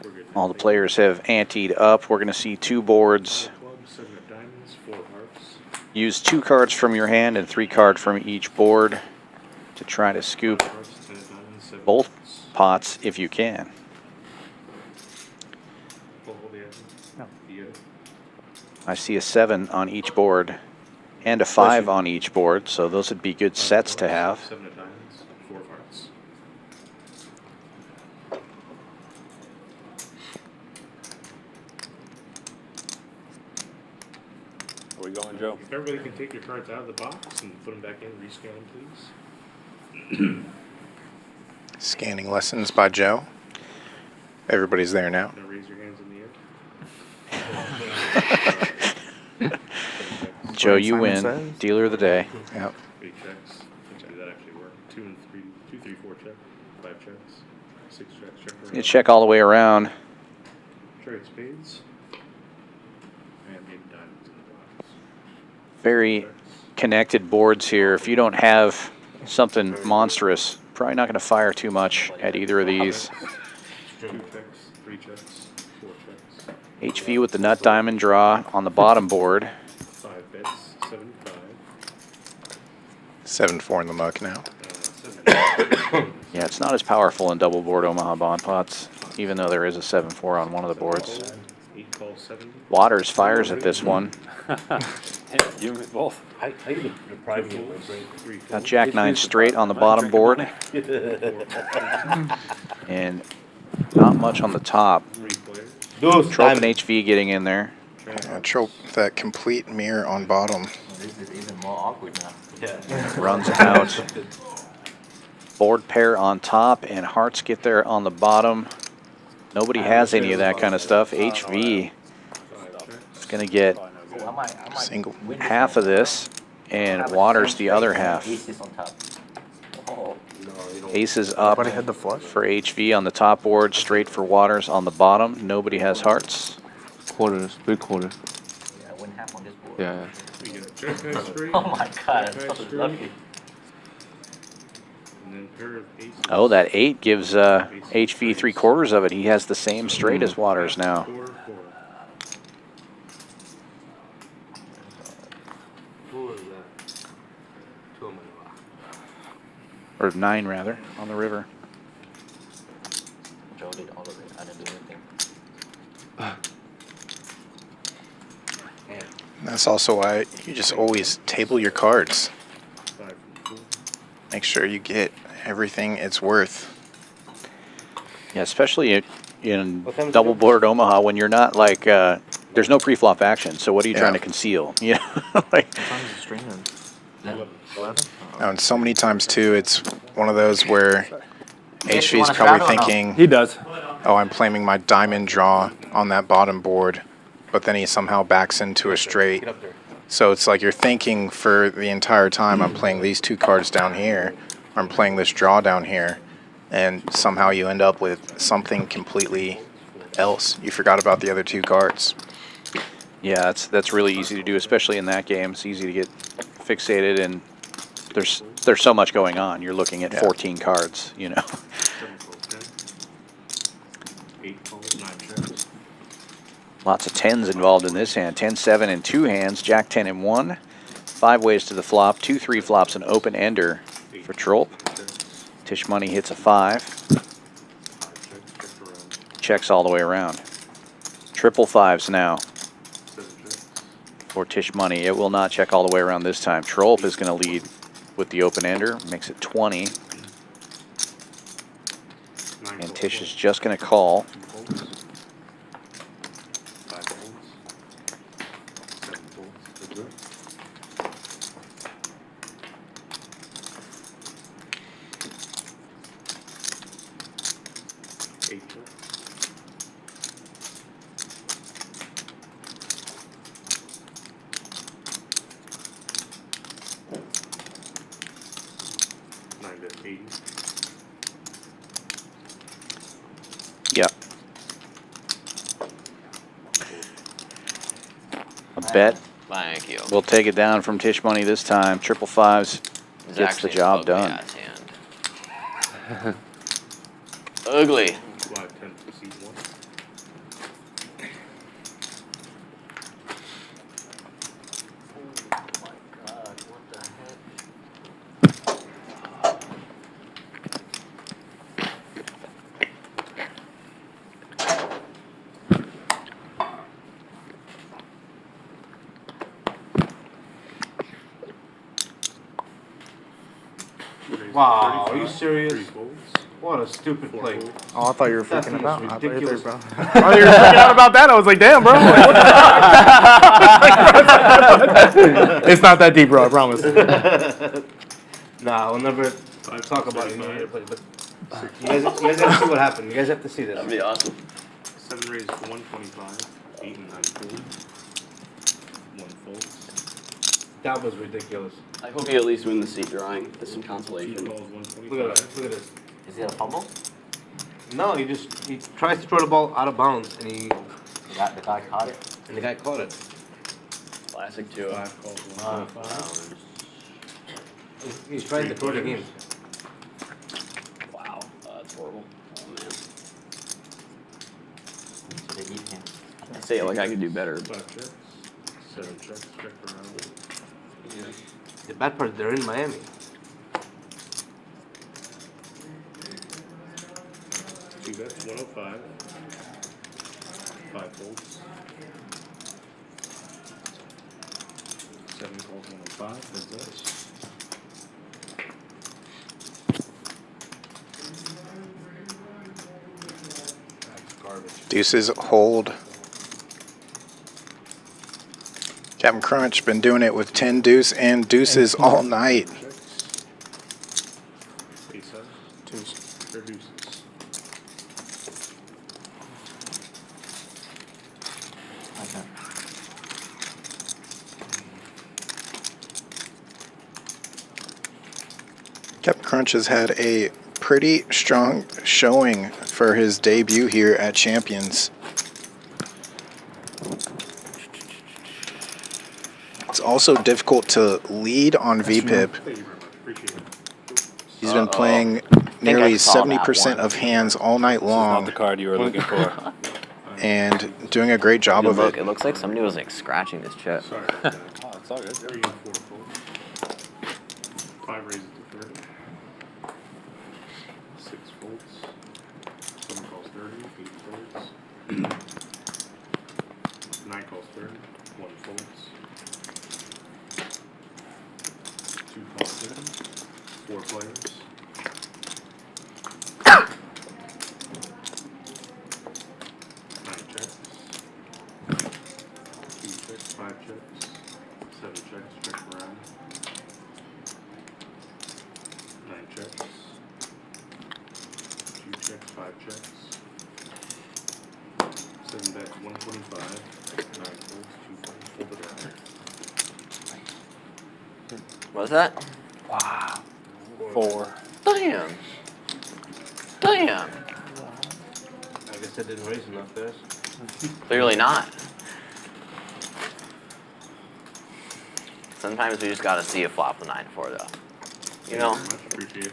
S12: We're good.
S2: All the players have anteed up. We're going to see 2 boards.
S12: Club, 7 of diamonds, 4 hearts.
S2: Use 2 cards from your hand and 3 cards from each board to try to scoop
S12: Hearts, 10 of diamonds, 7
S2: both
S12: hearts.
S2: pots if you can.
S12: Hold the other. Yeah.
S2: I see a 7 on each board and a 5 on each board, so those would be good sets to have.
S12: 7 of diamonds, 4 hearts.
S10: Where we going, Joe?
S12: If everybody can take your cards out of the box and put them back in, rescan them, please.
S3: Scanning lessons by Joe. Everybody's there now.
S12: Now raise your hands in the air.
S2: Joe, you
S8: Simon
S2: win.
S8: says.
S2: Dealer of the day.
S3: Yep.
S12: 3 checks. Did that actually work? 2 and 3, 2, 3, 4 check. 5 checks. 6 checks. Check
S2: You check all the way around.
S12: Trade spades. And maybe diamonds in the box.
S2: Very connected boards here. If you don't have something monstrous, probably not going to fire too much at either of these.
S12: 2 checks. 3 checks. 4 checks.
S2: HV with the nut diamond draw on the bottom board.
S12: 5 bets. 75.
S3: 7-4 in the muck now.
S12: 7.
S2: Yeah, it's not as powerful in double board Omaha bond pots, even though there is a 7-4 on one of the boards.
S12: 8 calls 70.
S2: Waters fires at this one.
S10: You and me both.
S6: How you deprive me of my brain?
S12: 3
S2: Got Jack 9 straight on the bottom board. And not much on the top.
S12: 3 players.
S2: Trolp and HV getting in there.
S3: Trolp, that complete mirror on bottom.
S5: This is even more awkward now.
S2: Runs out. Board pair on top and hearts get there on the bottom. Nobody has any of that kind of stuff. HV is going to get
S3: Single.
S2: half of this and Waters the other half.
S5: Aces on top. Oh.
S2: Aces up
S8: Nobody had the flush.
S2: for HV on the top board, straight for Waters on the bottom. Nobody has hearts.
S11: Quarters, 3/4.
S5: Yeah, I win half on this board.
S11: Yeah.
S12: We get a check nice straight.
S5: Oh my god,
S12: Check
S5: I'm
S12: nice
S5: so
S12: straight.
S5: lucky.
S12: And then pair of aces.
S2: Oh, that 8 gives HV 3/4 of it. He has the same straight as Waters now.
S12: 4, 4.
S6: Who was that? 2 of my
S2: Or 9 rather, on the river.
S5: Joe did all of it. I didn't do anything.
S3: That's also why you just always table your cards.
S12: 5 from 4.
S3: Make sure you get everything it's worth.
S2: Yeah, especially in double board Omaha when you're not like, there's no pre-flop action. So what are you trying to conceal? You know, like,
S3: And so many times too, it's one of those where
S5: Yes, you
S3: HV's
S5: wanna
S3: probably
S5: start or no?
S3: thinking,
S10: He does.
S3: oh, I'm claiming my diamond draw on that bottom board, but then he somehow backs into a straight.
S6: Get up there.
S3: So it's like you're thinking for the entire time, I'm playing these 2 cards down here, or I'm playing this draw down here, and somehow you end up with something completely else. You forgot about the other 2 cards.
S2: yeah, that's really easy to do, especially in that game. It's easy to get fixated, and there's so much going on. You're looking at 14 cards, you know.
S12: 7 calls 10. 8 calls 9 checks.
S2: Lots of 10s involved in this hand. 10, 7, and 2 hands. Jack 10 and 1. 5 ways to the flop. 2 3 flops, an open ender for Trolp. Tisch Money hits a 5.
S12: 5 checks. Check around.
S2: Checks all the way around. Triple 5s now
S12: 7 checks.
S2: for Tisch Money. It will not check all the way around this time. Trolp is going to lead with the open ender, makes it 20. And Tisch is just going to call.
S12: 2 folds. 5 folds. 7 folds. That's it. 8 folds. 9 to 80.
S2: Yep. A bet.
S4: Thank you.
S2: We'll take it down from Tisch Money this time. 555s
S4: It's
S2: gets the
S4: actually
S2: job
S4: ugly
S2: done.
S4: ass hand. Ugly.
S12: 5 10 proceed 1.
S9: Wow, are you serious?
S12: 3 folds.
S9: What a stupid
S12: 4
S9: play.
S12: folds.
S8: Oh, I thought you were
S9: That's
S8: freaking
S9: the
S8: out.
S9: most
S8: I thought you were
S9: ridiculous.
S8: bro. I thought you were freaking out about that. I was like, damn, bro. It's not that deep, bro. I promise.
S9: Nah, we'll never talk about it. But you guys have to see what happened. You guys have to see this.
S7: That'd be awesome.
S12: 7 raised to 125. 8 and 9 folds. 1 fold.
S9: That was ridiculous.
S7: I hope you at least win the seat drawing. There's some
S12: 2
S7: consolation.
S12: calls,
S9: Look at
S12: 125.
S9: this. Look at this.
S5: Is it a fumble?
S9: No, he tries to throw the ball out of bounds, and
S5: The guy caught it.
S9: the guy caught it.
S7: Classic too.
S12: 5 calls, 125.
S9: He's trying to throw the game.
S7: Wow, that's horrible. Oh man.
S5: So they beat him.
S7: I say it like I could do better.
S12: 5 checks. 7 checks. Check around.
S9: The bad part, they're in Miami.
S12: 2 bets, 105. 5 folds. 7 calls, 105. That's us.
S9: That's garbage.
S3: Deuces hold. Captain Crunch been doing it with 10 deuce and deuces all night.
S12: Checks. Ace high. Or deuces.
S5: Okay.
S3: Captain Crunch has had a pretty strong showing for his debut here at Champions. It's also difficult to lead on VPIP.
S12: Thank you very much. Appreciate it.
S3: He's been playing nearly
S4: saw that
S3: 70%
S4: one.
S3: of hands all night
S10: Not
S3: long
S10: the card you were looking for.
S3: and doing a great job of
S4: Look,
S3: it.
S4: it looks like somebody was like scratching this chip.
S12: Sorry about that.
S10: Oh, it's all good.
S12: 3 and 4 folds. 5 raises to 30. 6 folds. 7 calls 30. 8 folds. 9 calls 30. 1 folds. 2 calls 30. 4 players. 9 checks. 2 checks. 5 checks. 7 checks. Check around. 9 checks. 2 checks. 5 checks. 7 bets. 125. 9 folds. 2 folds. Flip it around.
S4: What's that?
S10: 4.
S4: Damn. Damn.
S9: I guess I didn't raise enough, guys.
S4: Clearly not. Sometimes we just gotta see a flop with 9-4 though. You know?
S12: Much appreciated.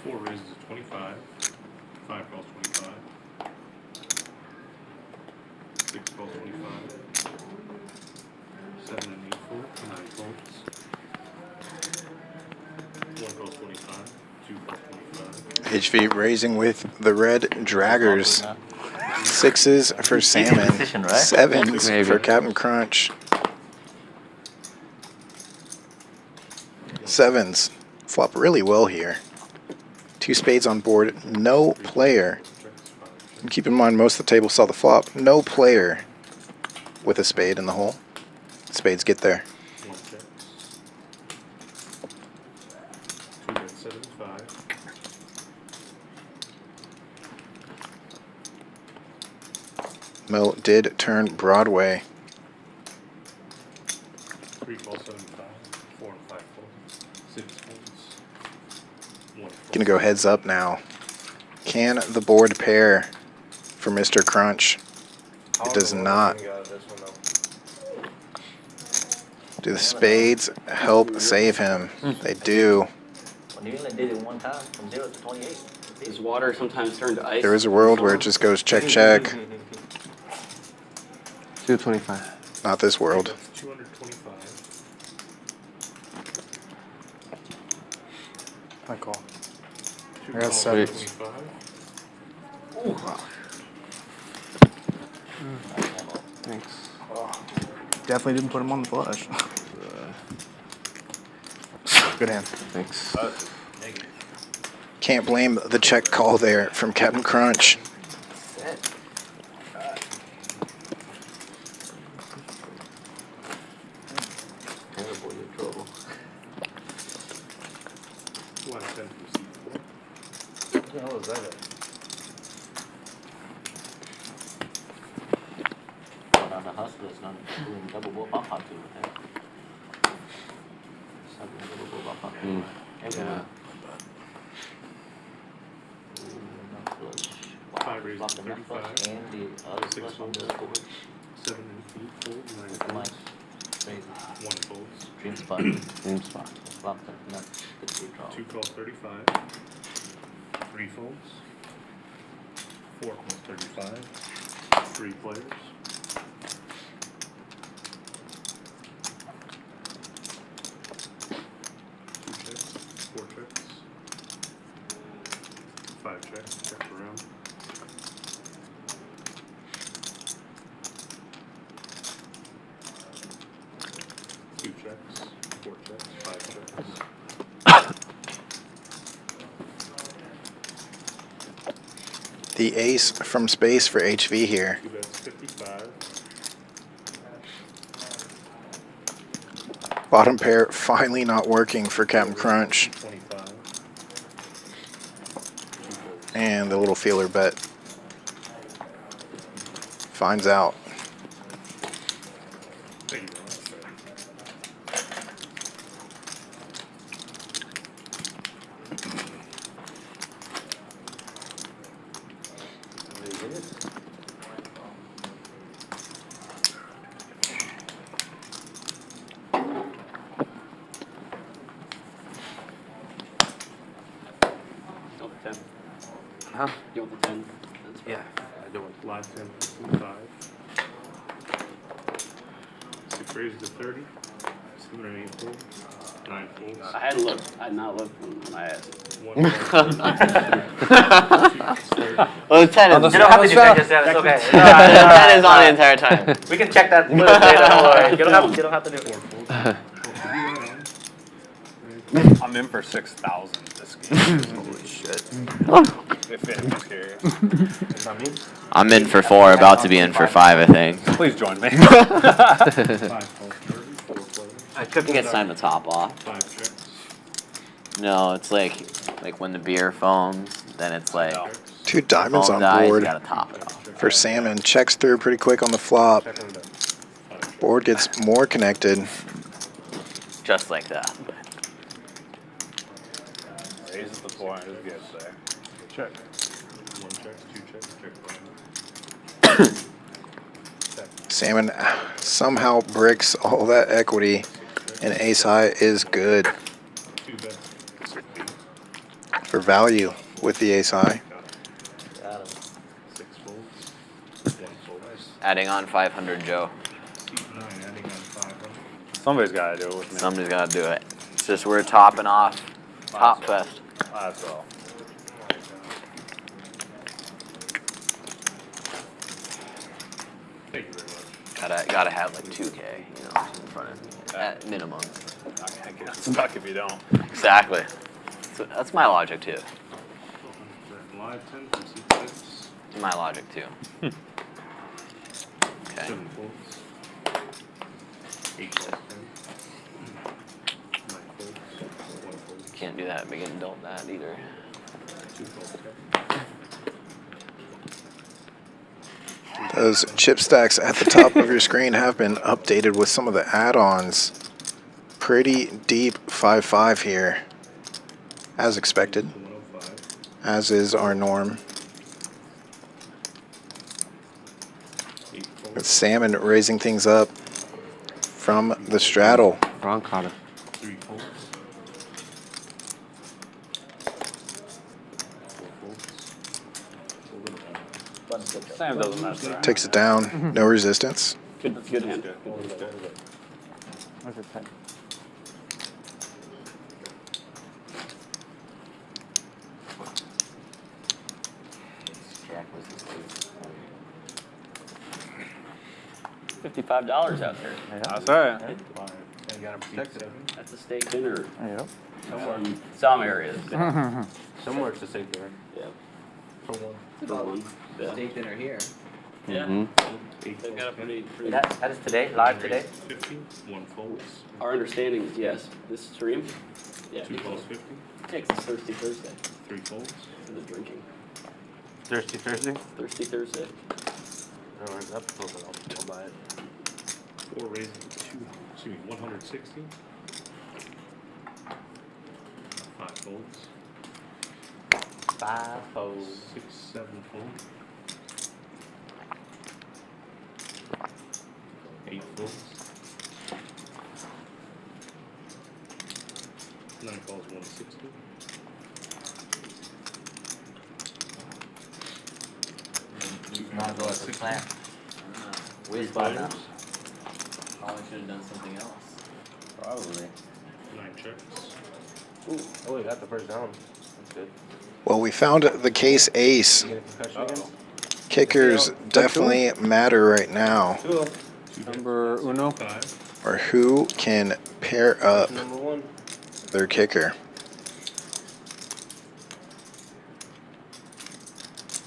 S12: Four raises to 25. 5 calls 25. 6 calls 25. 7 and 8 folds. 9 folds.
S3: HV raising with the red draggers. 6s for Salmon.
S5: Decision, right?
S3: 7s
S11: Maybe.
S3: for Captain Crunch. 7s. Flop really well here. 2 spades on board. No player. And keep in mind, most of the table saw the flop. No player with a spade in the hole. Spades get there.
S12: 1 checks. 2 bet 7, 5.
S3: Mo did turn Broadway.
S12: 3 falls, 7, 5. 4 and 5 folds. 6 folds. 1 fold.
S3: Gonna go heads up now. Can the board pair for Mr. Crunch? It does not. Do the spades help save him? They do.
S5: Well, New England did it one time from 0 to 28.
S7: Does water sometimes turn to ice?
S3: There is a world where it just goes check, check.
S11: 225.
S3: Not this world.
S12: That's 225.
S8: I call.
S12: 2
S8: I got
S12: calls,
S8: 7.
S12: 25.
S11: Thanks.
S8: Definitely didn't put him on the flush. Good hand.
S11: Thanks.
S3: Can't blame the check call there from Captain Crunch.
S5: Terrible, you're trouble.
S12: Last 10 from C4.
S5: What the hell is that? On the hustlers, not doing double bull bump hop too. Double bull bump hop too. Everywhere.
S12: 5 raises,
S5: Flop the nut flush
S12: 35.
S5: and the other
S12: 6
S5: flush on the
S12: folds.
S5: board.
S12: 7 and 8 folds. 9
S5: Like,
S12: folds.
S5: crazy.
S12: 1 folds.
S5: Dream spot.
S11: Same spot.
S5: Flop the nut. Good free draw.
S12: 2 calls 35. 3 folds. 4 calls 35. 3 players. 2 checks. 4 checks. 5 checks. Check around. 2 checks. 4 checks. 5 checks.
S3: The ace from space for HV here.
S12: 2 bets 55.
S3: Bottom pair finally not working for Captain Crunch.
S12: 25.
S3: And the little feeler bet finds out.
S12: There you go.
S7: Oh, 10.
S11: Huh?
S7: You want the 10? That's
S9: Yeah, I do it.
S12: Live 10, 5. 6 raises to 30. 7 and 8 folds. 9 folds.
S7: I had looked. I had not looked when I asked.
S12: 1
S4: Well, the 10 is.
S5: You don't have to do that just yet. It's okay.
S4: The 10 is on the entire time.
S5: We can check that later. Don't worry. You don't have to do it.
S12: 4 folds.
S10: I'm in for 6,000 this game. Holy shit. If it's serious.
S9: Is that me?
S4: I'm in for 4, about to be in for 5, I think.
S10: Please join me.
S12: 5 calls 30. 4 players.
S4: I think it's time to top off.
S12: 5 checks.
S4: No, it's like when the beer foams, then it's like
S3: 2 diamonds
S4: foam
S3: on
S4: dies, you
S3: board
S4: gotta top it off.
S3: for Salmon. Checks through pretty quick on the flop. Board gets more connected.
S4: Just like that.
S10: Raises the point, it gets there.
S12: Check. 1 checks, 2 checks, check around.
S3: Salmon somehow bricks all that equity, and ace high is good
S12: 2 bets 60.
S3: for value with the ace high.
S12: 6 folds. 1 fold.
S4: Adding on 500, Joe.
S12: 9 adding on 500.
S10: Somebody's got to do it with me.
S4: Somebody's gotta do it. It's just we're topping off. Top fest.
S10: That's all.
S4: Gotta have like 2K, you know, in front of me at minimum.
S10: I get stuck if you don't.
S4: Exactly. So that's my logic too.
S12: Live 10 from C6.
S4: My logic too. Okay.
S12: 7 folds. 8 calls 10. 9 folds. 1 fold.
S4: Can't do that big adult that either.
S12: 2 calls 10.
S3: Those chip stacks at the top of your screen have been updated with some of the add-ons. Pretty deep 5-5 here, as expected, as is our norm. With Salmon raising things up from the straddle.
S11: Wrong Carter.
S12: 3 folds. 4 folds.
S10: Sam doesn't mess around.
S3: Takes it down, no resistance.
S7: Good hand.
S5: Where's it 10? Jack was his
S7: $55 out there.
S10: That's right.
S6: You gotta protect it.
S7: That's a steak dinner.
S5: Yep.
S7: Somewhere in some areas.
S6: Somewhere it's a safe there.
S7: Yeah.
S6: For one.
S7: For one. Yeah.
S5: Steak dinner here.
S7: Yeah.
S12: 8
S7: They've got a pretty.
S5: That is today, live today?
S12: 50. 1 folds.
S7: Our understanding is yes. This stream. Yeah.
S12: 2 calls 50.
S7: Takes us Thirsty Thursday
S12: 3 folds.
S7: for the drinking.
S6: Thirsty Thursday?
S7: Thirsty Thursday.
S6: Oh, where's that proposal? I'll buy it.
S12: 4 raises 160. 5 folds.
S5: 5 folds.
S12: 6, 7 folds. 8 folds. 9 calls 160.
S5: Not go as a plan. Whiz
S12: 3
S5: ball now.
S12: fighters.
S4: Probably should have done something else.
S5: Probably.
S12: 9 checks.
S6: Ooh, oh, we got the first down. That's good.
S3: Well, we found the case ace.
S6: You get a concussion again?
S3: Kickers definitely matter right now.
S10: Number uno.
S12: 5.
S3: Or who can pair up
S6: Number 1.
S3: their kicker.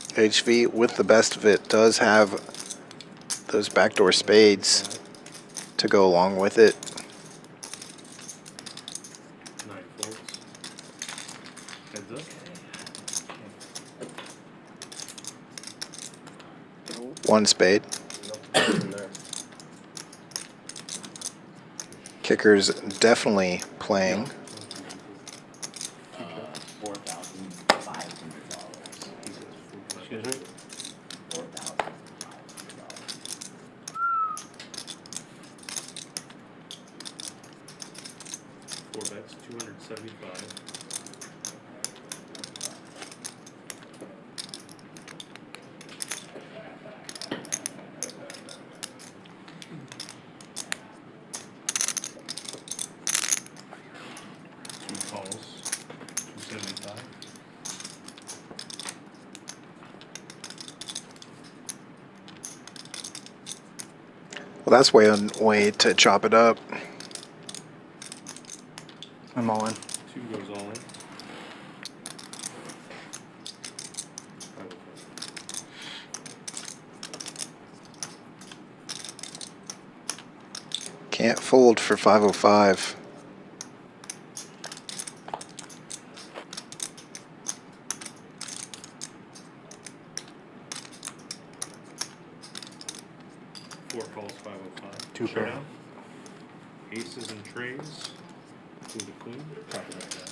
S3: HV with the best of it does have those backdoor spades to go along with it.
S12: 9 folds. Heads up.
S3: 1 spade. Kickers definitely playing.
S4: $4,500.
S6: Excuse me?
S12: 4 bets, 275. Calls, 275.
S3: Well, that's way to chop it up.
S8: I'm all in.
S12: 2 goes all in.
S3: Can't fold for 505.
S12: Calls 505.
S8: 2 pair.
S12: Showdown. Aces and trays. To the queen. Copy that down.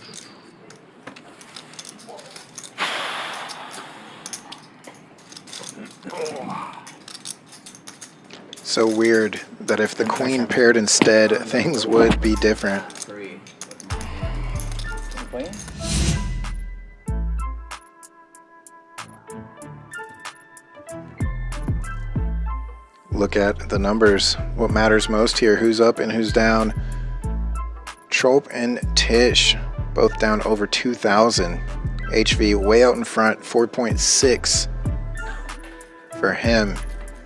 S3: So weird that if the queen paired instead, things would be different.
S5: 3.
S3: Look at the numbers. What matters most here? Who's up and who's down? Trolp and Tisch both down over 2,000. HV way out in front, 4.6 for him.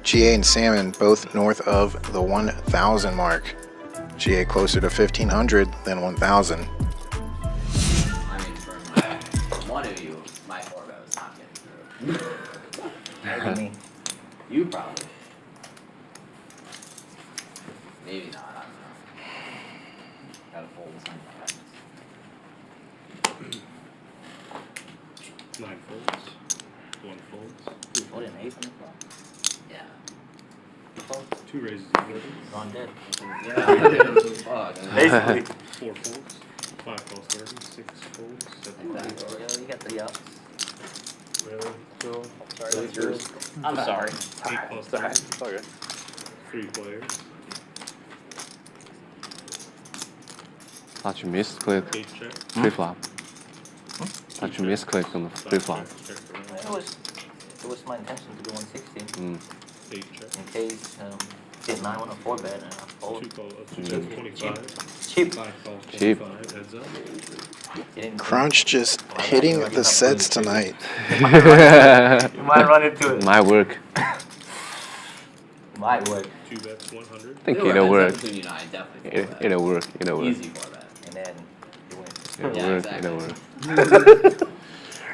S3: GA and Salmon both north of the 1,000 mark. GA closer to 1,500 than 1,000.
S4: I mean, for one of you, my 4-bet was not getting through.
S5: Maybe me.
S4: You probably. Maybe not, I don't know. Gotta fold this one.
S12: 9 folds. 1 folds.
S5: What an ace on the flop.
S4: Yeah.
S12: 2 raises.
S5: Gone dead.
S4: Yeah. Fuck.
S5: Basically.
S12: 4 folds. 5 calls 30. 6 folds. 7
S5: Yo,
S12: folds.
S5: you got 3 outs.
S9: Really? Cool.
S10: Sorry, that's yours.
S4: I'm sorry.
S12: 8 calls
S10: Sorry.
S12: 30.
S10: It's all good.
S12: 3 players.
S11: Thought you misclicked
S12: 8 check.
S11: pre-flop. Thought you misclicked on the
S12: 5
S11: pre-flop.
S12: checks. Check for round.
S5: It was my intention to do 160
S11: Mm.
S12: 8 check.
S5: in case did 9 on a 4-bet and I
S12: 2
S5: fold.
S12: calls. 2 checks. 25.
S5: Cheap.
S12: 5 calls.
S11: Cheap.
S12: 25. Heads up.
S3: Crunch just hitting the sets tonight.
S5: You might run into it.
S11: Might work.
S5: Might work.
S12: 2 bets. 100.
S11: I think it'll work.
S4: Between you and I, definitely
S11: It, it'll work. It'll work.
S4: Easy 4-bet.
S5: And then you win.
S11: It'll
S4: Yeah,
S11: work.
S4: exactly.
S11: It'll work.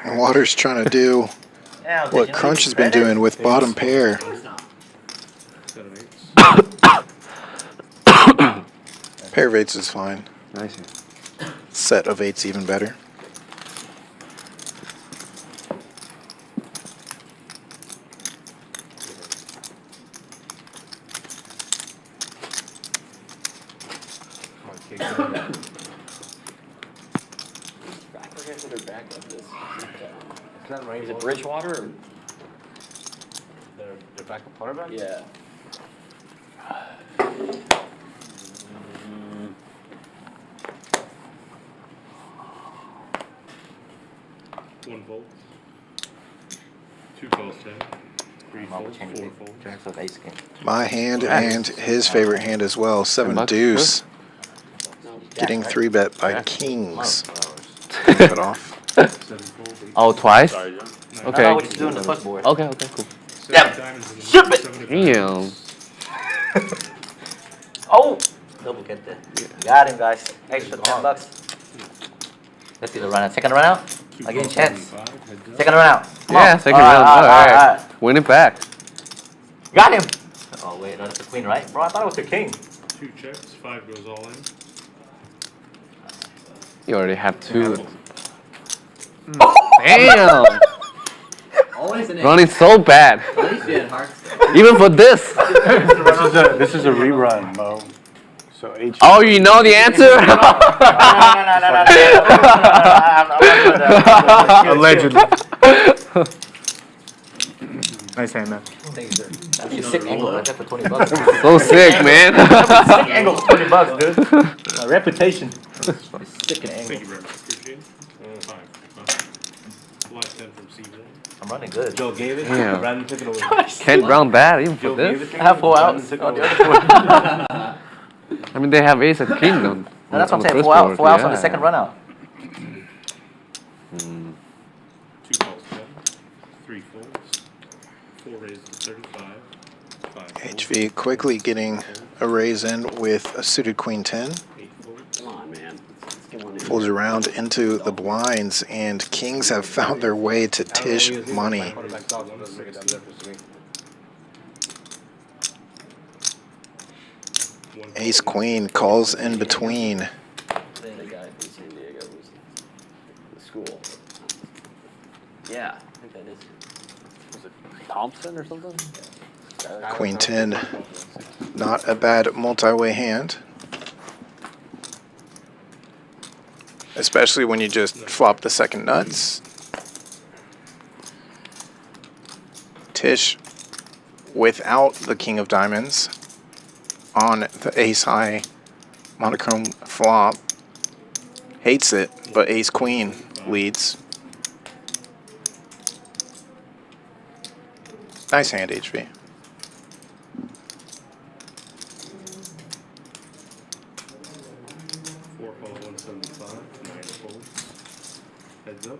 S3: And Water's trying to do
S5: Yeah,
S3: what Crunch has been doing with bottom pair.
S12: 7 8s.
S3: Pair of 8s is fine.
S11: Nice.
S3: Set of 8s even better.
S9: Is
S7: it Bridgewater or?
S9: Their backup quarterback?
S7: Yeah.
S12: 1 volt. 2 calls 10. 3 folds. 4 folds.
S5: Jacks of ace king.
S3: My hand and his favorite hand as well. 7 deuce. Getting 3-bet by kings. Take it off.
S12: 7 folds. 8
S11: Oh, twice?
S10: Sorry, John.
S11: Okay.
S5: I know what you do in the first board.
S11: Okay, okay, cool.
S12: 7 diamonds in the
S5: Ship
S12: middle,
S5: it!
S12: 7 of
S11: Damn.
S12: diamonds.
S5: Oh! Double get there. Got him, guys. Extra $10. Let's see the run out. Second run out?
S12: 2
S5: I give you a
S12: calls
S5: chance.
S12: 75. Heads up.
S5: Second run out. Come
S11: Yeah,
S5: on.
S11: second round. All right. Win it back.
S5: Got him! Oh, wait, no, that's the queen, right? Bro, I thought it was the king.
S12: 2 checks. 5 goes all in.
S11: You already have 2. Damn.
S4: Always an
S11: Running so bad.
S4: At least you had hearts.
S11: Even for this.
S6: This is a rerun, Mo. So H.
S11: Oh, you know the answer?
S8: Allegedly. Nice hand, man.
S5: Thank you, sir. That'd be a sick angle right there for $20.
S11: So sick, man.
S5: Sick angle for $20, dude. My reputation. Sick
S12: Thank
S5: angle.
S12: you very much. Appreciate it. 5. Last 10 from C1.
S5: I'm running good.
S9: Joe gave it.
S11: Damn.
S9: Brandon took it away.
S11: Can't round bad even for
S9: Joe gave
S11: this.
S9: it.
S5: I have 4
S9: Brandon
S5: outs.
S9: took it
S5: On the
S9: away.
S5: other board.
S11: I mean, they have ace at king on.
S5: No, that's what I'm
S11: the
S5: saying.
S11: first
S5: 4 out,
S11: board.
S5: 4 outs on the
S11: Yeah.
S5: second run out.
S11: Mm.
S12: 2 calls 10. 3 folds. 4 raises to 35. 5 folds.
S3: HV quickly getting a raise in with a suited queen 10.
S12: 8 folds.
S7: Come on, man. Let's get one in.
S3: Folds around into the blinds, and kings have found their way to Tisch Money.
S9: Quarterback dog doesn't make a damn difference to me.
S12: 1
S3: Ace queen calls in between.
S7: The guy from San Diego was in school. Yeah, I think that is.
S10: Was it Thompson or something?
S3: Queen 10, not a bad multi-way hand. Especially when you just flop the second nuts. Tisch, without the king of diamonds, on the ace high monochrome flop, hates it, but ace queen leads. Nice hand, HV.
S12: 4 calls 175. 9 folds. Heads up.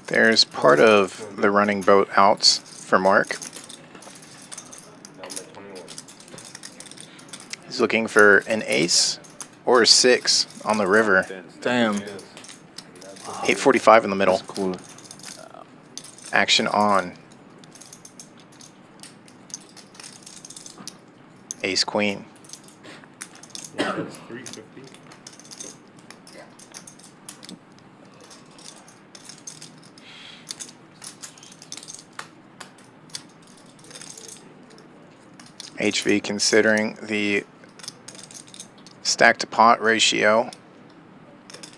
S3: There's part of the running boat outs for Mark. He's looking for an ace or a 6 on the river.
S8: Damn.
S3: 845 in the middle.
S11: That's cool.
S3: Action on. Ace queen.
S12: Yeah, that's 350.
S3: HV considering the stack to pot ratio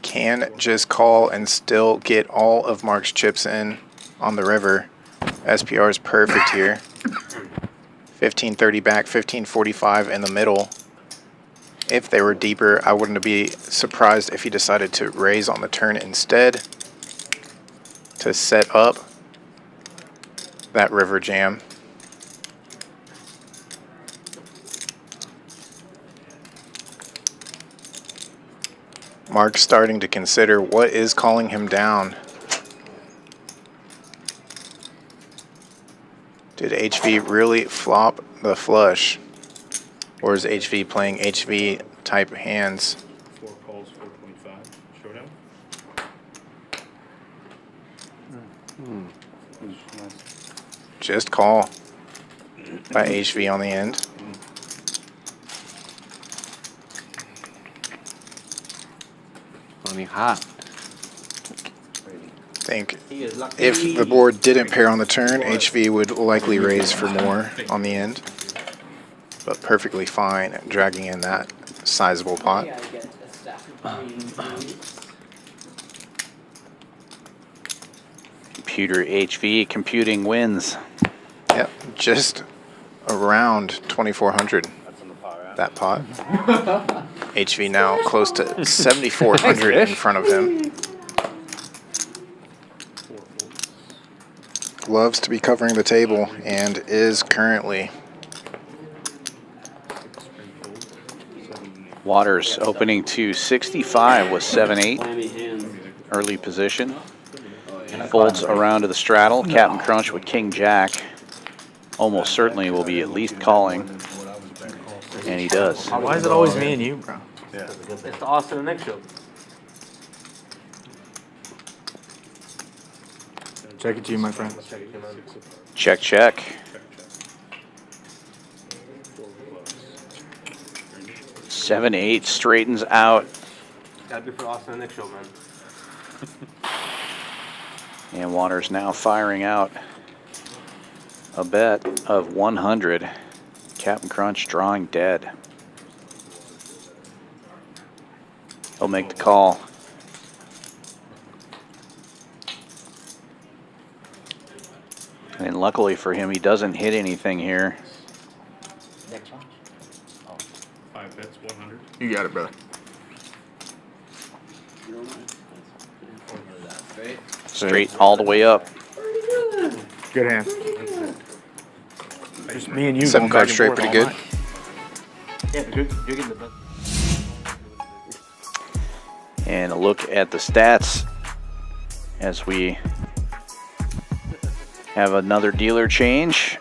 S3: can just call and still get all of Mark's chips in on the river. SPR is perfect here. 1530 back, 1545 in the middle. If they were deeper, I wouldn't be surprised if he decided to raise on the turn instead to set up that river jam. Mark's starting to consider what is calling him down. Did HV really flop the flush? Or is HV playing HV type hands?
S12: 4 calls, 425. Showdown.
S3: Just call by HV on the end.
S11: Running hot.
S3: I think if the board didn't pair on the turn, HV would likely raise for more on the end. But perfectly fine dragging in that sizable pot.
S2: Computer HV computing wins.
S3: Yep, just around 2,400. That pot. HV now close to 7,400 in front of him. Loves to be covering the table and is currently.
S2: Waters opening to 65 with 7-8.
S7: Clammy hands.
S2: Early position. Folds around to the straddle. Captain Crunch with King Jack. Almost certainly will be at least calling. And he does.
S8: Why is it always me and you, bro?
S9: Yeah. It's the Austin and Nick show.
S8: Check it to you, my friend.
S2: Check, check. 7-8 straightens out.
S9: Gotta be for the Austin and Nick show, man.
S2: And Waters now firing out a bet of 100. Captain Crunch drawing dead. He'll make the call. And luckily for him, he doesn't hit anything here.
S12: 5 bets, 100.
S8: You got it, brother.
S2: Straight all the way up.
S8: Good hand. Just me and you.
S3: 7 card straight, pretty good.
S9: Yeah, you're getting the best.
S2: And a look at the stats as we have another dealer change.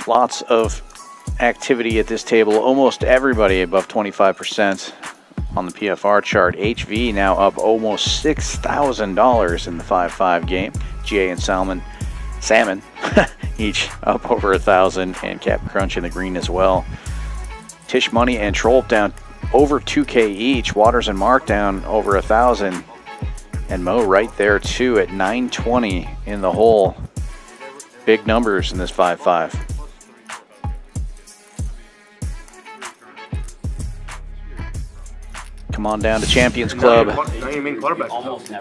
S2: Lots of activity at this table. Almost everybody above 25% on the PFR chart. HV now up almost $6,000 in the 5-5 game. GA and Salmon each up over 1,000, and Captain Crunch in the green as well. Tisch Money and Trolp down over 2K each. Waters and Mark down over 1,000, and Mo right there too at 920 in the hole. Big numbers in this 5-5. Come on down to Champions Club. You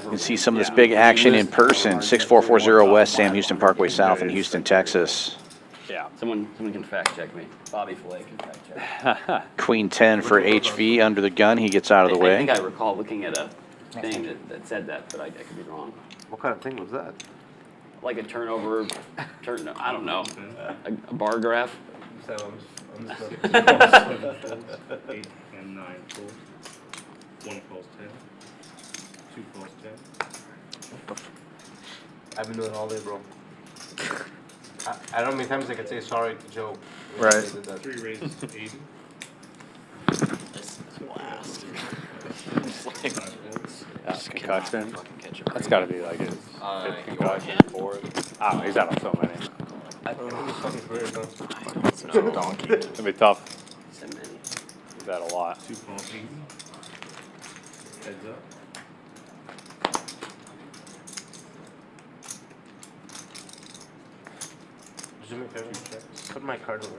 S2: can see some of this big action in person. 6440 West Sam Houston Parkway South in Houston, Texas.
S7: Yeah. Someone can fact check me. Bobby Flay can fact check.
S2: Queen 10 for HV under the gun. He gets out of the way.
S7: I think I recall looking at a thing that said that, but I could be wrong.
S9: What kind of thing was that?
S7: Like a turnover, I don't know, a bar graph.
S12: 8 and 9 calls. 1 calls 10. 2 calls 10.
S6: I've been doing it all day, bro. I don't know how many times I could say sorry to Joe.
S8: Right.
S12: 3 raises to 80.
S4: This is blast.
S10: That's concussion. That's got to be like his fifth concussion, fourth. Oh, he's had so many.
S6: I don't know his fucking career, bro.
S10: No. Donkey. It's gonna be tough. He's had a lot.
S12: 2 falls 80. Heads up.
S6: Put my card over.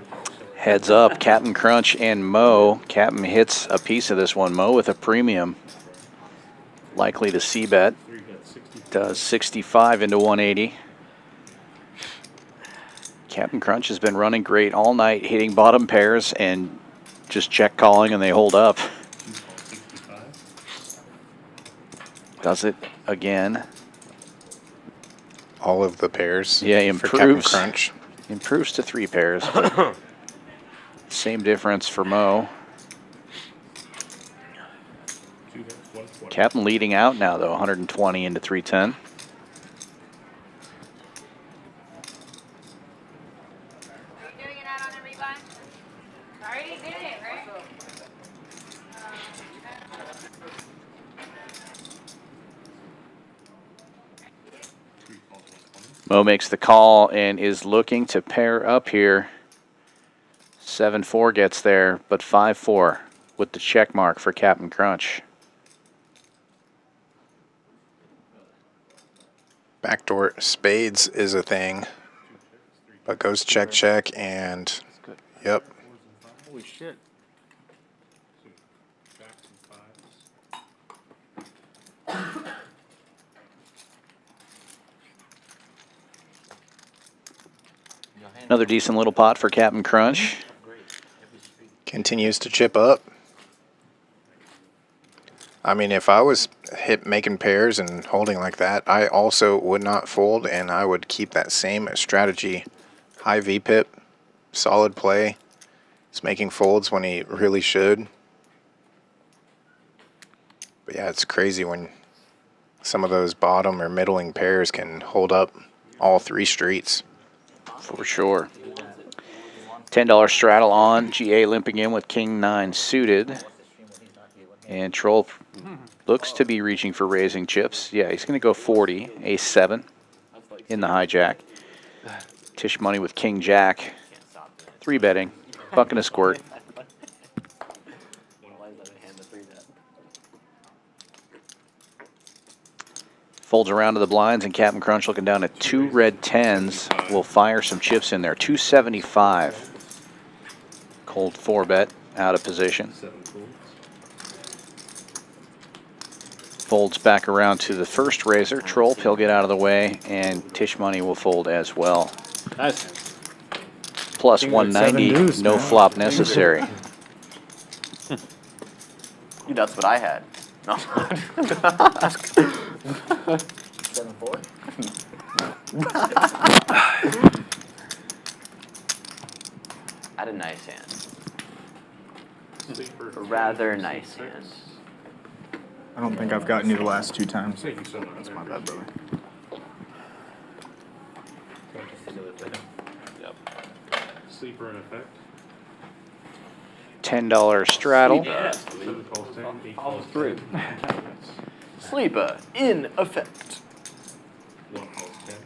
S2: Heads up, Captain Crunch and Mo. Captain hits a piece of this one. Mo with a premium. Likely to c-bet. Does 65 into 180. Captain Crunch has been running great all night, hitting bottom pairs and just check calling and they hold up. Does it again.
S3: All of the pairs.
S2: Yeah,
S3: for Captain
S2: improves.
S3: Crunch.
S2: Improves to 3 pairs. But same difference for Mo. Captain leading out now, though, 120 into 310. Mo makes the call and is looking to pair up here. 7-4 gets there, but 5-4 with the check mark for Captain Crunch.
S3: Backdoor spades is a thing, but goes check, check, and yep.
S10: Holy shit.
S2: Another decent little pot for Captain Crunch.
S3: Continues to chip up. I mean, if I was making pairs and holding like that, I also would not fold, and I would keep that same strategy. High VPIP, solid play. He's making folds when he really should. But yeah, it's crazy when some of those bottom or middling pairs can hold up all 3 streets.
S2: For sure. $10 straddle on. GA limping in with King-9 suited. And Trolp looks to be reaching for raising chips. Yeah, he's going to go 40. Ace-7 in the hijack. Tisch Money with King-Jack. 3-betting. Buck and a squirt. Folds around to the blinds, and Captain Crunch looking down at 2 red 10s. Will fire some chips in there. 275. Cold 4-bet out of position. Folds back around to the first raiser. Trolp, he'll get out of the way, and Tisch Money will fold as well.
S10: Nice.
S2: Plus 190,
S8: deuce,
S2: no
S8: man.
S2: flop necessary.
S4: That's what I had. No.
S5: 7-4.
S4: I had a nice hand. A rather nice hand.
S8: I don't think I've gotten you the last 2 times. That's my bad, brother.
S12: Yep. Sleeper in effect.
S2: $10 straddle.
S4: Yeah.
S12: 7 calls 10, 8 calls
S4: through.
S12: 10.
S4: Sleeper in effect.
S12: 1 calls 10.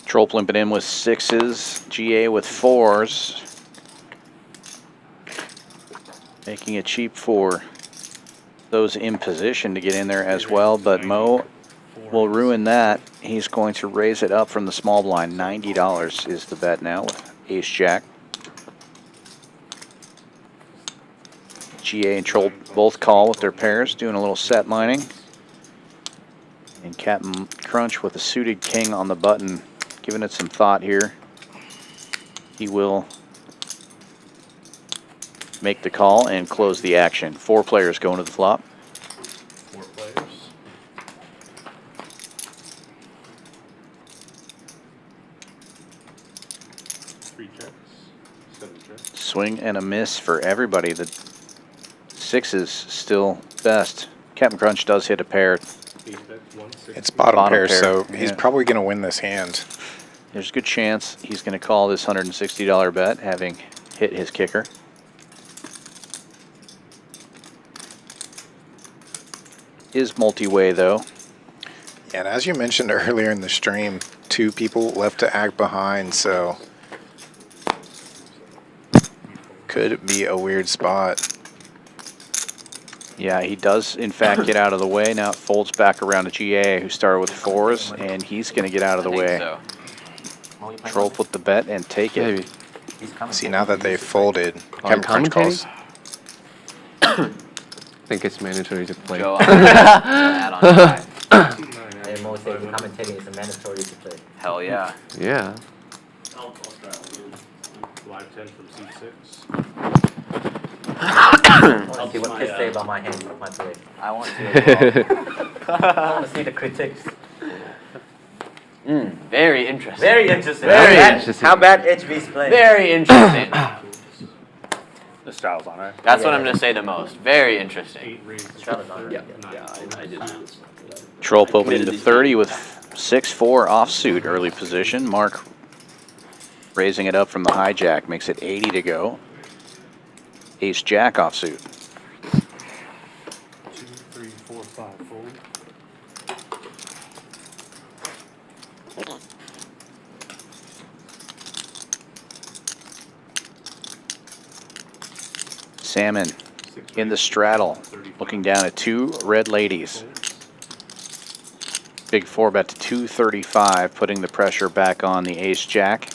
S2: Trolp limping in with 6s. GA with 4s. Making it cheap for those in position to get in there as well, but Mo will ruin that. He's going to raise it up from the small blind. $90 is the bet now with Ace-Jack. GA and Trolp both call with their pairs, doing a little set mining. And Captain Crunch with a suited king on the button, giving it some thought here. He will make the call and close the action. 4 players going to the flop.
S12: 4 players. Three checks. 7 checks.
S2: Swing and a miss for everybody. The 6 is still best. Captain Crunch does hit a pair.
S3: It's bottom
S2: Bottom
S3: pair,
S2: pair,
S3: so he's
S2: yeah.
S3: probably going to win this hand.
S2: There's a good chance he's going to call this $160 bet, having hit his kicker. Is multi-way, though.
S3: And as you mentioned earlier in the stream, 2 people left to act behind, so could be a weird spot.
S2: Yeah, he does, in fact, get out of the way. Now it folds back around to GA, who started with 4s, and he's going to get out of the way.
S4: So.
S2: Trolp with the bet and take it.
S3: See, now that they've folded,
S11: Are you
S3: Captain Crunch calls.
S11: I think it's mandatory to play.
S4: Joe, add on to that.
S5: And Mo said commentating is mandatory to play.
S4: Hell yeah.
S11: Yeah.
S12: I'll straddle. Live 10 from C6.
S5: I want to see what kids say about my hand, my play.
S4: I want to as well.
S5: I want to see the critics.
S4: Very interesting.
S5: Very interesting.
S4: Very
S5: how bad,
S4: interesting.
S5: How bad HV's playing?
S4: Very interesting.
S10: The straddle's on, right?
S4: That's what I'm going to say the most. Very interesting.
S5: Straddle's on, right?
S7: I did not.
S2: Trolp opening to 30 with 6-4 offsuit early position. Mark raising it up from the hijack, makes it 80 to go. Ace-Jack offsuit.
S12: 2, 3, 4, 5, fold.
S2: Salmon in the straddle, looking down at 2 red ladies. Big 4-bet to 235, putting the pressure back on the Ace-Jack.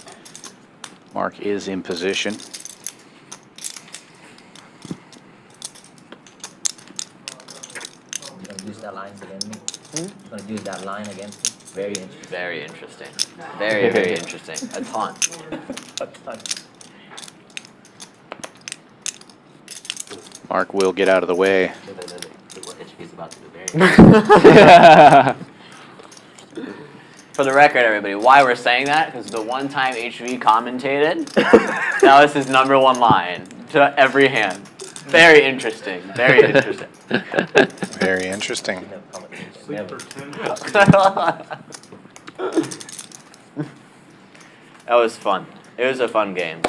S2: Mark is in position.
S5: You're going to use that line against me? You're going to use that line against me? Very interesting.
S4: Very interesting. Very, very interesting. A ton.
S5: A ton.
S2: Mark will get out of the way.
S5: Look what HV's about to do. Very
S4: For the record, everybody, why we're saying that? Because the one time HV commentated, that was his #1 line to every hand. Very interesting. Very interesting.
S3: Very interesting.
S12: Sleeper 10.
S4: That was fun. It was a fun game.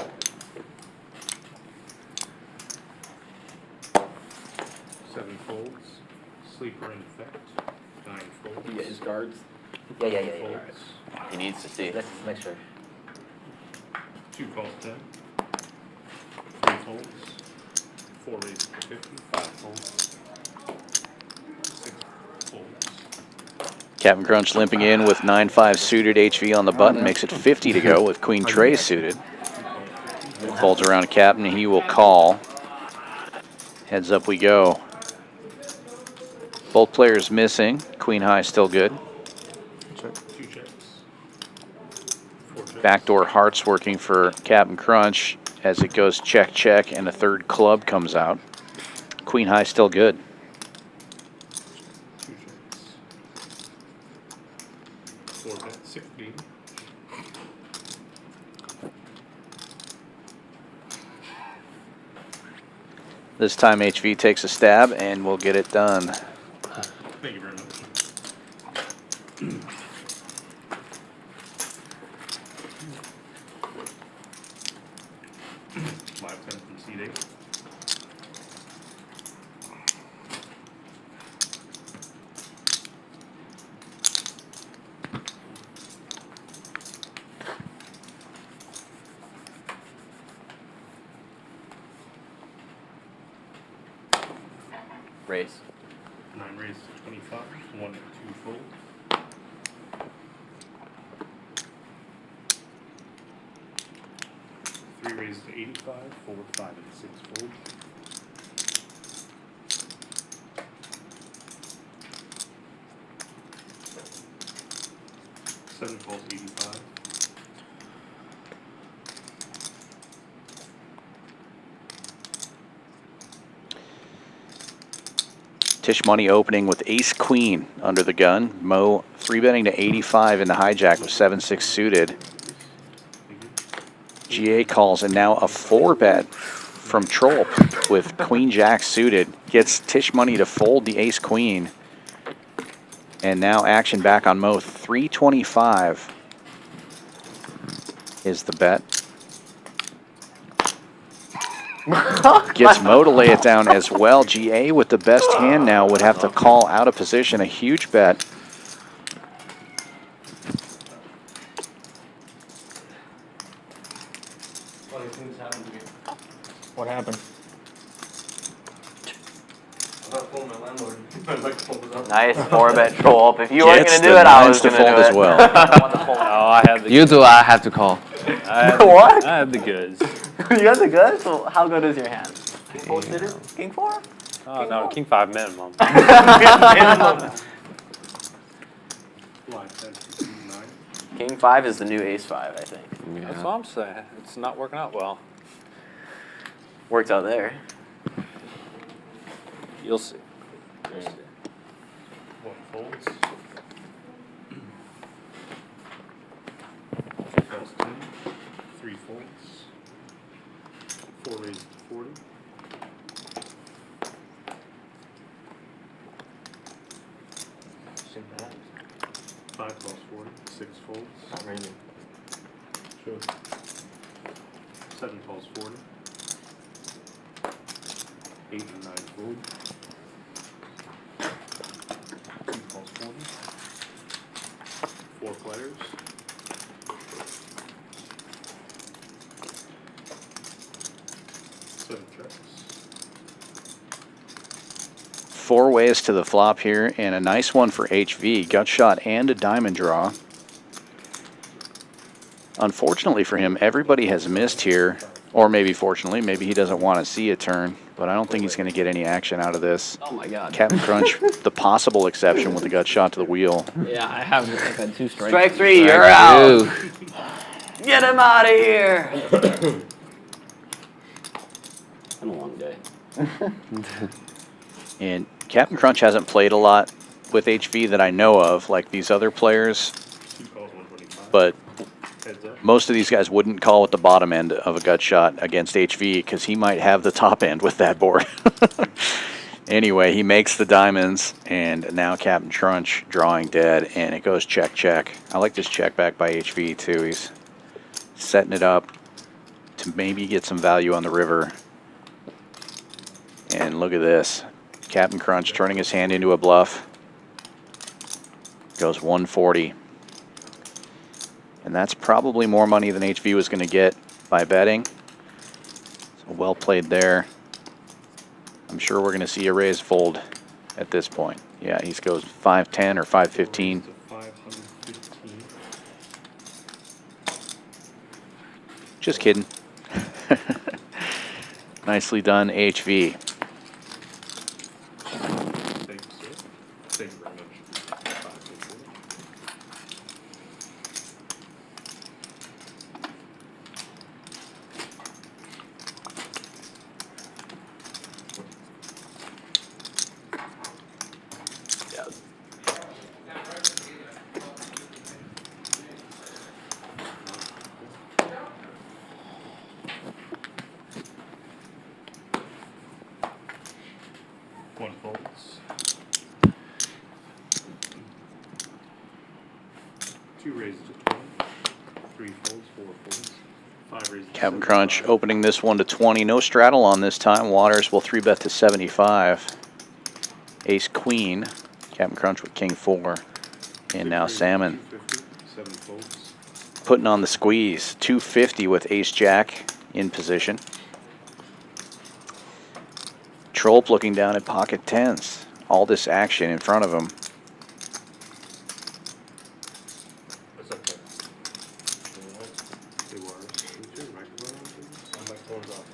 S12: Seven folds. Sleeper in effect. 9 folds.
S7: You get his cards.
S5: Yeah.
S12: Folds.
S4: He needs to see.
S5: Let's just make sure.
S12: 2 calls 10. 3 folds. 4 raises to 50. 5 folds. 6 folds.
S2: Captain Crunch limping in with 9-5 suited HV on the button, makes it 50 to go with Queen Trey suited. Folds around Captain, he will call. Heads up we go. Both players missing. Queen high still good.
S12: 2 checks. 4 checks.
S2: Backdoor hearts working for Captain Crunch as it goes check, check, and a 3rd club comes out. Queen high still good.
S12: 2 checks. 4 bet 16.
S2: This time HV takes a stab and we'll get it done.
S12: Thank you very much. Live 10 from seat 8.
S4: Race.
S12: 9 raises to 25. 1 and 2 fold. Three raises to 85. 4, 5, and 6 fold. Seven calls 85.
S2: Tisch Money opening with Ace Queen under the gun. Mo 3-betting to 85 in the hijack with 7-6 suited. GA calls and now a 4-bet from Trolp with Queen Jack suited. Gets Tisch Money to fold the Ace Queen. And now action back on Mo. 325 is the bet. Gets Mo to lay it down as well. GA with the best hand now would have to call out of position. A huge bet.
S8: What happened?
S4: Nice 4-bet Trolp. If you weren't
S2: Gets
S4: going to do
S2: the
S4: it, I
S2: nines
S4: was
S2: to
S4: going to do
S2: fold
S4: it.
S2: as well.
S10: Oh, I had the.
S11: You do. I have to call.
S10: I had the,
S4: What?
S10: I had the goods.
S4: You got the good? So how good is your hand? King 4 suited? King 4?
S10: Oh no, King 5 minimum.
S12: Fly 10, 15, 9.
S4: King 5 is the new Ace 5, I think.
S10: That's what I'm saying. It's not working out well.
S4: Worked out there.
S10: You'll see.
S12: One folds. 2 falls 10. 3 folds. 4 raised to 40. 5 falls 40. 6 folds.
S5: Not raising.
S12: Sure. 7 falls 40. 8 and 9 fold. 2 falls 40. 4 players. 7 checks.
S2: 4 ways to the flop here, and a nice one for HV. Gut shot and a diamond draw. Unfortunately for him, everybody has missed here. Or maybe fortunately, maybe he doesn't want to see a turn, but I don't think he's going to get any action out of this.
S7: Oh my god.
S2: Captain Crunch, the possible exception with the gut shot to the wheel.
S7: Yeah, I have I've had 2 strikes.
S4: Strike 3, you're out. Get him out of here.
S7: It's been a long day.
S2: And Captain Crunch hasn't played a lot with HV that I know of, like these other players,
S12: 2 calls 125.
S2: but
S12: Heads up.
S2: most of these guys wouldn't call at the bottom end of a gut shot against HV because he might have the top end with that board. Anyway, he makes the diamonds, and now Captain Crunch drawing dead, and it goes check, check. I like this check back by HV too. He's setting it up to maybe get some value on the river. And look at this. Captain Crunch turning his hand into a bluff. Goes 140. And that's probably more money than HV was going to get by betting. So well played there. I'm sure we're going to see a raise fold at this point. Yeah, he goes 510 or 515.
S12: 515.
S2: Just kidding. Nicely done, HV.
S12: Thank you, sir. Thank you very much. 515. One folds. 2 raises to 20. 3 folds, 4 folds. 5 raises to
S2: Captain Crunch
S12: 75.
S2: opening this one to 20. No straddle on this time. Waters will 3-bet to 75. Ace Queen. Captain Crunch with King 4. And now Salmon
S12: 250, 7 folds.
S2: putting on the squeeze. 250 with Ace Jack in position. Trolp looking down at pocket tens. All this action in front of him.
S12: What's up there? Hey, Waters, is your microphone on? My microphone's off.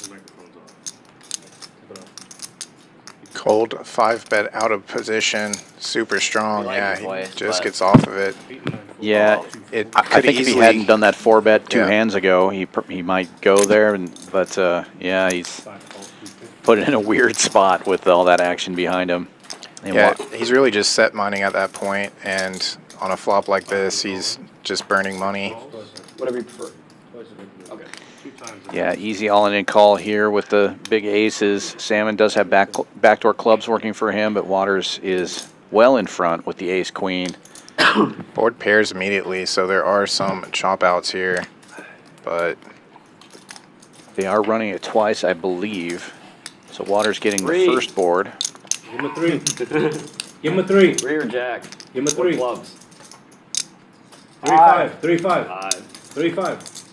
S12: The microphone's off. Take it off.
S3: Cold 5-bet out of position, super strong.
S4: We like
S3: Yeah,
S4: his voice,
S3: he just
S4: but-
S3: gets off of it.
S12: 8 and 9 folds.
S2: Yeah,
S3: It
S2: I
S3: could
S2: think if he
S3: easily.
S2: hadn't done that 4-bet 2
S3: Yeah.
S2: hands ago, he might go there. But yeah, he's
S12: 5 folds, 250.
S2: put in a weird spot with all that action behind him. And
S3: Yeah, he's really just set mining at that point, and on a flop like this, he's just burning money.
S7: Whatever you prefer. Okay.
S12: 2 times.
S2: Yeah, easy all-in call here with the big aces. Salmon does have backdoor clubs working for him, but Waters is well in front with the ace queen.
S3: Board pairs immediately, so there are some chop outs here, but
S2: they are running it twice, I believe. So Waters getting
S4: Three.
S2: the first board.
S6: Give him a 3. Give him a 3.
S7: Rear jack.
S6: Give him a
S7: What
S6: 3.
S7: clubs?
S6: 3-5. 3-5.
S7: 5.
S6: 3-5.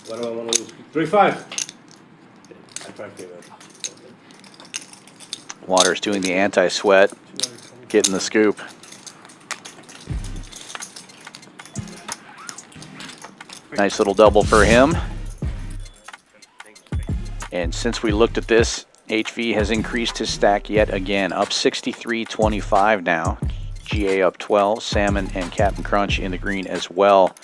S6: What do I want to lose? 3-5. I tried to
S2: Waters doing the anti-sweat, getting the scoop. Nice little double for him. And since we looked at this, HV has increased his stack yet again, up 63-25 now. GA up 12, Salmon and Captain Crunch in the green as well.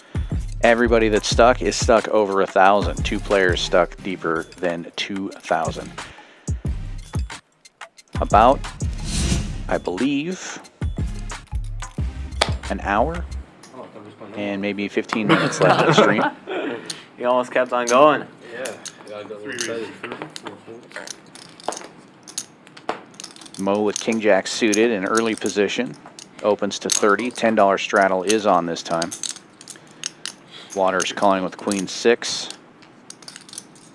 S2: Everybody that's stuck is stuck over 1,000. 2 players stuck deeper than 2,000. About, I believe, an hour and maybe 15 minutes left of the stream.
S4: He almost kept on going.
S6: Yeah. Gotta go
S12: 3 raises 30, 4 folds.
S2: Mo with King Jack suited in early position. Opens to 30. $10 straddle is on this time. Waters calling with Queen 6.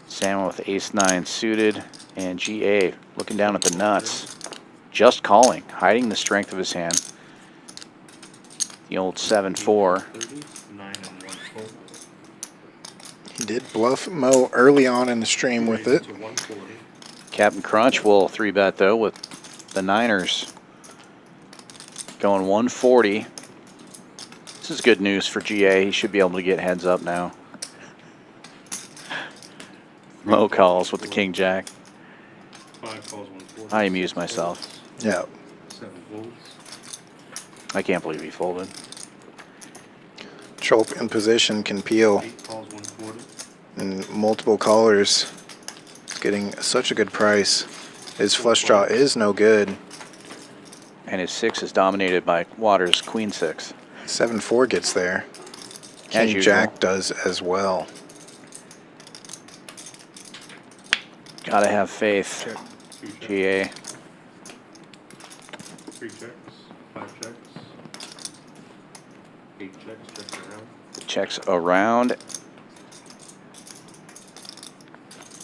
S2: Salmon with Ace 9 suited. And GA looking down at the nuts. Just calling, hiding the strength of his hand. The old 7-4.
S12: 30, 9 and 1 fold.
S3: he did bluff Mo early on in the stream with it.
S12: To 140.
S2: Captain Crunch will 3-bet though with the Niners going 140. This is good news for GA. He should be able to get heads up now. Mo calls with the King Jack.
S12: 5 calls 140.
S2: I amuse myself.
S3: Yeah.
S12: 7 folds.
S2: I can't believe he folded.
S3: Trolp in position can peel,
S12: 8 calls 140.
S3: and multiple callers. He's getting such a good price. His flush draw is no good.
S2: And his 6 is dominated by Waters' Queen 6.
S3: 7-4 gets there.
S2: As
S3: King
S2: usual.
S3: Jack does as well.
S2: Gotta have faith,
S12: 2 checks.
S2: GA.
S12: 3 checks. 5 checks. 8 checks. Checks around.
S2: Checks around.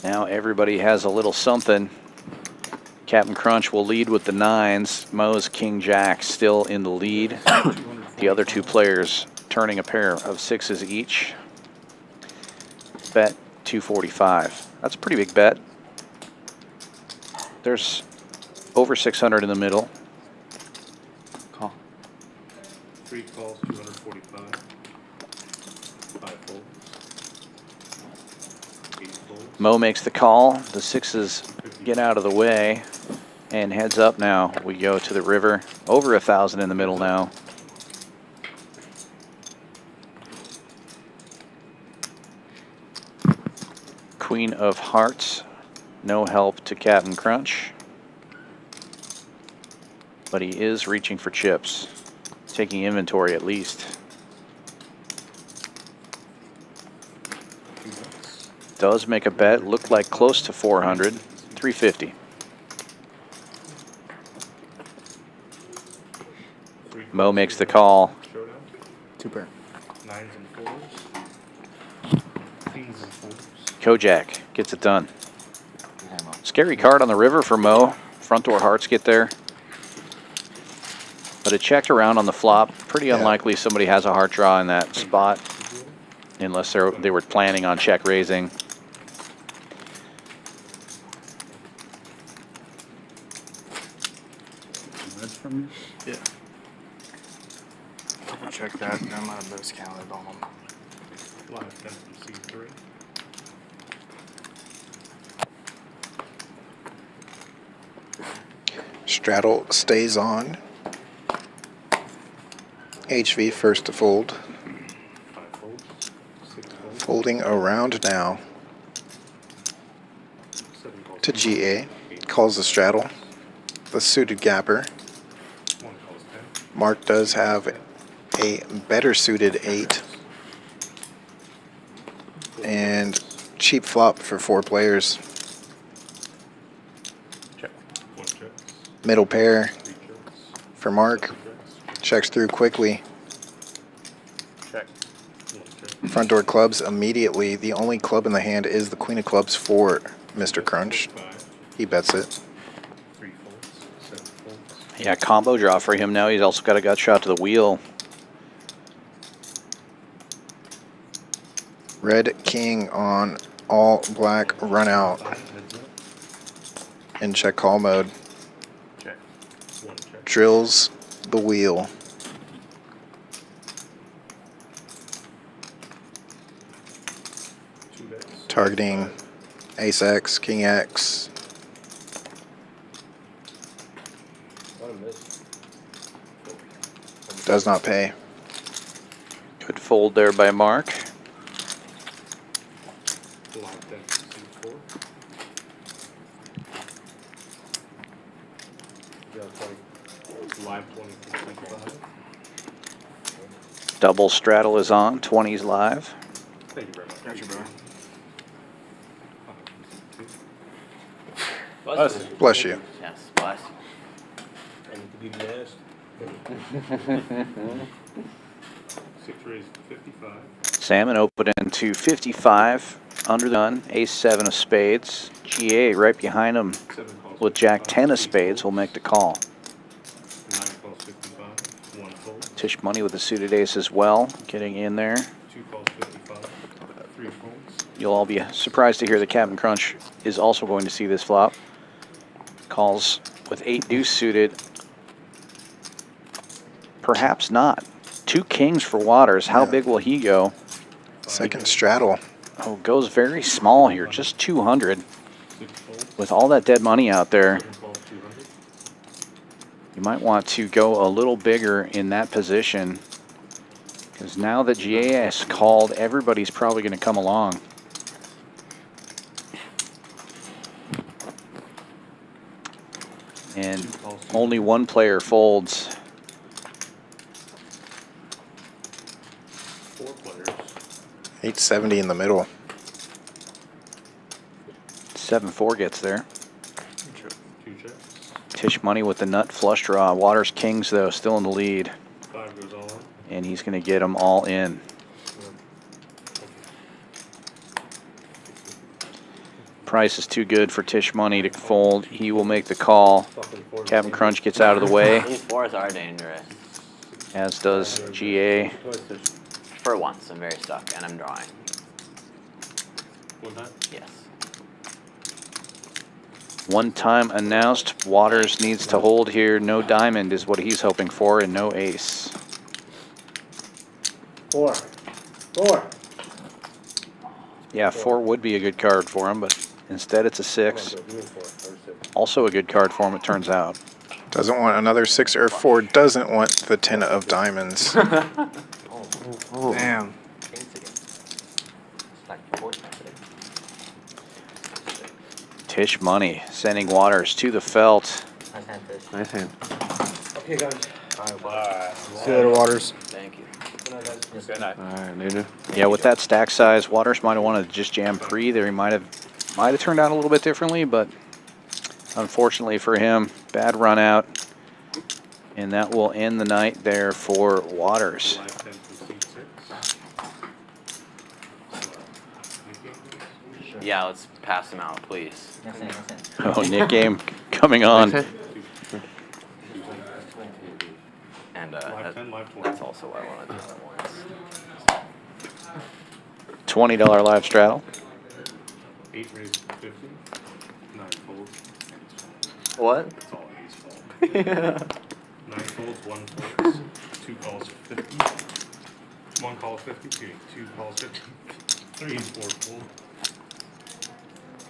S2: Now everybody has a little something. Captain Crunch will lead with the 9s. Mo's King Jack still in the lead. The other 2 players turning a pair of 6s each. Bet 245. That's a pretty big bet. There's over 600 in the middle.
S11: Call.
S12: 3 calls 245. 5 folds. 8 folds.
S2: Mo makes the call. The 6s get out of the way and heads up now. We go to the river. Over 1,000 in the middle now. Queen of Hearts. No help to Captain Crunch. But he is reaching for chips. Taking inventory at least. Does make a bet. Looked like close to 400. 350. Mo makes the call.
S12: Showdown.
S8: 2 pair.
S12: 9s and 4s. Queens and 4s.
S2: Kojak gets it done. Scary card on the river for Mo. Front door hearts get there. But it checked around on the flop. Pretty unlikely somebody has a heart draw in that spot. Unless they were planning on check raising.
S8: Yeah. Double check that. I might have miscounted on them.
S12: Live 10 from C3.
S3: Straddle stays on. HV first to fold.
S12: 5 folds. 6 folds.
S3: Folding around now
S12: 7 calls.
S3: to GA. Calls the straddle. The suited gapper.
S12: 1 calls 10.
S3: Mark does have a better suited 8. And cheap flop for 4 players.
S12: Check. 1 check.
S3: Middle pair.
S12: 3 checks.
S3: for Mark. Checks through quickly.
S9: Check.
S3: Front door clubs immediately. The only club in the hand is the queen of clubs for Mr. Crunch. He bets it.
S2: Yeah, combo draw for him now. He's also got a gut shot to the wheel.
S3: Red king on all black run out in check call mode.
S9: Check. One check.
S3: Drills the wheel. Targeting ace X, king X. Does not pay.
S2: Good fold there by Mark. Double straddle is on. 20s live.
S9: Thank you very much.
S8: Got you, bro.
S4: Bless you.
S3: Bless you.
S4: Yes, bless.
S6: I need to be blessed.
S12: 6 raised 55.
S2: Salmon open into 55. Under the gun. Ace 7 of spades. GA right behind him with Jack 10 of spades will make the call.
S12: 9 calls 55. 1 fold.
S2: Tisch Money with the suited ace as well, getting in there.
S12: 2 calls 55. 3 folds.
S2: You'll all be surprised to hear that Captain Crunch is also going to see this flop. Calls with 8 deuce suited. Perhaps not. 2 kings for Waters. How big will he go?
S3: Second straddle.
S2: Oh, goes very small here, just 200. With all that dead money out there, you might want to go a little bigger in that position, because now that GAS called, everybody's probably going to come along. And only one player folds.
S12: 4 players.
S3: 870 in the middle.
S2: 7-4 gets there.
S12: 2 checks.
S2: Tisch Money with the nut flush draw. Waters Kings, though, still in the lead.
S12: 5 goes all in.
S2: And he's going to get them all in. Price is too good for Tisch Money to fold. He will make the call. Captain Crunch gets out of the way,
S4: These fours are dangerous.
S2: as does GA.
S4: For once, I'm very stuck, and I'm drawing.
S12: 1 time.
S4: Yes.
S2: One time announced, Waters needs to hold here. No diamond is what he's hoping for, and no ace.
S6: 4.
S2: Yeah, 4 would be a good card for him, but instead it's a 6. Also a good card for him, it turns out.
S3: Doesn't want another 6 or 4. Doesn't want the 10 of diamonds.
S8: Damn.
S2: Tisch Money sending Waters to the felt.
S5: Nice hand, Tisch.
S11: Nice hand.
S6: Okay, guys.
S8: See you later, Waters.
S4: Thank you.
S9: Good night.
S11: All right, later.
S2: Yeah, with that stack size, Waters might have wanted to just jam pre there. He might have turned out a little bit differently, but unfortunately for him, bad run out. And that will end the night there for Waters.
S12: Live 10 to seat 6.
S4: Yeah, let's pass him out, please.
S5: Nice hand, nice hand.
S2: Oh, Nick game coming on.
S4: And
S12: Live 10, live 20.
S4: that's also what I want to do at once.
S2: $20 live straddle.
S12: 8 raised 50. 9 folds.
S4: What?
S12: That's all ace fold. 9 folds, 1 folds. 2 calls 50. 1 call 50. 2 calls 50. 3 and 4 fold.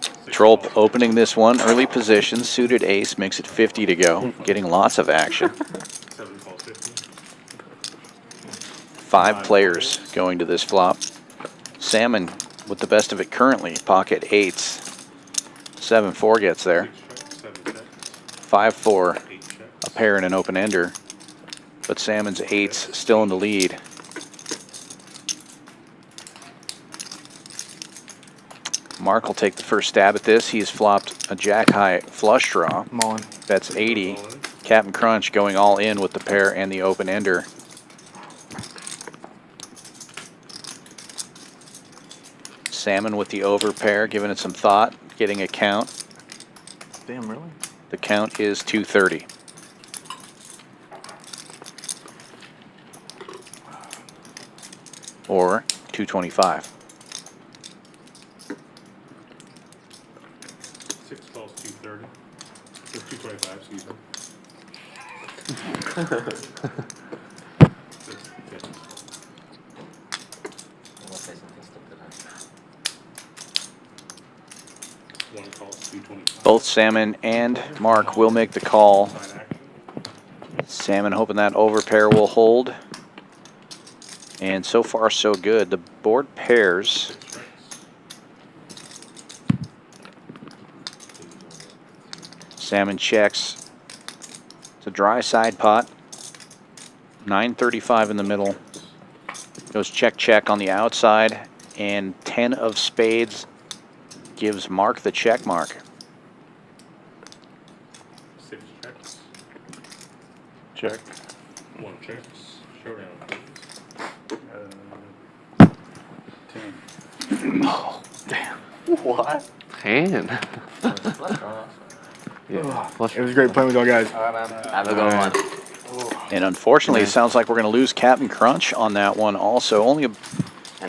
S12: 6
S2: Trolp
S12: calls.
S2: opening this one, early position, suited ace, makes it 50 to go. Getting lots of action.
S12: 7 calls 50.
S2: 5 players going to this flop. Salmon with the best of it currently, pocket 8s. 7-4 gets there.
S12: 6 checks, 7 checks.
S2: 5-4,
S12: 8 checks.
S2: a pair and an open ender. But Salmon's 8s still in the lead. Mark will take the first stab at this. He's flopped a jack high flush draw.
S8: I'm on.
S2: That's 80.
S12: All in.
S2: Captain Crunch going all in with the pair and the open ender. Salmon with the over pair, giving it some thought, getting a count.
S8: Damn, really?
S2: The count is 230. Or 225.
S12: 6 calls 230. Or 225, excuse me. One calls 225.
S2: Both Salmon and Mark will make the call. Salmon hoping that over pair will hold. And so far, so good. The board pairs. Salmon checks. It's a dry side pot. 935 in the middle. Goes check, check on the outside. And 10 of spades gives Mark the check mark.
S12: 6 checks.
S8: Check.
S12: 1 checks. Showdown. 10.
S8: Oh, damn.
S4: What?
S11: 10. Yeah.
S8: It was great playing with y'all guys.
S4: Have a good one.
S2: And unfortunately, it sounds like we're going to lose Captain Crunch on that one also. Only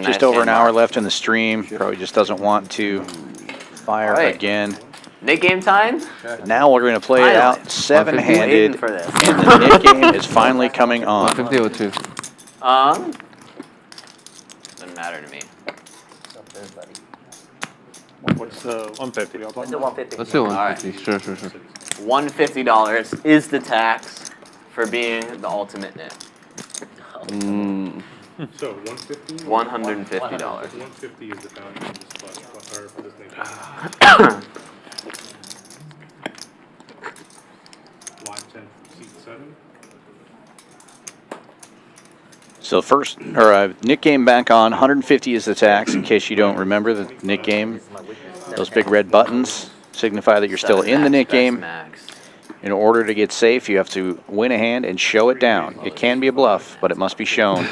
S2: just over an hour left in the stream. Probably just doesn't want to fire again.
S4: Nick game time?
S2: Now we're going to play it out 7-handed.
S4: For this.
S2: And the Nick game is finally coming on.
S11: 150 or 2.
S4: Doesn't matter to me.
S10: What's the 150?
S5: Let's do 150.
S11: Let's do
S4: All right.
S11: 150. Sure.
S4: $150 is the tax for being the ultimate Nick.
S12: So 150?
S4: $150.
S12: 150 is the value of this plus, or for this thing. Live 10, seat 7.
S2: So first, Nick game back on. 150 is the tax. In case you don't remember the Nick game, those big red buttons signify that you're still in the Nick game. In order to get safe, you have to win a hand and show it down. It can be a bluff, but it must be shown.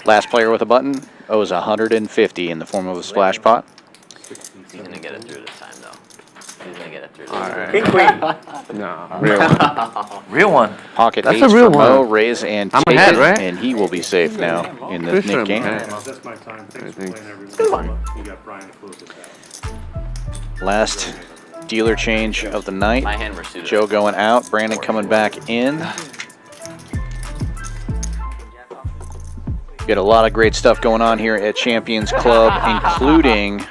S2: Last player with a button owes 150 in the form of a splash pot.
S4: He's going to get it through this time, though. He's going to get it through this
S11: All
S4: time.
S11: right.
S5: King Queen.
S11: No, real one.
S5: Real one.
S2: Pocket
S11: That's
S2: ace
S11: a real
S2: for Mo,
S11: one.
S2: raise and
S11: I'm
S2: take
S11: ahead,
S2: it,
S11: right?
S2: and he will be safe now in the
S11: Pretty sure
S2: Nick game.
S11: I'm ahead.
S12: That's my time. Thanks for
S11: Thanks.
S12: playing, everyone.
S4: Good one.
S12: You got Brian to close this out.
S2: Last dealer change of the night.
S4: My hand were suited.
S2: Joe going out, Brandon coming back in. Got a lot of great stuff going on here at Champions Club, including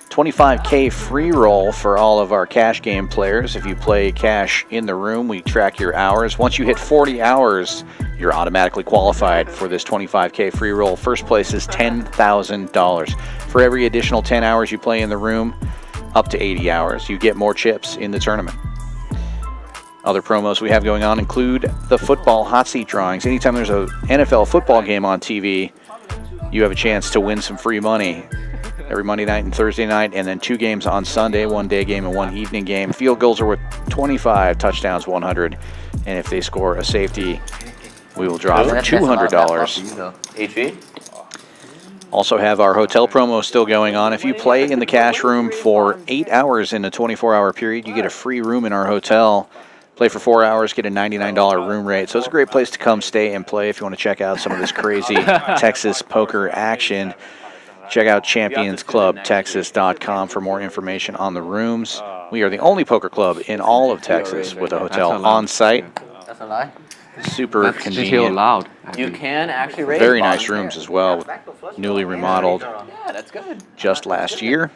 S2: 25K free roll for all of our cash game players. If you play cash in the room, we track your hours. Once you hit 40 hours, you're automatically qualified for this 25K free roll. First place is $10,000. For every additional 10 hours you play in the room, up to 80 hours, you get more chips in the tournament. Other promos we have going on include the football hot seat drawings. Anytime there's a NFL football game on TV, you have a chance to win some free money every Monday night and Thursday night, and then 2 games on Sunday, 1 day game and 1 evening game. Field goals are worth 25, touchdowns 100, and if they score a safety, we will draw for $200.
S4: HV?
S2: Also have our hotel promo still going on. If you play in the cash room for 8 hours in a 24-hour period, you get a free room in our hotel. Play for 4 hours, get a $99 room rate. So it's a great place to come stay and play if you want to check out some of this crazy Texas poker action. Check out championsclubtexas.com for more information on the rooms. We are the only poker club in all of Texas with a hotel on site.
S5: That's a lie.
S2: Super
S11: That's
S2: convenient.
S11: loud.
S4: You can actually raise
S2: Very nice
S4: bonds
S2: rooms
S4: there.
S2: as well, newly remodeled
S4: Yeah, that's good.
S2: just last year.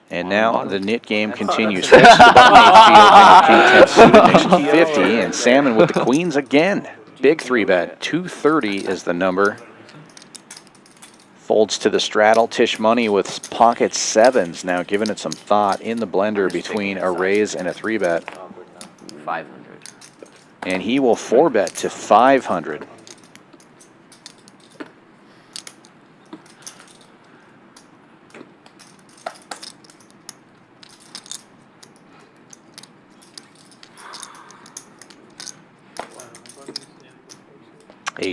S2: And now the knit game continues. Next to the button H.V. opening King 10 suited makes it 50, and Salmon with the queens again. Big 3-bet, 230 is the number. Folds to the straddle. Tisch Money with pocket 7s now, giving it some thought in the blender between a raise and a 3-bet.
S4: 500.
S2: And he will 4-bet to 500.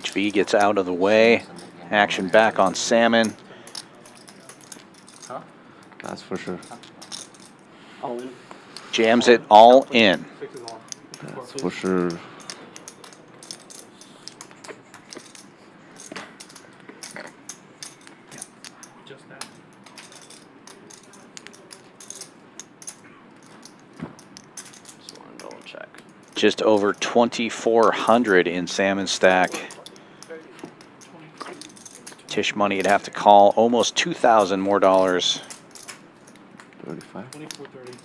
S2: HV gets out of the way. Action back on Salmon.
S11: That's for sure.
S7: All in.
S2: Jams it all in.
S11: That's for sure.
S4: Just want to double check.
S2: Just over 2,400 in Salmon stack. Tisch Money would have to call almost 2,000 more dollars.
S11: 35.
S12: 2430.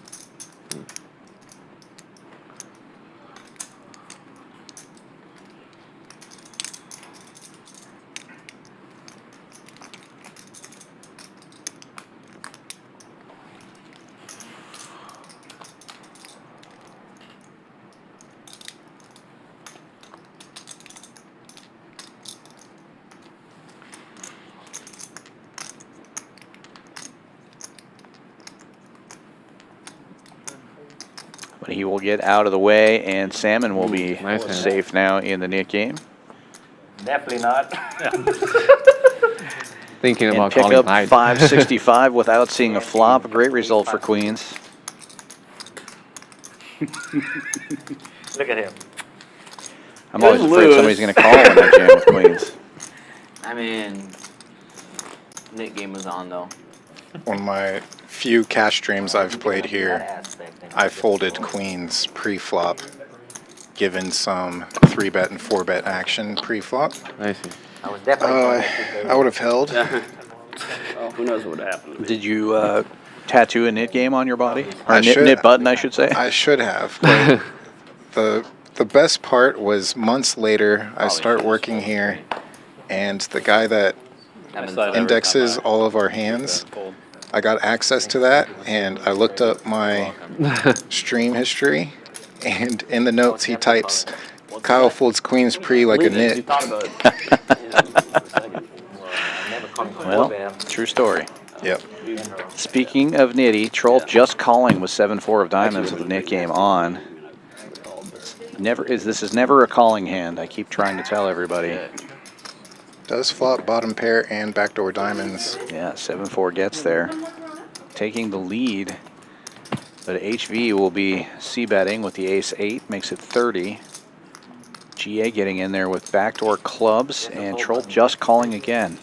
S2: But he will get out of the way, and Salmon will be
S11: Nice hand.
S2: safe now in the knit game.
S5: Definitely not.
S11: Thinking
S2: And
S11: about
S2: pick
S11: calling
S2: up
S11: hide.
S2: 565 without seeing a flop. A great result for Queens.
S5: Look at him.
S2: I'm always
S4: Good
S2: afraid
S4: lose.
S2: somebody's going to call when I jam with Queens.
S4: I mean, knit game was on though.
S3: One of my few cash streams I've played here, I folded queens pre-flop, given some 3-bet and 4-bet action pre-flop.
S11: I see.
S5: I was definitely.
S3: I would have held.
S7: Oh, who knows what happened?
S2: Did you tattoo a knit game on your body? Or
S3: I
S2: a knit,
S3: should-
S2: knit button, I should say.
S3: I should have. But the best part was months later, I start working here, and the guy that indexes all of our hands, I got access to that, and I looked up my stream history, and in the notes he types, Kyle folds queens pre like a knit.
S2: Well, true story.
S3: Yep.
S2: Speaking of nitty, Trolp just calling with 7-4 of diamonds with the knit game on. This is never a calling hand. I keep trying to tell everybody.
S3: Does flop bottom pair and backdoor diamonds.
S2: Yeah, 7-4 gets there. Taking the lead. But HV will be c-betting with the ace-8, makes it 30. GA getting in there with backdoor clubs, and Trolp just calling again.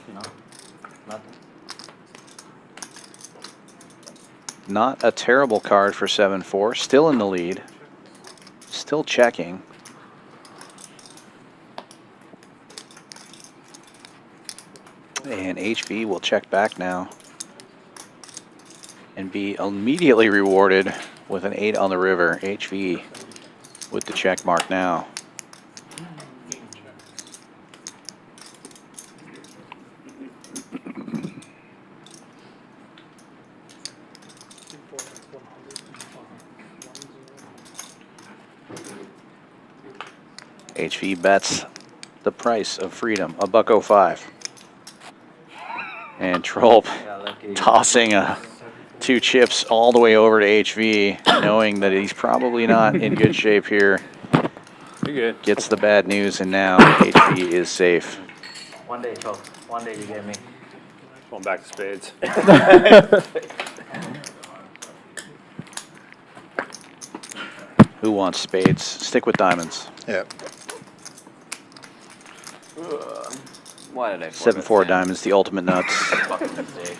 S2: Not a terrible card for 7-4, still in the lead. Still checking. And HV will check back now and be immediately rewarded with an 8 on the river. HV with the check mark now. HV bets the price of freedom, $1.05. And Trolp tossing 2 chips all the way over to HV, knowing that he's probably not in good shape here.
S10: You're good.
S2: Gets the bad news, and now HV is safe.
S5: One day, Trolp. One day you get me.
S10: Going back to spades.
S2: Who wants spades? Stick with diamonds.
S3: Yep.
S4: Why did I?
S2: 7-4 diamonds, the ultimate nuts.
S4: Fucking mistake.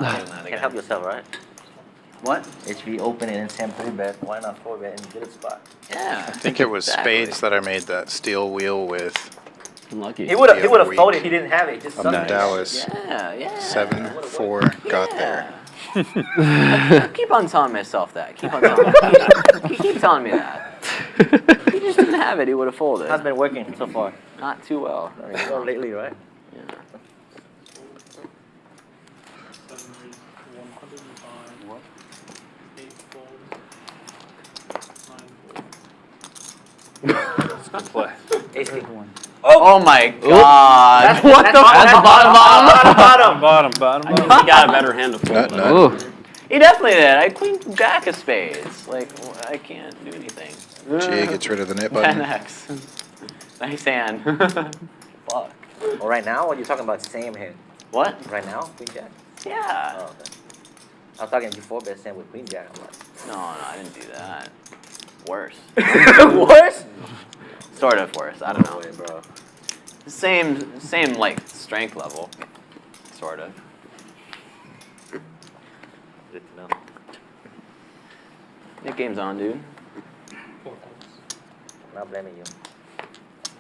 S4: Not doing that
S5: Can't
S4: again.
S5: help yourself, right?
S4: What?
S5: HV open it and 10-3-bet. Why not 4-bet and get a spot?
S4: Yeah.
S3: I think it was spades that I made that steel wheel with.
S7: Lucky.
S5: He would
S3: The
S5: have
S3: other
S5: folded.
S3: week.
S5: He didn't have it. Just
S2: I'm
S5: something.
S2: nice.
S3: Dallas.
S4: Yeah, yeah.
S3: 7-4 got there.
S4: I keep on telling myself that. Keep on telling me. Keep telling me that. He just didn't have it. He would have folded.
S5: How's been working so far?
S4: Not too well.
S5: Well, lately, right?
S4: Yeah.
S10: Good play.
S5: Ace kick one.
S4: Oh my God! What the? That's bottom.
S10: Bottom.
S7: He got a better hand to fold.
S3: Nut.
S11: Ooh.
S4: He definitely did. I queen jack of spades. Like I can't do anything.
S3: GA gets rid of the knit button.
S4: 10x. Nice hand. Fuck.
S5: Well, right now, or you talking about same hand?
S4: What?
S5: Right now, Queen Jack?
S4: Yeah.
S5: Oh, okay. I was talking before best hand with Queen Jack. I'm like,
S4: No, I didn't do that. Worse.
S5: worse?
S4: Sort of worse. I don't know.
S5: No way, bro.
S4: Same like strength level. Sort of.
S5: Good to know.
S4: Nick game's on, dude.
S12: Four calls.
S5: I'm not blaming you.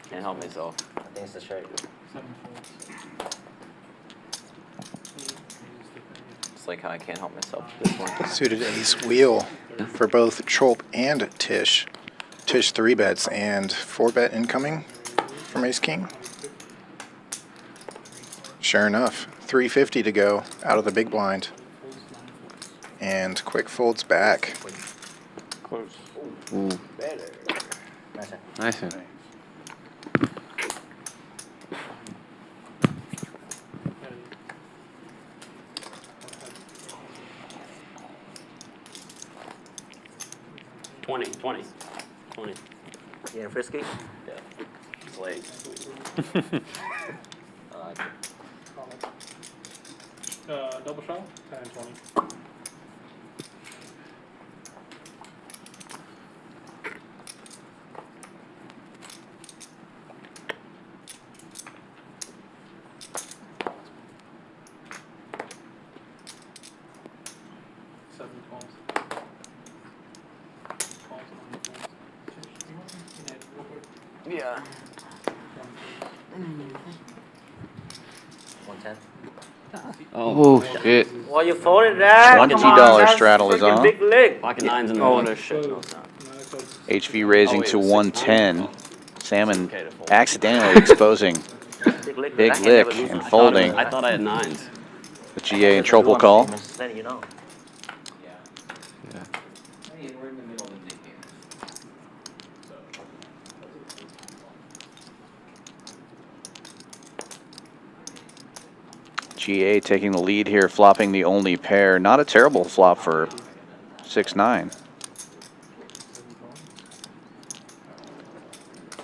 S4: Can't help myself.
S5: I think it's the shirt.
S12: 7 folds.
S4: It's like how I can't help myself with this one.
S3: Suited ace wheel for both Trolp and Tisch. Tisch 3 bets and 4 bet incoming from ace king. Sure enough, 350 to go out of the big blind. And quick folds back.
S10: Close.
S11: Ooh,
S5: Better. Nice hand.
S11: nice hand.
S7: 20.
S5: You getting frisky?
S4: Yeah. It's late.
S12: Double shot, 10 and 20.
S4: Yeah.
S5: 110.
S11: Oh, shit.
S5: Well, you folded that.
S2: $20
S5: Come on, that's
S2: straddle is
S5: freaking
S2: on.
S5: Big leg.
S7: Pocket nines in the
S4: Oh,
S7: one.
S4: no shit. No, it's not.
S2: HV raising
S4: Oh,
S2: to
S4: wait,
S2: 110. Salmon
S4: Okay to fold.
S2: accidentally exposing
S5: Big lick.
S2: big
S5: That hand
S2: lick
S5: never loses.
S2: and folding.
S7: I thought I had nines.
S2: The GA and Trolp will call.
S5: Just letting you know.
S11: Yeah.
S2: GA taking the lead here, flopping the only pair. Not a terrible flop for 6-9.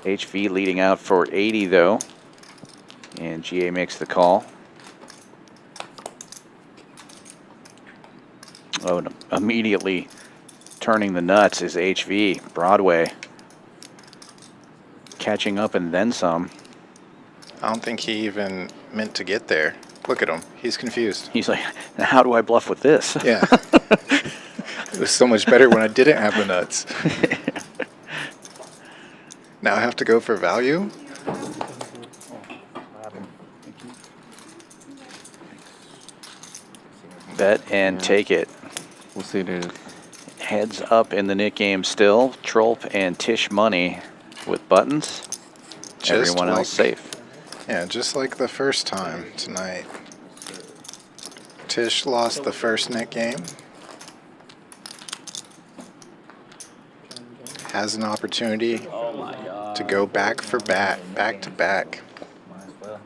S2: HV leading out for 80 though. And GA makes the call. Oh, and immediately turning the nuts is HV. Broadway catching up and then some.
S3: I don't think he even meant to get there. Look at him. He's confused.
S2: He's like, how do I bluff with this?
S3: Yeah. It was so much better when I didn't have the nuts. Now I have to go for value?
S2: Bet and take it.
S11: We'll see there.
S2: Heads up in the Nick game still. Trolp and Tisch Money with buttons.
S3: Just
S2: Everyone
S3: like-
S2: else safe.
S3: Yeah, just like the first time tonight. Tisch lost the first Nick game. Has an opportunity
S7: Oh my god.
S3: to go back for back to back.
S5: Might as well.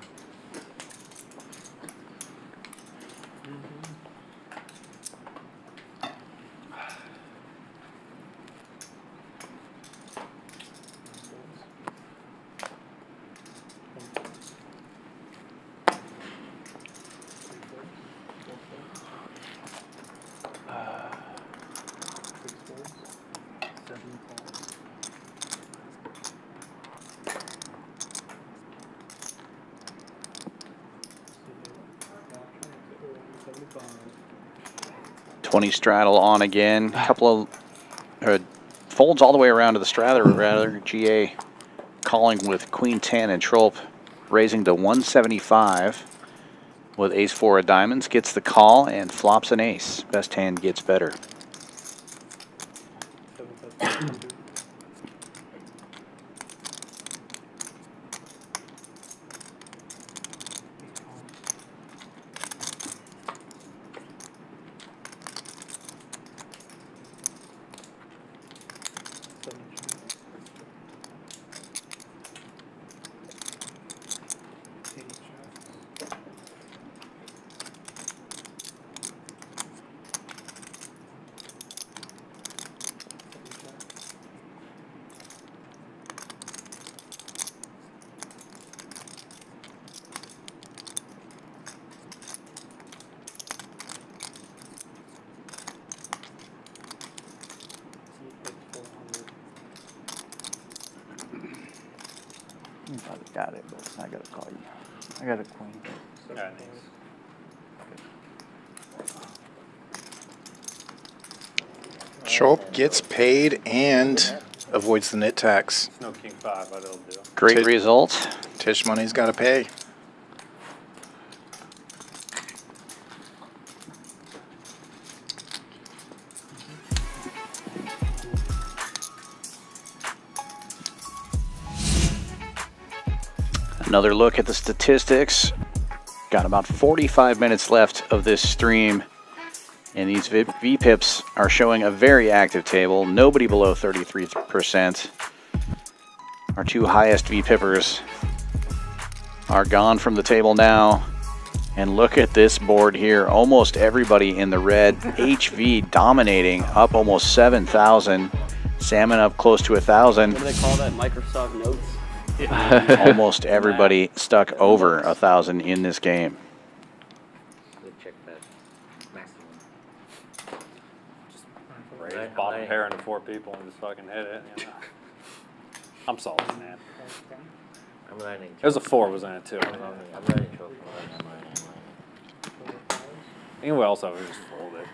S2: $20 straddle on again. Couple of folds all the way around to the straddle. Rather, GA calling with Queen 10 and Trolp raising to 175 with Ace 4 of diamonds. Gets the call and flops an ace. Best hand gets better. got it, but I gotta call you. I got a queen.
S10: Yeah,
S3: Trolp gets paid and avoids the nit tax.
S10: no king 5, but it'll do.
S2: Great result.
S3: Tisch Money's got to pay.
S2: Another look at the statistics. Got about 45 minutes left of this stream, and these VPIPs are showing a very active table. Nobody below 33%. Our two highest VPIPers are gone from the table now. And look at this board here. Almost everybody in the red. HV dominating, up almost 7,000. Salmon up close to 1,000.
S7: What do they call that? Microsoft Notes?
S2: Almost everybody stuck over 1,000 in this game.
S5: Check that maximum.
S10: Raise bottom pair into 4 people and just fucking hit it. You know? I'm salty, man.
S5: I'm learning.
S10: There's a 4, wasn't it, too?
S5: I'm learning Trolp.
S10: Anyway, also, we just fold it.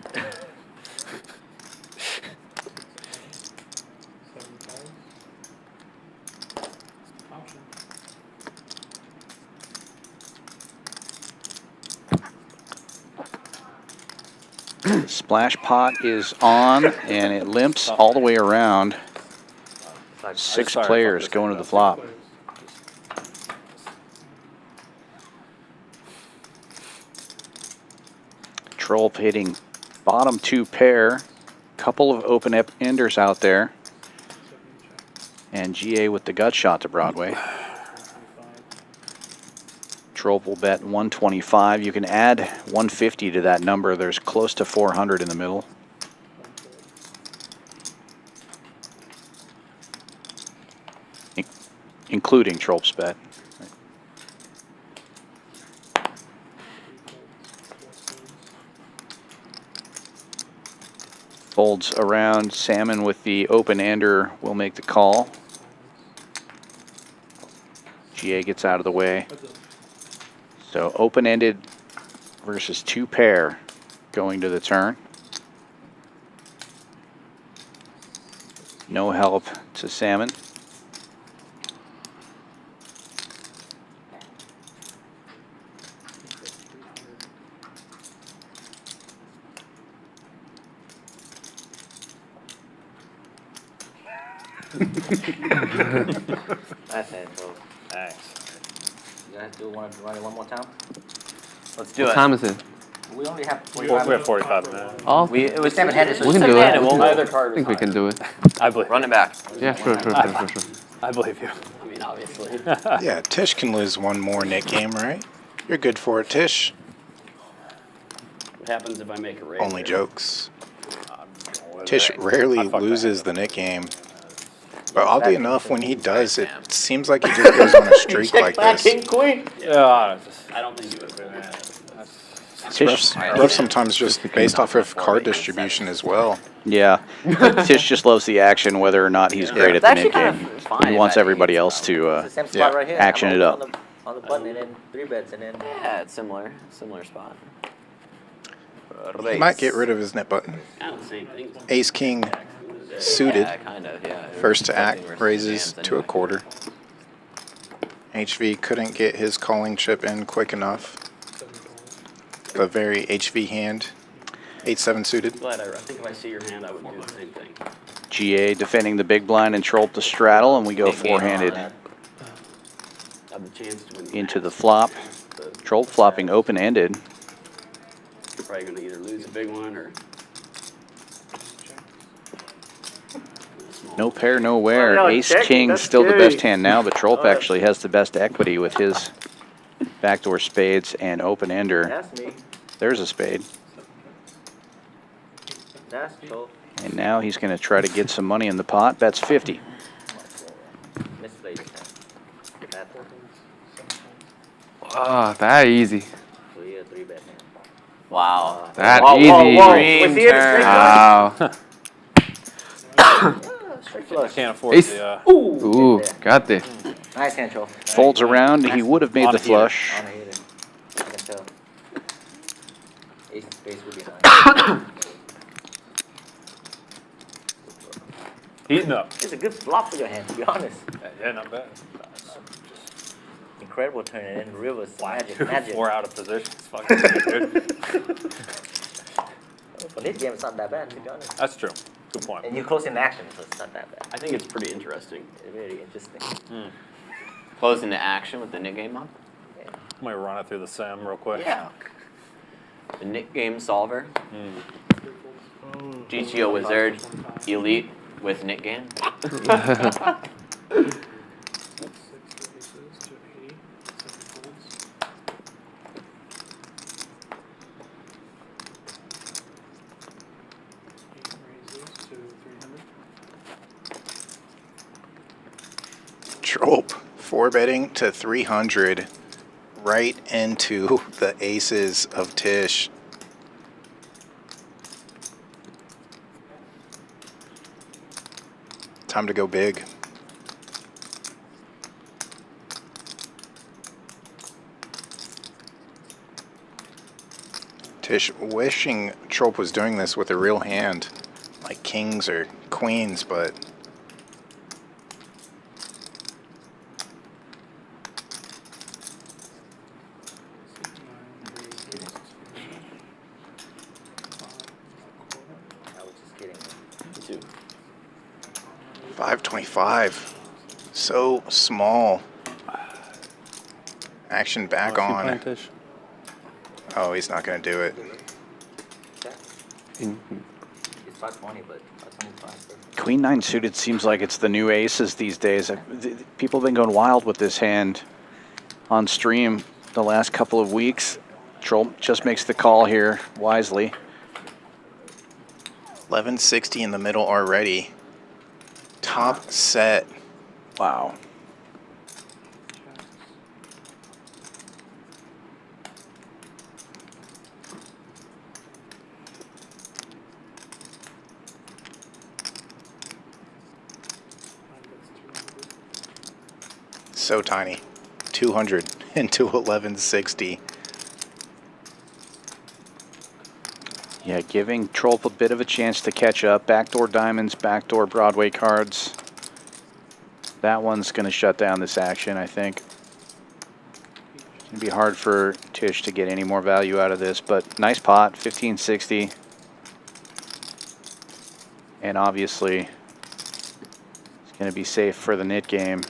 S2: Splash pot is on, and it limps all the way around. 6 players going to the flop. Trolp hitting bottom 2 pair. Couple of open enders out there. And GA with the gut shot to Broadway. Trolp will bet 125. You can add 150 to that number. There's close to 400 in the middle. Including Trolp's bet. Folds around. Salmon with the open ender will make the call. GA gets out of the way. So open-ended versus 2 pair going to the turn. No help to Salmon.
S5: That's it, Trolp.
S10: Thanks.
S5: You guys do want to run it one more time?
S4: Let's do
S11: What
S4: it.
S11: time is it?
S5: We only have
S10: We have 45 minutes.
S11: Oh,
S4: It was
S5: haven't had it
S11: we can do it.
S4: Either
S11: I
S4: card
S11: think we can do it.
S10: I believe
S4: Run it back.
S11: Yeah, sure.
S10: I believe you.
S7: I mean, obviously.
S3: Yeah, Tisch can lose one more nit game, right? You're good for it, Tisch.
S7: What happens if I make a raise?
S3: Only
S7: here?
S3: jokes. Tisch rarely
S10: I'd fuck
S3: loses
S10: that.
S3: the nit game. But oddly enough, when he does, it seems like he just goes on a streak like this.
S4: King, queen.
S10: Yeah,
S7: I don't think you would win that.
S3: Tisch rough sometimes just based off of card distribution as well.
S2: Yeah, Tisch just loves the action, whether or not he's great at the
S4: It's
S2: mid
S4: actually
S2: game.
S4: kind of fine
S2: He
S4: if
S2: wants
S4: that
S2: everybody
S4: means,
S2: else to
S5: It's the same spot right here.
S2: action
S5: I'm
S2: it
S5: open
S2: up.
S5: on the button and then 3 bets and then.
S4: Yeah, it's similar spot.
S3: He might get rid of his net button.
S7: Kind of the same thing.
S3: Ace King suited.
S4: Yeah, kind of. Yeah.
S3: First to
S4: Something
S3: act
S4: versus
S3: raises
S4: jams
S3: to a
S4: anyway.
S3: quarter. HV couldn't get his calling chip in quick enough. A very HV hand. 8-7 suited.
S7: Glad I think if I see your hand, I would do the same thing.
S2: GA defending the big blind and Trolp to straddle, and we go
S4: Big game on
S2: four-handed
S4: that.
S7: Have the chance to win.
S2: into the flop. Trolp flopping open-ended.
S7: Probably going to either lose a big one or.
S2: No pair, nowhere.
S5: Oh, no,
S2: Ace
S5: check.
S2: King
S5: That's
S2: still the
S5: scary.
S2: best hand now, but Trolp actually has the best equity with his backdoor spades and open-ender.
S5: That's me.
S2: There's a spade.
S5: That's Trolp.
S2: And now he's going to try to get some money in the pot. Bets 50.
S5: Misplayed his hand. That's
S11: Ah, that easy.
S5: so yeah, 3 bet hand.
S4: Wow.
S11: That
S4: Whoa,
S11: easy.
S4: whoa, whoa. Dream
S5: Was he in the
S4: turn.
S5: straight
S11: Wow.
S5: Flush.
S10: Can't afford
S11: Ace.
S10: the.
S11: Ooh, got this.
S5: Nice hand, Troll.
S2: Folds around. He would have made
S10: On
S2: the
S10: a heater.
S2: flush.
S5: On a heater. I can tell. Ace of spades would be nice.
S10: Heating up.
S5: It's a good flop for your hand, to be honest.
S10: Yeah, not bad.
S5: Incredible turn it in. Rivers. Magic.
S10: 4 out of position. It's fucking good.
S5: For this game, it's not that bad, to be honest.
S10: That's true. Good point.
S5: And you close in action, so it's not that bad.
S4: I think it's pretty interesting.
S5: It's very interesting.
S4: Close into action with the Nick game on.
S5: Yeah.
S10: Might run it through the sim real quick.
S4: Yeah. The Nick game solver. GTO Wizard. Elite with Nick game.
S3: Trolp 4-betting to 300 right into the aces of Tisch. Time to go big. Tisch wishing Trolp was doing this with a real hand, like kings or queens, but
S5: I was just kidding.
S3: 525. So small. Action back on. Oh, he's not going to do it.
S5: It's 520, but 525.
S2: Queen 9 suited seems like it's the new aces these days. People have been going wild with this hand on stream the last couple of weeks. Trolp just makes the call here wisely.
S3: 1160 in the middle already. Top set.
S2: Wow.
S3: So tiny. 200 into 1160.
S2: Yeah, giving Trolp a bit of a chance to catch up. Backdoor diamonds, backdoor Broadway cards. That one's going to shut down this action, I think. It's going to be hard for Tisch to get any more value out of this, but nice pot, 1560. And obviously, it's going to be safe for the nit game.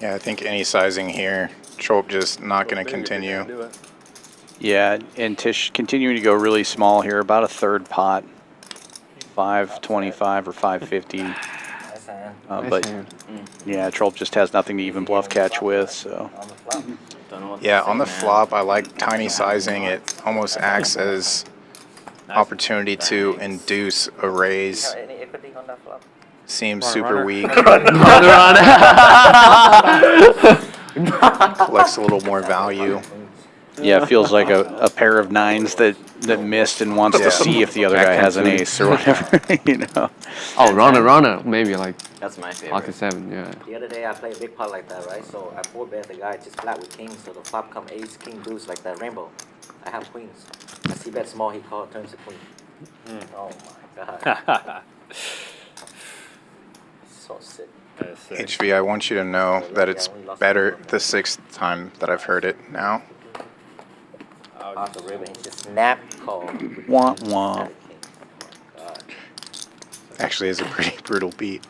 S3: Yeah, I think any sizing here, Trolp just not going to continue.
S2: Yeah, and Tisch continuing to go really small here, about a third pot, 525 or 550.
S5: Nice hand.
S2: But yeah, Trolp just has nothing to even bluff catch with. So
S5: On the flop.
S3: Yeah, on the flop, I like tiny sizing. It almost acts as opportunity to induce a raise.
S5: Any equity on that flop?
S3: Seems super
S10: runner.
S3: weak.
S11: Run.
S3: Collects a little more value.
S2: yeah, it feels like a pair of nines that missed and wants
S3: Yeah.
S2: to see if the other guy has an ace or whatever. You know.
S11: Oh, runner. Maybe like
S4: That's my favorite.
S11: pocket 7, yeah.
S5: The other day I played a big pot like that, right? So I 4-bet the guy just flat with kings, so the flop come ace, king, deuce like that rainbow. I have queens. I see bet small, he called, turns to queen. Oh my god. So sick.
S3: HV, I want you to know that it's better the 6th time that I've heard it now.
S5: Off the ribbon, he just snap call.
S2: Wah wah.
S3: Actually, is a pretty brutal beat,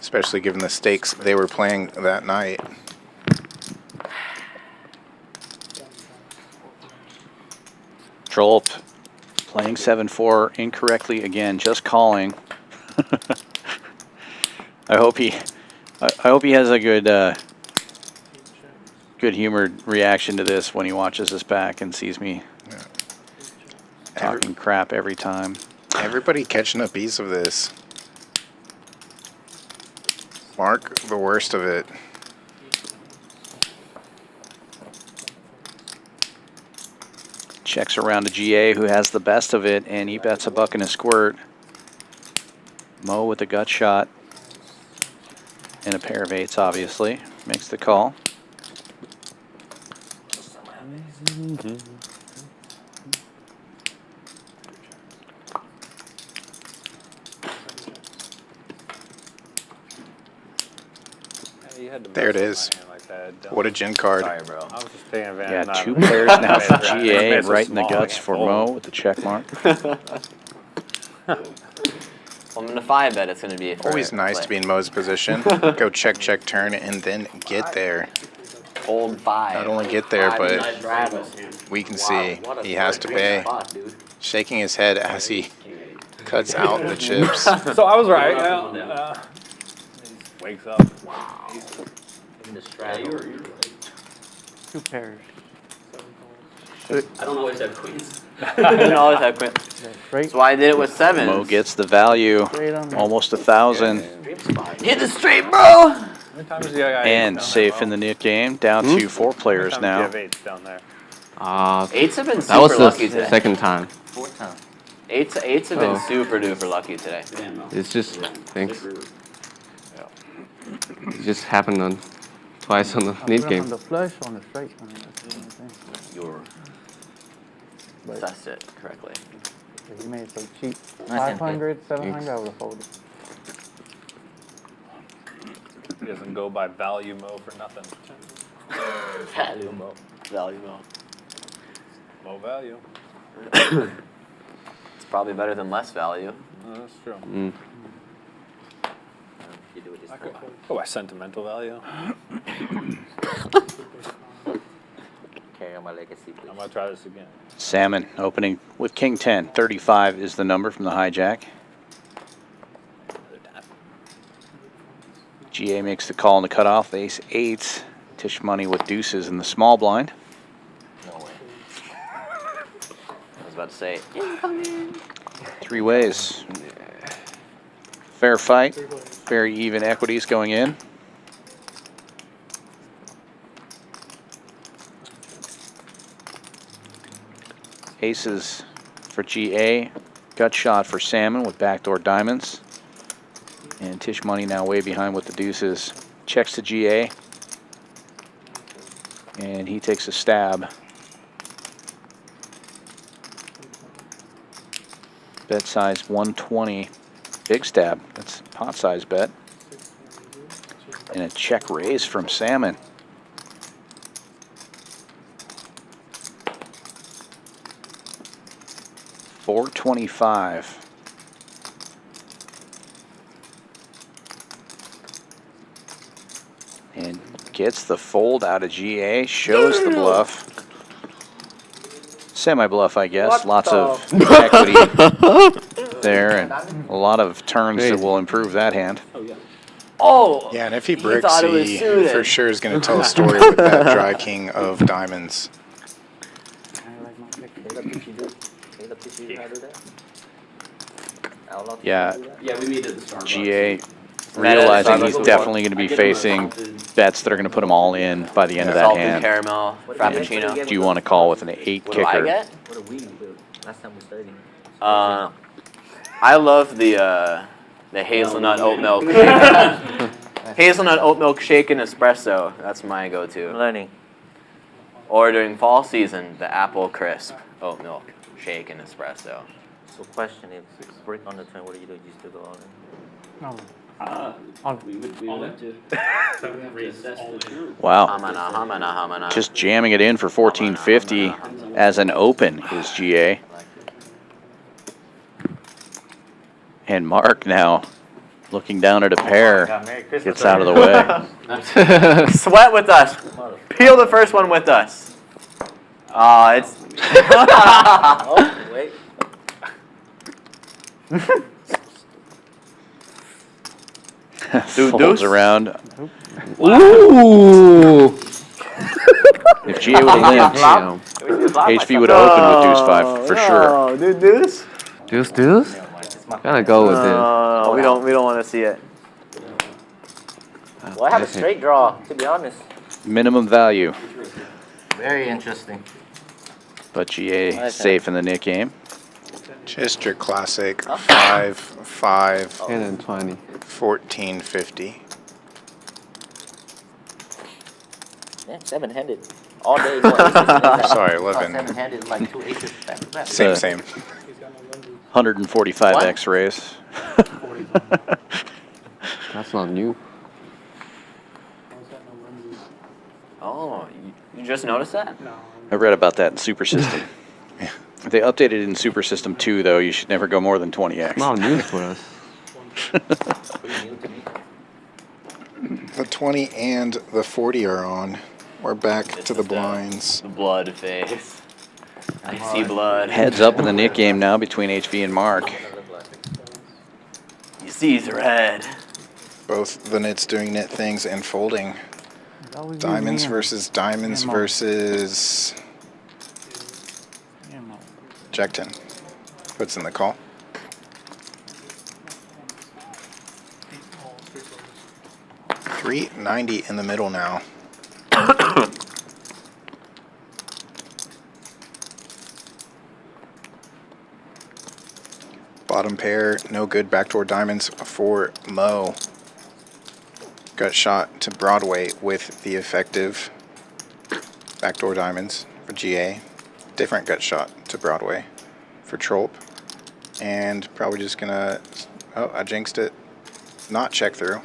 S3: especially given the stakes they were playing that night.
S2: Trolp playing 7-4 incorrectly again, just calling. I hope he has a good humored reaction to this when he watches this back and sees me talking crap every time.
S3: Everybody catching a piece of this. Mark, the worst of it.
S2: Checks around to GA, who has the best of it, and he bets a buck and a squirt. Mo with a gut shot and a pair of eights, obviously, makes the call.
S3: There it is. What a gin card.
S4: Sorry, bro.
S10: I was just taking advantage.
S2: Yeah,
S10: of not-
S2: 2 pairs now for GA,
S10: It's a
S2: right in the
S10: small,
S2: guts
S10: I
S2: for
S10: can't
S2: Mo
S10: fold.
S2: with the check mark.
S4: Well, I'm gonna 5-bet. It's gonna be for
S3: Always nice
S4: play.
S3: to be in Mo's position. Go check, check, turn, and then get there.
S4: Old 5.
S3: Not only get there, but
S5: Travis.
S3: we can see
S5: What a
S3: he has to
S5: great
S3: pay.
S5: spot, dude.
S3: Shaking his head as he cuts out the chips.
S10: So I was right. Wakes up.
S5: In the straddle.
S11: 2 pairs.
S7: I don't always have queens.
S4: I don't always have queen. That's why I did it with 7.
S2: Mo gets the value, almost 1,000.
S4: Hit the straight, bro.
S10: How many times do you got eights
S2: And
S10: down
S2: safe
S10: there,
S2: in the knit game, down to 4 players
S10: How many
S2: now.
S10: times do you have eights down there?
S4: 8s have been
S11: That was
S4: super lucky
S11: the
S4: today.
S11: second time.
S5: 4 times.
S4: 8s have been
S11: Oh.
S4: super duper lucky today.
S11: It's just, thanks. It just happened on twice on the neat
S13: On
S11: game.
S13: the flush, on the straight. I mean, that's the only thing.
S4: You're assessed it correctly.
S13: If you made it so cheap,
S5: Nice
S13: 500, 700, I would have folded.
S10: He doesn't go by value Mo for nothing.
S4: Value mo. Value mo.
S10: Mo value.
S4: It's probably better than less value.
S10: That's true.
S11: Mm.
S5: You do it this
S10: I
S5: time.
S10: could go by sentimental value.
S5: Carry on my legacy,
S10: I'm
S5: please.
S10: gonna try this again.
S2: Salmon opening with King 10. 35 is the number from the hijack. GA makes the call on the cutoff. Ace 8. Tisch Money with deuces in the small blind.
S4: No way. I was about to say,
S2: 3 ways. Fair fight. Very even equities going in. Aces for GA. Gut shot for Salmon with backdoor diamonds. And Tisch Money now way behind with the deuces. Checks to GA. And he takes a stab. Bet size 120. Big stab. That's pot size bet. And a check raise from Salmon. $425. And gets the fold out of GA, shows the bluff. Semi-bluff, I guess. Lots of equity there and a lot of turns that will improve that hand.
S4: oh!
S3: Yeah, and if he
S4: He
S3: bricks,
S4: thought it was
S3: he
S4: suited.
S3: for sure is going to tell a story with that dry king of diamonds.
S2: Yeah,
S7: Yeah, we meet at the Starbucks.
S2: GA realizing he's definitely going to be facing bets that are going to put him all in by the end of that
S4: Salted
S2: hand.
S4: caramel, frappuccino.
S2: Do you want to call with an 8
S4: What do I
S2: kicker?
S4: get?
S5: What do we do? Last time we studied.
S4: I love the hazelnut oat milk. Hazelnut oat milk shake and espresso. That's my
S5: I'm
S4: go-to.
S5: learning.
S4: Or during fall season, the apple crisp oat milk shake and espresso.
S5: So question, if break on the turn, what do? You still go all in?
S13: No.
S7: We would have to reassess the group.
S2: Wow.
S4: Hamana, hamana, hamana.
S2: Just jamming it in for 1450 as an open is GA. And Mark now looking down at a pair, gets out of the way.
S4: Sweat with us. Peel the first one with us. It's.
S5: Oh, wait.
S2: Folds around.
S11: Ooh!
S2: If GA would have limped, HV would have opened with deuce 5 for sure.
S4: Oh, dude, deuce.
S11: Deuce? Gotta go with it.
S4: We don't want to see it.
S5: Well, I have a straight draw, to be honest.
S2: Minimum value.
S5: Very interesting.
S2: But GA safe in the Nick game.
S3: Just your classic 5, 5,
S11: 10 and 20.
S3: 1450.
S5: Yeah, seven-handed. All day. No aces in that.
S3: Sorry, 11.
S5: Seven-handed, like 2 aces back to back.
S3: Same.
S2: 145x race.
S11: That's not new.
S4: Oh, you just noticed that?
S2: I read about that in Super System. If they updated in Super System 2, though, you should never go more than 20x.
S11: Not news for us.
S3: The 20 and the 40 are on. We're back to the blinds.
S4: The blood face. I see blood.
S2: Heads up in the Nick game now between HV and Mark.
S4: He sees red.
S3: Both the nits doing nit things and folding. Diamonds versus diamonds versus Jack 10. Puts in the call. $390 in the middle now. Bottom pair, no good. Backdoor diamonds for Mo. Gut shot to Broadway with the effective backdoor diamonds for GA. Different gut shot to Broadway for Trolp. And probably just gonna, oh, I jinxed it. Not check through.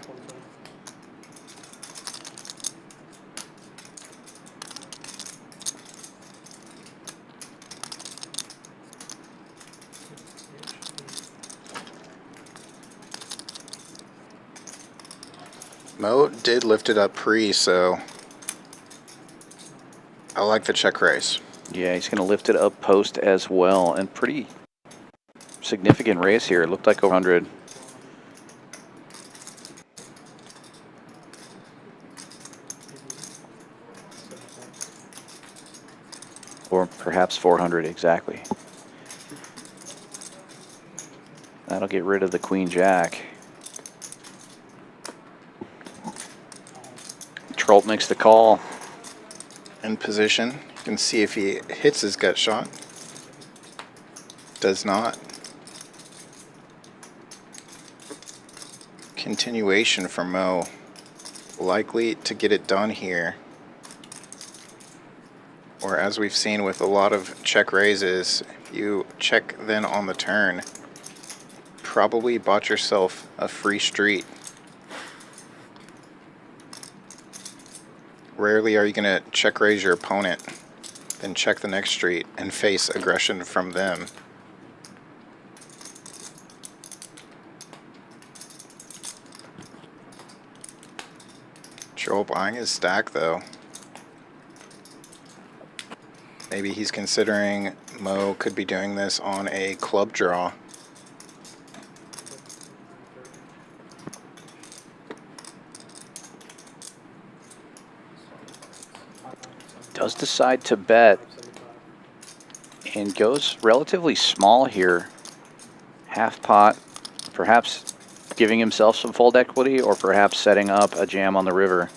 S3: Mo did lift it up pre, so I like the check raise.
S2: Yeah, he's going to lift it up post as well. And pretty significant raise here. It looked like over 100. Or perhaps 400 exactly. That'll get rid of the Queen Jack. Trolp makes the call.
S3: In position. You can see if he hits his gut shot. Does not. Continuation for Mo. Likely to get it done here. Or as we've seen with a lot of check raises, if you check then on the turn, probably bought yourself a free street. Rarely are you going to check raise your opponent, then check the next street and face aggression from them. Trolp eyeing his stack though. Maybe he's considering Mo could be doing this on a club draw.
S2: Does decide to bet and goes relatively small here. Half pot, perhaps giving himself some fold equity or perhaps setting up a jam on the river.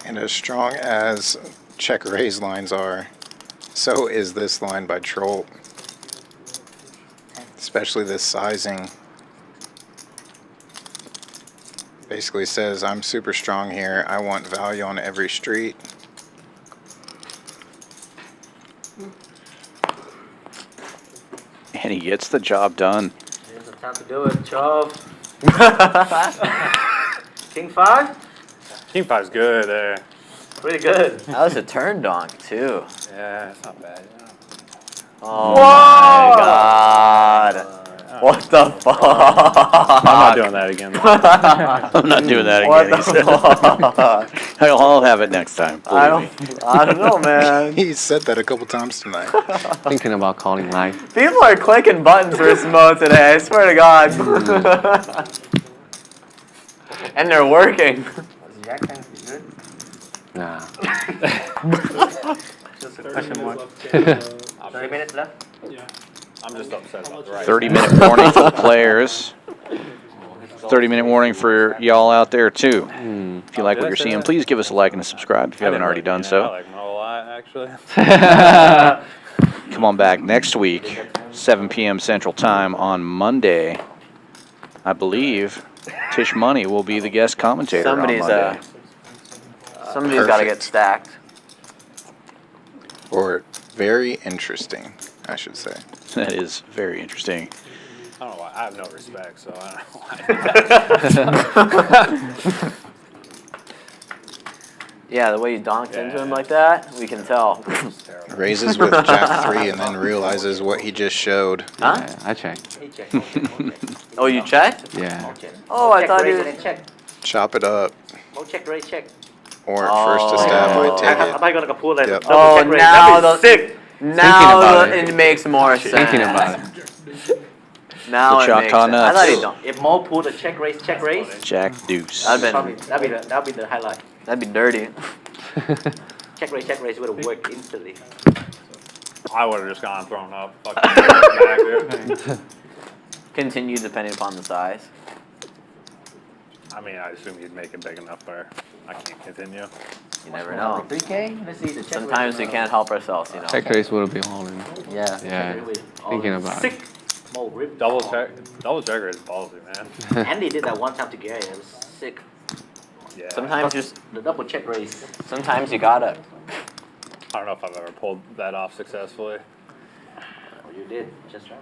S3: And as strong as check raise lines are, so is this line by Trolp. Especially this sizing. Basically says, I'm super strong here. I want value on every street.
S2: And he gets the job done.
S5: Here's the time to do it, 12. King 5?
S10: King 5's good there.
S5: Pretty good.
S4: That was a turn donk, too.
S10: Yeah, it's not bad. Yeah.
S4: Oh my god. What the fuck?
S10: I'm not doing that again.
S2: I'm not doing that
S4: What
S2: again.
S4: the fuck?
S2: I'll have it next time.
S4: I
S2: believe me.
S4: don't know, man.
S3: He said that a couple times tonight.
S11: Thinking about calling live.
S4: People are clicking buttons for Smo today, I swear to God. And they're working.
S5: Jack 10 good?
S11: Nah.
S5: Just a question mark. 30 minutes left?
S12: Yeah.
S10: I'm just upset about the right.
S2: 30-minute warning for the players. 30-minute warning for y'all out there, too. If you like what you're seeing, please give us a like and a subscribe if you haven't already done
S10: I
S2: so.
S10: like my whole lot, actually.
S2: Come on back next week, 7 p.m. Central Time on Monday. I believe Tisch Money will be the guest commentator on Monday.
S4: Somebody's got to get stacked.
S3: Or very interesting, I should say.
S2: That is very interesting.
S10: I don't know why. I have no respect, so I don't know why.
S4: Yeah, the way you donked into him like that, we can tell.
S3: Raises with Jack 3 and then realizes what he just showed.
S4: Huh?
S11: Yeah, I checked.
S4: Oh, you checked?
S11: Yeah.
S4: Oh, I thought
S5: raise
S4: you.
S5: and then check.
S3: Chop it up.
S5: More check, raise, check.
S3: Or first to stab might take
S5: Am I gonna pull that?
S3: Yep.
S5: Double
S4: Oh,
S5: check raise?
S4: now
S5: That'd be sick.
S4: Now
S11: about
S4: it makes more sense.
S11: Thinking about it.
S4: Now
S2: The
S4: it makes
S2: Choctaw
S4: sense. I
S2: nuts.
S4: thought he don't.
S5: If Mo pulled a check raise,
S2: Jack Deuce.
S5: that'd be the highlight.
S4: That'd be dirty.
S5: Check raise would have worked instantly.
S10: I would have just gone and thrown up. Fucking back there.
S4: Continue depending upon the size.
S10: I mean, I assume you'd make it big enough where I can't continue.
S4: You never know.
S5: 3K? Let's see the check
S4: Sometimes we can't help ourselves, you know.
S11: Check raise would have been all in.
S5: Yeah.
S11: Yeah. Thinking about it.
S5: Sick. Mo rip.
S10: Double checker is ballsy, man.
S5: Andy did that one time to Gary. It was sick.
S10: Yeah.
S4: Sometimes just
S5: The double check raise.
S4: sometimes you gotta.
S10: I don't know if I've ever pulled that off successfully.
S5: Oh, you did. Just right.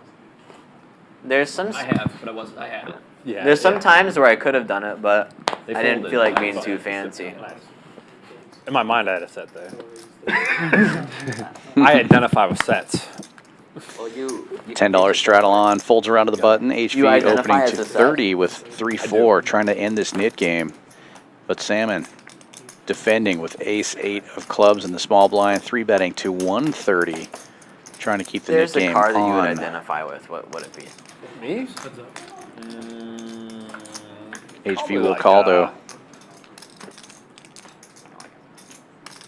S4: There's some.
S7: I have, but I haven't.
S10: Yeah.
S4: There's some times where I could have done it, but
S7: They
S4: I didn't
S7: folded.
S4: feel like being too fancy.
S10: In my mind, I had a set there. I identify with sets.
S5: Oh, you
S2: $10 straddle on, folds around to the button. HV
S4: You identify
S2: opening
S4: as
S2: to
S4: a set?
S2: 30 with 3-4, trying to end this knit game. But Salmon defending with ace-8 of clubs in the small blind, 3-betting to 130, trying to keep the
S4: There's
S2: knit
S4: a
S2: game
S4: card that you would
S2: on.
S4: identify with. What would it be?
S10: Me?
S2: HV will call, though.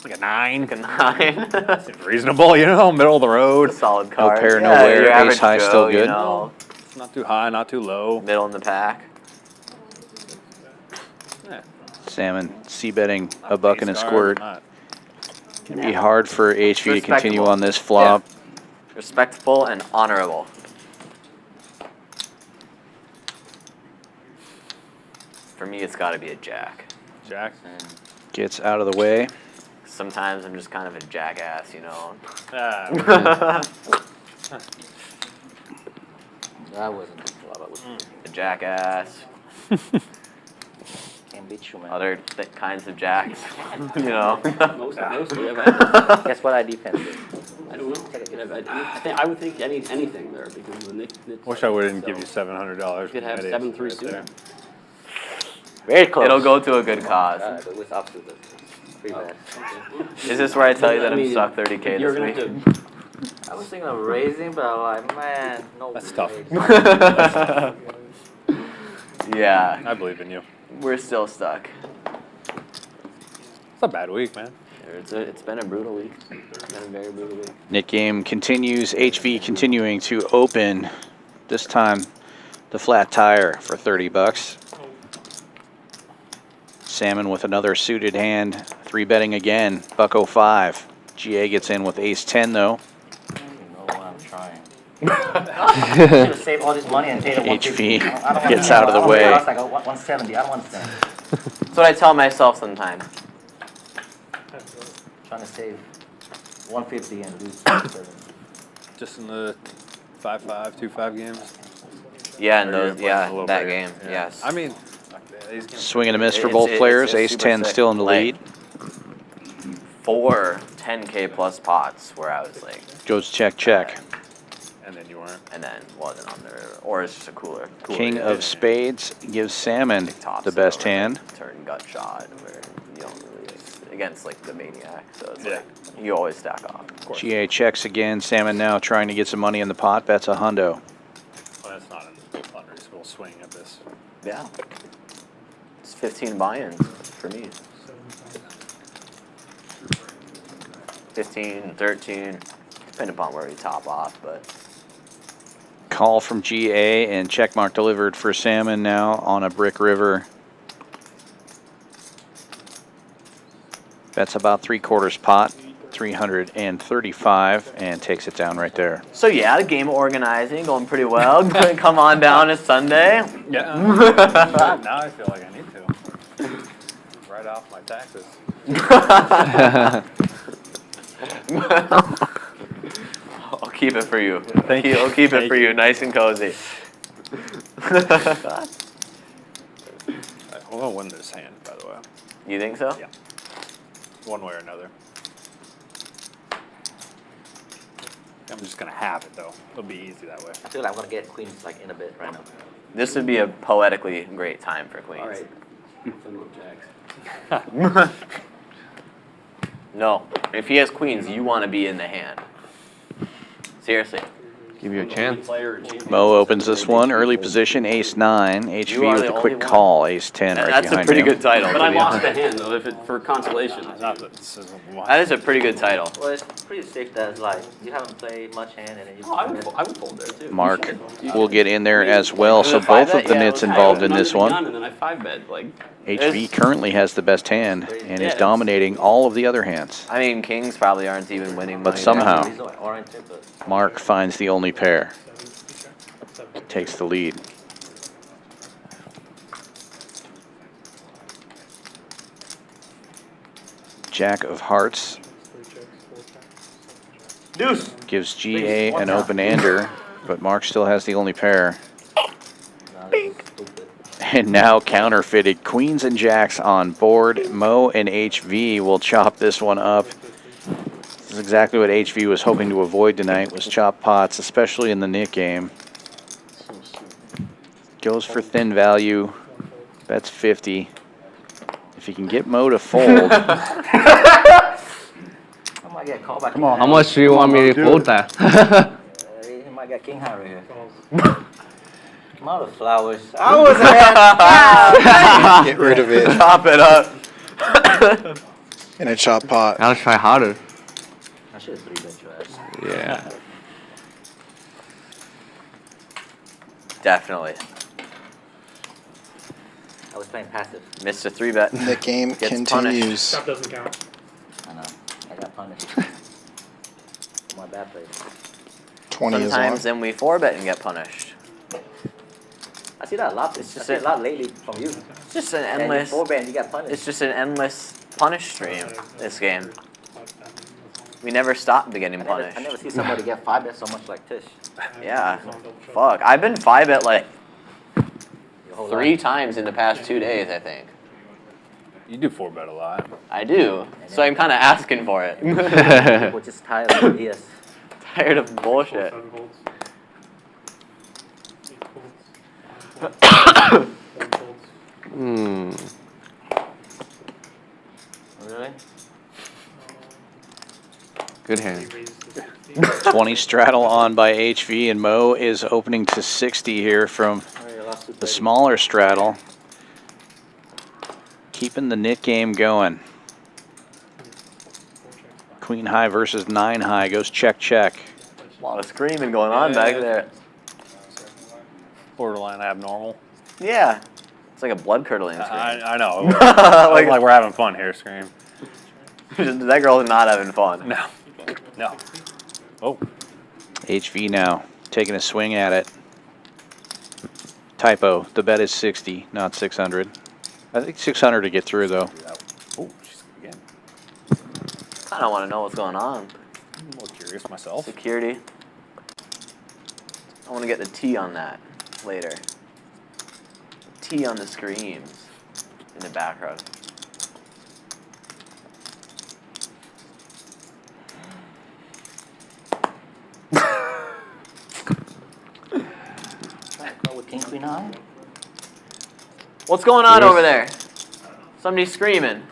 S10: Like a 9.
S4: Like a 9.
S10: Seems reasonable, you know, middle of the road.
S4: Solid
S2: No
S4: card.
S2: pair, no
S4: Yeah,
S2: wear,
S4: your average
S2: ace high
S4: Joe,
S2: still
S4: you
S2: good.
S4: know,
S10: It's not too high, not too low.
S4: middle in the pack.
S10: Yeah.
S2: Salmon c-betting a buck and a
S10: Ace guard,
S2: squirt.
S10: not-
S2: It'd be hard for HV to continue
S4: Respectable.
S2: on this flop.
S4: Respectful and honorable. For me, it's got to be a jack.
S10: Jack.
S2: Gets out of the way.
S4: Sometimes I'm just kind of a jackass, you know.
S10: Ah,
S5: That wasn't
S4: A jackass.
S5: can't beat you, man.
S4: Other kinds of jacks, you know.
S7: Mostly, yeah,
S5: Guess what I defended?
S7: I don't know. I would think anything there because the Nick
S10: wish I wouldn't give you $700.
S7: You could have 7-3 suited.
S5: Very close.
S4: It'll go to a good cause.
S5: But it was absolutely pretty bad.
S4: Is this where I tell you that
S7: I
S4: I'm
S7: mean,
S4: stuck 30K
S7: You're
S4: this
S7: gonna
S4: week?
S7: have to.
S5: I was thinking of raising, but I'm like, man, no.
S10: That's tough.
S4: Yeah,
S10: I believe in you.
S4: we're still stuck.
S10: It's a bad week, man.
S4: It's been a brutal week. It's been a very brutal week.
S2: Knit game continues. HV continuing to open. This time, the flat tire for 30 bucks. Salmon with another suited hand. 3-betting again. $1.05. GA gets in with ace-10 though.
S5: You know what I'm trying. I should have saved all this money and paid it
S2: HV
S5: 150. I don't want
S2: gets
S5: to-
S2: out of the
S5: I
S2: way.
S5: lost like a 170. I don't want to spend.
S4: That's what I tell myself sometimes.
S5: Trying to save 150 and lose 7.
S10: Just in the 5-5, 2-5 games.
S4: Yeah, and
S10: Or you're
S4: those,
S10: playing a
S4: yeah,
S10: little
S4: that
S10: bigger.
S4: game,
S10: Yeah.
S4: yes.
S10: I mean, these games.
S2: Swing and a miss for
S4: It's-
S2: both
S4: it's-
S2: players.
S4: it's super
S2: Ace-10
S4: sick.
S2: still in the
S4: Like,
S2: lead.
S4: 4 10K plus pots where I was like,
S2: Goes check, check.
S10: And then you weren't.
S4: and then wasn't on there, or it's just a cooler
S2: King
S4: game.
S2: of spades gives Salmon
S4: Tops
S2: the best
S4: over,
S2: hand.
S4: Turn gut shot, where you don't really, against like the maniac, so it's
S10: Yeah.
S4: like, you always stack off.
S2: GA checks again. Salmon now trying to get some money in the pot. Bets a hundo.
S10: Well, that's not an unreasonable swing at this.
S4: Yeah. It's 15 buy-ins for me. 15, 13, depending upon where you top off, but
S2: call from GA and check mark delivered for salmon now on a brick river. That's about 3/4 pot, 335, and takes it down right there.
S4: So yeah, the game organizing going pretty well. Come on down. It's Sunday.
S10: Yeah. Now I feel like I need to. Write off my taxes.
S4: I'll keep it for you.
S10: Thank you.
S4: I'll keep it for you, nice and cozy.
S10: I'm gonna win this hand, by the way.
S4: You think so?
S10: Yeah. One way or another. I'm just gonna have it though. It'll be easy that way.
S5: I feel like I'm gonna get queens like in a bit right now.
S4: This would be a poetically great time for queens.
S5: All right.
S4: No, if he has queens, you want to be in the hand. Seriously.
S11: Give you a chance.
S2: Mo opens this one, early position, ace-9. HV with a quick call, ace-10 right
S4: That's a
S2: behind
S4: pretty
S2: him.
S4: good title.
S7: But I lost the hand though, if it for consolation.
S10: Not that this is
S4: That is a pretty good title.
S5: Well, it's pretty safe that it's like you haven't played much hand and then you.
S7: Oh, I would fold there too.
S2: Mark will get in there as well, so both of the nits involved in this one.
S7: And then I 5-bet like.
S2: HV currently has the best hand and is dominating all of the other hands.
S4: I mean, kings probably aren't even winning
S2: But
S4: money.
S2: somehow,
S5: He's like oriented, but
S2: Mark finds the only pair. Takes the lead. Jack of hearts
S5: deuce
S2: gives GA an open-ender, but Mark still has the only pair. And now counterfeited. Queens and jacks on board. Mo and HV will chop this one up. This is exactly what HV was hoping to avoid tonight, was chop pots, especially in the nit game. Goes for thin value. Bets 50. If he can get Mo to fold.
S5: I might get called back.
S13: Come on.
S11: How much do you want me to fold that?
S5: He might get king high right here. Mother flowers. I was
S3: Get rid of it
S4: Chop it up.
S3: in a chop pot.
S11: I'll try harder.
S5: I should have 3-bet your ass.
S11: Yeah.
S4: Definitely.
S5: I was playing passive.
S4: Missed a 3-bet.
S3: The game
S4: Gets
S3: continues.
S12: That doesn't count.
S5: I know. I got punished. My bad play.
S3: 20 is
S4: Sometimes
S3: on.
S4: then we 4-bet and get punished.
S5: I see that a lot.
S4: It's just
S5: a lot lately from you.
S4: It's just an
S5: And you
S4: endless.
S5: 4-bet and you got punished.
S4: It's just an endless punish stream. This game. We never stop getting punished.
S5: I never see somebody get 5-bet so much like Tisch.
S4: Yeah. Fuck. I've been 5-bet like
S5: Your whole
S4: 3
S5: life.
S4: times in the past 2 days, I think.
S10: You do 4-bet a lot.
S4: I do. So I'm kind of asking for it.
S5: People just tired of BS.
S4: Tired of bullshit.
S12: 7 folds. 8 folds. 7 folds.
S5: Really?
S11: Good hand.
S2: 20 straddle on by HV, and Mo is opening to 60 here from the smaller straddle. Keeping the nit game going. Queen high versus 9 high goes check, check.
S4: A lot of screaming going on back there.
S10: Borderline abnormal.
S4: Yeah. It's like a blood curdling scream.
S10: I know.
S4: Like-
S10: like we're having fun here, Scream.
S4: That girl's not having fun.
S10: No. No. Oh.
S2: HV now taking a swing at it. Typo. The bet is 60, not 600. I think 600 to get through though.
S10: Oh, she's again.
S4: I don't want to know what's going on.
S10: I'm a little curious myself.
S4: Security. I want to get the T on that later. T on the screams in the background.
S5: With king queen high?
S4: What's going on over there? Somebody's screaming.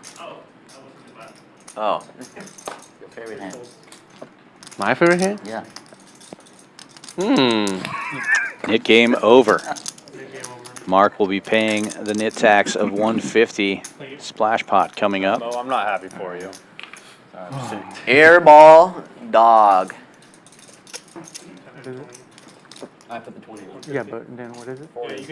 S4: Oh.
S5: Your favorite hand?
S11: My favorite hand?
S5: Yeah.
S2: Nit game over. Mark will be paying the nit tax of 150. Splash pot coming up.
S10: Oh, I'm not happy for you.
S4: Airball dog.
S7: I put the 20 on.
S13: Yeah, but then what is it?
S5: 40.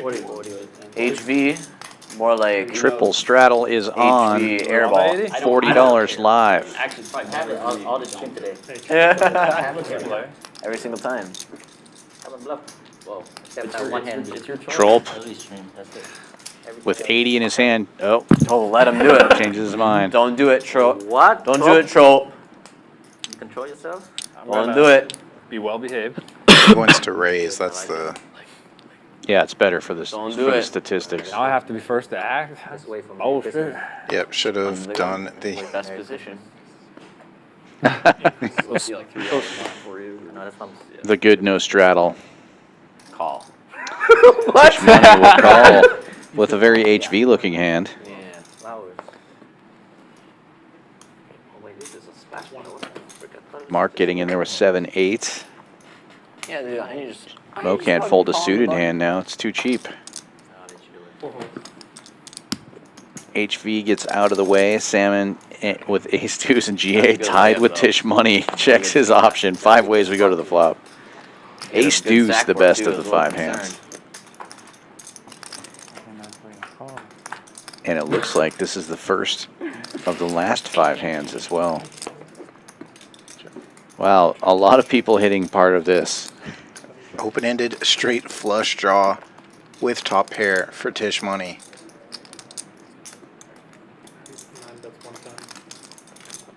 S4: HV, more like
S2: Triple straddle is on.
S4: HV airball.
S2: $40 live.
S7: Actually, it's probably
S5: I have it
S7: better
S5: all the stream today.
S4: Yeah. Every single time.
S5: Haven't bluffed. Whoa. Except that one hand.
S7: It's your choice.
S2: Trolp
S5: Early stream. That's it.
S2: with 80 in his hand. Oh,
S4: Oh, let him do it.
S2: changes his mind.
S4: Don't do it, Trolp.
S5: What?
S4: Don't do it, Trolp.
S5: You control yourself?
S4: Don't do it.
S10: Be well behaved.
S3: He wants to raise. That's the.
S2: Yeah, it's better for this
S4: Don't
S2: for
S4: do
S2: the
S4: it.
S2: statistics.
S10: Now I have to be first to act.
S5: Just wait for me.
S10: Oh
S5: This
S10: shit.
S3: Yep, should have done the.
S4: Best position.
S7: We'll see like 3 hours for you.
S5: No, that's not.
S2: The good no straddle.
S4: Call.
S2: Tisch Money will call with a very HV looking hand.
S5: Yeah. Flowers. Oh wait, this is a splash one.
S2: Mark getting in there with 7-8.
S4: Yeah, dude, I just.
S2: Mo can't fold a suited hand now. It's too cheap. HV gets out of the way. Salmon with ace deuce and GA tied with Tisch Money. Checks his option. 5 ways we go to the flop. Ace deuce, the best of the 5 hands. And it looks like this is the first of the last 5 hands as well. Wow, a lot of people hitting part of this.
S3: Open-ended straight flush draw with top pair for Tisch Money.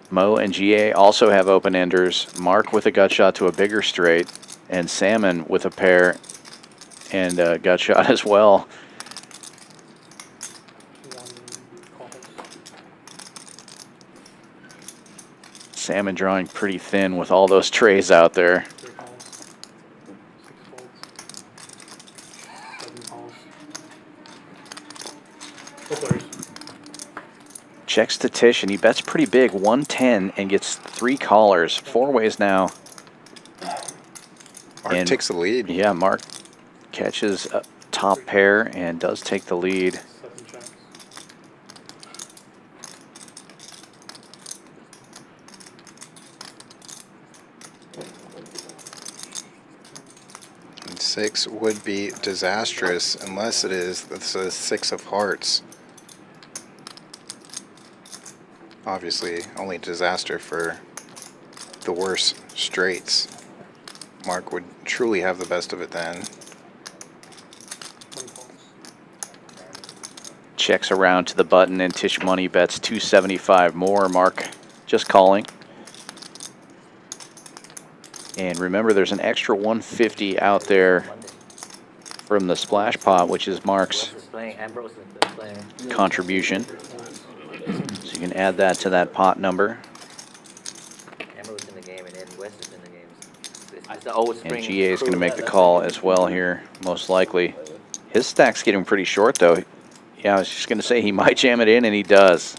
S2: Mo and GA also have open-enders. Mark with a gut shot to a bigger straight, and Salmon with a pair and a gut shot as well. Salmon drawing pretty thin with all those trays out there. Checks to Tisch, and he bets pretty big, 110, and gets 3 callers. 4 ways now.
S3: Mark takes the lead.
S2: Yeah, Mark catches a top pair and does take the lead.
S3: And 6 would be disastrous unless it is the 6 of hearts. Obviously, only disaster for the worst straights. Mark would truly have the best of it then.
S2: Checks around to the button, and Tisch Money bets 275 more. Mark just calling. And remember, there's an extra 150 out there from the splash pot, which is Mark's contribution. So you can add that to that pot number.
S5: Ambrose in the game and Eddie West is in the game. It's the old
S2: And
S5: spring
S2: GA is going to
S5: crew.
S2: make the call as well here, most likely. His stack's getting pretty short, though. Yeah, I was just going to say he might jam it in, and he does.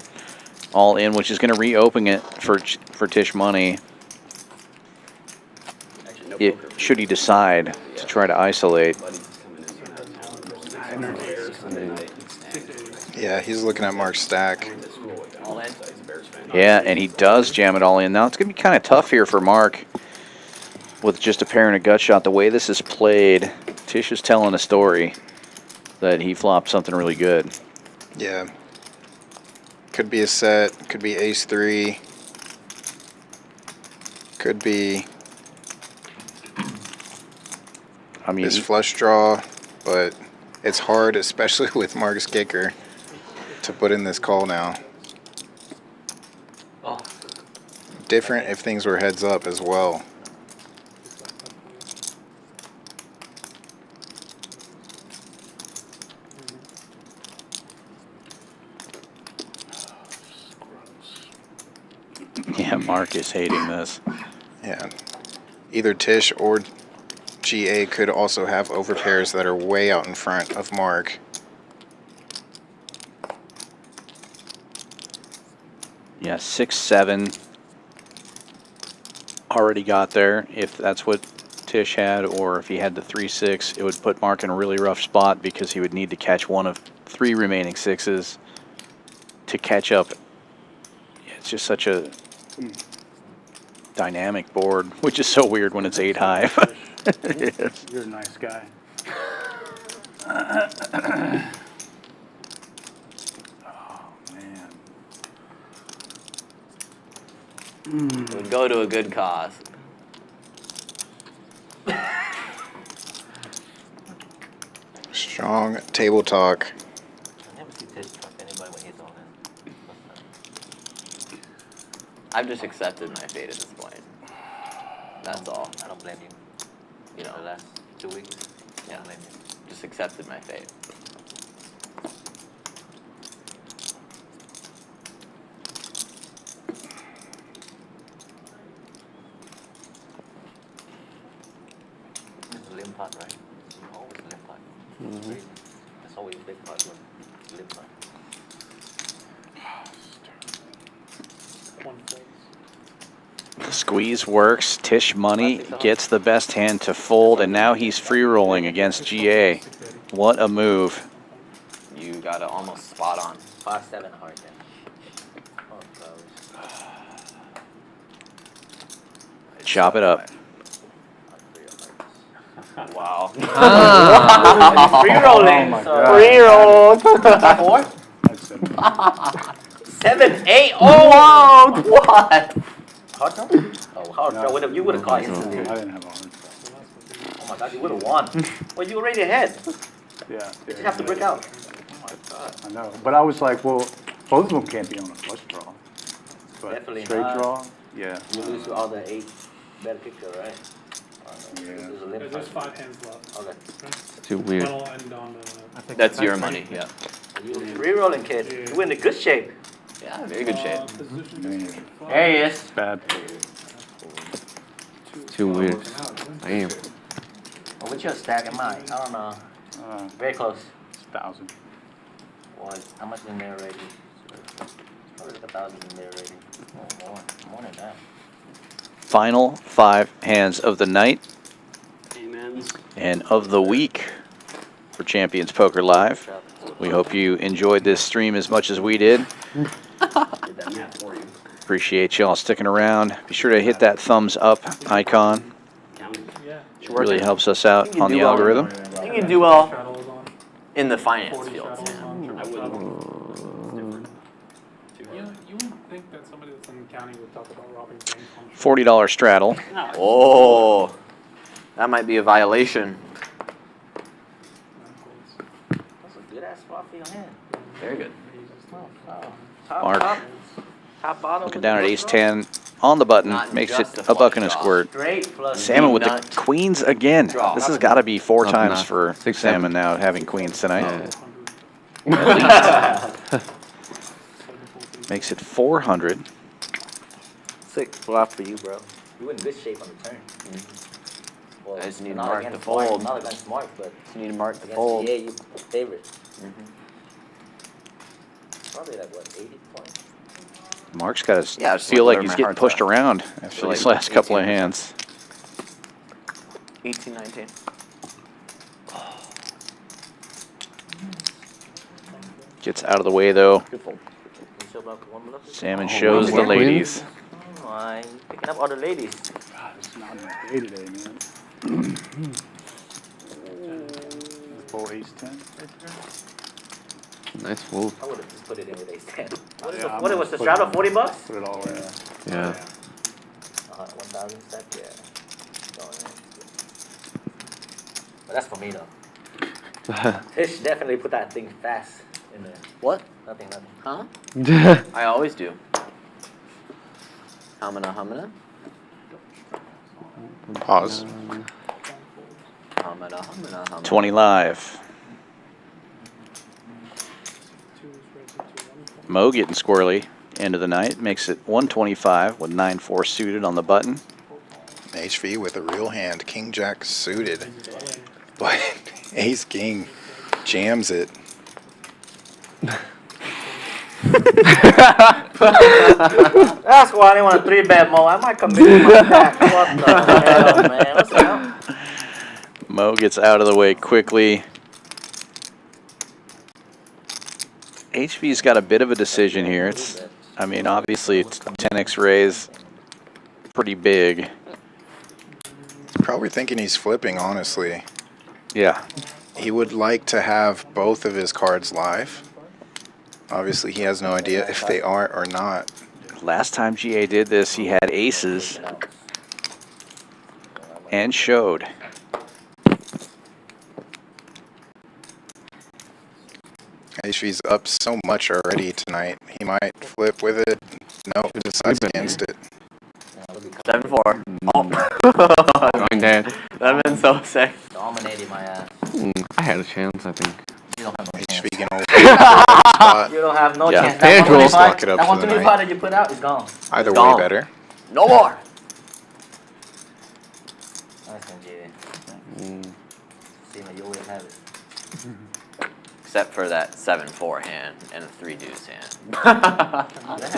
S2: All in, which is going to reopen it for Tisch Money. Should he decide to try to isolate.
S3: Yeah, he's looking at Mark's stack.
S2: Yeah, and he does jam it all in. Now, it's going to be kind of tough here for Mark with just a pair and a gut shot. The way this is played, Tisch is telling a story that he flopped something really good.
S3: Yeah. Could be a set, could be ace 3. Could be his flush draw, but it's hard, especially with Mark's kicker, to put in this call now. Different if things were heads up as well.
S2: Yeah, Mark is hating this.
S3: Yeah. Either Tisch or GA could also have overpairs that are way out in front of Mark.
S2: Yeah, 6-7 already got there. If that's what Tisch had, or if he had the 3-6, it would put Mark in a really rough spot because he would need to catch one of 3 remaining 6s to catch up. It's just such a dynamic board, which is so weird when it's 8 high. Yes.
S13: You're a nice guy. Oh, man.
S4: It would go to a good cause.
S3: Strong table talk.
S5: I never see Tisch trust anybody when he's on it.
S4: I've just accepted my fate at this point. That's all.
S5: I don't blame you.
S4: You know,
S5: The last 2 weeks, I
S4: yeah,
S5: don't blame you.
S4: just accepted my fate.
S5: It's a limb pot, right? It's always a limb pot. It's crazy. It's always a big pot, but limb pot.
S2: The squeeze works. Tisch Money gets the best hand to fold, and now he's free rolling against GA. What a move.
S4: You got it almost spot on.
S5: 5-7 hard then. Oh, gosh.
S2: Chop it up.
S4: Wow.
S5: Wow. Free rolling. Free roll. 4? 7, 8. Oh, what? Hard draw? Oh, hard draw. You would have caught instantly.
S13: I didn't have a hard draw.
S5: Oh my God, you would have won. Well, you were already ahead.
S13: Yeah.
S5: You just have to break out. Oh my God.
S13: I know. But I was like, well, both of them can't be on a flush draw. But
S5: Definitely
S13: straight
S5: not.
S13: draw? Yeah.
S5: You lose to all the 8 better kicker, right?
S13: Yeah.
S5: There's a limit.
S12: There's 5 hands left.
S5: Okay.
S11: Too weird.
S12: Funnel and on the...
S4: That's your money, yeah.
S5: You re-rolling, kid. You're in the good shape.
S4: Yeah, very good shape.
S5: There he is.
S13: Bad.
S11: Too weird. Damn.
S5: Well, what's your stack and mine? I don't know. Very close.
S13: It's 1,000.
S5: What? How much in there already? Probably like 1,000 in there already. Oh, more than that.
S2: Final 5 hands of the night
S7: Amen.
S2: and of the week for Champions Poker Live. We hope you enjoyed this stream as much as we did.
S7: Did that math for you.
S2: Appreciate y'all sticking around. Be sure to hit that thumbs up icon.
S7: Counting.
S2: It really helps us out on the algorithm.
S4: I think you do well in the finance field, Sam.
S7: I wouldn't.
S12: You wouldn't think that somebody that's in accounting would talk about robbing banks on
S2: $40 straddle.
S4: Oh, that might be a violation.
S5: That's a good ass spot for your hand.
S4: Very good.
S2: Mark.
S5: Top bottom.
S2: Looking down at ace-10 on the button,
S4: Not
S2: makes
S4: just
S2: it
S4: a
S2: a buck and a
S4: flush draw.
S2: squirt.
S5: Straight flush.
S2: Salmon with the
S4: Nut.
S2: queens again.
S4: Draw.
S2: This has got to be 4
S11: Nothing
S2: times
S11: else.
S2: for
S11: 6,
S2: Salmon now having queens tonight.
S11: Yeah.
S2: Makes it 400.
S5: Sick flop for you, bro. You in good shape on the turn. Well,
S4: I just need
S5: not
S4: Mark
S5: against
S4: to fold.
S5: Mark, not against Mark, but
S4: You need to mark the
S5: against
S4: fold.
S5: GA, you favorite. Probably like what, 80 points?
S2: Mark's got to
S4: Yeah, just
S2: feel like
S4: whatever
S2: he's
S4: my
S2: getting
S4: heart's
S2: pushed
S4: at.
S2: around
S4: feel
S2: after
S4: like
S2: these last couple of
S4: 18%.
S2: hands.
S4: 18, 19.
S2: Gets out of the way though.
S5: You show up one bluff?
S2: Salmon shows the ladies.
S5: Oh my, you picking up all the ladies.
S13: God, it's not my day today, man. Full ace-10 right there.
S11: Nice move.
S5: I would have just put it in with ace 10. What,
S13: Yeah, I'm
S5: what
S13: gonna
S5: was the
S13: put
S5: straddle,
S13: it-
S5: 40 bucks?
S13: Put it all in.
S11: Yeah.
S5: 1,000 stack, yeah. Go in. But that's for me though. Tisch definitely put that thing fast in there.
S4: What?
S5: Nothing.
S4: Huh? I always do. Hamina.
S3: Pause.
S4: Hamina.
S2: 20 live. Mo getting squirrely. End of the night. Makes it 125 with 9-4 suited on the button.
S3: HV with a real hand. King Jack suited. But Ace King jams it.
S5: That's why I didn't want to 3-bet Mo. I might come in with my back. What the hell, man? What's up?
S2: Mo gets out of the way quickly. HV's got a bit of a decision here. I mean, obviously it's 10x raise, pretty big.
S3: Probably thinking he's flipping, honestly.
S2: Yeah.
S3: He would like to have both of his cards live. Obviously, he has no idea if they are or not.
S2: Last time GA did this, he had aces and showed.
S3: HV's up so much already tonight. He might flip with it. No, decides against it.
S4: 7-4. Oh.
S11: Going dead.
S4: That'd been so sick.
S5: Dominating my ass.
S11: I had a chance, I think.
S5: You don't have no
S3: HV
S5: chance.
S3: can hold
S5: You don't have no
S2: Yeah.
S5: chance.
S11: Hand rolls.
S3: Lock it up
S5: That
S3: for the
S5: 125 that you put out is gone.
S3: Either way,
S4: Gone.
S3: better.
S4: No more.
S5: Nice one, JD. Seems like you always have it.
S4: Except for that 7-4 hand and a 3 deuce hand.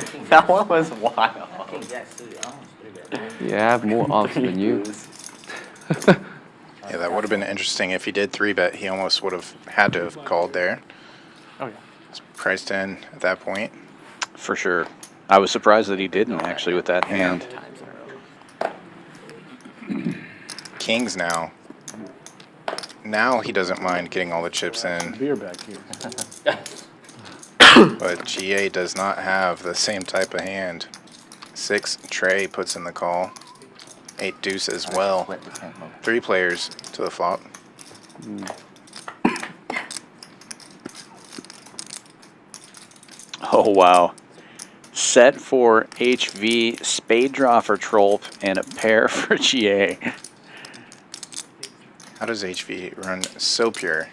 S5: King
S4: That one was wild.
S5: King Jack suited. I almost threw that.
S11: Yeah, I have more odds than you.
S3: Yeah, that would have been interesting if he did 3-bet. He almost would have had to have called there.
S8: Oh, yeah.
S3: It's priced in at that point.
S2: For sure. I was surprised that he didn't, actually, with that hand.
S3: Kings now. Now he doesn't mind getting all the chips in.
S13: Beer back here.
S3: But GA does not have the same type of hand. 6 Trey puts in the call. 8 deuce as well. 3 players to the flop.
S2: Oh, wow. Set for HV, spade draw for Trolp, and a pair for GA.
S3: How does HV run so pure?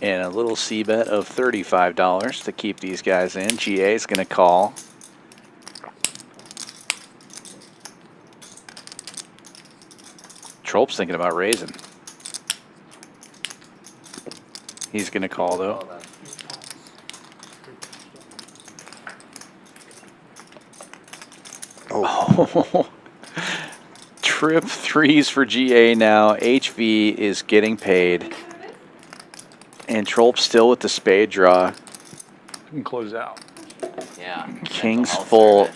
S2: And a little C-bet of $35 to keep these guys in. GA is going to call. Trolp's thinking about raising. He's going to call, though. Oh. Trip 3s for GA now. HV is getting paid. And Trolp still with the spade draw.
S13: You can close out.
S4: Yeah.
S2: King's full.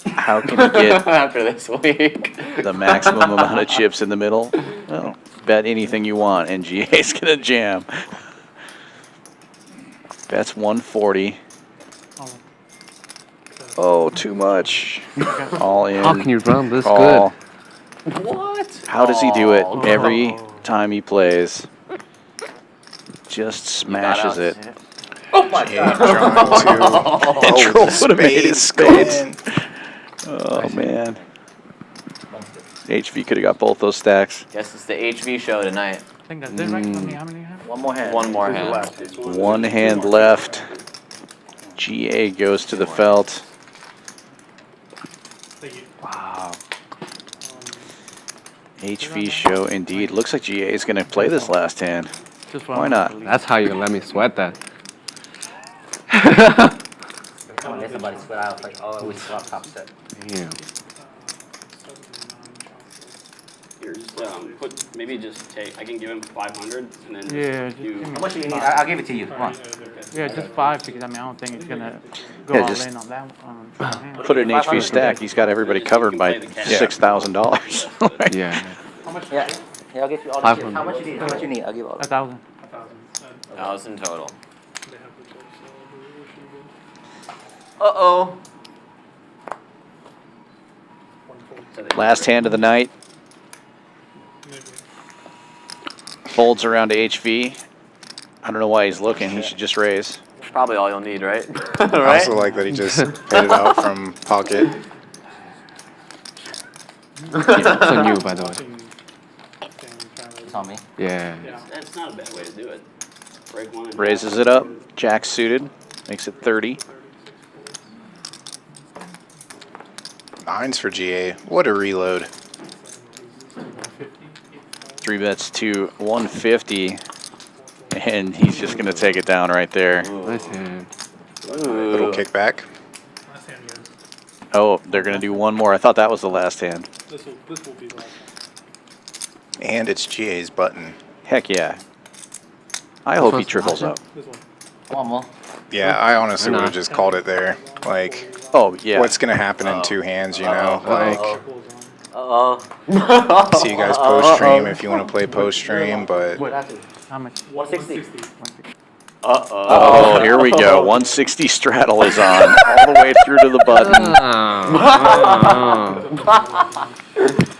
S2: How can he get
S4: after this week
S2: the maximum amount of chips in the middle? Well, bet anything you want, and GA's gonna jam. That's 140. Oh, too much. All in.
S11: How can you run this
S2: call.
S11: good?
S4: What?
S2: How does he do it every time he plays? Just smashes it.
S5: Oh my god.
S2: And Trolp would have made it spades. Oh man. HV could have got both those stacks.
S4: Guess it's the HV show tonight.
S8: I think that's it, right? How many have?
S5: One more hand.
S4: One more hand.
S2: One hand left. GA goes to the felt. Wow. HV show indeed. Looks like GA is going to play this last hand. Why not?
S11: That's how you let me sweat that.
S5: Come on, let somebody sweat out. Like, oh, we swap top set.
S11: Yeah.
S7: Here, just maybe just take. I can give him 500 and then
S8: Yeah,
S7: just do.
S5: How much do you need? I'll give it to you. Come on.
S8: Yeah, just 5 because I mean I don't think it's gonna go
S2: Yeah,
S8: all
S2: just
S8: in on that one.
S2: Put it in HV stack. He's got everybody covered by $6,000.
S11: Yeah.
S5: How much? Yeah. Yeah, I'll get you all the chips.
S11: 500.
S5: How much you need? How much you need? I'll give all.
S8: 1,000.
S4: 1,000 total. Uh-oh.
S2: Last hand of the night. Folds around to HV. I don't know why he's looking. He should just raise.
S4: Probably all you'll need, right?
S3: I
S4: right?
S3: also like that he just paid it out from pocket.
S11: It's on you, by the way.
S5: It's on me.
S11: Yeah.
S7: That's not a bad way to do it. Break one. And
S2: Raises it up. Jack suited. Makes it 30.
S3: 9s for GA. What a reload.
S2: 3 bets to 150. And he's just going to take it down right there.
S11: Nice hand.
S3: Little kickback.
S2: Oh, they're going to do one more. I thought that was the last hand.
S12: This will be last.
S3: And it's GA's button.
S2: Heck yeah. I hope he triples up.
S12: This one.
S5: One more.
S3: Yeah, I honestly would have just called it there. Like,
S2: Oh, yeah.
S3: what's going to happen in 2 hands, you know? Like, See you guys post stream if you want to play post stream, but
S5: How much? 160.
S2: Oh, here we go. 160 straddle is on all the way through to the button.
S5: You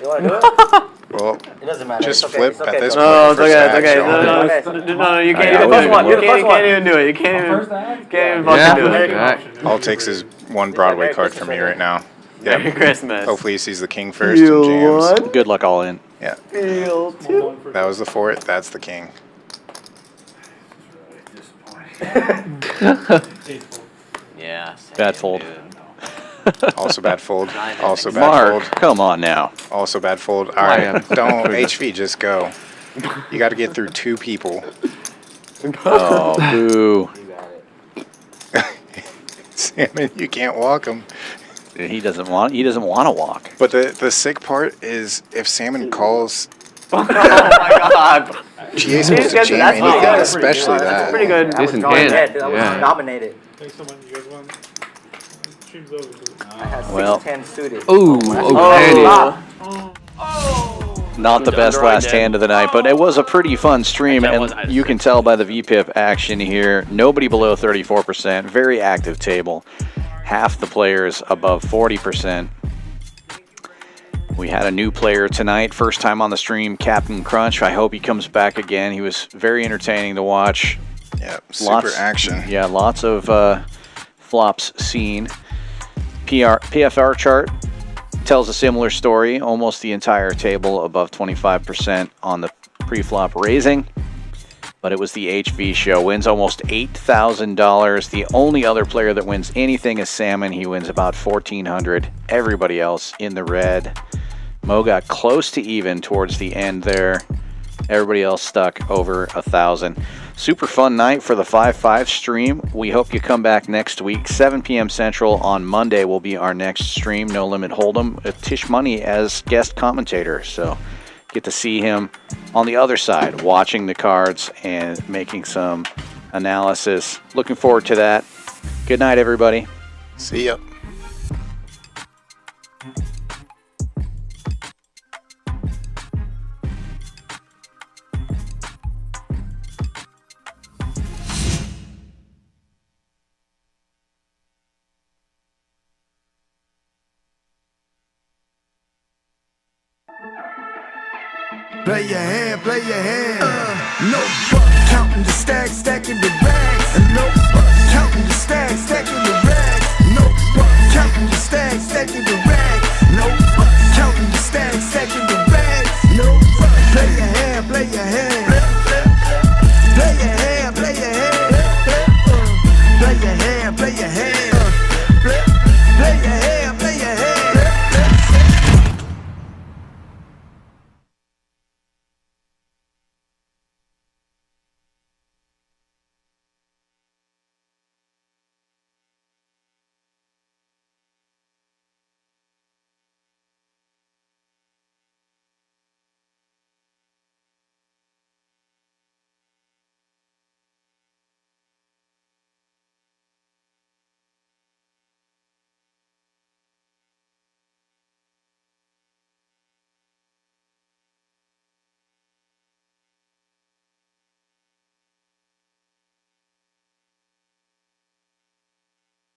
S5: want to do it?
S3: well,
S5: It doesn't matter.
S3: just
S5: It's okay.
S3: flip
S5: It's
S3: at
S5: okay.
S3: this
S5: No,
S3: point.
S4: It's okay, it's okay. No, you can't
S2: Yeah,
S4: even
S2: I
S4: do
S2: wouldn't
S4: it.
S2: even
S4: You can't even do it. You can't even fucking do it.
S3: All it takes is one Broadway card from me right now.
S4: Merry Christmas.
S3: Hopefully he sees the king first and jams.
S2: Good luck all in.
S3: Yeah.
S4: Feel two.
S3: That was the 4th. That's the king.
S4: Yeah.
S2: Bad fold.
S3: Also bad fold. Also bad
S2: Mark,
S3: fold.
S2: come on now.
S3: Also bad fold. All right. Don't HV. Just go. You got to get through 2 people.
S2: Oh, boo.
S3: Salmon, you can't walk him.
S2: He doesn't want to walk.
S3: But the sick part is if Salmon calls.
S4: Oh my God.
S3: GA's supposed to jam
S4: That's pretty
S3: anything,
S4: good.
S3: especially
S4: That's
S3: that.
S4: pretty good.
S11: Decent
S5: I
S11: hand.
S5: was
S11: Yeah.
S5: nominated.
S12: Thanks so much. You guys won. Stream's over.
S5: I had
S2: Well.
S5: 6-10 suited.
S11: Ooh,
S2: Not the best last hand of the night, but it was a pretty fun stream,
S7: Actually, I
S2: and
S7: wasn't-
S2: you can tell by the VPIP action here. Nobody below 34%. Very active table. Half the players above 40%. We had a new player tonight, first time on the stream, Captain Crunch. I hope he comes back again. He was very entertaining to watch.
S3: Yeah, super action.
S2: Yeah, lots of flops seen. PFR chart tells a similar story. Almost the entire table above 25% on the pre-flop raising. But it was the HV show. Wins almost $8,000. The only other player that wins anything is Salmon. He wins about $1,400. Everybody else in the red. Mo got close to even towards the end there. Everybody else stuck over 1,000. Super fun night for the 5-5 stream. We hope you come back next week. 7 p.m. Central on Monday will be our next stream. No Limit Hold'em with Tisch Money as guest commentator. So get to see him on the other side, watching the cards and making some analysis. Looking forward to that. Good night, everybody.
S3: See ya.
S1: Play your hand, play your hand. No buck, counting the stacks, stacking the rags. And no buck, counting the stacks, stacking the rags. No buck, counting the stacks, stacking the rags. No buck, counting the stacks, stacking the rags. No buck, play your hand, play your hand. Play your hand, play your hand. Play your hand, play your hand.